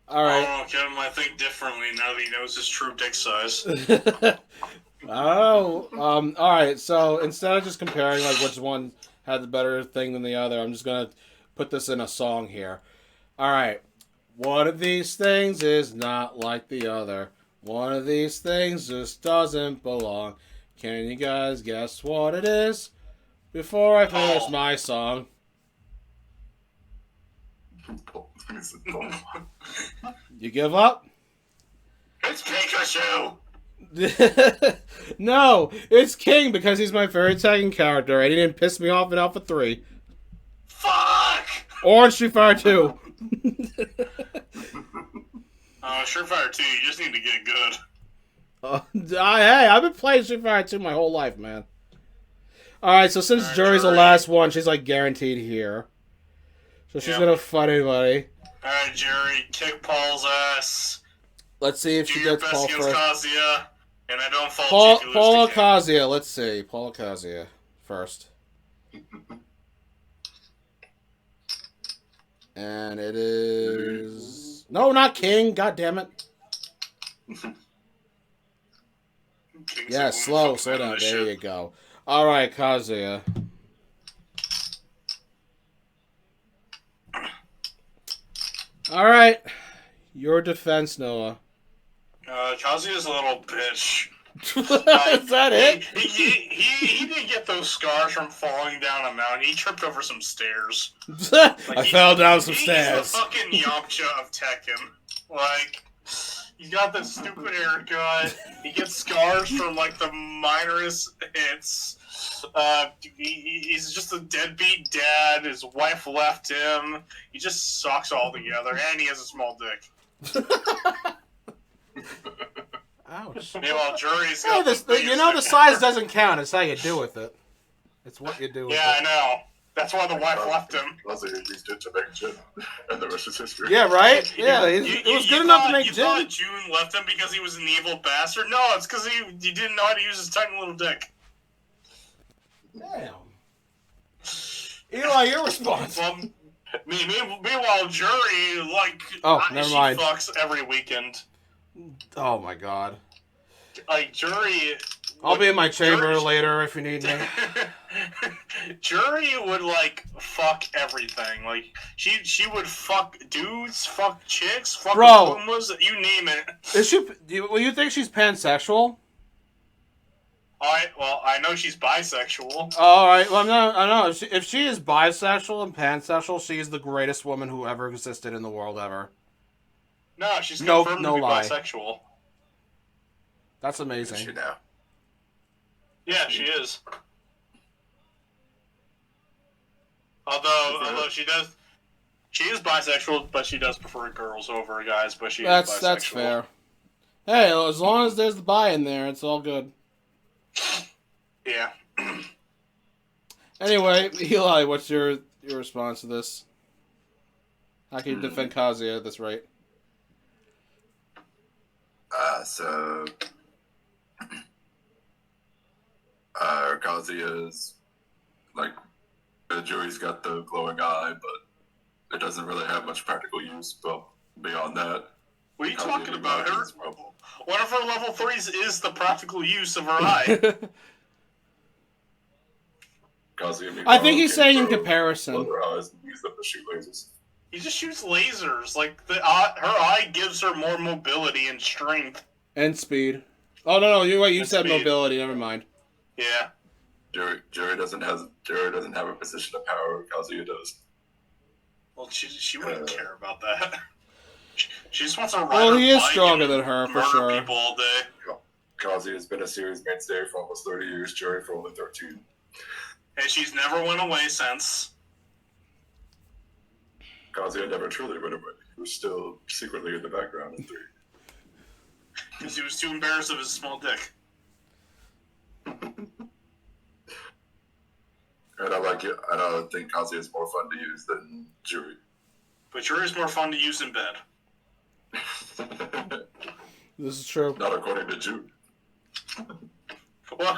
Alright. I don't know, Kevin might think differently now that he knows his true dick size. Oh, alright, so instead of just comparing like which one had the better thing than the other, I'm just gonna put this in a song here. Alright. One of these things is not like the other. One of these things just doesn't belong. Can you guys guess what it is? Before I finish my song. You give up? It's Pikachu! No, it's King because he's my favorite Tekken character and he didn't piss me off in Alpha 3. Fuck! Or in Street Fighter 2. Street Fighter 2, you just need to get good. Hey, I've been playing Street Fighter 2 my whole life, man. Alright, so since Jury's the last one, she's like guaranteed here. So she's gonna fight anybody. Alright, Jerry, kick Paul's ass. Let's see if she gets Paul first. Kazuya, and I don't fault you if you lose Paul to King. Kazuya, let's see. Paul Kazuya first. And it is... No, not King. God damn it. Yeah, slow down. There you go. All right, Kazuya. All right. Your defense, Noah. Kazuya's a little bitch. Is that it? He didn't get those scars from falling down a mountain. He tripped over some stairs. I fell down some stairs. He's the fucking Yamcha of Tekken. Like, he's got this stupid haircut. He gets scars from, like, the minorest hits. He's just a deadbeat dad. His wife left him. He just sucks altogether. And he has a small dick. Ouch. Meanwhile, Jury's Hey, the size doesn't count. It's how you do with it. It's what you do with it. Yeah, I know. That's why the wife left him. Also, he's good to make Jin, and the rest is history. Yeah, right? Yeah, it was good enough to make Jin. You thought June left him because he was an evil bastard? No, it's because he didn't know how to use his tiny little dick. Damn. Eli, your response. Well, meanwhile, Jury, like, never she mind. fucks every weekend. Oh my god. Like, Jury... I'll be in my chamber later if you need me. Jury would, like, fuck everything. Like, she would fuck dudes, fuck chicks, fuck Pumas, you name it. Is she... you think she's pansexual? I know she's bisexual. Alright, well, I know. If she is bisexual and pansexual, she is the greatest woman who ever existed in the world ever. No, she's Nope, confirmed no to be lie. bisexual. That's Is she amazing. now? Yeah, she is. Although she is bisexual, but she does prefer girls over guys. But she is bisexual. That's fair. Hey, as long as there's the bi in there, it's all good. Yeah. Anyway, Eli, what's your response to this? How can you defend Kazuya at this rate? So Kazuya's like the jury's got the glowing eye, but it doesn't really have much practical use. But beyond that, What are you Kazuya talking about? emerges from- One of her level 3s is the practical use of her eye. Kazuya I think he's can saying in throw comparison. leather eyes and use them to shoot lasers. He just shoots lasers. Like her eye gives her more mobility and strength. And speed. Oh no, you And said speed. mobility. Never mind. Yeah. Jury doesn't have a position of power. Kazuya does. Well, she wouldn't care about that. She just wants to ride Well, her he is bike stronger and than her, for murder sure. people all day. Kazuya's been a series mainstay for almost 30 years. Jury for only 13. And she's never went away since. Kazuya never truly went away. He was still secretly in the background in 3. Because he was too embarrassed of his small dick. And I like it. I don't think Kazuya is more fun to use than Jury. But Jury's more fun to use in bed. This is true. Not according to Jude. What?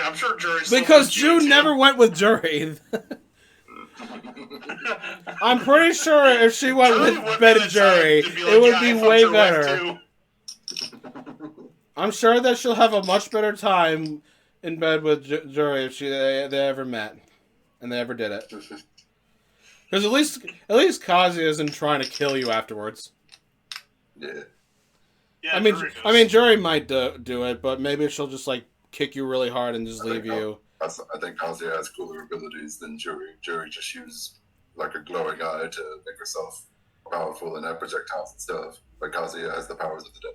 I'm sure Jury's Because June never went with Jury. I'm pretty sure if she went with Ben and Jury, it would be way better. I'm sure that she'll have a much better time in bed with Jury if they ever met, and they ever did it. Because at least Kazuya isn't trying to kill you afterwards. Yeah. Yeah, I mean, Jury might do it, but maybe she'll just like kick you really hard and just leave you. I think Kazuya has cooler abilities than Jury. Jury just uses like a glowing eye to make herself powerful and have projectiles and stuff. But Kazuya has the powers of the dead.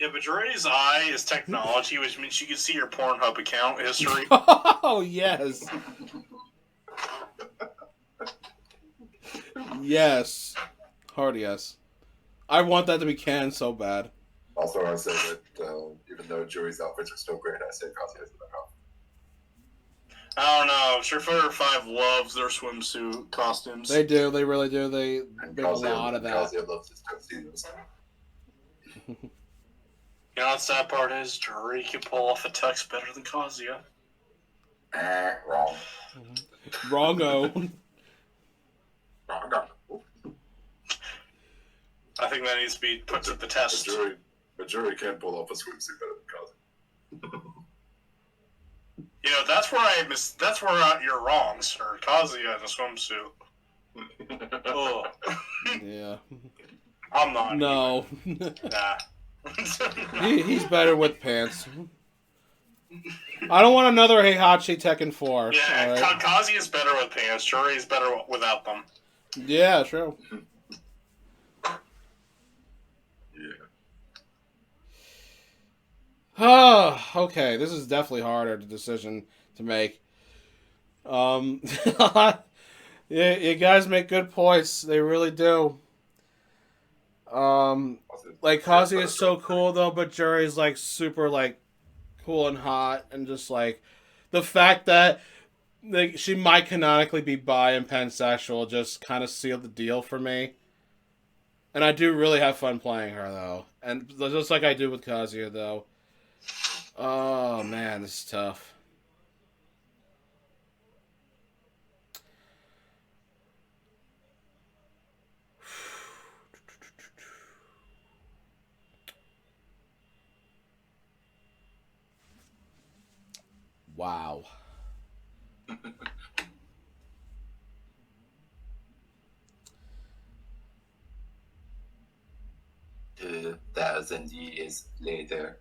Yeah, but Jury's eye is technology, which means she can see your Pornhub account history. Oh yes. Yes. Hard yes. I want that to be canon so bad. Also, I say that even though Jury's outfits are still great, I say Kazuya's the better outfit. I don't know. Street Fighter 5 loves their swimsuit costumes. They do. They really do. They make a lot of that. Kazuya loves his tuxedos. You know what the sad part is? Jury can pull off a tux better than Kazuya. Wrong. Wrongo. I think that needs to be put to the test. The jury can't pull off a swimsuit better than Kazuya. You know, that's where you're wrong, sir. Kazuya in a swimsuit. Oh. Yeah. I'm not. No. Nah. He's better with pants. I don't want another Heihachi Tekken 4. Yeah, right? Kazuya's better with pants. Jury's better without them. Yeah, true. Oh, okay. This is definitely harder decision to make. Yeah, you guys make good points. They really do. Like Kazuya is so cool though, but Jury's like super like cool and hot, and just like the fact that like she might canonically be bi and pansexual just kind of sealed the deal for me. And I do really have fun playing her though, and just like I do with Kazuya though. Oh man, this is tough. Wow. 2,000 years later.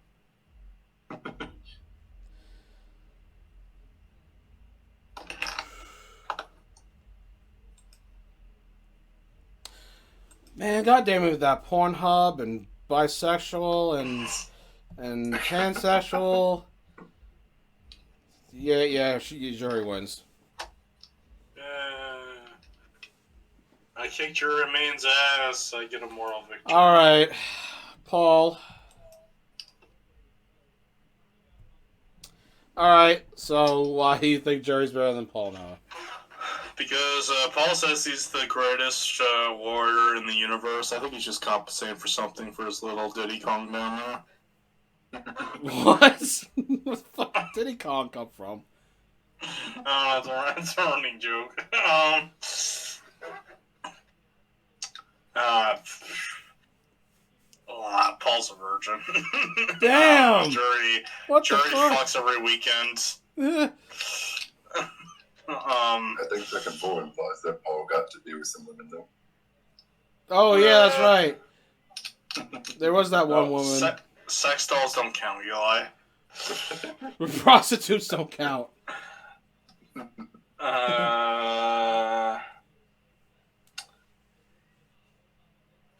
Man, goddamn it with that Pornhub and bisexual and pansexual. Yeah, Jury wins. I kicked your remains ass. I get a moral victory. All right, Paul. All right, so why do you think Jerry's better than Paul now? Because Paul says he's the greatest warrior in the universe. I think he's just compensating for something for his little Diddy Kong down there. What? Where the fuck did Diddy Kong come from? That's a running joke. Paul's a virgin. Damn! Jury What the fuck? fucks every weekend. I think Tekken 4 implies that Paul got to be with some women, though. Oh, yeah, that's right. There was that one woman. Sex dolls don't count, Eli. Prostitutes don't count.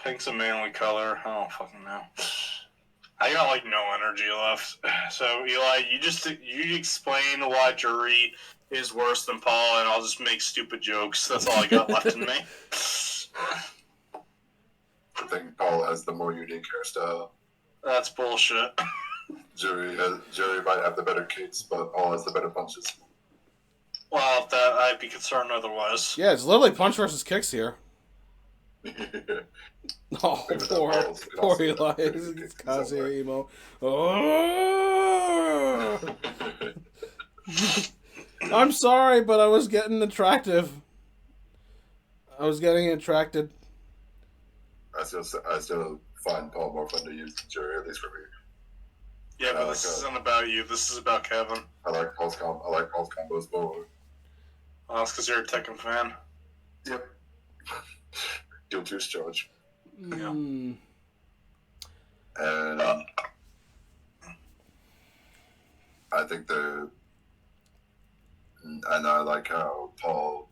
Pink's a manly color. I don't fucking know. I got like no energy left. So Eli, you explain why Jury is worse than Paul, and I'll just make stupid jokes. That's all I got left in me. I think Paul has the more unique hairstyle. That's bullshit. Jury might have the better kicks, but Paul has the better punches. Well, that I'd be concerned otherwise. Yeah, it's literally punch versus kicks here. Oh, poor Eli. It's Kazuya emo. Oh! I'm sorry, but I was getting attractive. I was getting attracted. I still find Paul more fun to use than Jury, at least for me. Yeah, but this isn't about you. This is about Kevin. I like Paul's combos more. Well, that's because you're a Tekken fan. Yep. Guilt use charge. Yeah. And I think and I like how Paul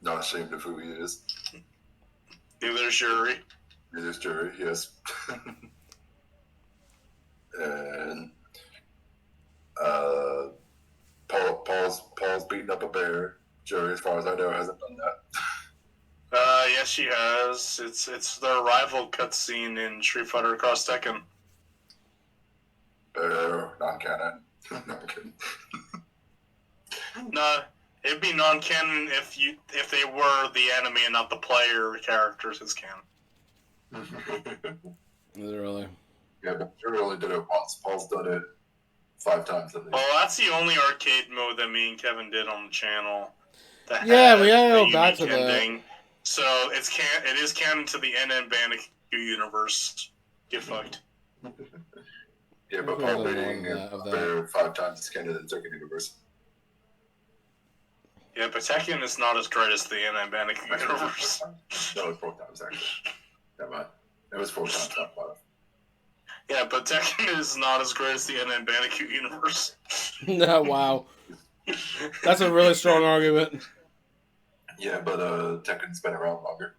not ashamed of who he is. Neither is Jury. Neither is Jury, yes. And Paul's beating up a bear. Jury, as far as I know, hasn't done that. Yes, she has. It's their rival cutscene in Street Fighter Cross Tekken. Non-canon. No, I'm kidding. No, it'd be non-canon if they were the enemy and not the player characters. It's canon. Literally. Yeah, but Jury only did it once. Paul's done it 5 times at least. Well, that's the only arcade mode that me and Kevin did on the channel. Yeah, we gotta go back to that. So it is canon to the NNBandicoot universe. Get fucked. Yeah, but Paul beating a bear 5 times is canon to the Tekken universe. Yeah, but Tekken is not as great as the NNBandicoot universe. No, it was 4 times actually. Never mind. It was 4 times, not 5. Yeah, but Tekken is not as great as the NNBandicoot universe. No, wow. That's a really strong argument. Yeah, but Tekken's been around longer.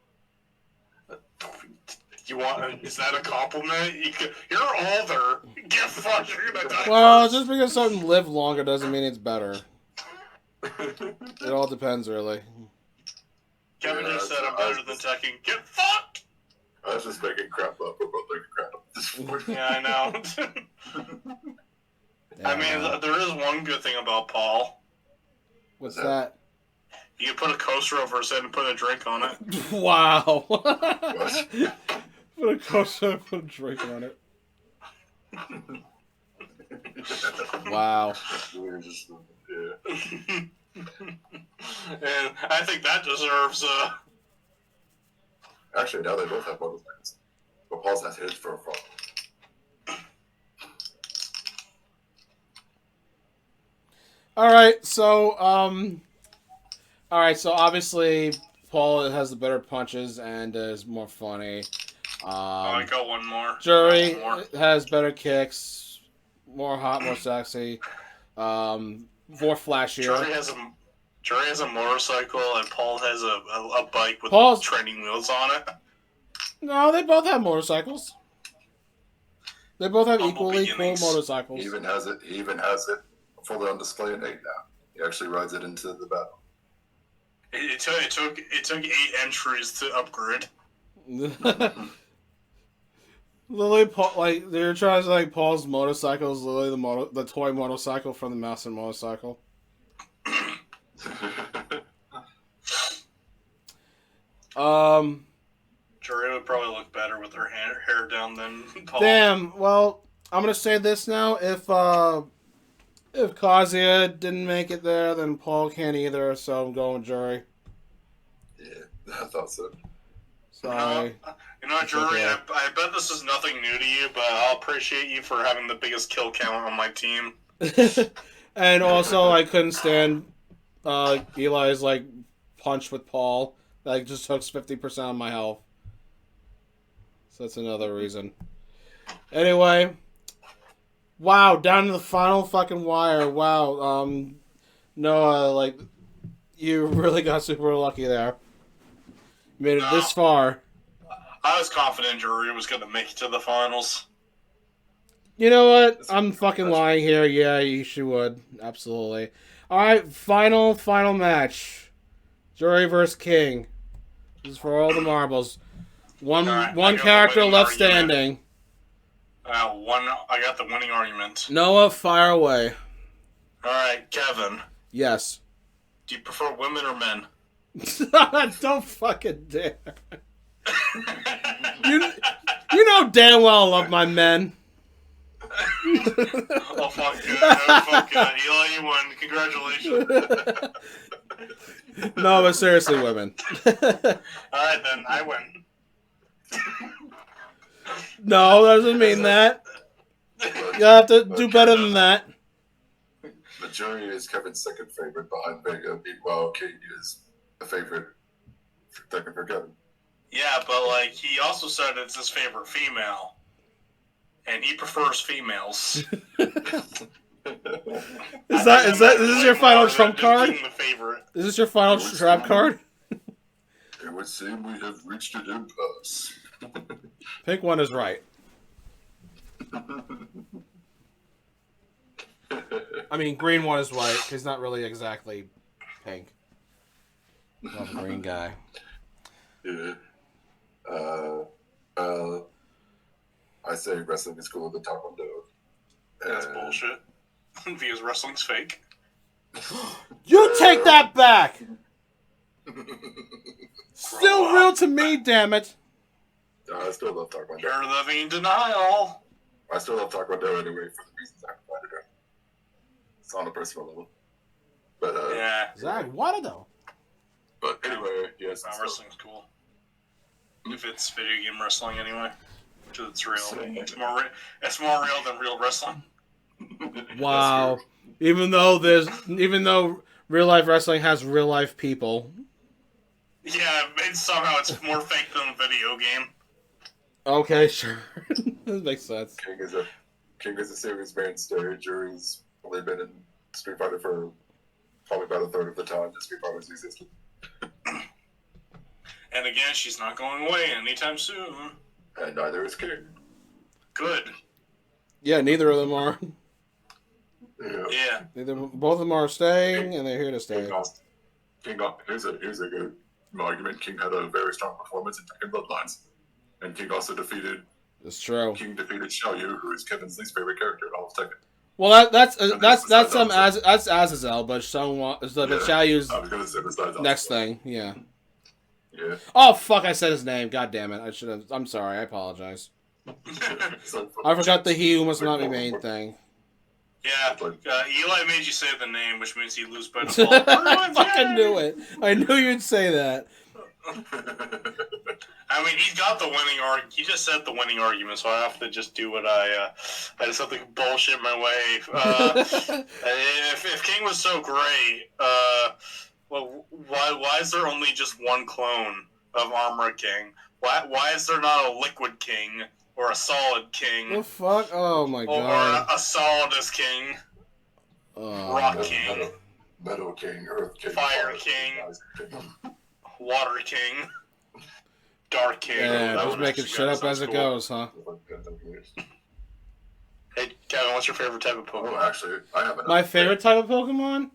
Is that a compliment? You're older. Get fucked. You're gonna die. Well, first. just because something lived longer doesn't mean it's better. It all depends, really. Kevin just said I'm better than Tekken. Get fucked. I was just making crap up. We're both making crap up this morning. Yeah, I know. I mean, there is one good thing about Paul. What's that? You can put a coaster over his head and put a drink on it. Wow. Put a coaster and put a drink on it. Wow. Yeah. And I think that deserves Actually, now they both have motorcycles. But Paul's has his for a front. Alright, so obviously Paul has the better punches and is more funny. I got one more. Jury has better kicks, more hot, more sexy, more flashier. Jury has a motorcycle and Paul has a bike with training wheels on it. No, they both have motorcycles. They both have Humble equally cool beginnings. motorcycles. He even has it fully on display in 8 now. He actually rides it into the battle. It took 8 entries to upgrade. Literally, Paul, like they're trying to like Paul's motorcycle is literally the toy motorcycle from the Master Motorcycle. Juri would probably look better with her hair down than Paul. Damn. Well, I'm gonna say this now. If Kazuya didn't make it there, then Paul can't either. So I'm going Juri. Yeah, I thought so. Sorry. You know, Juri, I bet this is nothing new to you, but I'll appreciate you for having the biggest kill count on my team. And also, I couldn't stand Eli's like punch with Paul. That just took 50% of my health. So that's another reason. Anyway, wow, down to the final fucking wire. Wow, Noah, like you really got super lucky there. Made it this far. I was confident Juri was going to make it to the finals. You know what? I'm fucking lying here. Yeah, she would. Absolutely. Alright, final match. Juri versus King. This is for all the marbles. One character left standing. I got the winning argument. Noah, fire away. Alright, Kevin. Yes. Do you prefer women or men? Don't fucking dare. You know damn well I love my men. Oh, fuck good. Oh, fuck good. Eli, you won. Congratulations. No, but seriously, women. Alright, then. I win. No, that doesn't mean that. You have to do better than that. The Juri is Kevin's second favorite behind Vega. Meanwhile, King is a favorite second for Kevin. Yeah, but, like, he also said it's his favorite female. And he prefers females. Is this your final trump card? The favorite. Is this your final trap card? It would seem we have reached an impasse. Pink one is right. I mean, green one is right. He's not really exactly pink. Love a green guy. Yeah. I say wrestling is cooler than Taekwondo. That's bullshit. Because wrestling's fake. You take that back! Still real to me, damn it! I still love Taekwondo. You're living in denial. I still love Taekwondo anyway for the reasons I provided her. It's on a personal level. But, yeah. Zach, what though? But anyway, yes. Wrestling's cool. If it's video game wrestling anyway. Because it's real. It's more real than real wrestling. Wow. Even though real life wrestling has real life people. Yeah, somehow it's more fake than a video game. Okay, sure. That makes sense. King is a serious mainstay. Juri's only been in Street Fighter for probably about a third of the time that Street Fighter's existed. And again, she's not going away anytime soon. And neither is King. Good. Yeah, neither of them are. Yeah. Both of them are staying, and they're here to stay. Here's a good argument. King had a very strong performance in Tekken Bloodlines, and King also defeated. It's true. King defeated Xiaoyu, who is Kevin's least favorite character in all of Tekken. Well, that's Azazel, but Xiaoyu's next thing. Yeah. Yeah. Oh fuck! I said his name. God damn it! I should have. I'm sorry. I apologize. I forgot the he who must not be main thing. Yeah, Eli made you say the name, which means he'd lose by default. I fucking knew it. I knew you'd say that. I mean, he's got the winning argument. He just said the winning argument, so I have to just do what I just have to bullshit my way. If King was so great, well, why is there only just one clone of Armor King? Why is there not a Liquid King or a Solid King? The fuck? Oh my god. Or a Solidus King? Rock King? Metal King, Earth King, Fire King, Water King. Dark King. Yeah, that just one making actually shit up sounds as it cool. goes, huh? Hey, Kevin, what's your favorite type of Oh, Pokemon? actually, I have another My thing. favorite type of Pokemon?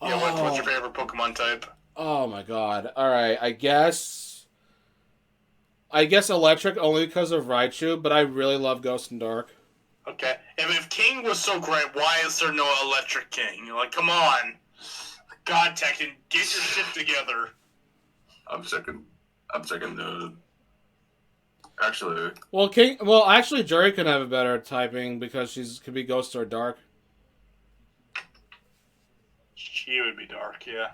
Yeah, what's your favorite Pokemon type? Oh my god. Alright, I guess electric only because of Raichu, but I really love Ghost and Dark. Okay. If King was so great, why is there no Electric King? Like, come on. God, Tekken, get your shit together. I'm checking the. Actually, Well, actually, Jury can have a better typing because could be Ghost or Dark. She would be dark, yeah.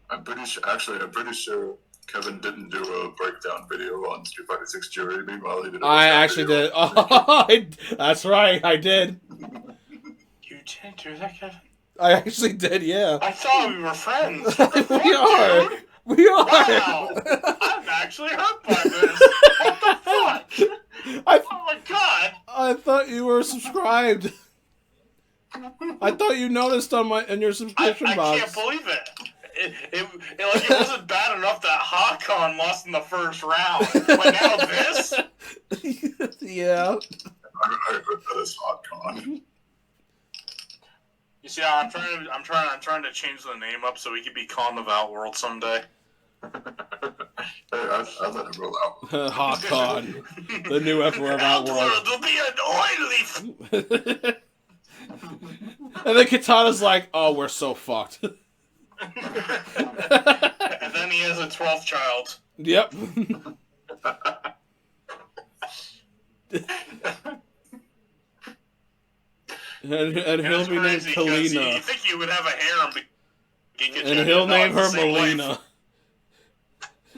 I'm pretty sure Kevin didn't do a breakdown video on Street Fighter 6 Jury. Meanwhile, he did. I actually did. Oh, that's right, I did. You didn't do that, Kevin? I actually did, yeah. I thought we were friends. What the fuck, We are. dude? We are. Wow. I'm actually hurt by this. What the fuck? Oh my god. I thought you were subscribed. I thought you noticed in your subscription I box. can't believe it. It wasn't bad enough that Hakon lost in the first round, but now this. Yeah. I heard that is HotCon. You see, I'm trying to change the name up so we could be Con of Outworld someday. Hey, I let it roll out. Hakon, the new Emperor of Outworld Outworld. will be annoyingly. And then Katana's like, "Oh, we're so fucked." And then he has a 12th child. Yep. and he'll be named crazy 'cause Kalina. You think you would have a harem? And he'll name her Melina.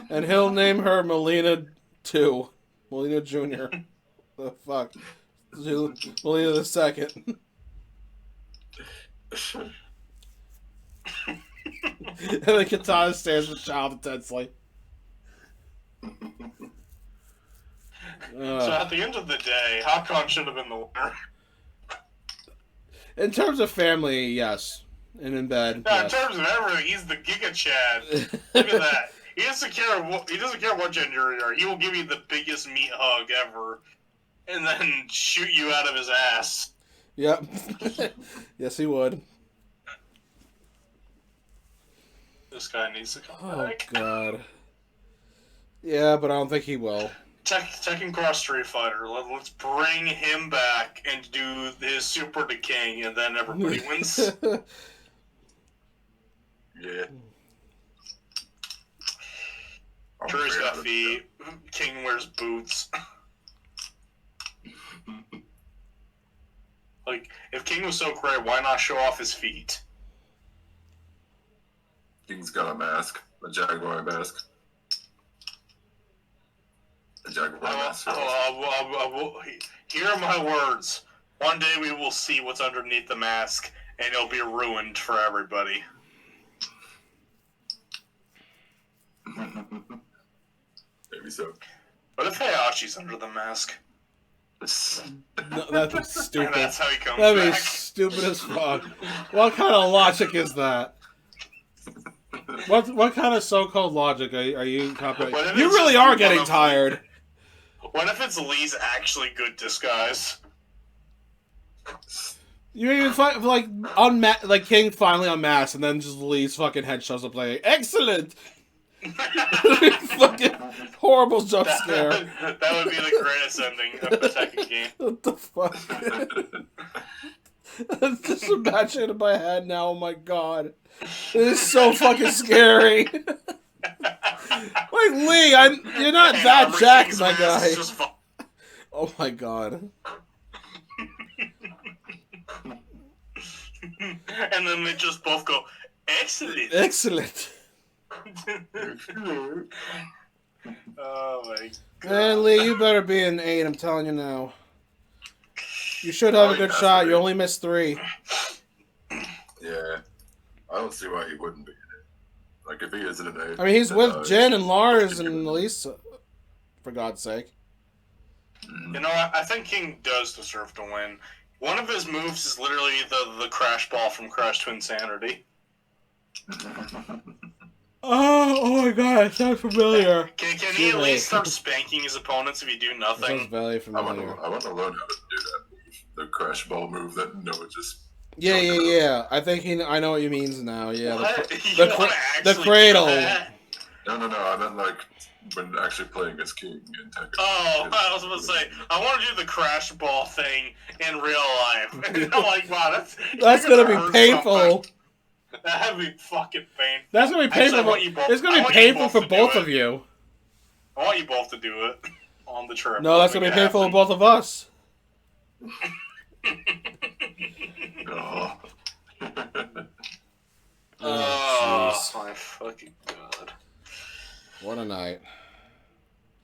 And he'll name her Melina 2. Melina Jr. The fuck? Melina the second. And then Katana stares at the child intensely. So at the end of the day, Hakon should have been the winner. In terms of family, yes. And in bed, Yeah, yes. in terms of everything, he's the Giga Chad. Look at that. He doesn't care what gender you are. He will give you the biggest meat hug ever, and then shoot you out of his ass. Yep. Yes, he would. This guy needs to come Oh, back. God. Yeah, but I don't think he will. Tekken Cross Street Fighter. Let's bring him back and do his Super to King, and then everybody wins. Yeah. Drew's got feet. King wears boots. Like, if King was so great, why not show off his feet? King's got a mask, a jaguar mask. A jaguar mask. Here are my words. One day we will see what's underneath the mask, and it'll be ruined for everybody. Maybe so. What if Hayachi's under the mask? No, that'd be And stupid. that's how he comes That'd be back. stupid as fuck. What kind of logic is that? What kind of so-called logic are you comprehending? What if You it's really just are one getting of- tired. What if it's Lee's actually good disguise? You even like King finally unmasked, and then just Lee's fucking head shows up like, excellent. Fucking horrible jump scare. That would be the greatest ending of the Tekken game. What the fuck? Just imagine it in my head now. Oh my god, this is so fucking scary. Like Lee, you're not And that Armor jacked, King's my mask guy. is just Oh my god. and then they just both go, excellent. Excellent. Oh my god. Man, Lee, you better be an 8. I'm telling you now. You should have a good shot. You only missed 3. Yeah. I don't see why he wouldn't be in it. Like, if he isn't an 8. I mean, he's then, with Jen and Lars and Lisa. For God's sake. You know, I think King does deserve to win. One of his moves is literally the crash ball from Crash to Insanity. Oh my god, it sounds familiar. Can he at least start spanking his opponents if you do It sounds nothing? very familiar. I want to learn how to do that move, the crash ball move that Noah just. Yeah. I think I know what you means now. Yeah, What? the, You want to the actually cradle. do that? No. I meant like when actually playing as King in Tekken. Oh, I was about to say, I want to do the crash ball thing in real life. And I'm like, wow, that's gonna be painful. Something. That'd be fucking painful. That's gonna be painful. It's gonna be painful for both of you. I want you both to do it on the trip. No, that's gonna be painful for both of us. Oh. Oh my fucking god! What a night!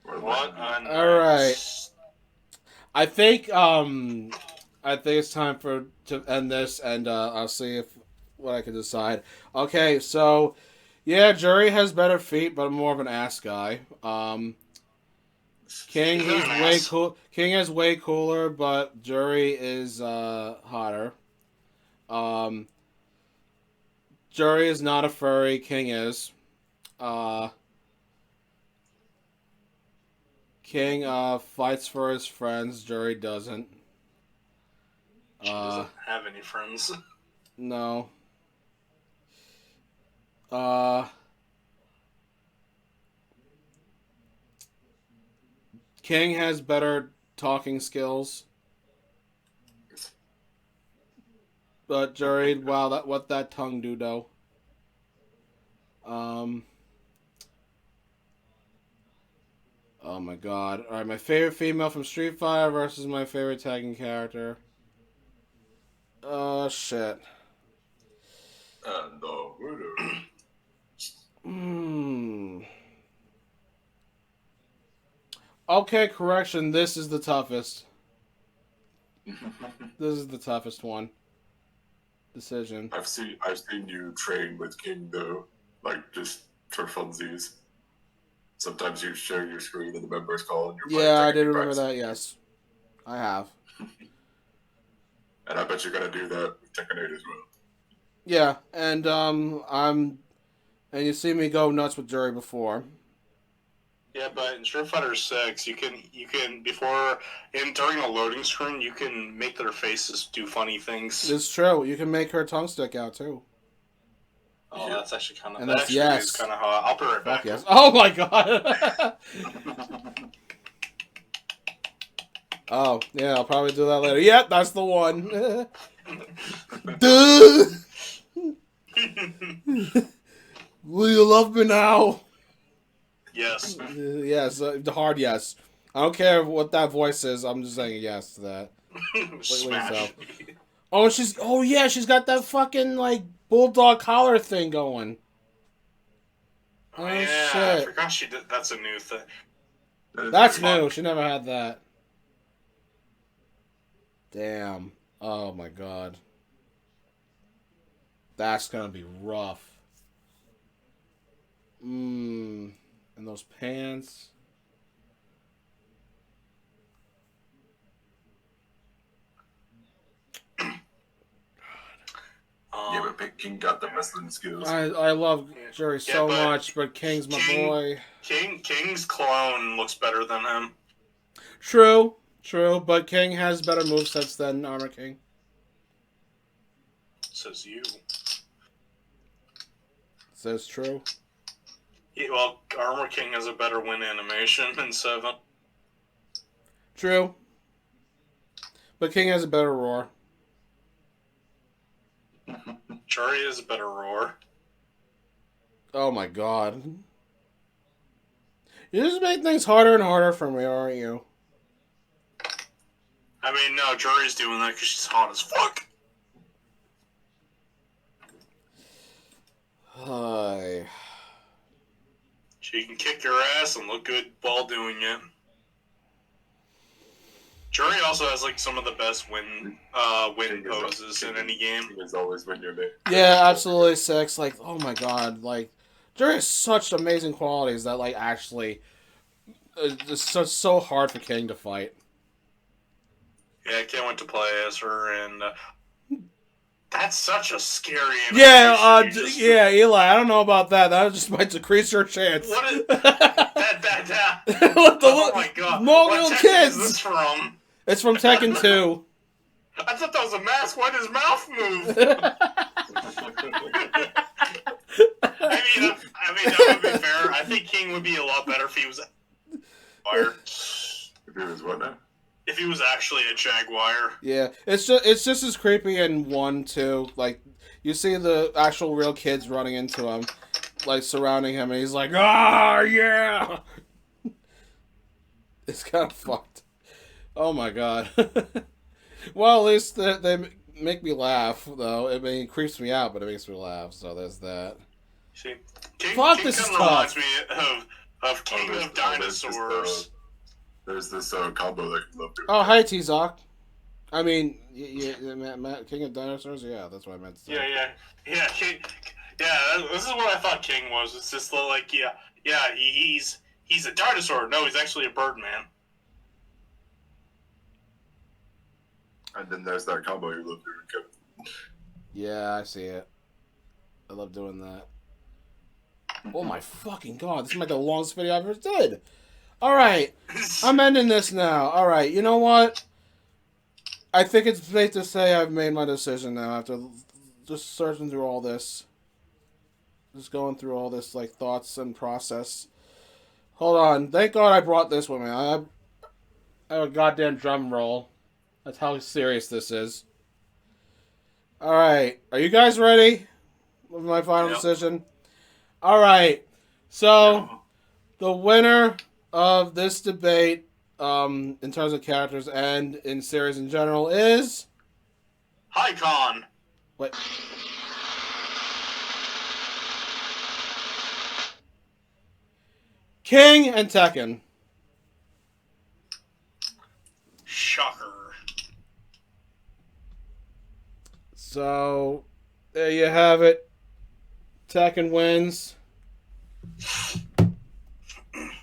What a night! All right, I think it's time to end this, and I'll see what I can decide. Okay, so yeah, Jury has better feet, but I'm more of an ass guy. King is way cool. King is way cooler, but Jury is hotter. Jury is not a furry. King is. King fights for his friends. Jury doesn't. She doesn't have any friends. No. King has better talking skills. But Jury, wow, what that tongue do though. Oh my god. Alright, my favorite female from Street Fighter versus my favorite Tekken character. Oh, shit. And the winner. Okay, correction. This is the toughest. This is the toughest one. Decision. I've seen you train with King though, like just for funsies. Sometimes you share your screen in the members call and you're Yeah, I did remember that. Yes, I have. And I bet you're gonna do that with Tekken 8 as well. Yeah, and and you see me go nuts with Jury before. Yeah, but in Street Fighter 6, you can during a loading screen, you can make their faces do funny things. It's true. You can make her tongue stick out too. Oh, yeah. That's actually kind of. And that's yes. Kind of hot. I'll be right back. Yes. Oh my god. Oh yeah, I'll probably do that later. Yep, that's the one. Duh. Will you love me now? Yes. Yes, hard yes. I don't care what that voice is. I'm just saying yes to that. Smash. Oh yeah, she's got that fucking like bulldog collar thing going. Oh yeah, shit. I forgot she did. That's a new thing. That's new. She never had that. Damn. Oh my god. That's gonna be rough. And those pants. Yeah, but King got the wrestling skills. I love Jury so much, but King's my boy. King's clone looks better than him. True, but King has better movesets than Armor King. Says you. Says true. Yeah, well, Armor King has a better win animation in 7. True. But King has a better roar. Jury has a better roar. Oh my god. You just make things harder and harder for me, aren't you? I mean, no, Jury's doing that because she's hot as fuck. Hi. She can kick your ass and look good while doing it. Jury also has like some of the best win poses in any game. Is always when you're there. Yeah, absolutely six. Like, oh my god, like Jury has such amazing qualities that like actually it's so hard for King to fight. Yeah, I can't wait to play as her, and That's such a scary Yeah, animation. yeah, Eli. I don't know about that. That just might decrease your chance. What is that? What Oh my god! Small What little Tekken kids. is this from? It's from Tekken 2. I thought that was a mask. Why did his mouth move? I mean, that would be fair. I think King would be a lot better if he was Jaguar. If he was what now? If he was actually a Jaguar. Yeah, it's just as creepy in 1 too. Like you see the actual real kids running into him, like surrounding him, and he's like, "Ah, yeah." It's kind of fucked. Oh my god. Well, at least they make me laugh, though. I mean, it creeps me out, but it makes me laugh. So there's that. See, Fuck, King this is kind of reminds tough. me of King of Dinosaurs. There's this combo that can love to. Oh, hi, T-Zoc. I mean, King of Dinosaurs? Yeah, that's what I meant to say. Yeah, King. Yeah, this is what I thought King was. It's just like, he's a dinosaur. No, he's actually a Birdman. And then there's that combo you love doing, Kevin. Yeah, I see it. I love doing that. Oh my fucking god, this might be the longest video I've ever did. Alright, I'm ending this now. Alright, you know what? I think it's safe to say I've made my decision now after just searching through all this. Just going through all this, like, thoughts and process. Hold on. Thank God I brought this with me. I have a goddamn drum roll. That's how serious this is. Alright, are you guys ready with my final decision? Alright, so the winner of this debate, in terms of characters and in series in general, is... Hi-Con. Wait. King and Tekken. Shocker. So, there you have it. Tekken wins.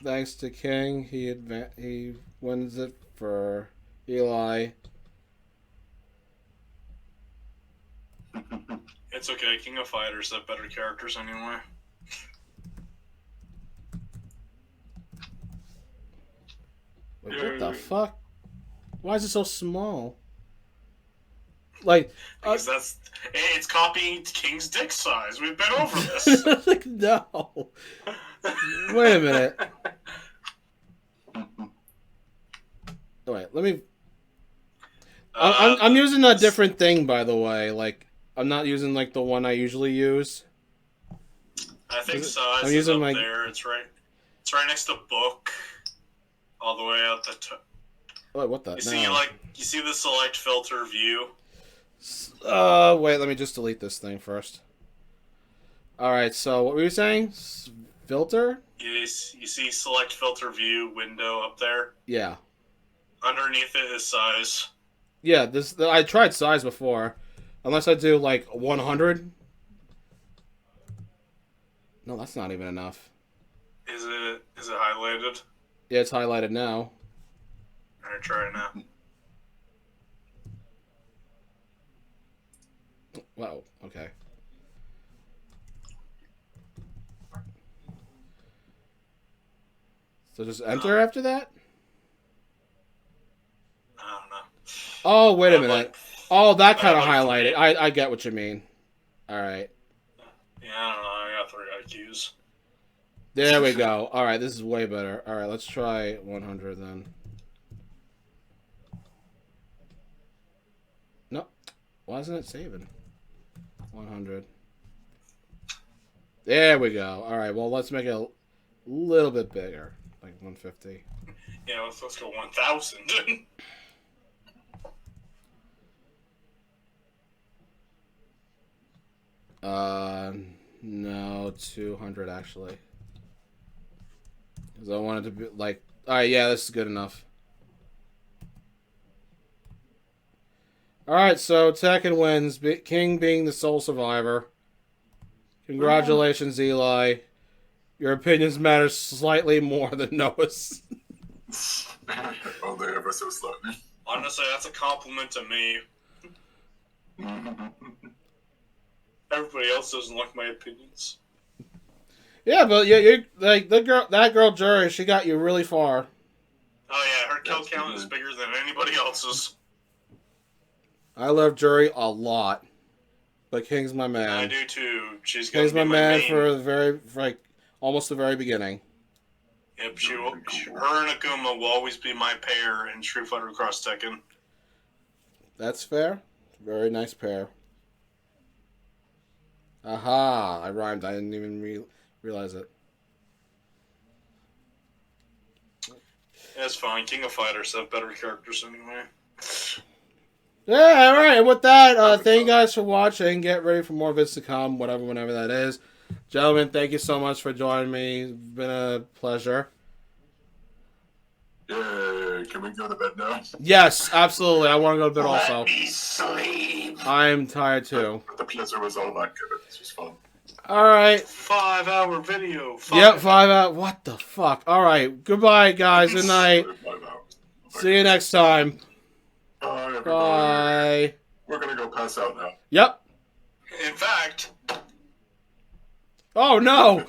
Thanks to King, he wins it for Eli. It's okay. King of Fighters have better characters anyway. Wait, what the fuck? Why is it so small? Like, because it's copying King's dick size. We've been over this. like, no. Wait a minute. Oh, wait, let me. I'm using a different thing, by the way. Like, I'm not using like the one I usually use. I think size I'm is using up there. It's right next to book, all the way out the top. Wait, what the? You see the select filter view. Wait, let me just delete this thing first. Alright, so what were you saying? Filter? You see select filter view window up there? Yeah. Underneath it is size. Yeah, I tried size before. Unless I do like 100. No, that's not even enough. Is it highlighted? Yeah, it's highlighted now. Alright, try it now. Wow, okay. So just enter after that? I don't know. Oh, wait a minute. That kind of highlighted. I get what you mean. Alright. Yeah, I don't know. I got 3 IQs. There we go. Alright, this is way better. Alright, let's try 100 then. No. Why isn't it saving? 100. There we go. Alright, well, let's make it a little bit bigger. Like 150. Yeah, let's go 1,000. No, 200 actually. Because I wanted to be like, alright, yeah, this is good enough. Alright, so Tekken wins, King being the sole survivor. Congratulations, Eli. Your opinions matter slightly more than Noah's. Only ever so slightly. Honestly, that's a compliment to me. Everybody else doesn't like my opinions. Yeah, but you're like that girl Jury. She got you really far. Oh yeah, her kill count is bigger than anybody else's. I love Jury a lot, but King's my man. I do too. She's gonna King's be my man main. for like almost the very beginning. Yep, her and Akuma will always be my pair in Street Fighter Cross Tekken. That's fair. Very nice pair. Aha! I rhymed. I didn't even realize it. That's fine. King of Fighters have better characters anyway. Yeah, alright. And with that, thank you guys for watching. Get ready for more vids to come, whenever that is. Gentlemen, thank you so much for joining me. It's been a pleasure. Yay, can we go to bed now? Yes, absolutely. I want to go to bed also. Let me sleep. I'm tired too. The pleasure was all mine, Kevin. This was fun. Alright. 5-hour video. Yep, 5 hours. What the fuck? Alright. Goodbye, guys. Good night. See you next time. Bye, everybody. Bye. We're gonna go pass out now. Yep. In fact, Oh no!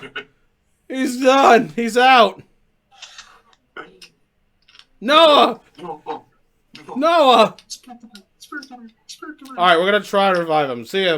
He's done! He's out! Noah! Noah! Alright, we're gonna try to revive him. See ya.